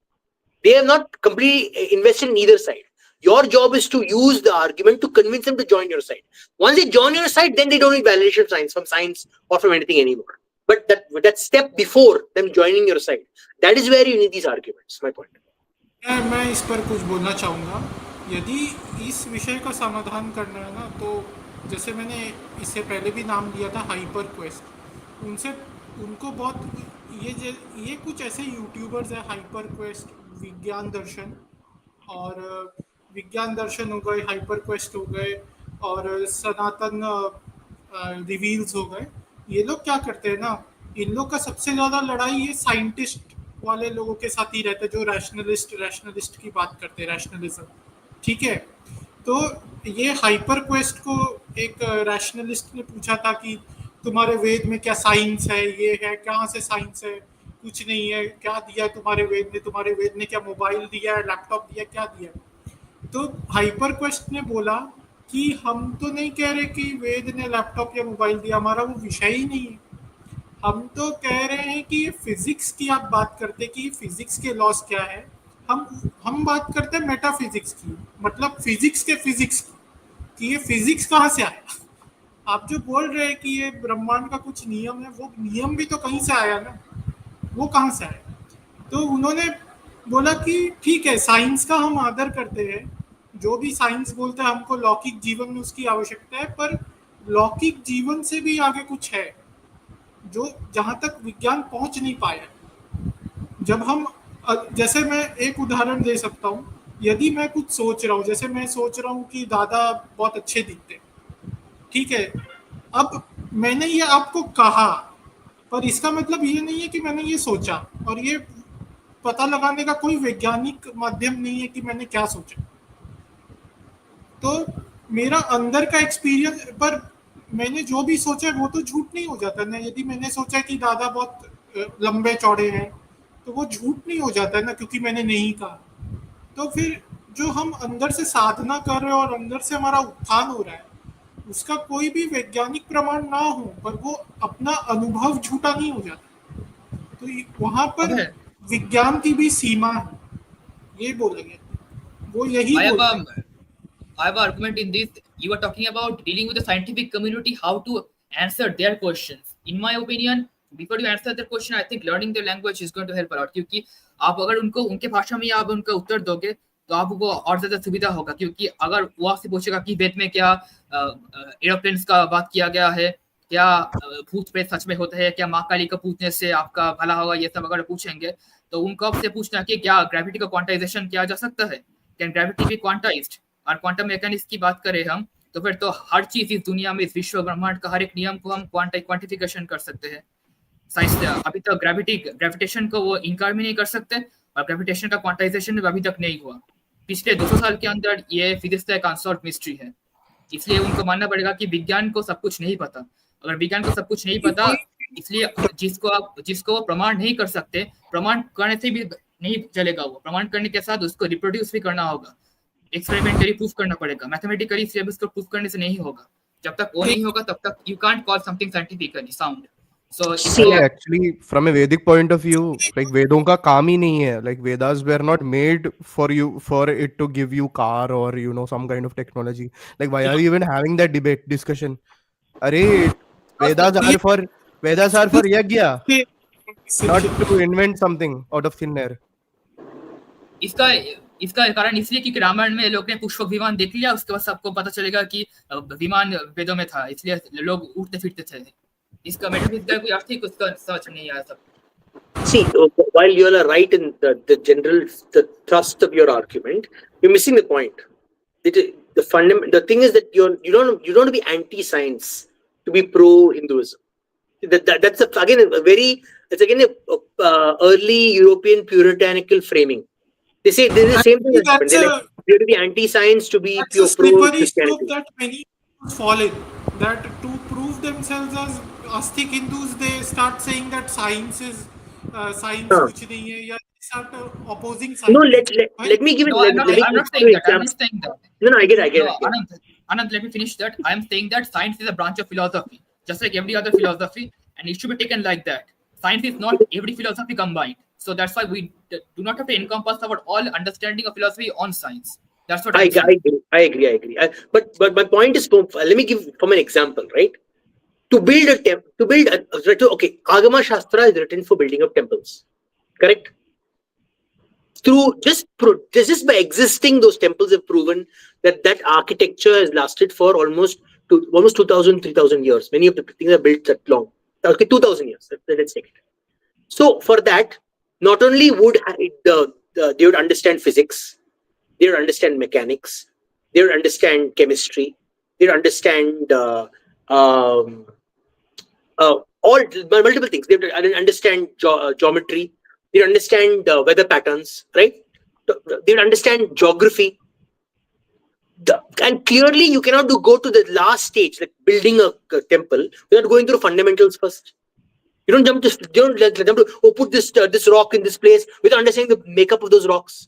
they have not completely invested in either side. Your job is to use the argument to convince them to join your side. Once they join your side, then they don't need validation from science or from anything anymore. But that step before them joining your side, that is where you need these arguments. My point. मैं इस पर कुछ बोलना चाहूँगा. यदि इस विषय का समाधान करना है ना, तो जैसे मैंने इससे पहले भी नाम लिया था हाइपर क्वेस्ट, उनको बहुत ये कुछ ऐसे यूट्यूबर्स हैं, हाइपर क्वेस्ट, विज्ञान दर्शन हो गए, हाइपर क्वेस्ट हो गए और सनातन रिवील्स हो गए. ये लोग क्या करते हैं ना, इन लोग का सबसे ज्यादा लड़ाई ये साइंटिस्ट वाले लोगों के साथ ही रहता है, जो रैशनलिस्ट की बात करते हैं, रैशनलिज्म, ठीक है। तो ये हाइपर क्वेस्ट को एक रैशनलिस्ट ने पूछा था कि तुम्हारे वेद में क्या साइंस है, ये है, कहाँ से साइंस है, कुछ नहीं है, क्या दिया तुम्हारे वेद ने क्या मोबाइल दिया है, लैपटॉप दिया, क्या दिया। तो हाइपर क्वेस्ट ने बोला कि हम तो नहीं कह रहे कि वेद ने लैपटॉप या मोबाइल दिया, हमारा वो विषय ही नहीं है। हम तो कह रहे हैं कि ये फिजिक्स की आप बात करते कि फिजिक्स के लॉस क्या है, हम बात करते हैं मेटाफिजिक्स की, मतलब फिजिक्स के फिजिक्स की, कि ये फिजिक्स कहाँ से आया। आप जो बोल रहे हैं कि ये ब्रह्मांड का कुछ नियम है, वो नियम भी तो कहीं से आया ना, वो कहाँ से आया। तो उन्होंने बोला कि ठीक है, साइंस का हम आदर करते हैं, जो भी साइंस बोलता है हमको लौकिक जीवन में उसकी आवश्यकता है, पर लौकिक जीवन से भी आगे कुछ है जो जहां तक विज्ञान पहुंच नहीं पाया। जब हम जैसे मैं एक उदाहरण दे सकता हूँ, यदि मैं कुछ सोच रहा हूँ, जैसे मैं सोच रहा हूँ कि दादा बहुत अच्छे दिखते, ठीक है, अब मैंने ये आपको कहा, पर इसका मतलब ये नहीं है कि मैंने ये सोचा, और ये पता लगाने का कोई वैज्ञानिक माध्यम नहीं है कि मैंने क्या सोचा। तो मेरा अंदर का एक्सपीरियंस, पर मैंने जो भी सोचा वो तो झूठ नहीं हो जाता ना। यदि मैंने सोचा कि दादा बहुत लंबे चौड़े हैं, तो वो झूठ नहीं हो जाता ना, क्योंकि मैंने नहीं कहा। तो फिर जो हम अंदर से साधना कर रहे हैं और अंदर से हमारा उत्थान हो रहा है, उसका कोई भी वैज्ञानिक प्रमाण ना हो, पर वो अपना अनुभव झूठा नहीं हो जाता। तो वहां पर Okay. विज्ञान की भी सीमा है, ये बोलेंगे, वो यही I have बोलते हैं। I have an argument in this. You are talking about dealing with the scientific community, how to answer their questions. In my opinion, before you answer their question, I think learning the language is going to help a lot. क्योंकि आप अगर उनको उनके भाषा में आप उनका उत्तर दोगे, तो आपको और ज्यादा सुविधा होगा। क्योंकि अगर वो आपसे पूछेगा कि वेद में क्या एरोप्लेन्स का बात किया गया है, क्या भूत प्रेत सच में होता है, क्या माँ काली को पूछने से आपका भला होगा, ये सब अगर पूछेंगे, तो उनको आपसे पूछना कि क्या ग्रेविटी का क्वांटाइजेशन किया जा सकता है, कैन ग्रेविटी बी क्वांटाइज्ड। और क्वांटम मैकेनिक्स की बात करें हम, तो फिर तो हर चीज इस दुनिया में, इस विश्व ब्रह्मांड का हर एक नियम को हम क्वांटिफिकेशन कर सकते हैं। साइंस अभी तक ग्रेविटेशन को वो इनकार भी नहीं कर सकते, और ग्रेविटेशन का क्वांटाइजेशन अभी तक नहीं हुआ। पिछले 200 साल के अंदर ये फिजिक्स का एक अनसॉल्व्ड मिस्ट्री है। इसलिए उनको मानना पड़ेगा कि विज्ञान को सब कुछ नहीं पता। अगर विज्ञान को सब कुछ नहीं पता, इसलिए जिसको प्रमाण नहीं कर सकते, प्रमाण करने से भी नहीं चलेगा। वो प्रमाण करने के साथ उसको रिप्रोड्यूस भी करना होगा, एक्सपेरिमेंटली प्रूफ करना पड़ेगा। मैथमेटिकली सिलेबस को प्रूफ करने से नहीं होगा। जब तक वो नहीं होगा, तब तक you can't call something scientifically sound. So actually, from a Vedic point of view, like Vedon का काम ही नहीं है. Like Vedas were not made for it to give you car or some kind of technology. Like why are you even having that discussion? Arey, Vedas are for yajna, not to invent something out of thin air. इसका कारण इसलिए कि रामायण में लोग ने पुष्पक विमान देख लिया, उसके बाद सबको पता चलेगा कि विमान वेदों में था, इसलिए लोग उठते फिरते थे। इसका मेटाफिजिक्स का कोई अर्थ ही उसका समझ नहीं आया सब। See, while you are right in the thrust of your argument, you're missing the point. The thing is that you don't be anti-science to be pro-Hinduism. That's again a early European puritanical framing. They say this is the same thing that happened. You have to be anti-science to be pro-Christianity. That many fall in, that to prove themselves as Astic Hindus, they start saying that science is science kuch nahi hai, ya start opposing science. No, let me give it. I'm not saying that. No, I get it. Anand, let me finish that. I'm saying that science is a branch of philosophy, just like every other philosophy, and it should be taken like that. Science is not every philosophy combined. So that's why we do not have to encompass our all understanding of philosophy on science. That's what I agree. But my point is, let me give from an example, right? Okay, Agama Shastra is written for building of temples, correct? Through just by existing, those temples have proven that architecture has lasted for almost 2,000, 3,000 years. Many of the things are built that long. Okay, 2,000 years. Let's take it. So for that, not only would they would understand physics, they would understand mechanics, they would understand chemistry, they would understand all multiple things. They have to understand geometry. They understand weather patterns, right? They understand geography. And clearly, you cannot go to the last stage, like building a temple, without going through fundamentals first. You don't jump to put this rock in this place without understanding the makeup of those rocks.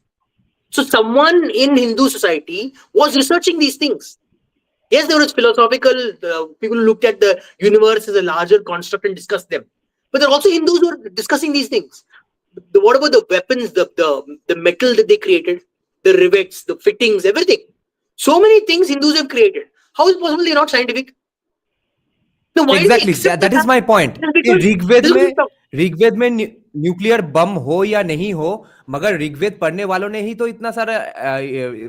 So someone in Hindu society was researching these things. Yes, there was philosophical people who looked at the universe as a larger construct and discussed them. But there are also Hindus who are discussing these things. What about the weapons, the metal that they created, the rivets, the fittings, everything? So many things Hindus have created. How is it possible they're not scientific? No, why do we Exactly, accept that is my point. Just because Rigveda में nuclear bomb हो या नहीं हो, मगर ऋग्वेद पढ़ने वालों ने ही तो इतना सारा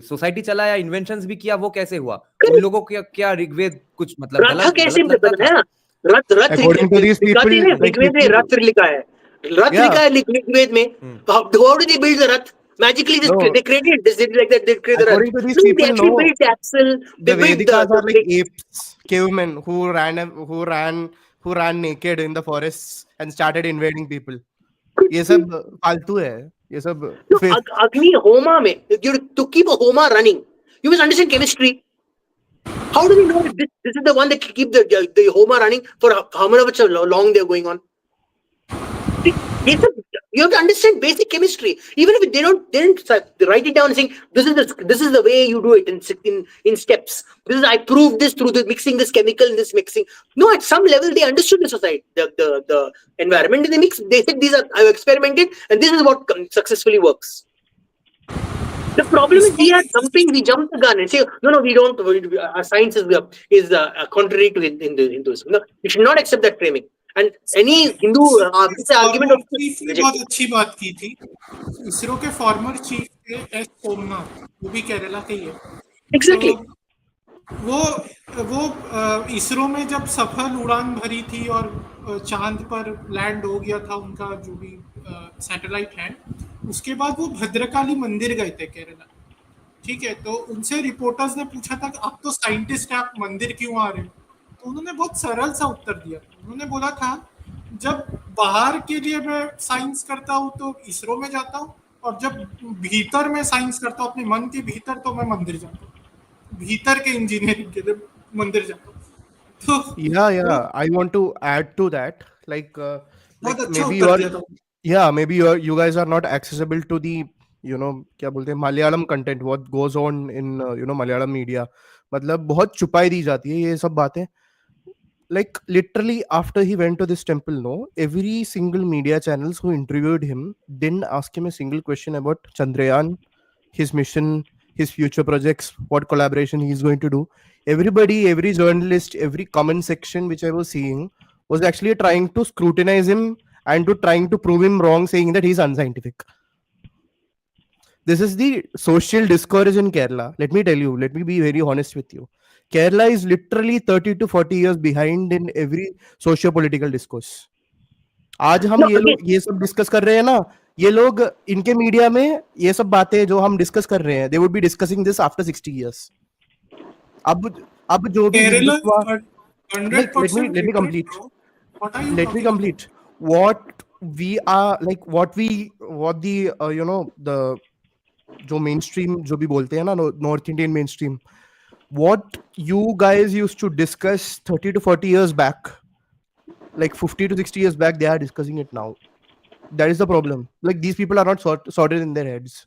सोसाइटी चलाया, इन्वेंशंस भी किया, वो कैसे हुआ? उन लोगों को क्या ऋग्वेद कुछ मतलब रथ कैसे गलत लगता था? रथ According to these people, Rigveda में रथ लिखा है, ऋग्वेद में. How do they build the rath? Magically, they created this. They did like that. They created the rath. According to these people, they actually built the axle. They the built Vedikas are like the apes, cavemen who ran naked in the forests and started invading people. ये सब फालतू है. ये सब Agni Homa mein, to keep a Homa running, you must understand chemistry. How do we know if this is the one that keep the Homa running for how much long they're going on? You have to understand basic chemistry. Even if they didn't write it down and saying this is the way you do it in steps. I proved this through the mixing this chemical in this mixing. No, at some level they understood the society, the environment, and they said I've experimented and this is what successfully works. The problem is we jump the gun and say no, we don't. Our science is contrary to Hinduism. No, you should not accept that framing. And any Hindu argument of बहुत अच्छी बात की थी. इसरो के former chief थे S Somnath, वो भी केरला के ही है. Exactly. वो इसरो में जब सफल उड़ान भरी थी और चांद पर लैंड हो गया था उनका जो भी सैटेलाइट है, उसके बाद वो भद्रकाली मंदिर गए थे केरला. ठीक है, तो उनसे रिपोर्टर्स ने पूछा था कि आप तो साइंटिस्ट हैं, आप मंदिर क्यों आ रहे हो? तो उन्होंने बहुत सरल सा उत्तर दिया. उन्होंने बोला था जब बाहर के लिए मैं साइंस करता हूँ तो इसरो में जाता हूँ, और जब भीतर में साइंस करता हूँ अपने मन के भीतर तो मैं मंदिर जाता हूँ, भीतर के इंजीनियरिंग के लिए मंदिर जाता हूँ. तो yeah, I want to add to that, like maybe you guys are not accessible to the क्या बोलते हैं Malayalam content, what goes on in Malayalam media. मतलब बहुत छुपाई दी जाती है ये सब बातें. Like literally after he went to this temple, every single media channels who interviewed him didn't ask him a single question about Chandrayaan, his mission, his future projects, what collaboration he's going to do. Everybody, every journalist, every comment section which I was seeing was actually trying to scrutinize him and trying to prove him wrong, saying that he's unscientific. This is the social discourse in Kerala. Let me tell you, let me be very honest with you. Kerala is literally 30 to 40 years behind in every socio-political discourse. आज हम ये सब discuss कर रहे हैं ना, ये लोग इनके मीडिया में ये सब बातें जो हम डिस्कस कर रहे हैं, they would be discussing this after 60 years. अब जो भी let me complete. What we are like, what the the जो mainstream जो भी बोलते हैं ना, North Indian mainstream, what you guys used to discuss 30 to 40 years back, like 50 to 60 years back, they are discussing it now. That is the problem. Like these people are not sorted in their heads.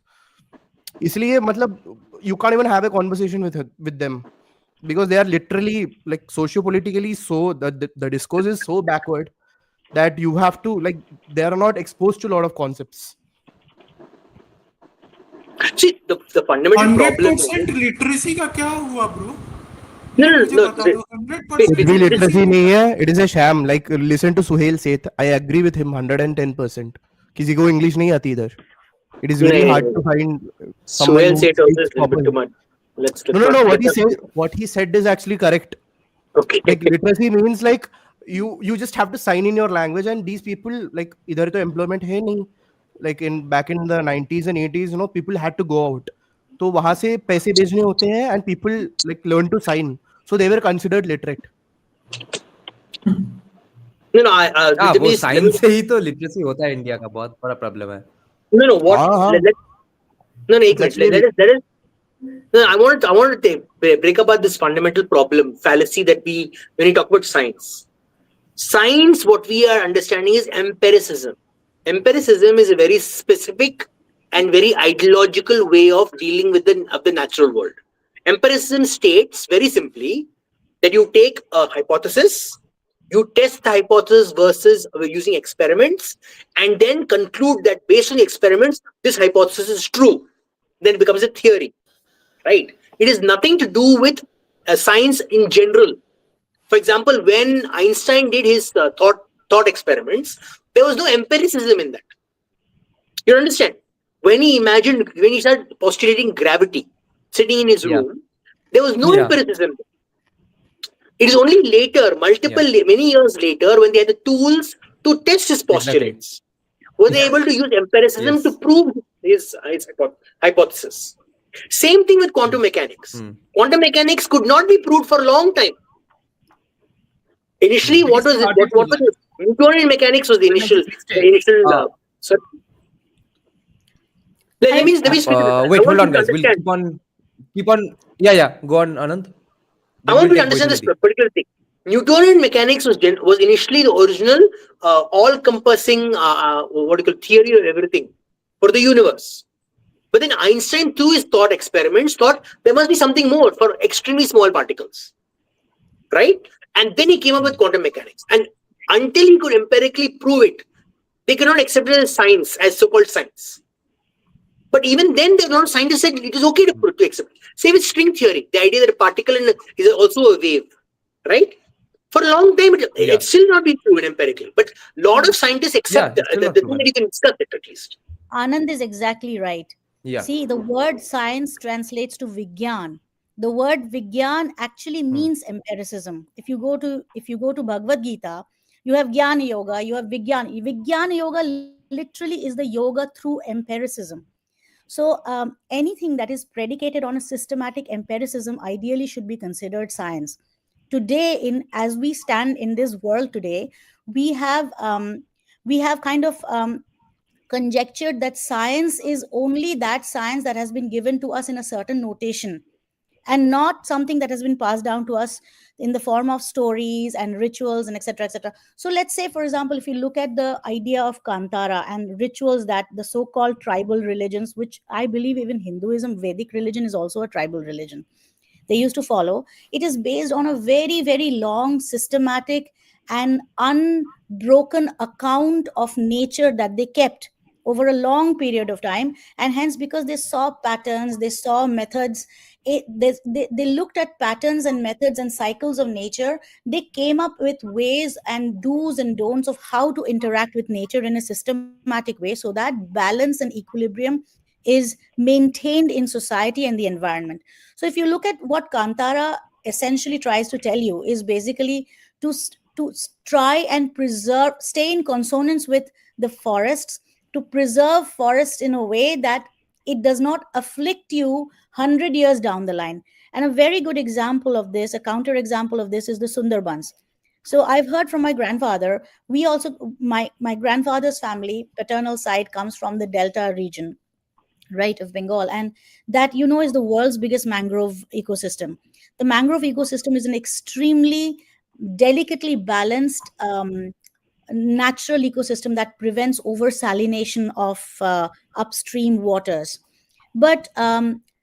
इसलिए मतलब you can't even have a conversation with them because they are literally like socio-politically so the discourse is so backward that you have to like they are not exposed to a lot of concepts. See, the fundamental problem. 100% literacy का क्या हुआ, bro? No. Literacy नहीं है. It is a sham. Like listen to Suhail Seth. I agree with him 110%. किसी को English नहीं आती इधर. It is very hard to find. Suhail Seth also is a bit too much. No. What he said is actually correct. Okay. Like literacy means like you just have to sign in your language, and these people like इधर तो employment है नहीं. Like back in the 90s and 80s, people had to go out. तो वहां से पैसे भेजने होते हैं, and people like learn to sign. So they were considered literate. No, हाँ the वो is- साइंस से ही तो लिटरेसी होता है इंडिया का, बहुत बड़ा प्रॉब्लम है. no, what? हाँ, No, एक It's minute. actually- Let us. No, I want to break apart this fundamental problem, fallacy that when we talk about science. Science, what we are understanding is empiricism. Empiricism is a very specific and very ideological way of dealing with the natural world. Empiricism states very simply that you take a hypothesis, you test the hypothesis versus using experiments, and then conclude that based on the experiments, this hypothesis is true. Then it becomes a theory, right? It is nothing to do with science in general. For example, when Einstein did his thought experiments, there was no empiricism in that. You understand? When he started postulating gravity, sitting in his Yeah. room, there was no Yeah. empiricism. It is only later, many years later, when they had the tools to test his postulates, were they able to use empiricism Yes. to prove his hypothesis. Same thing with quantum mechanics. Quantum mechanics could not be proved for a long time. Initially, what was it? What was it? Newtonian mechanics was the initial. Sorry. Let me speak. Wait, hold on, guys. We'll keep on. Yeah. Go on, Anand. I want to understand this particular thing. Newtonian mechanics was initially the original, all-encompassing, theory of everything for the universe. But then Einstein, through his thought experiments, thought there must be something more for extremely small particles, right? And then he came up with quantum mechanics. And until he could empirically prove it, they could not accept it as science, as so-called science. But even then, a lot of scientists said it is okay to accept it. Same with string theory, the idea that a particle is also a wave, right? For a long time, it's still not been proven empirically. But a lot of scientists accept the thing that you can discuss it at least. Anand is exactly right. Yeah. See, the word science translates to Vigyan. The word Vigyan actually means empiricism. If you go to Bhagavad Gita, you have Jnana Yoga, you have Vigyan. Vijnana Yoga literally is the yoga through empiricism. So anything that is predicated on a systematic empiricism ideally should be considered science. Today, as we stand in this world today, we have kind of conjectured that science is only that science that has been given to us in a certain notation, and not something that has been passed down to us in the form of stories and rituals and etc. etc. So let's say, for example, if you look at the idea of Kantara and rituals that the so-called tribal religions, which I believe even Hinduism, Vedic religion is also a tribal religion, they used to follow, it is based on a very, very long, systematic and unbroken account of nature that they kept over a long period of time. And hence, because they saw patterns, they saw methods, they looked at patterns and methods and cycles of nature, they came up with ways and do's and don'ts of how to interact with nature in a systematic way, so that balance and equilibrium is maintained in society and the environment. So if you look at what Kantara essentially tries to tell you, is basically to try and preserve, stay in consonance with the forests, to preserve forests in a way that it does not afflict you 100 years down the line. And a very good example of this, a counter example of this, is the Sundarbans. So I've heard from my grandfather, my grandfather's family, paternal side, comes from the Delta region, right, of Bengal, and that is the world's biggest mangrove ecosystem. The mangrove ecosystem is an extremely delicately balanced natural ecosystem that prevents over-salination of upstream waters. But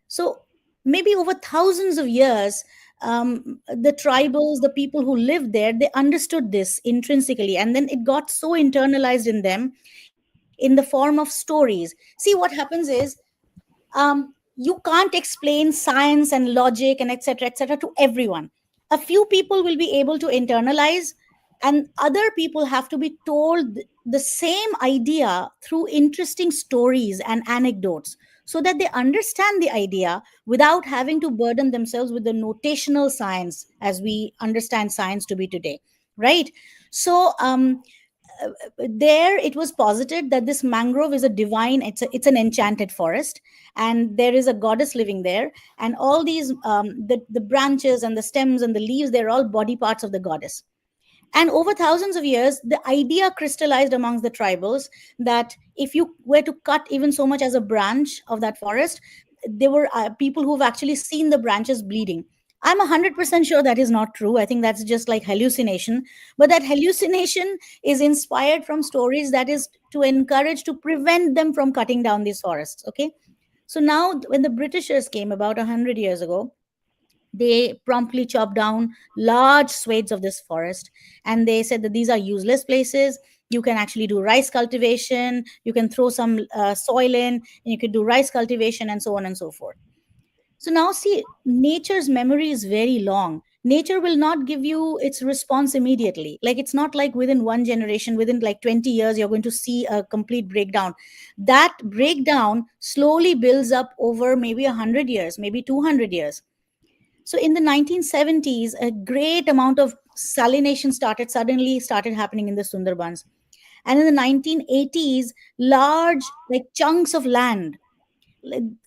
so maybe over thousands of years, the tribals, the people who lived there, they understood this intrinsically, and then it got so internalized in them in the form of stories. See, what happens is, you can't explain science and logic and etc to everyone. A few people will be able to internalize, and other people have to be told the same idea through interesting stories and anecdotes, so that they understand the idea without having to burden themselves with the notational science as we understand science to be today, right? So there it was posited that this mangrove is a divine, it's an enchanted forest, and there is a goddess living there, and all these the branches and the stems and the leaves, they're all body parts of the goddess. And over thousands of years, the idea crystallized amongst the tribals that if you were to cut even so much as a branch of that forest, there were people who've actually seen the branches bleeding. I'm 100% sure that is not true. I think that's just like hallucination. But that hallucination is inspired from stories that is to encourage, to prevent them from cutting down these forests. Okay. So now, when the Britishers came about 100 years ago, they promptly chopped down large swathes of this forest, and they said that these are useless places. You can actually do rice cultivation, you can throw some soil in, and you could do rice cultivation, and so on and so forth. So now, see, nature's memory is very long. Nature will not give you its response immediately. Like, it's not like within one generation, within like 20 years, you're going to see a complete breakdown. That breakdown slowly builds up over maybe 100 years, maybe 200 years. So in the 1970s, a great amount of salination suddenly started happening in the Sundarbans. And in the 1980s, large like chunks of land,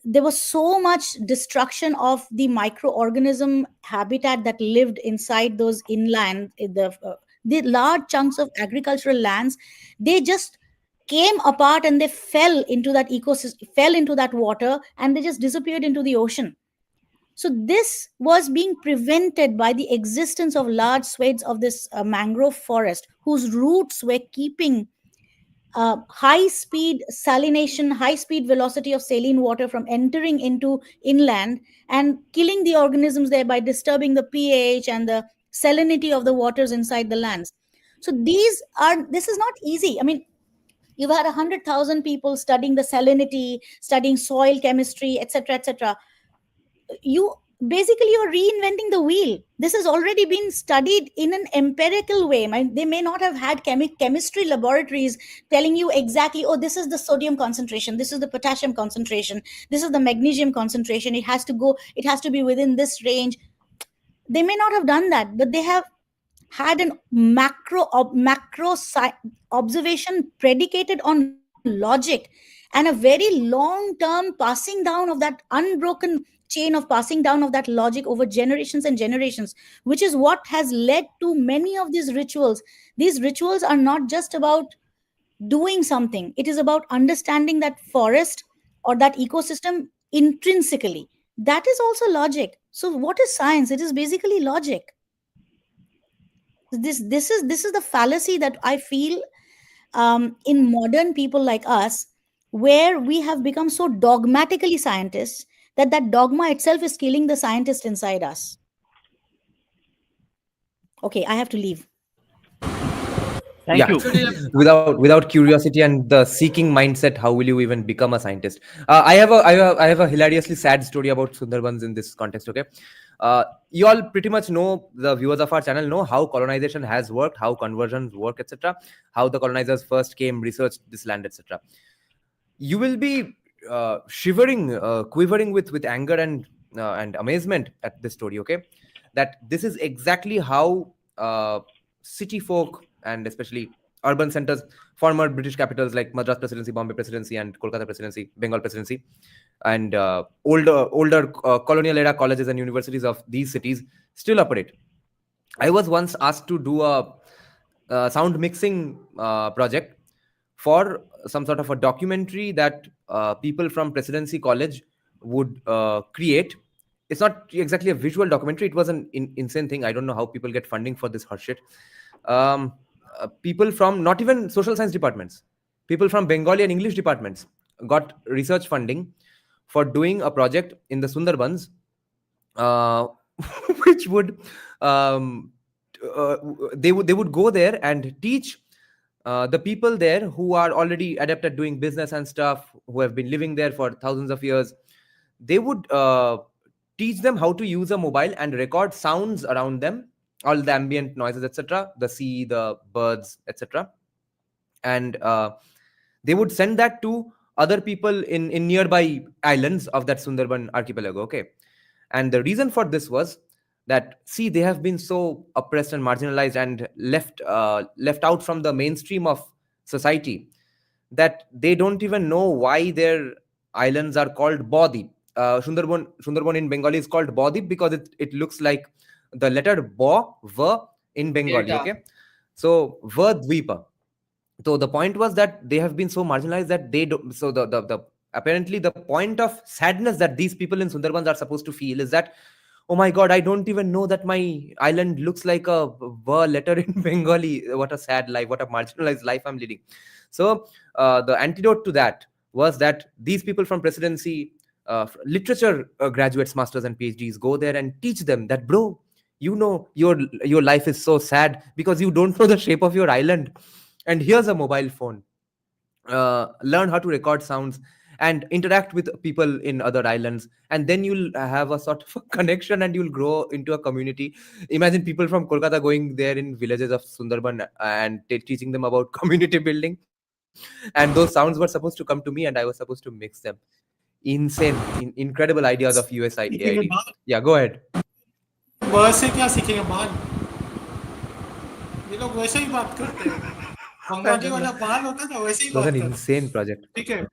there was so much destruction of the microorganism habitat that lived inside those inland, the large chunks of agricultural lands, they just came apart and they fell into that ecosystem, fell into that water, and they just disappeared into the ocean. So this was being prevented by the existence of large swathes of this mangrove forest, whose roots were keeping high speed salination, high speed velocity of saline water from entering into inland and killing the organisms there by disturbing the pH and the salinity of the waters inside the lands. So this is not easy. I mean, you've had 100,000 people studying the salinity, studying soil chemistry, etc., etc. You're reinventing the wheel. This has already been studied in an empirical way. They may not have had chemistry laboratories telling you exactly, oh, this is the sodium concentration, this is the potassium concentration, this is the magnesium concentration, it has to be within this range. They may not have done that, but they have had an macro observation predicated on logic and a very long term passing down of that unbroken chain of passing down of that logic over generations and generations, which is what has led to many of these rituals. These rituals are not just about doing something, it is about understanding that forest or that ecosystem intrinsically. That is also logic. So what is science? It is basically logic. This is the fallacy that I feel in modern people like us, where we have become so dogmatically scientists that dogma itself is killing the scientist inside us. Okay, I have to leave. Thank you. Without curiosity and the seeking mindset, how will you even become a scientist? I have a hilariously sad story about Sundarbans in this context. Okay, you all pretty much know, the viewers of our channel know how colonization has worked, how conversions work, etc., how the colonizers first came, researched this land, etc. You will be shivering, quivering with anger and amazement at this story. Okay, that this is exactly how city folk, and especially urban centers, former British capitals like Madras Presidency, Bombay Presidency, and Kolkata Presidency, Bengal Presidency, and older colonial era colleges and universities of these cities still operate. I was once asked to do a sound mixing project for some sort of a documentary that people from Presidency College would create. It's not exactly a visual documentary. It was an insane thing. I don't know how people get funding for this horseshit. People from not even social science departments, people from Bengali and English departments got research funding for doing a project in the Sundarbans, which would they would go there and teach the people there who are already adept at doing business and stuff, who have been living there for thousands of years. They would teach them how to use a mobile and record sounds around them, all the ambient noises, etc., the sea, the birds, etc., and they would send that to other people in nearby islands of that Sundarban archipelago. Okay, and the reason for this was that, see, they have been so oppressed and marginalized and left out from the mainstream of society that they don't even know why their islands are called Bodip. Sundarban in Bengali is called Bodip because it looks like the letter Bo, V in Bengali. Delta. Okay, So Verdvipa. So the point was that they have been so marginalized that they don't. So the apparently the point of sadness that these people in Sundarbans are supposed to feel is that, oh my God, I don't even know that my island looks like a letter in Bengali. What a sad life, what a marginalized life I'm leading. So the antidote to that was that these people from presidency, literature graduates, masters and PhDs go there and teach them that, bro, you know, your life is so sad because you don't know the shape of your island. And here's a mobile phone. Learn how to record sounds and interact with people in other islands, and then you'll have a sort of a connection and you'll grow into a community. Imagine people from Kolkata going there in villages of Sundarban and teaching them about community building, and those sounds were supposed to come to me and I was supposed to mix them. Insane, incredible ideas of USAID. Yeah, go ahead. वह से क्या सीखेंगे बाल? ये लोग वैसे ही बात करते हैं, बंगाली वाला बाल होता है ना, वैसे ही It was बात an करते हैं. insane project. ठीक है.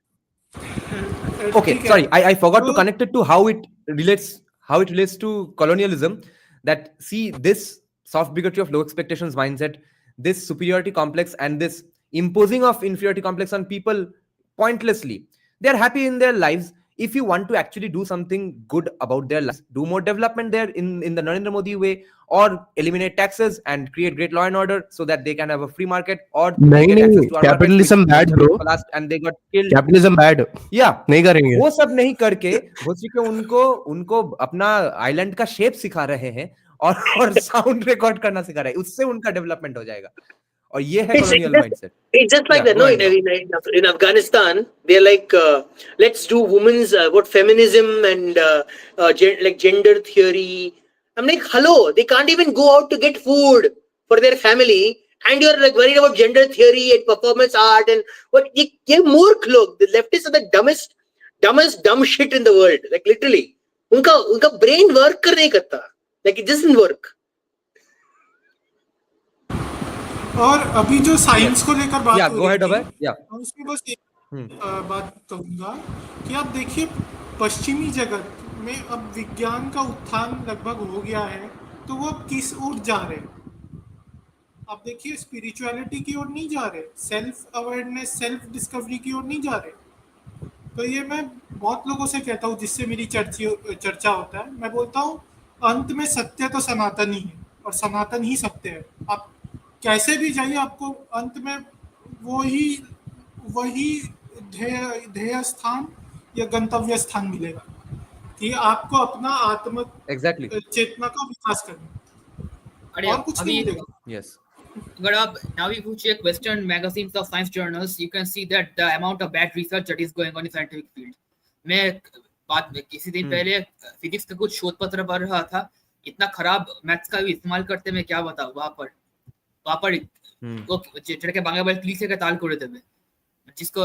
Okay, ठीक है. sorry, I forgot to connect it to how it relates to colonialism. That, see, this soft bigotry of low expectations mindset, this superiority complex, and this imposing of inferiority complex on people pointlessly. They are happy in their lives. If you want to actually do something good about their lives, do more development there in the Narendra Modi way, or eliminate taxes and create great law and order so that they can have a free market, or they get access to our capitalism market, bad, bro. and they got killed. Capitalism bad. Yeah, नहीं करेंगे. वो सब नहीं करके घुसी के उनको अपना आइलैंड का शेप सिखा रहे हैं और साउंड रिकॉर्ड करना सिखा रहे हैं. उससे उनका डेवलपमेंट हो जाएगा. और ये है colonial mindset. It's just like that. No, in Afghanistan, they're like, let's do women's feminism and like gender theory. I'm like, hello, they can't even go out to get food for their family, and you're like worried about gender theory and performance art and what? You more look. The leftists are the dumbest dumb shit in the world. Like literally, उनका brain work कर नहीं करता. Like it doesn't work. और अभी जो science को लेकर बात Yeah, हो go रही ahead, थी, Abhay. Yeah. मैं उसमें बस एक बात कहूँगा कि आप देखिए पश्चिमी जगत में अब विज्ञान का उत्थान लगभग हो गया है, तो वो अब किस ओर जा रहे हैं? आप देखिए स्पिरिचुअलिटी की ओर नहीं जा रहे, सेल्फ अवेयरनेस, सेल्फ डिस्कवरी की ओर नहीं जा रहे. तो ये मैं बहुत लोगों से कहता हूँ जिससे मेरी चर्चा होता है, मैं बोलता हूँ अंत में सत्य तो सनातन ही है और सनातन ही सत्य है. आप कैसे भी जाइए, आपको अंत में वही ध्येय स्थान या गंतव्य स्थान मिलेगा कि आपको अपना आत्म चेतना का विकास करना, और कुछ नहीं मिलेगा. Yes. Now if you check Western magazines of science journals, you can see that the amount of bad research that is going on in scientific field. मैं किसी दिन पहले फिजिक्स का कुछ शोध पत्र पढ़ रहा था. इतना खराब मैथ्स का भी इस्तेमाल करते, मैं क्या बताऊं. वहाँ पर चढ़ के बांगा बैल क्लीसे का ताल कोड़े देवे, जिसको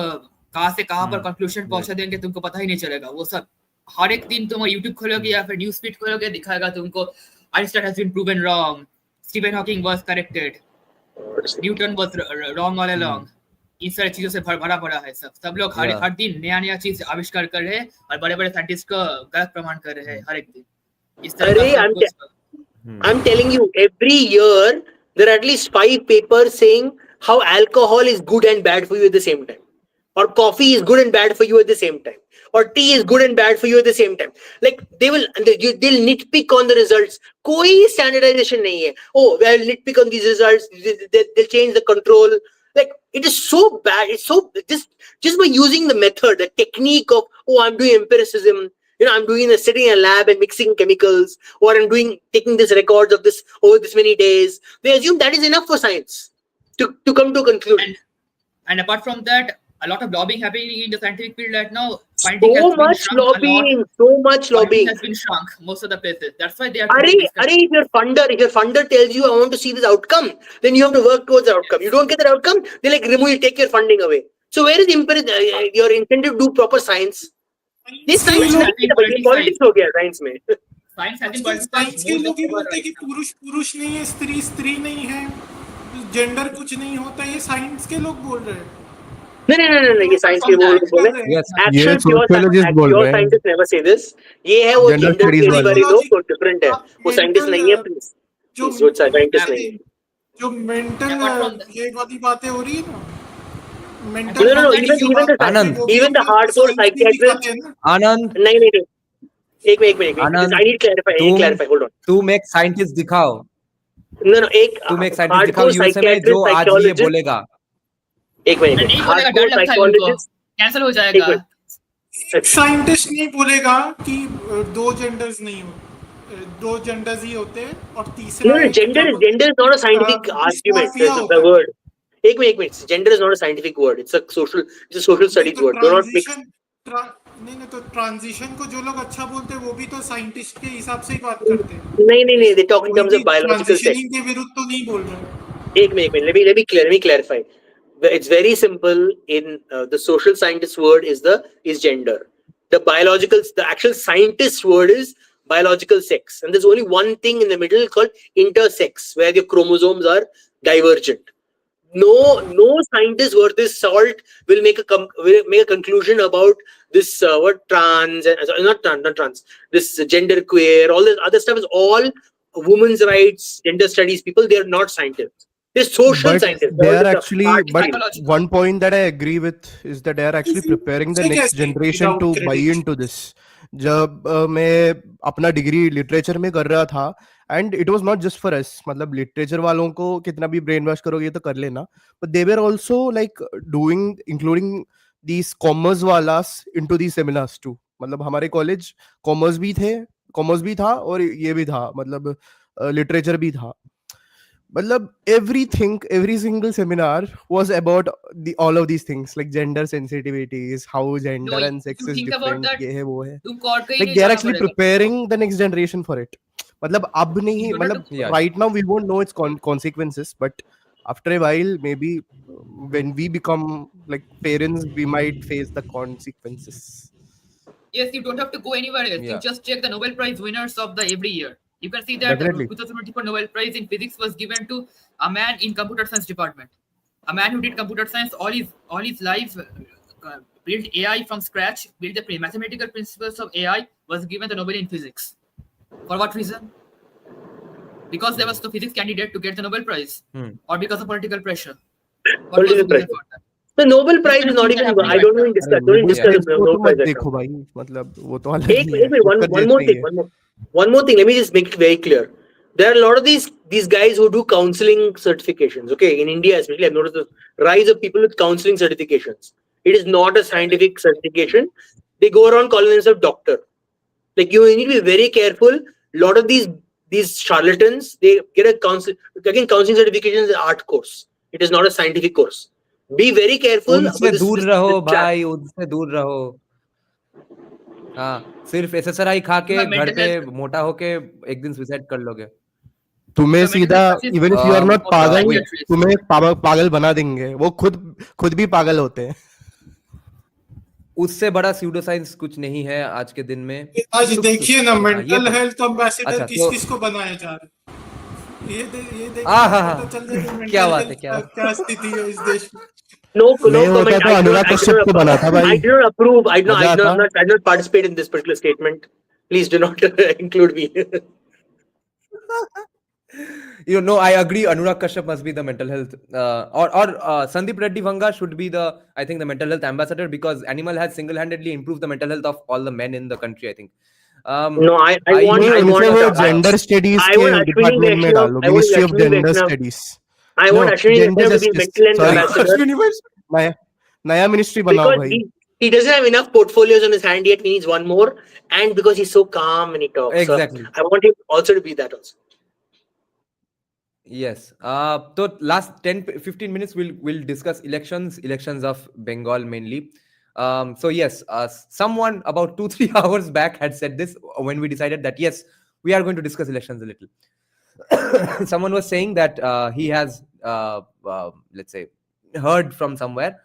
कहाँ से कहाँ पर कंक्लूजन पहुंचा देंगे तुमको पता ही नहीं चलेगा. वो सब हर एक दिन तुम यूट्यूब खोलोगे या फिर न्यूज फीड खोलोगे, दिखाएगा तुमको Einstein has been proven wrong, Stephen Hawking was corrected, Newton was wrong all along. इन सारी चीजों से भरा पड़ा है. सब लोग हर दिन नया चीज आविष्कार कर रहे हैं और बड़े साइंटिस्ट को गलत प्रमाण कर रहे हैं हर एक दिन. इस तरह I'm telling you, every year there are at least 5 papers saying how alcohol is good and bad for you at the same time, or coffee is good and bad for you at the same time, or tea is good and bad for you at the same time. Like they'll nitpick on the results. कोई standardization नहीं है. Oh, well, nitpick on these results. They'll change the control. Like it is so bad. It's so just by using the method, the technique of I'm doing empiricism. I'm sitting in a lab and mixing chemicals, or I'm taking this records of this over this many days. They assume that is enough for science to come to a conclusion. And apart from that, a lot of lobbying happening in the scientific field right now. So much lobbying has been shrunk most of the places. That's why they are. If your funder tells you I want to see this outcome, then you have to work towards the outcome. You don't get that outcome, they take your funding away. So where is your incentive to do proper science? This science politics हो गया science में. Science के लोग ही बोलते हैं कि पुरुष नहीं है, स्त्री नहीं है, जेंडर कुछ नहीं होता. ये साइंस के लोग बोल रहे हैं. नहीं, ये साइंस के लोग बोल रहे हैं. Actual pure scientists never say this. ये है वो जेंडर थ्योरी वाले लोग, वो डिफरेंट है. वो साइंटिस्ट नहीं है, जो साइंटिस्ट नहीं. जो मेंटल Apart from that, ये वाली बातें हो रही है ना, No, mental no, no. Health की Even जो even बात the करते हैं Anand. वो भी even हम the लोग को hardcore साइंस नहीं psychiatrists. दिखाते हैं ना. आनंद, नहीं नहीं नहीं. एक आनंद, I need to clarify. I need to तुम clarify. Hold on. तुम एक साइंटिस्ट दिखाओ, No, no. एक तुम एक साइंटिस्ट दिखाओ hardcore यूएसए में जो psychiatrist, आज ये psychologist. बोलेगा. एक मिनट. नहीं बोलेगा, डर Hardcore लगता है उनको, psychologist. कैंसिल हो एक जाएगा. मिनट. साइंटिस्ट नहीं बोलेगा कि दो जेंडर्स नहीं होते, दो जेंडर्स ही होते हैं, और No, तीसरा no. एक क्या Gender बोलते is not a scientific हैं, argument. डिस्मॉर्फिया The होता है. word. एक minute. Gender is not a scientific word. It's a social नहीं studies तो word. Do not mix. नहीं तो ट्रांजिशन को जो लोग अच्छा बोलते हैं वो भी तो साइंटिस्ट के हिसाब से ही बात करते हैं. नहीं. They talk in कोई terms भी of biological sex. ट्रांजिशनिंग के विरुद्ध तो नहीं बोल रहे. एक minute. Let me clarify. It's very simple. In the social scientist word is gender. The actual scientist word is biological sex, and there's only one thing in the middle called intersex, where your chromosomes are divergent. No scientist worth his salt will make a conclusion about this what trans and not trans, this gender queer, all this other stuff is all women's rights, gender studies people. They are not scientists. They're social But scientists. they All are this actually, art but field. Psychological. one point that I agree with is that they are actually preparing the So next कैसे generation without to buy credit? into this. जब मैं अपना degree literature में कर रहा था, and it was not just for us, मतलब literature वालों को कितना भी ब्रेन वॉश करोगे तो कर लेना, but they were also like doing including these commerce वालास इनटू दीस सेमिनार्स टू. मतलब हमारे कॉलेज कॉमर्स भी था और ये भी था, मतलब लिटरेचर भी था. मतलब every single seminar was about all of these things, like gender sensitivities, how gender No, and if sex you is think about different, that, ये है वो है. तुमको और कहीं Like नहीं they are जाना actually पड़ेगा. preparing the next generation for it. मतलब अब नहीं, You don't have मतलब to, Yeah. right now we won't know its consequences, but after a while maybe when we become like parents we might face the consequences. yes, you don't have to go anywhere else. You Yeah. just check the Nobel Prize winners of the every year. You can see that the Definitely. 2024 Nobel Prize in Physics was given to a man in computer science department. A man who did computer science all his life, built AI from scratch, built the mathematical principles of AI, was given the Nobel in physics. For what reason? Because there was no physics candidate to get the Nobel Prize, or because of political pressure. What was Political the reason pressure. for that? The Nobel This Prize kind is of not things are even. happening I right don't now. even discuss. Don't even वो discuss stage the को Nobel तो Prize मत right देखो now. भाई, मतलब वो तो अलग ही है. Wait, उसका one जैसे more ही thing. है. One more thing. Let me just make it very clear. There are a lot of these guys who do counseling certifications. Okay, in India especially, I've noticed the rise of people with counseling certifications. It is not a scientific certification. They go around calling themselves doctor. Like you need to be very careful. A lot of these charlatans, they get a counseling certification is an art course. It is not a scientific course. Be very careful. उनसे about दूर this रहो trap. भाई, उनसे दूर रहो. हाँ, सिर्फ SSRI खा के Your घर mental पे health, मोटा होके एक दिन सुसाइड कर लोगे. तुम्हें your mental सीधा, health crisis even if you are not of पागल, wait. psychiatrists. तुम्हें पागल बना देंगे. वो खुद भी पागल होते हैं. उससे बड़ा स्यूडो साइंस कुछ नहीं है आज के दिन में. आज देखिए ना हाँ, ये मेंटल तो हेल्थ एम्बेसडर अच्छा, किस तो किस को बनाया जा रहा है. ये देखिए हाँ तो हाँ पता चल जाएगा क्या मेंटल बात है, हेल्थ क्या क्या स्थिति है इस देश में. No मैं होता comment. तो अनुराग कश्यप को बनाता भाई. I do not approve. I मजा do आता. not participate in this particular statement. Please do not include me. You know, I agree. Anurag Kashyap must be the mental health, or Sandeep Reddy Vanga should be I think, the mental health ambassador, because Animal has single-handedly improved the mental health of all the men in the country, I think. No, I want. नहीं, I उनसे वो want. Gender studies I के want Ashwini department में Vaishnav. डालो, I want ministry of Ashwini gender Vaishnav. Studies. I no, want Ashwini gender Vaishnav to be justice, mental health sorry. ambassador नया ministry बनाओ because भाई. he doesn't have enough portfolios on his hand yet. He needs one more, and because he's so calm when he talks. Exactly. I want him also to be that also. Yes. So last 10-15 minutes we'll discuss elections of Bengal mainly. So yes, someone about 2-3 hours back had said this when we decided that yes, we are going to discuss elections a little. Someone was saying that he has let's say heard from somewhere,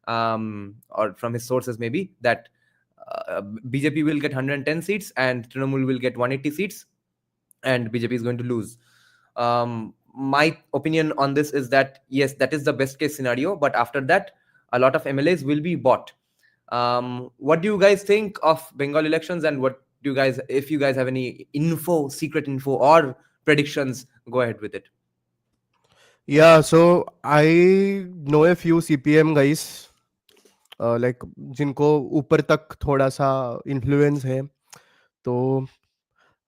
or from his sources maybe, that BJP will get 110 seats and Trinamool will get 180 seats and BJP is going to lose. My opinion on this is that yes, that is the best case scenario, but after that a lot of MLAs will be bought. What do you guys think of Bengal elections, and what do you guys, if you guys have any secret info or predictions, go ahead with it. Yeah, so I know a few CPM guys, like जिनको ऊपर तक थोड़ा सा influence है. तो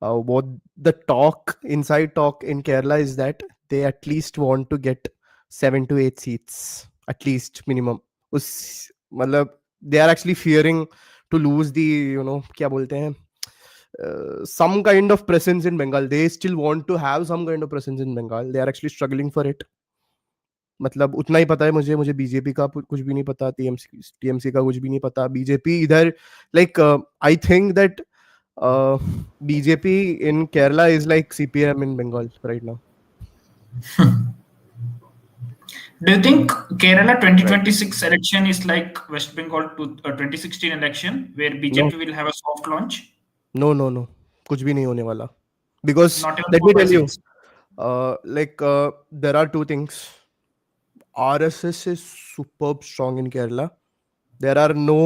what the talk, inside talk in Kerala is that they at least want to get 7 to 8 seats, at least minimum. उस मतलब they are actually fearing to lose the, you know, क्या बोलते हैं, some kind of presence in Bengal. They still want to have some kind of presence in Bengal. They are actually struggling for it. मतलब उतना ही पता है मुझे BJP का कुछ भी नहीं पता, टीएमसी का कुछ भी नहीं पता. बीजेपी इधर, like I think that BJP in Kerala is like CPM in Bengal right now. Do you think Kerala 2026 election is like West Bengal to 2016 election where BJP will have a soft launch? No, कुछ भी नहीं होने वाला. Because Not even let me tell you, 4/6. there are two things. RSS is superb strong in Kerala. There are no,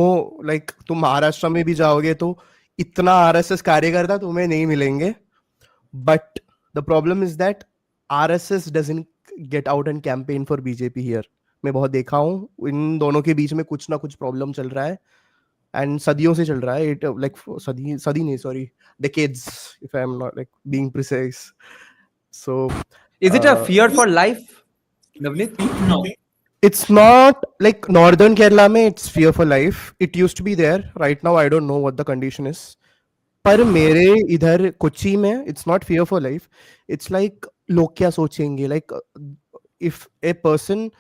like तुम महाराष्ट्र में भी जाओगे तो इतना RSS कार्यकर्ता तुम्हें नहीं मिलेंगे. But the problem is that RSS doesn't get out and campaign for BJP here. मैं बहुत देखा हूँ, इन दोनों के बीच में कुछ ना कुछ प्रॉब्लम चल रहा है, एंड सदियों से चल रहा है. इट लाइक सदी नहीं, sorry, decades, if I am not like being precise. So Is it a fear for life, Navneet? No. it's not like northern Kerala mein it's fear for life. It used to be there. Right now I don't know what the condition is. पर मेरे इधर कोची में it's not fear for life. It's like लोग क्या सोचेंगे. Like if a person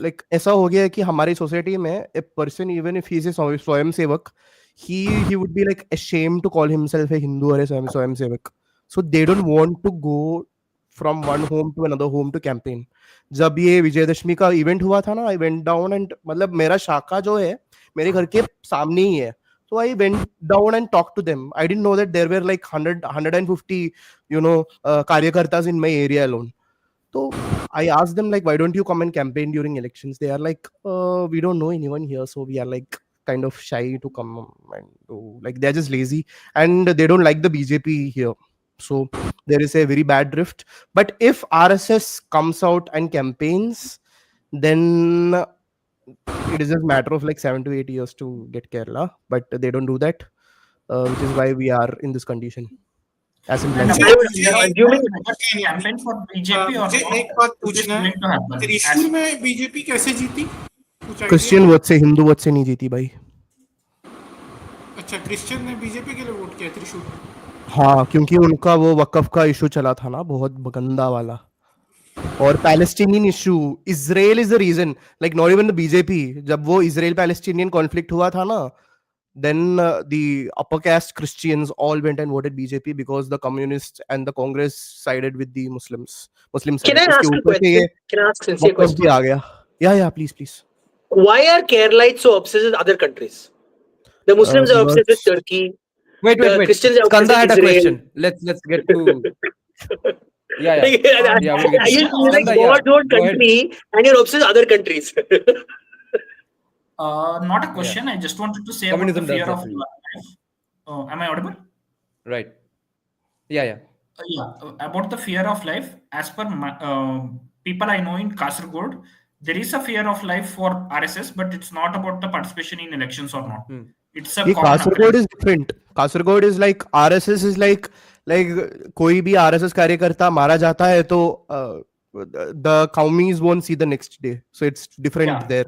like ऐसा हो गया है कि हमारी सोसाइटी में a person even if he is a स्वयं सेवक, he would be like ashamed to call himself a Hindu or a स्वयं सेवक. So they don't want to go from one home to another home to campaign. जब ये विजयदशमी का event हुआ था ना, I went down and मतलब मेरा शाखा जो है मेरे घर के सामने ही है. So I went down and talked to them. I didn't know that there were like 150, you know, karyakartas in my area alone. So I asked them like, why don't you come and campaign during elections? They are like, we don't know anyone here, so we are like kind of shy to come and do. Like they're just lazy and they don't like the BJP here. So there is a very bad drift. But if RSS comes out and campaigns, then it is just a matter of like 7 to 8 years to get Kerala, but they don't do that, which is why we are in this condition. As simple as And that. we are assuming campaign for BJP or मुझे एक not, बात it is पूछना है, going to happen. त्रिशूल में BJP कैसे जीती? कुछ idea क्रिश्चियन है? वोट से, हिंदू वोट से नहीं जीती भाई. अच्छा, क्रिश्चियन ने बीजेपी के लिए वोट किया त्रिशूल में. हाँ, क्योंकि उनका वो वकफ का इशू चला था ना, बहुत गंदा वाला. और Palestinian issue, Israel is the reason, like not even the BJP. जब वो इजराइल पैलेस्टीनियन कॉन्फ्लिक्ट हुआ था ना, then the upper caste Christians all went and voted BJP because the communists and the Congress sided with the Muslims. Muslim side. Can I ask a question? Can I ask sincere question? भी आ गया. Yeah, please. Why are Keralites so obsessed with other countries? The Muslims are obsessed with Turkey. Wait. The Christians are Skanda obsessed had with a Israel. question. Let's get to. Yeah. Like, we'll get to you Skanda, like yeah, God's own go ahead. country and you're obsessed with other countries. Not a question. I just wanted to say Communism about the does fear that of to you. life. Am I audible? Right. Yeah. About the fear of life, as per people I know in Kasaragod, there is a fear of life for RSS, but it's not about the participation in elections or not. It's a ये common Kasaragod occurrence. is different. Kasaragod is like RSS is like कोई भी RSS कार्यकर्ता मारा जाता है तो the Qaumis won't see the next day. So it's different Yeah. there.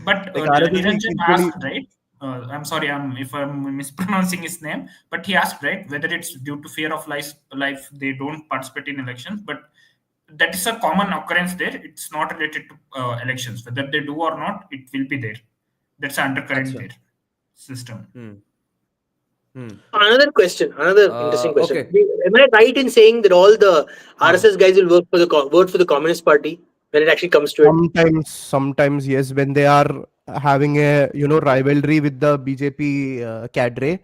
But Like RSS is Niranjan equally- asked, right? I'm sorry, if I'm mispronouncing his name, but he asked, right, whether it's due to fear of life they don't participate in elections. But that is a common occurrence there. It's not related to elections. Whether they do or not, it will be there. That's an undercurrent Achha. there. System. Another question, interesting question. Okay. Am I right in saying that all the RSS guys will vote for the Communist Party when it actually comes to it? Sometimes yes, when they are having a rivalry with the BJP cadre,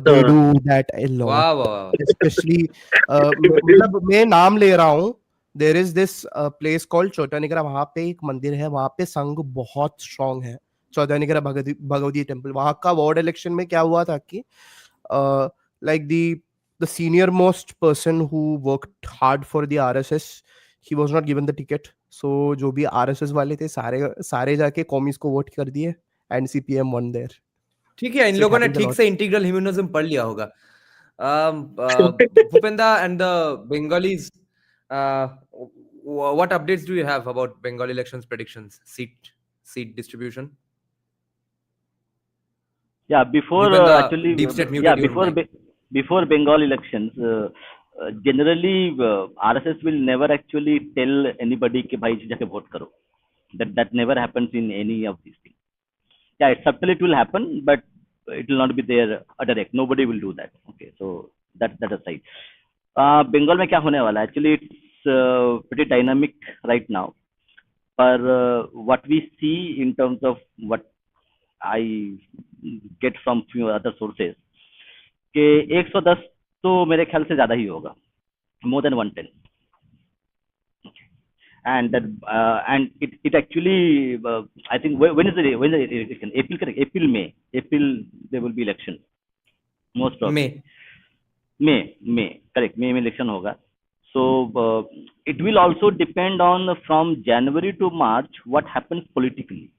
they do that a lot. Wow. Especially मतलब मैं नाम ले रहा हूँ. There is this place called चौटानिकरा. वहाँ पे एक मंदिर है, वहाँ पे संघ बहुत स्ट्रॉन्ग है. चौटानिकरा भगवती टेम्पल. वहाँ का वार्ड इलेक्शन में क्या हुआ था कि like the senior most person who worked hard for the RSS, he was not given the ticket. So जो भी RSS वाले थे सारे जाके कॉमिस को वोट कर दिए and CPM won there. ठीक है, इन So it लोगों ने happens a ठीक lot. से इंटीग्रल ह्यूमनिज्म पढ़ लिया होगा. Bhupenda and the Bengalis, what updates do you have about Bengal elections predictions, seat distribution? Yeah, before Bhupenda, actually, deep state muted yeah, your before mic. before Bengal elections, generally RSS will never actually tell anybody कि भाई जाके vote करो. That never happens in any of these things. Yeah, subtly it will happen, but it will not be there direct. Nobody will do that. Okay, so that aside. Bengal में क्या होने वाला है? Actually, it's pretty dynamic right now. But what we see in terms of what I get from few other sources, कि 110 तो मेरे ख्याल से ज़्यादा ही होगा, more than 110. And that and it actually I think when is the election? April, correct? April there will be election, most probably. May correct. May में election होगा. So it will also depend on from January to March what happens politically,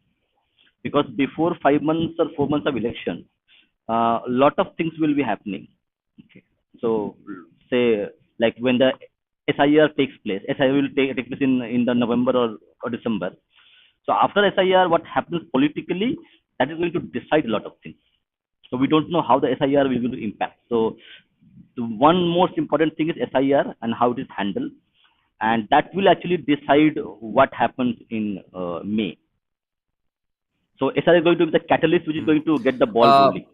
because before 5 months or 4 months of election, a lot of things will be happening. Okay. So say like when the SIR takes place, SIR will take place in the November or December. So after SIR, what happens politically, that is going to decide a lot of things. So we don't know how the SIR will going to impact. So the one most important thing is SIR and how it is handled, and that will actually decide what happens in May. So SIR is going to be the catalyst which is going to get the ball rolling.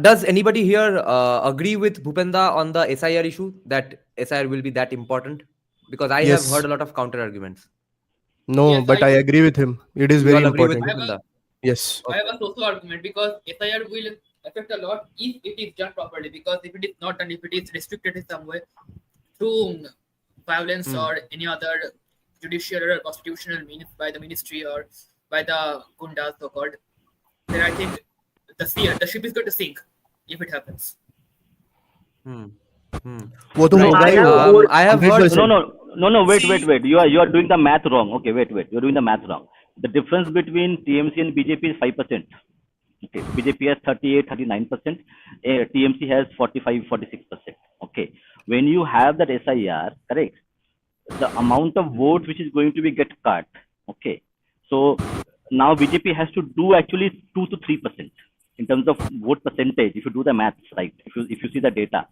Does anybody here agree with Bhupenda on the SIR issue, that SIR will be that important? Because I Yes. have heard a lot of counter arguments. No, Yes, but I agree with him. It is You very all agree with important. Bhupenda? Yes. I have a social argument, because SIR will affect a lot if it is done properly. Because if it is not done, if it is restricted in some way through violence or any other judicial or constitutional means by the ministry or by the gundas, so called, then I think the ship is going to sink if it happens. वो तो होगा ही होगा. I have heard. 100%. No, wait. You are doing the math wrong. Okay, wait. You're doing the math wrong. The difference between TMC and BJP is 5%. Okay, BJP has 38-39%. TMC has 45-46%. Okay, when you have that SIR, correct, the amount of votes which is going to be get cut. Okay, so now BJP has to do actually 2 to 3% in terms of vote percentage. If you do the maths right, if you see the data,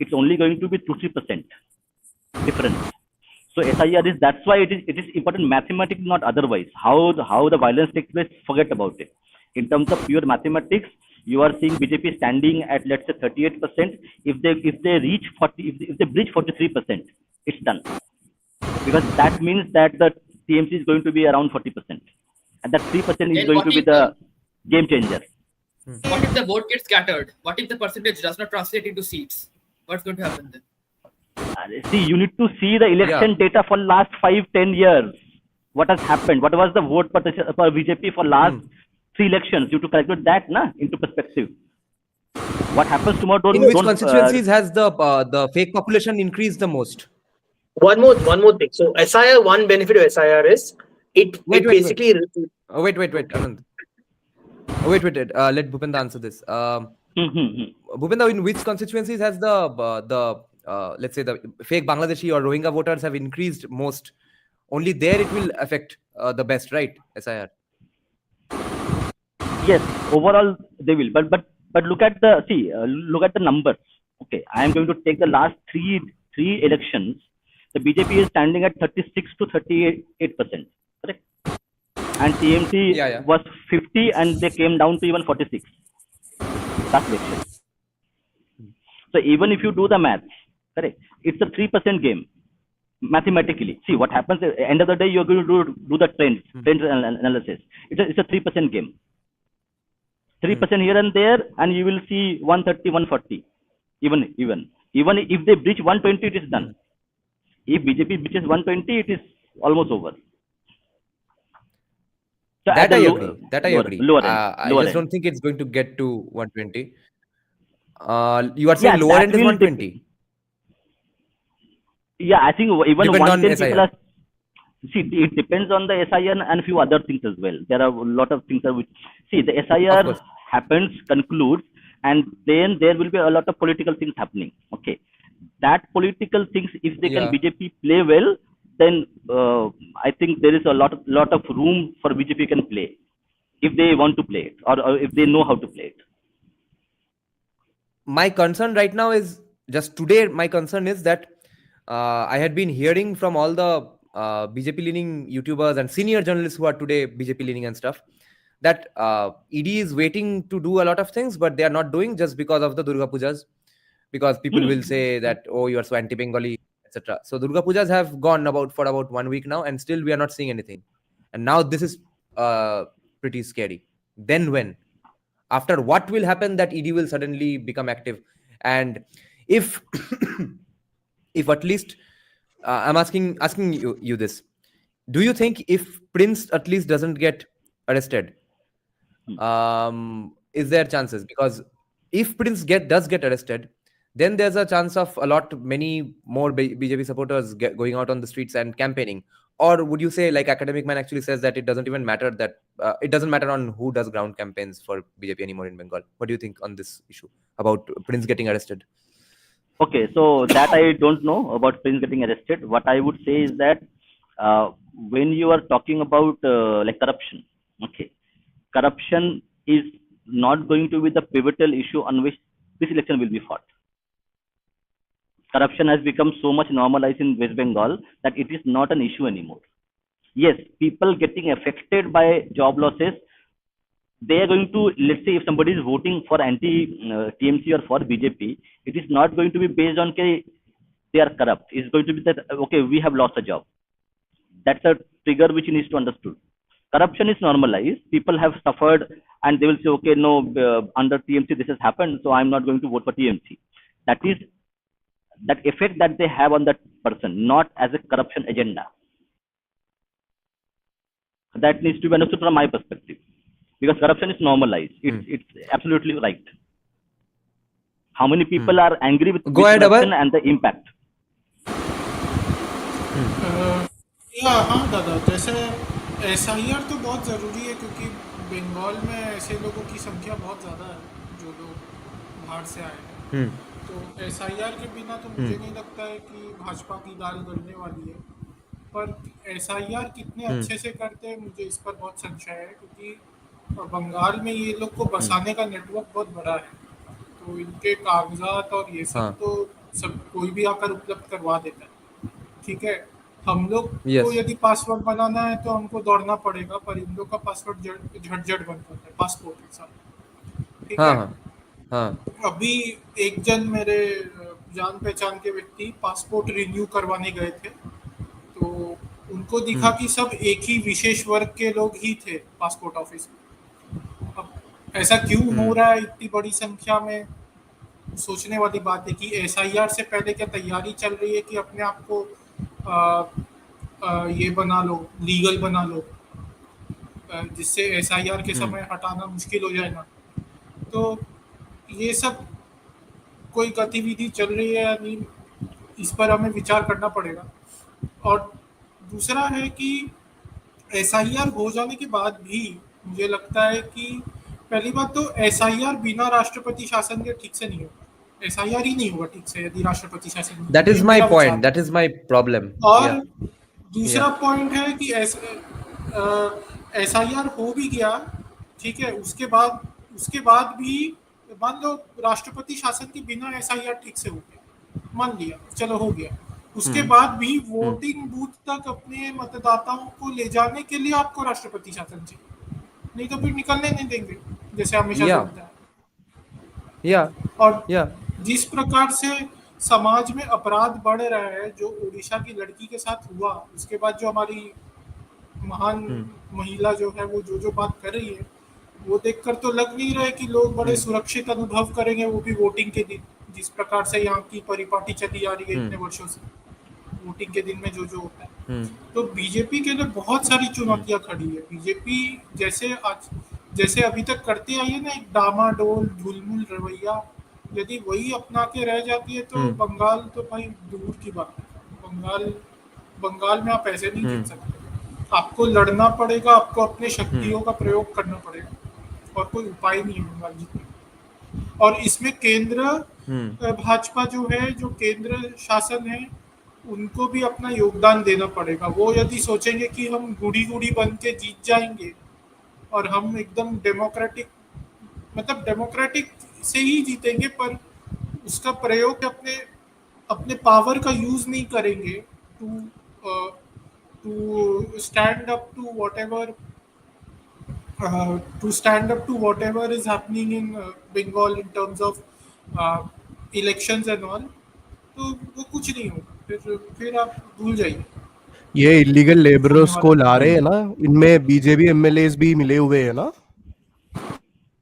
it's only going to be 2-3% difference. So SIR is, that's why it is important mathematics, not otherwise. How the violence takes place, forget about it. In terms of pure mathematics, you are seeing BJP standing at, let's say, 38%. If they reach 40, if they breach 43%, it's done. Because that means that the TMC is going to be around 40%, and that 3% is Then going what to be if the game changer. What if the vote gets scattered? What if the percentage does not translate into seats? What's going to happen then? See, you need to see the election data for last 5-10 years. What has happened? What was the vote for BJP for last 3 elections? You have to calculate that into perspective. What happens tomorrow? In which constituencies has the fake population increased the most? One more thing. So SIR, one benefit of SIR is it basically. Wait, Anand. Wait. Let Bhupenda answer this. Bhupenda, in which constituencies has the let's say the fake Bangladeshi or Rohingya voters have increased most? Only there it will affect the best, right? SIR. Yes, overall they will. But look at the numbers. Okay, I am going to take the last three elections. The BJP is standing at 36-38%. Correct? And TMC was 50 and they came down to even 46. Last election. So even if you do the math, correct, it's a 3% game mathematically. See what happens at the end of the day, you're going to do the trend analysis. It's a 3% game. 3% here and there, and you will see 130, 140. Even if they breach 120, it is done. If BJP breaches 120, it is almost over. So That I agree. Lower I just end. don't think it's going to get to 120. You are saying Yeah, lower that end is will 120. Yeah, I think even Depend on 110 people SIR. are. See, it depends on the SIR and few other things as well. There are a lot of things which, see, the Of SIR course. happens, concludes, and then there will be a lot of political things happening. Okay, that political things, if they can Yeah. BJP play well, then I think there is a lot of room for BJP can play if they want to play it, or if they know how to play it. My concern right now is just today. My concern is that I had been hearing from all the BJP leaning YouTubers and senior journalists who are today BJP leaning and stuff that ED is waiting to do a lot of things, but they are not doing just because of the Durga Pujas, because people will say that, oh, you are so anti-Bengali, etc. So Durga Pujas have gone for about 1 week now, and still we are not seeing anything. And now this is pretty scary. Then when? After what will happen that ED will suddenly become active? And if if at least I'm asking you this, do you think if Prince at least doesn't get arrested, is there chances? Because if Prince does get arrested, then there's a chance of many more BJP supporters going out on the streets and campaigning. Or would you say, like Academic Man actually says, that it doesn't even matter, that it doesn't matter on who does ground campaigns for BJP anymore in Bengal? What do you think on this issue about Prince getting arrested? Okay, so that I don't know about Prince getting arrested. What I would say is that when you are talking about like corruption, okay, corruption is not going to be the pivotal issue on which this election will be fought. Corruption has become so much normalized in West Bengal that it is not an issue anymore. Yes, people getting affected by job losses, they are going to, let's say if somebody is voting for anti-TMC or for BJP, it is not going to be based on they are corrupt. It's going to be that, okay, we have lost a job. That's a trigger which needs to understood. Corruption is normalized. People have suffered and they will say, okay, no, under TMC this has happened, so I'm not going to vote for TMC. That is that effect that they have on that person, not as a corruption agenda. That needs to be understood from my perspective. Because corruption is normalized. It's absolutely right. How many people are angry with corruption and the impact? हाँ दादा, जैसे SIR तो बहुत ज़रूरी है क्योंकि बंगाल में ऐसे लोगों की संख्या बहुत ज़्यादा है जो लोग बाहर से आए हैं। तो SIR के बिना तो मुझे नहीं लगता है कि भाजपा की दाल गलने वाली है। पर SIR कितने अच्छे से करते हैं मुझे इस पर बहुत संशय है, क्योंकि बंगाल में ये लोग को बसाने का नेटवर्क बहुत बड़ा है। तो इनके कागजात और ये सब तो सब कोई भी आकर उपलब्ध करवा देता है। ठीक है, हम लोग को यदि पासवर्ड बनाना है तो हमको दौड़ना पड़ेगा, पर इन लोग का पासवर्ड झटझट बन जाता है पासपोर्ट के साथ। ठीक है, अभी एक जन मेरे जान पहचान के व्यक्ति पासपोर्ट रिन्यू करवाने गए थे, तो उनको दिखा कि सब एक ही विशेष वर्ग के लोग ही थे पासपोर्ट ऑफिस में। अब ऐसा क्यों हो रहा है इतनी बड़ी संख्या में, सोचने वाली बात है कि SIR से पहले क्या तैयारी चल रही है कि अपने आप को ये बना लो, लीगल बना लो, जिससे SIR के समय हटाना मुश्किल हो जाए ना। तो ये सब कोई गतिविधि चल रही है या नहीं, इस पर हमें विचार करना पड़ेगा। और दूसरा है कि SIR हो जाने के बाद भी मुझे लगता है कि पहली बात तो SIR बिना राष्ट्रपति शासन के ठीक से नहीं होगा। SIR ही नहीं होगा ठीक से यदि राष्ट्रपति शासन। That is my point. That is my problem. और दूसरा पॉइंट है कि SIR हो भी गया, ठीक है, उसके बाद भी मान लो राष्ट्रपति शासन के बिना SIR ठीक से हो गया, मान लिया, चलो हो गया, उसके बाद भी वोटिंग बूथ तक अपने मतदाताओं को ले जाने के लिए आपको राष्ट्रपति शासन चाहिए, नहीं तो फिर निकलने नहीं देंगे, जैसे हमेशा होता है। और जिस प्रकार से समाज में अपराध बढ़ रहा है, जो ओडिशा की लड़की के साथ हुआ, उसके बाद जो हमारी महान महिला जो है वो जो बात कर रही है, वो देखकर तो लग नहीं रहा है कि लोग बड़े सुरक्षित अनुभव करेंगे, वो भी वोटिंग के दिन। जिस प्रकार से यहाँ की परिपाटी चली आ रही है इतने वर्षों से, वोटिंग के दिन में जो होता है, तो बीजेपी के लिए बहुत सारी चुनौतियां खड़ी है। बीजेपी जैसे अभी तक करते आई है ना, एक डामाडोल ढुलमुल रवैया, यदि वही अपना के रह जाती है तो बंगाल तो भाई दूर की बात है। बंगाल में आप ऐसे नहीं जीत सकते, आपको लड़ना पड़ेगा, आपको अपने शक्तियों का प्रयोग करना पड़ेगा और कोई उपाय नहीं है बंगाल जीतने। और इसमें केंद्र भाजपा जो है, जो केंद्र शासन है, उनको भी अपना योगदान देना पड़ेगा। वो यदि सोचेंगे कि हम गुड़ी बन के जीत जाएंगे और हम एकदम डेमोक्रेटिक, मतलब डेमोक्रेटिक से ही जीतेंगे, पर उसका प्रयोग अपने पावर का यूज नहीं करेंगे to stand up to whatever is happening in Bengal in terms of elections and all, तो वो कुछ नहीं होगा। फिर आप भूल जाइए। ये इलीगल लेबरर्स को ला रहे हैं ना, इनमें बीजेपी एमएलएस भी मिले हुए हैं ना।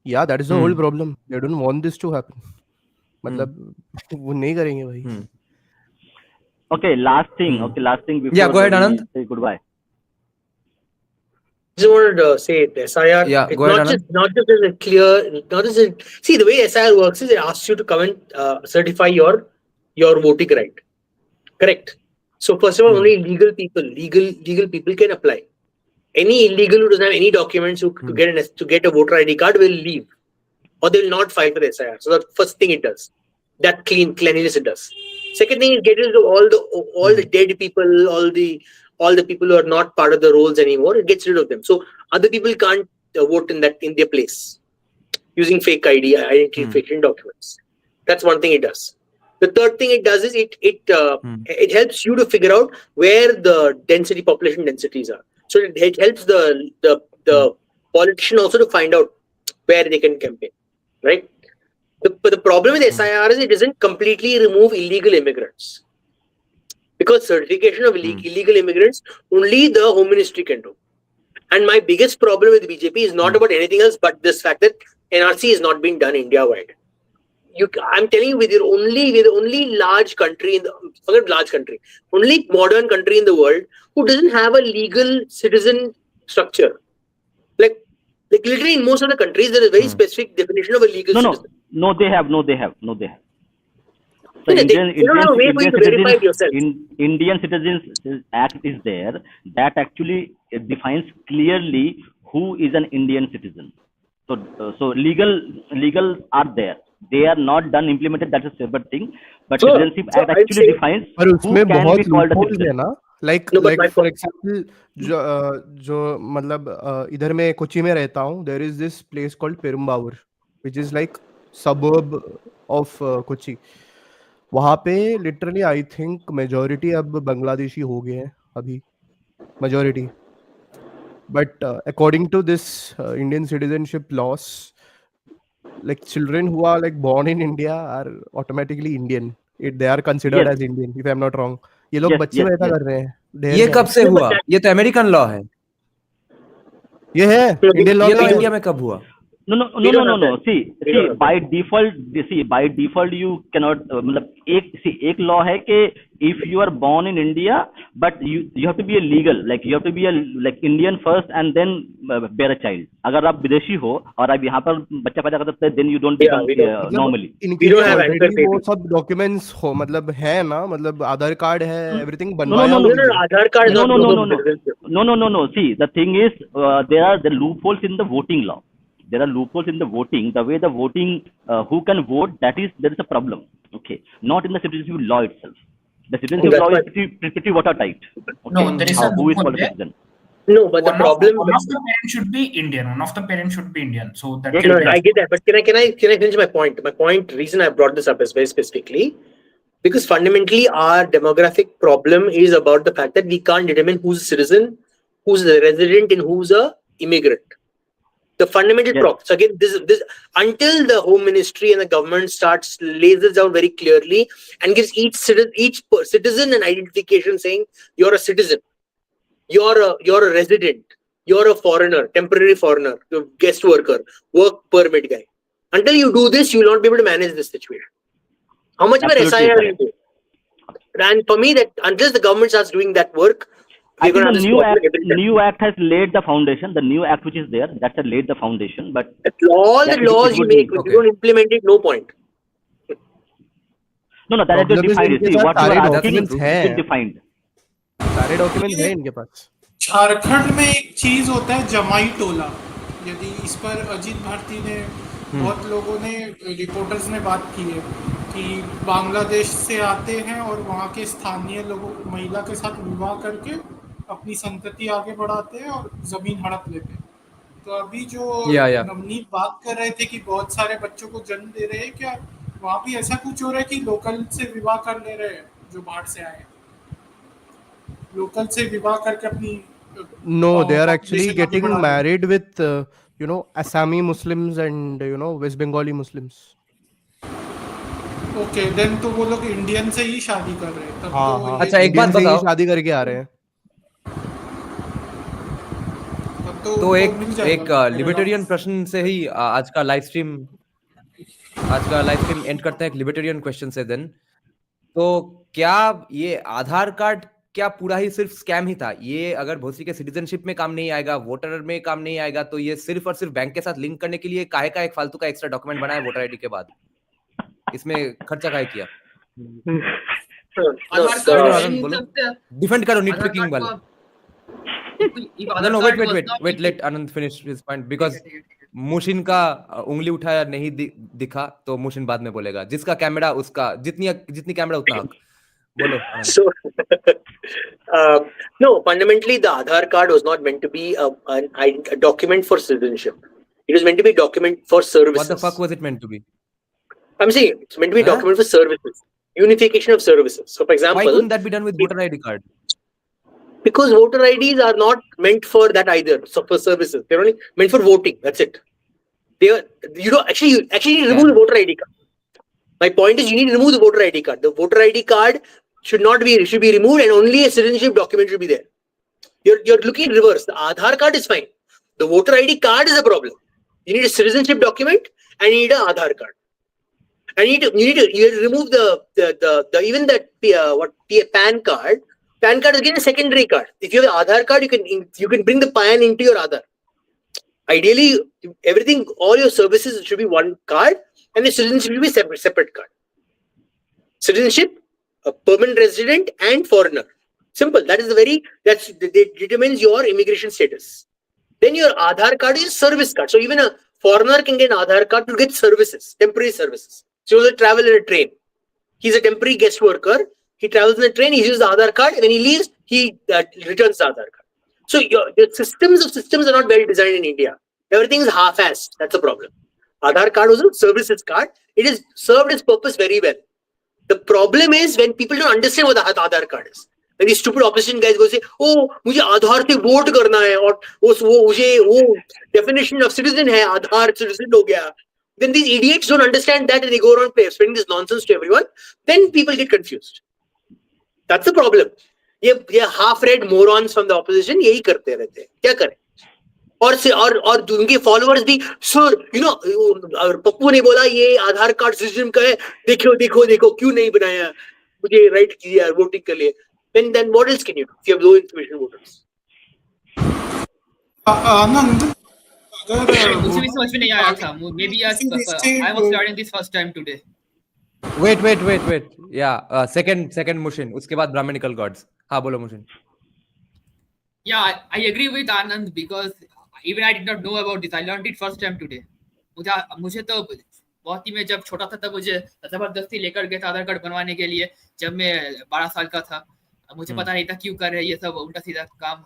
या that is the whole problem, they don't want this to happen. मतलब वो नहीं करेंगे भाई। Okay, last thing before Yeah, go ahead, Anand. say goodbye. I just wanted to say SIR. Yeah, it's go ahead, not just a clear. Not just a, see, the way SIR works is it asks you to come and certify your voting right. Correct. So first of all, only legal people can apply. Any illegal who doesn't have any documents to get a voter ID card will leave, or they will not file for the SIR. So the first thing it does, that cleanliness it does. Second thing, it gets rid of all the dead people, all the people who are not part of the rolls anymore. It gets rid of them, so other people can't vote in their place using fake identification documents. That's one thing it does. The third thing it does is it helps you to figure out where the population densities are. So it helps the politician also to find out where they can campaign, right? But the problem with SIR is it doesn't completely remove illegal immigrants, because certification of illegal immigrants only the Home Ministry can do. And my biggest problem with BJP is not about anything else but this fact that NRC is not being done India-wide. I'm telling you, we're the only large country only modern country in the world who doesn't have a legal citizen structure. Like literally in most of the countries, there is a very specific definition of a legal citizen. No, they have. So they don't have a way for you to verify it yourself. Indian Citizens Act is there that actually defines clearly who is an Indian citizen. So legal are there. They are not done implemented. That's a separate thing. But Citizenship Act actually defines who can be called a citizen. Like for example, जो मतलब इधर मैं कोची में रहता हूँ, there is this place called Perumbavoor, which is like suburb of Kochi. वहाँ पे literally I think majority अब बांग्लादेशी हो गए हैं अभी, majority. But according to this Indian citizenship laws, like children who are like born in India are automatically Indian. They are considered as Indian, if I'm not wrong. ये लोग बच्चे में ऐसा कर रहे हैं। ये कब से हुआ? ये तो अमेरिकन लॉ है। ये है इंडियन लॉ। ये लॉ इंडिया में कब हुआ? No. See, by default you cannot. मतलब एक law है कि if you are born in India, but you have to be a legal, like you have to be a like Indian first and then bear a child. अगर आप विदेशी हो और आप यहाँ पर बच्चा पैदा कर सकते हैं, then you don't become normally. इनके लिए वो सब documents हो, मतलब है ना, मतलब आधार कार्ड है, everything बनवाया। आधार card No. See, the thing is, there are the loopholes in the voting law. There are loopholes in the voting. The way the voting, who can vote, there is a problem. Okay, not in the citizenship law itself. The citizenship law is pretty watertight. Okay? No, there is a who is loophole called a there. citizen? No, but the problem. One of the parents should be Indian. So that. No, I get that, but can I finish my point? My point, reason I brought this up is very specifically because fundamentally our demographic problem is about the fact that we can't determine who's a citizen, who's a resident, and who's a immigrant. The fundamental problem. So again, this until the Home Ministry and the government lays this down very clearly and gives each citizen an identification saying you're a citizen, you're a resident, you're a foreigner, temporary foreigner, guest worker, work permit guy. Until you do this, you will not be able to manage this situation. How much of an SIR will you do? And for me, that unless the government starts doing that work, I think the new act has laid the foundation. The new act which is there, that's laid the foundation. But all the laws you make, if you don't implement it, no point. No, that is Problem is defined. इनके See, pass what you सारे are asking documents is हैं, defined. सारे documents हैं इनके पास. झारखंड में एक चीज होता है जमाई टोला। यदि इस पर अजीत भारती ने बहुत लोगों ने रिपोर्टर्स ने बात की है कि बांग्लादेश से आते हैं और वहाँ के स्थानीय लोगों महिला के साथ विवाह करके अपनी संतति आगे बढ़ाते हैं और जमीन हड़प लेते हैं। तो अभी जो Yeah. नवनीत बात कर रहे थे कि बहुत सारे बच्चों को जन्म दे रहे हैं, क्या वहाँ भी ऐसा कुछ हो रहा है कि लोकल से विवाह कर ले रहे हैं जो बाहर से आए हैं? लोकल से विवाह करके अपनी No, they are actually population आगे getting बढ़ा रहे हैं। married with Assami Muslims and West Bengali Muslims. Okay, then तो वो लोग इंडियन से ही शादी कर रहे हैं तब हाँ तो हाँ. अच्छा, एक बात Indian से ही बताओ। शादी करके आ रहे हैं. तब तो उनको एक मिल जाएगा एक मेरे लिबर्टेरियन नाम। प्रश्न से ही आज का लाइव स्ट्रीम एंड करते हैं एक लिबर्टेरियन क्वेश्चन से। देन तो क्या ये आधार कार्ड क्या पूरा ही सिर्फ स्कैम ही था? ये अगर भोसरी के सिटीजनशिप में काम नहीं आएगा, वोटर में काम नहीं आएगा, तो ये सिर्फ और सिर्फ बैंक के साथ लिंक करने के लिए काहे का एक फालतू का एक्स्ट्रा डॉक्यूमेंट बनाया वोटर आईडी के बाद? इसमें खर्चा काहे किया? आधार sir. कार्ड आनंद इन बोलो। सब से डिफेंड करो आधार निटपिकिंग कार्ड को वाला। if No, Aadhaar no, card wait, was not let Anand finish his point because मुशिन का उंगली उठाया नहीं दिखा तो मुशिन बाद में बोलेगा। जिसका कैमरा उसका, जितनी कैमरा उतना हक। बोलो आनंद। So, no, fundamentally, the Aadhaar card was not meant to be a document for citizenship. It was meant to be a document for services. What the fuck was it meant to be? I'm saying it's meant to be a Huh? document for services, unification of services. So, for Why example, couldn't that be done with voter ID card? because voter IDs are not meant for that either. So, for services, they're only meant for voting. That's it. They are, you know, actually, you need to remove the voter ID card. My point is, you need to remove the voter ID card. The voter ID card should be removed, and only a citizenship document should be there. You're looking at reverse. The Aadhaar card is fine. The voter ID card is a problem. You need a citizenship document and you need an Aadhaar card. And you need to remove the even that PAN card. PAN card is again a secondary card. If you have an Aadhaar card, you can bring the PAN into your Aadhaar. Ideally, everything, all your services should be one card, and the citizenship should be separate card. Citizenship, a permanent resident, and foreigner. Simple. That determines your immigration status. Then your Aadhaar card is a service card. So even a foreigner can get an Aadhaar card to get services, temporary services. So he travel in a train. He's a temporary guest worker. He travels in a train. He uses the Aadhaar card. When he leaves, he returns the Aadhaar card. So the systems are not well designed in India. Everything is half-assed. That's the problem. Aadhaar card was a services card. It has served its purpose very well. The problem is when people don't understand what the Aadhaar card is. When these stupid opposition guys go say, "Oh, मुझे आधार से vote करना है और वो definition of citizen है, आधार citizen हो गया." Then these idiots don't understand that and they go around spreading this nonsense to everyone. Then people get confused. That's the problem. ये half-read morons from the opposition यही करते रहते हैं. क्या करें? और उनके फॉलोअर्स भी सर पप्पू ने बोला ये आधार कार्ड सिस्टम का है, देखो क्यों नहीं बनाया, मुझे राइट किया वोटिंग के लिए. Then what else can you do if you have low information voters? आनंद, अगर मुझे भी समझ में नहीं आया था. Maybe I was learning this first time today. Wait. Yeah, second Mushin. उसके बाद Brahminical gods. हाँ बोलो मुशिन. Yeah, I agree with Anand because even I did not know about this. I learned it first time today. मुझे तो बहुत ही, मैं जब छोटा था तब मुझे जबरदस्ती लेकर गया था आधार कार्ड बनवाने के लिए जब मैं 12 साल का था. मुझे पता नहीं था क्यों कर रहे हैं ये सब उल्टा सीधा काम.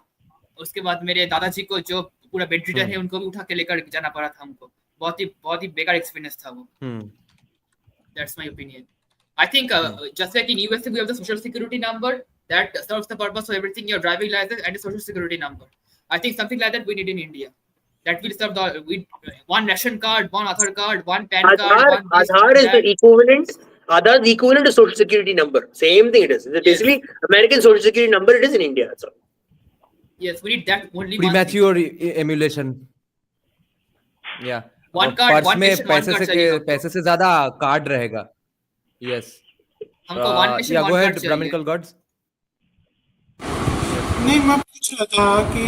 उसके बाद मेरे दादाजी को जो पूरा बेड रीडर है उनको भी उठा के लेकर जाना पड़ा था हमको. बहुत ही बेकार एक्सपीरियंस था वो. That's my opinion. I think just like in USA we have the social security number that serves the purpose of everything, your driving license and a social security number. I think something like that we need in India. That will serve one ration card, one Aadhaar card, one PAN card. Aadhaar is the equivalent. Aadhaar is equivalent to social security number. Same thing it is. It's basically American social security number. It is in India. That's all. Yes, we need that only. Premature emulation. Yeah. One card, one में पैसे से ज्यादा card रहेगा. Yes. हमको one nation, yeah, one go ahead, card Brahminical gods. नहीं, मैं पूछ रहा था कि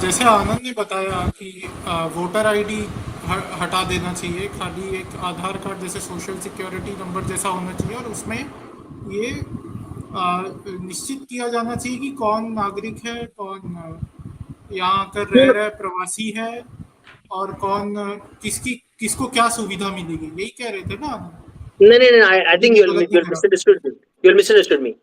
जैसे आनंद ने बताया कि वोटर आईडी हटा देना चाहिए, खाली एक आधार कार्ड जैसे सोशल सिक्योरिटी नंबर जैसा होना चाहिए, और उसमें ये निश्चित किया जाना चाहिए कि कौन नागरिक है, कौन यहाँ आकर रह रहा है, प्रवासी है, और कौन किसको क्या सुविधा मिलेगी, यही कह रहे थे ना? No. I think you'll misunderstood me. You'll misunderstood me.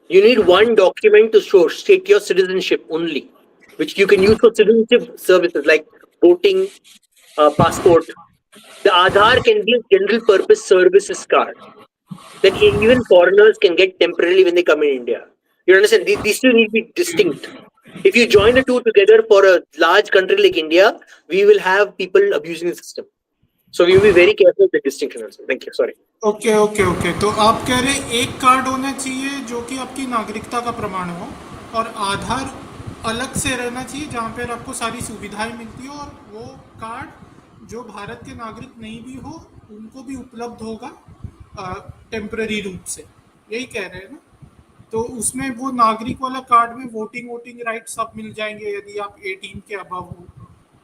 You need one document to show state your citizenship only, which you can use for citizenship services like voting, passport. The Aadhaar can be a general purpose services card that even foreigners can get temporarily when they come in India. You understand? These two need to be distinct. If you join the two together for a large country like India, we will have people abusing the system. So we will be very careful with the distinction also. Thank you. Sorry. Okay. तो आप कह रहे हैं एक card होना चाहिए जो कि आपकी नागरिकता का प्रमाण हो, और आधार अलग से रहना चाहिए जहाँ पर आपको सारी सुविधाएं मिलती हो, और वो कार्ड जो भारत के नागरिक नहीं भी हो उनको भी उपलब्ध होगा टेम्पररी रूप से, यही कह रहे हैं ना? तो उसमें वो नागरिक वाला कार्ड में वोटिंग राइट सब मिल जाएंगे यदि आप 18 के अबव हो,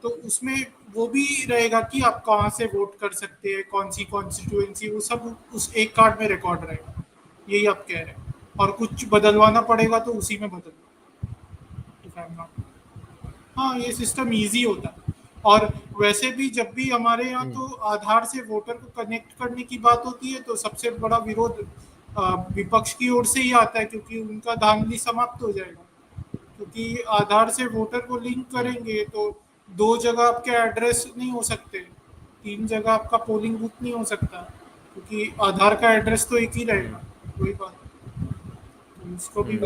तो उसमें वो भी रहेगा कि आप कहाँ से वोट कर सकते हैं, कौन सी कॉन्स्टिट्यूएंसी, वो सब उस एक कार्ड में रिकॉर्ड रहेगा, यही आप कह रहे हैं? और कुछ बदलवाना पड़ेगा तो उसी में बदलना। हाँ, ये सिस्टम इजी होता है। और वैसे भी जब भी हमारे यहाँ तो आधार से वोटर को कनेक्ट करने की बात होती है तो सबसे बड़ा विरोध विपक्ष की ओर से ही आता है, क्योंकि उनका धांधली समाप्त हो जाएगा, क्योंकि आधार से वोटर को लिंक करेंगे तो 2 जगह आपके एड्रेस नहीं हो सकते, 3 जगह आपका पोलिंग बूथ नहीं हो सकता, क्योंकि आधार का एड्रेस तो एक ही रहेगा, वही बात। तो इसको भी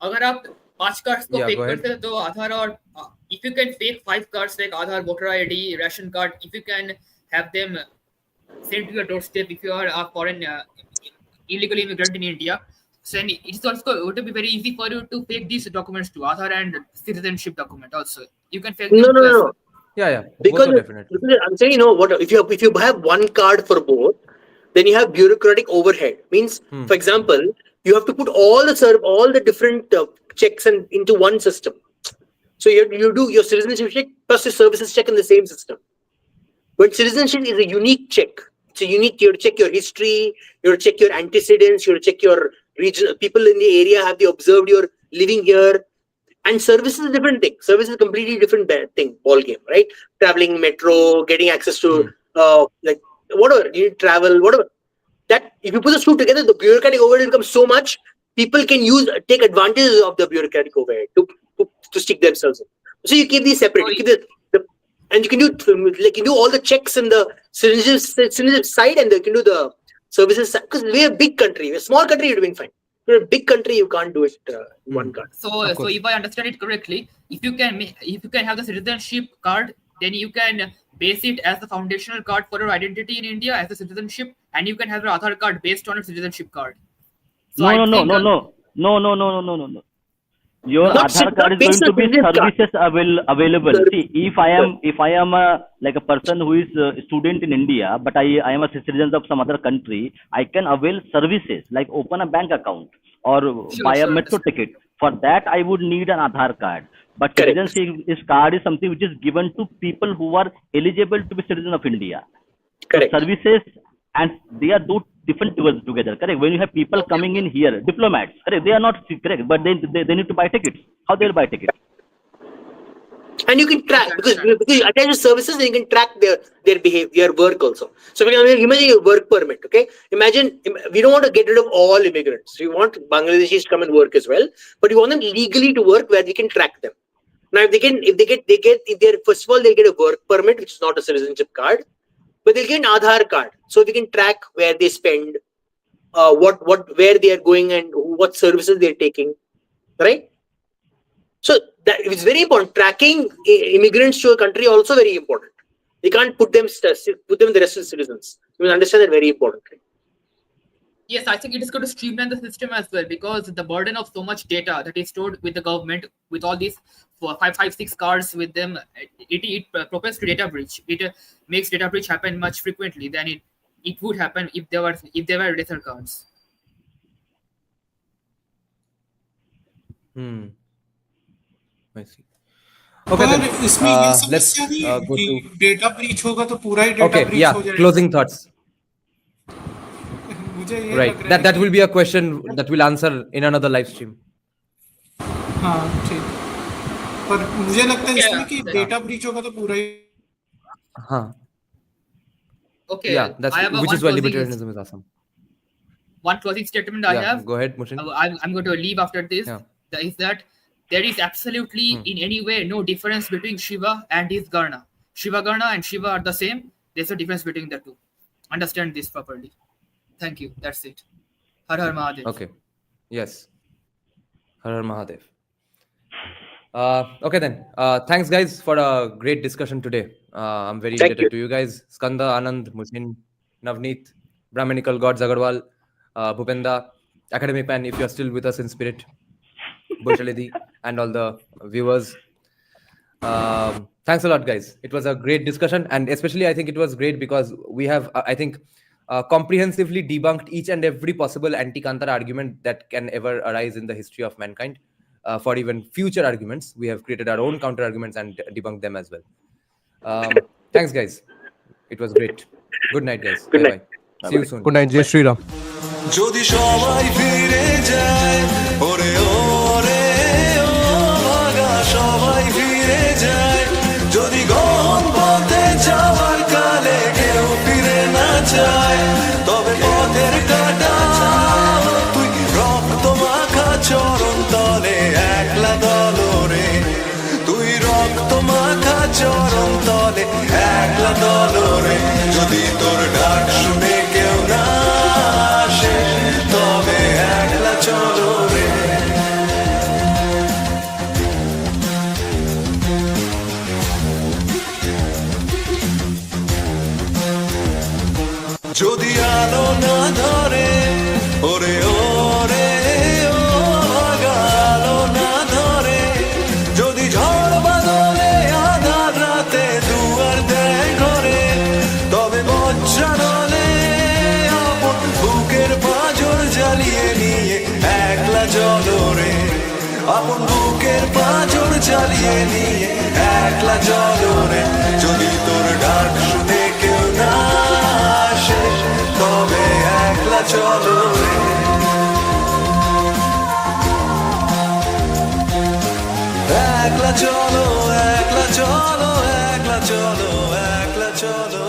अगर आप 5 कार्ड्स को फेक करते हैं तो आधार, और if you can fake 5 cards like Aadhaar, voter ID, ration card, if you can have them sent to your doorstep if you are a foreign illegal immigrant in India, then it's also going to be very easy for you to fake these documents to Aadhaar and citizenship document also. You can fake them. No. Yeah. Because I'm saying, what if you have one card for both, then you have bureaucratic overhead. Means, for example, you have to put all the different checks into one system. So you do your citizenship check plus your services check in the same system. But citizenship is a unique check. It's a unique. You have to check your history. You have to check your antecedents. You have to check your region. People in the area have they observed your living here. And service is a different thing. Service is a completely different thing. Ball game, right? Traveling metro, getting access to like whatever you travel, whatever. That if you put the two together, the bureaucratic overhead becomes so much. People can take advantage of the bureaucratic overhead to stick themselves in. So you keep these separate. You keep and you can do all the checks in the citizenship side, and you can do the services side. Because we're a big country. We're a small country, you're doing fine. You're a big country, you can't do it in one card. So if I understand it correctly, if you can have the citizenship card, then you can base it as the foundational card for your identity in India as a citizenship, and you can have your Aadhaar card based on a citizenship card. So No. Your Aadhaar card is going to be services available. See, if I am like a person who is a student in India, but I am a citizen of some other country, I can avail services like open a bank account or buy a metro ticket. For that, I would need an Aadhaar card. But citizenship card is something which is given to people who are eligible to be citizen of India. Correct. So services, and they are two different together. Correct. When you have people coming in here, diplomats, correct, they are not correct, but they need to buy tickets. How they will buy tickets? And you can track because you attach the services, and you can track their behavior, work also. So imagine your work permit. Okay, imagine we don't want to get rid of all immigrants. We want Bangladeshis to come and work as well, but we want them legally to work where we can track them. Now, if they're first of all they'll get a work permit, which is not a citizenship card, but they'll get an Aadhaar card, so we can track where they spend, where they are going, and what services they're taking, right? So that it's very important. Tracking immigrants to a country also very important. You can't put them in the rest of the citizens. You will understand that very important. Yes, I think it is going to streamline the system as well, because the burden of so much data that is stored with the government, with all these 6 cards with them, it propels to data breach. It makes data breach happen much frequently than it would happen if there were lesser cards. I see. Okay पर then. इसमें ये Let's समस्या नहीं है go कि to. Data breach होगा तो पूरा ही डेटा Okay, ब्रीच yeah. हो जाएगा। Closing thoughts. मुझे ये Right. लग रहा है That कि will be a question that we'll answer in another live stream. हाँ ठीक, पर मुझे लगता है Okay, इसमें कि डेटा ब्रीच होगा तो पूरा ही Huh. Okay, Yeah, that's I have which one is why closing libertarianism is awesome. one closing statement I Yeah, have. go ahead, Mushin. I'm going to leave after this. Yeah. Is that there is absolutely in any way no difference between Shiva and his Garna. Shiva Garna and Shiva are the same. There's a difference between the two. Understand this properly. Thank you. That's it. Har Har Mahadev. Okay. Yes. Har Har Mahadev. Okay then. Thanks guys for a great discussion today. I'm very Thank indebted you. to you guys. Skanda, Anand, Mushin, Navneet, Brahmanical Gods Agarwal, Bhupenda, Academic Man, if you're still with us in spirit, Boshalidi, and all the viewers. Thanks a lot, guys. It was a great discussion, and especially I think it was great because we have, I think, comprehensively debunked each and every possible anti-Kantara argument that can ever arise in the history of mankind. For even future arguments, we have created our own counter arguments and debunked them as well. Thanks, guys. It was great. Good night, guys. Good Bye night. bye. See you soon. Good night, Jai Shri Ram. যদি সবাই ফিরে যায় ওরে ওরে ও ভাগা সবাই ফিরে যায় যদি গহন পথে যাওয়ার কালে কেউ ফিরে না যায় তবে পথের কাটা তুই রক্ত মাখা চরণ তলে একলা দলরে তুই রক্ত মাখা চরণ তলে একলা দলরে যদি তোর ডাক শুনে কেউ না আসে তবে একলা চলো রে যদি আলো না ধরে ওরে ওরে ও ভাগা আলো না ধরে যদি ঝড় বাদলে আধার রাতে দুয়ার দেয় ঘরে তবে বজ্রানলে আপন বুকের পাঁজর জ্বালিয়ে নিয়ে একলা জলরে আপন বুকের পাঁজর জ্বালিয়ে নিয়ে একলা জলরে যদি তোর ডাক শুনে কেউ না আসে তবে একলা চলো রে একলা চলো একলা চলো একলা চলো একলা চলো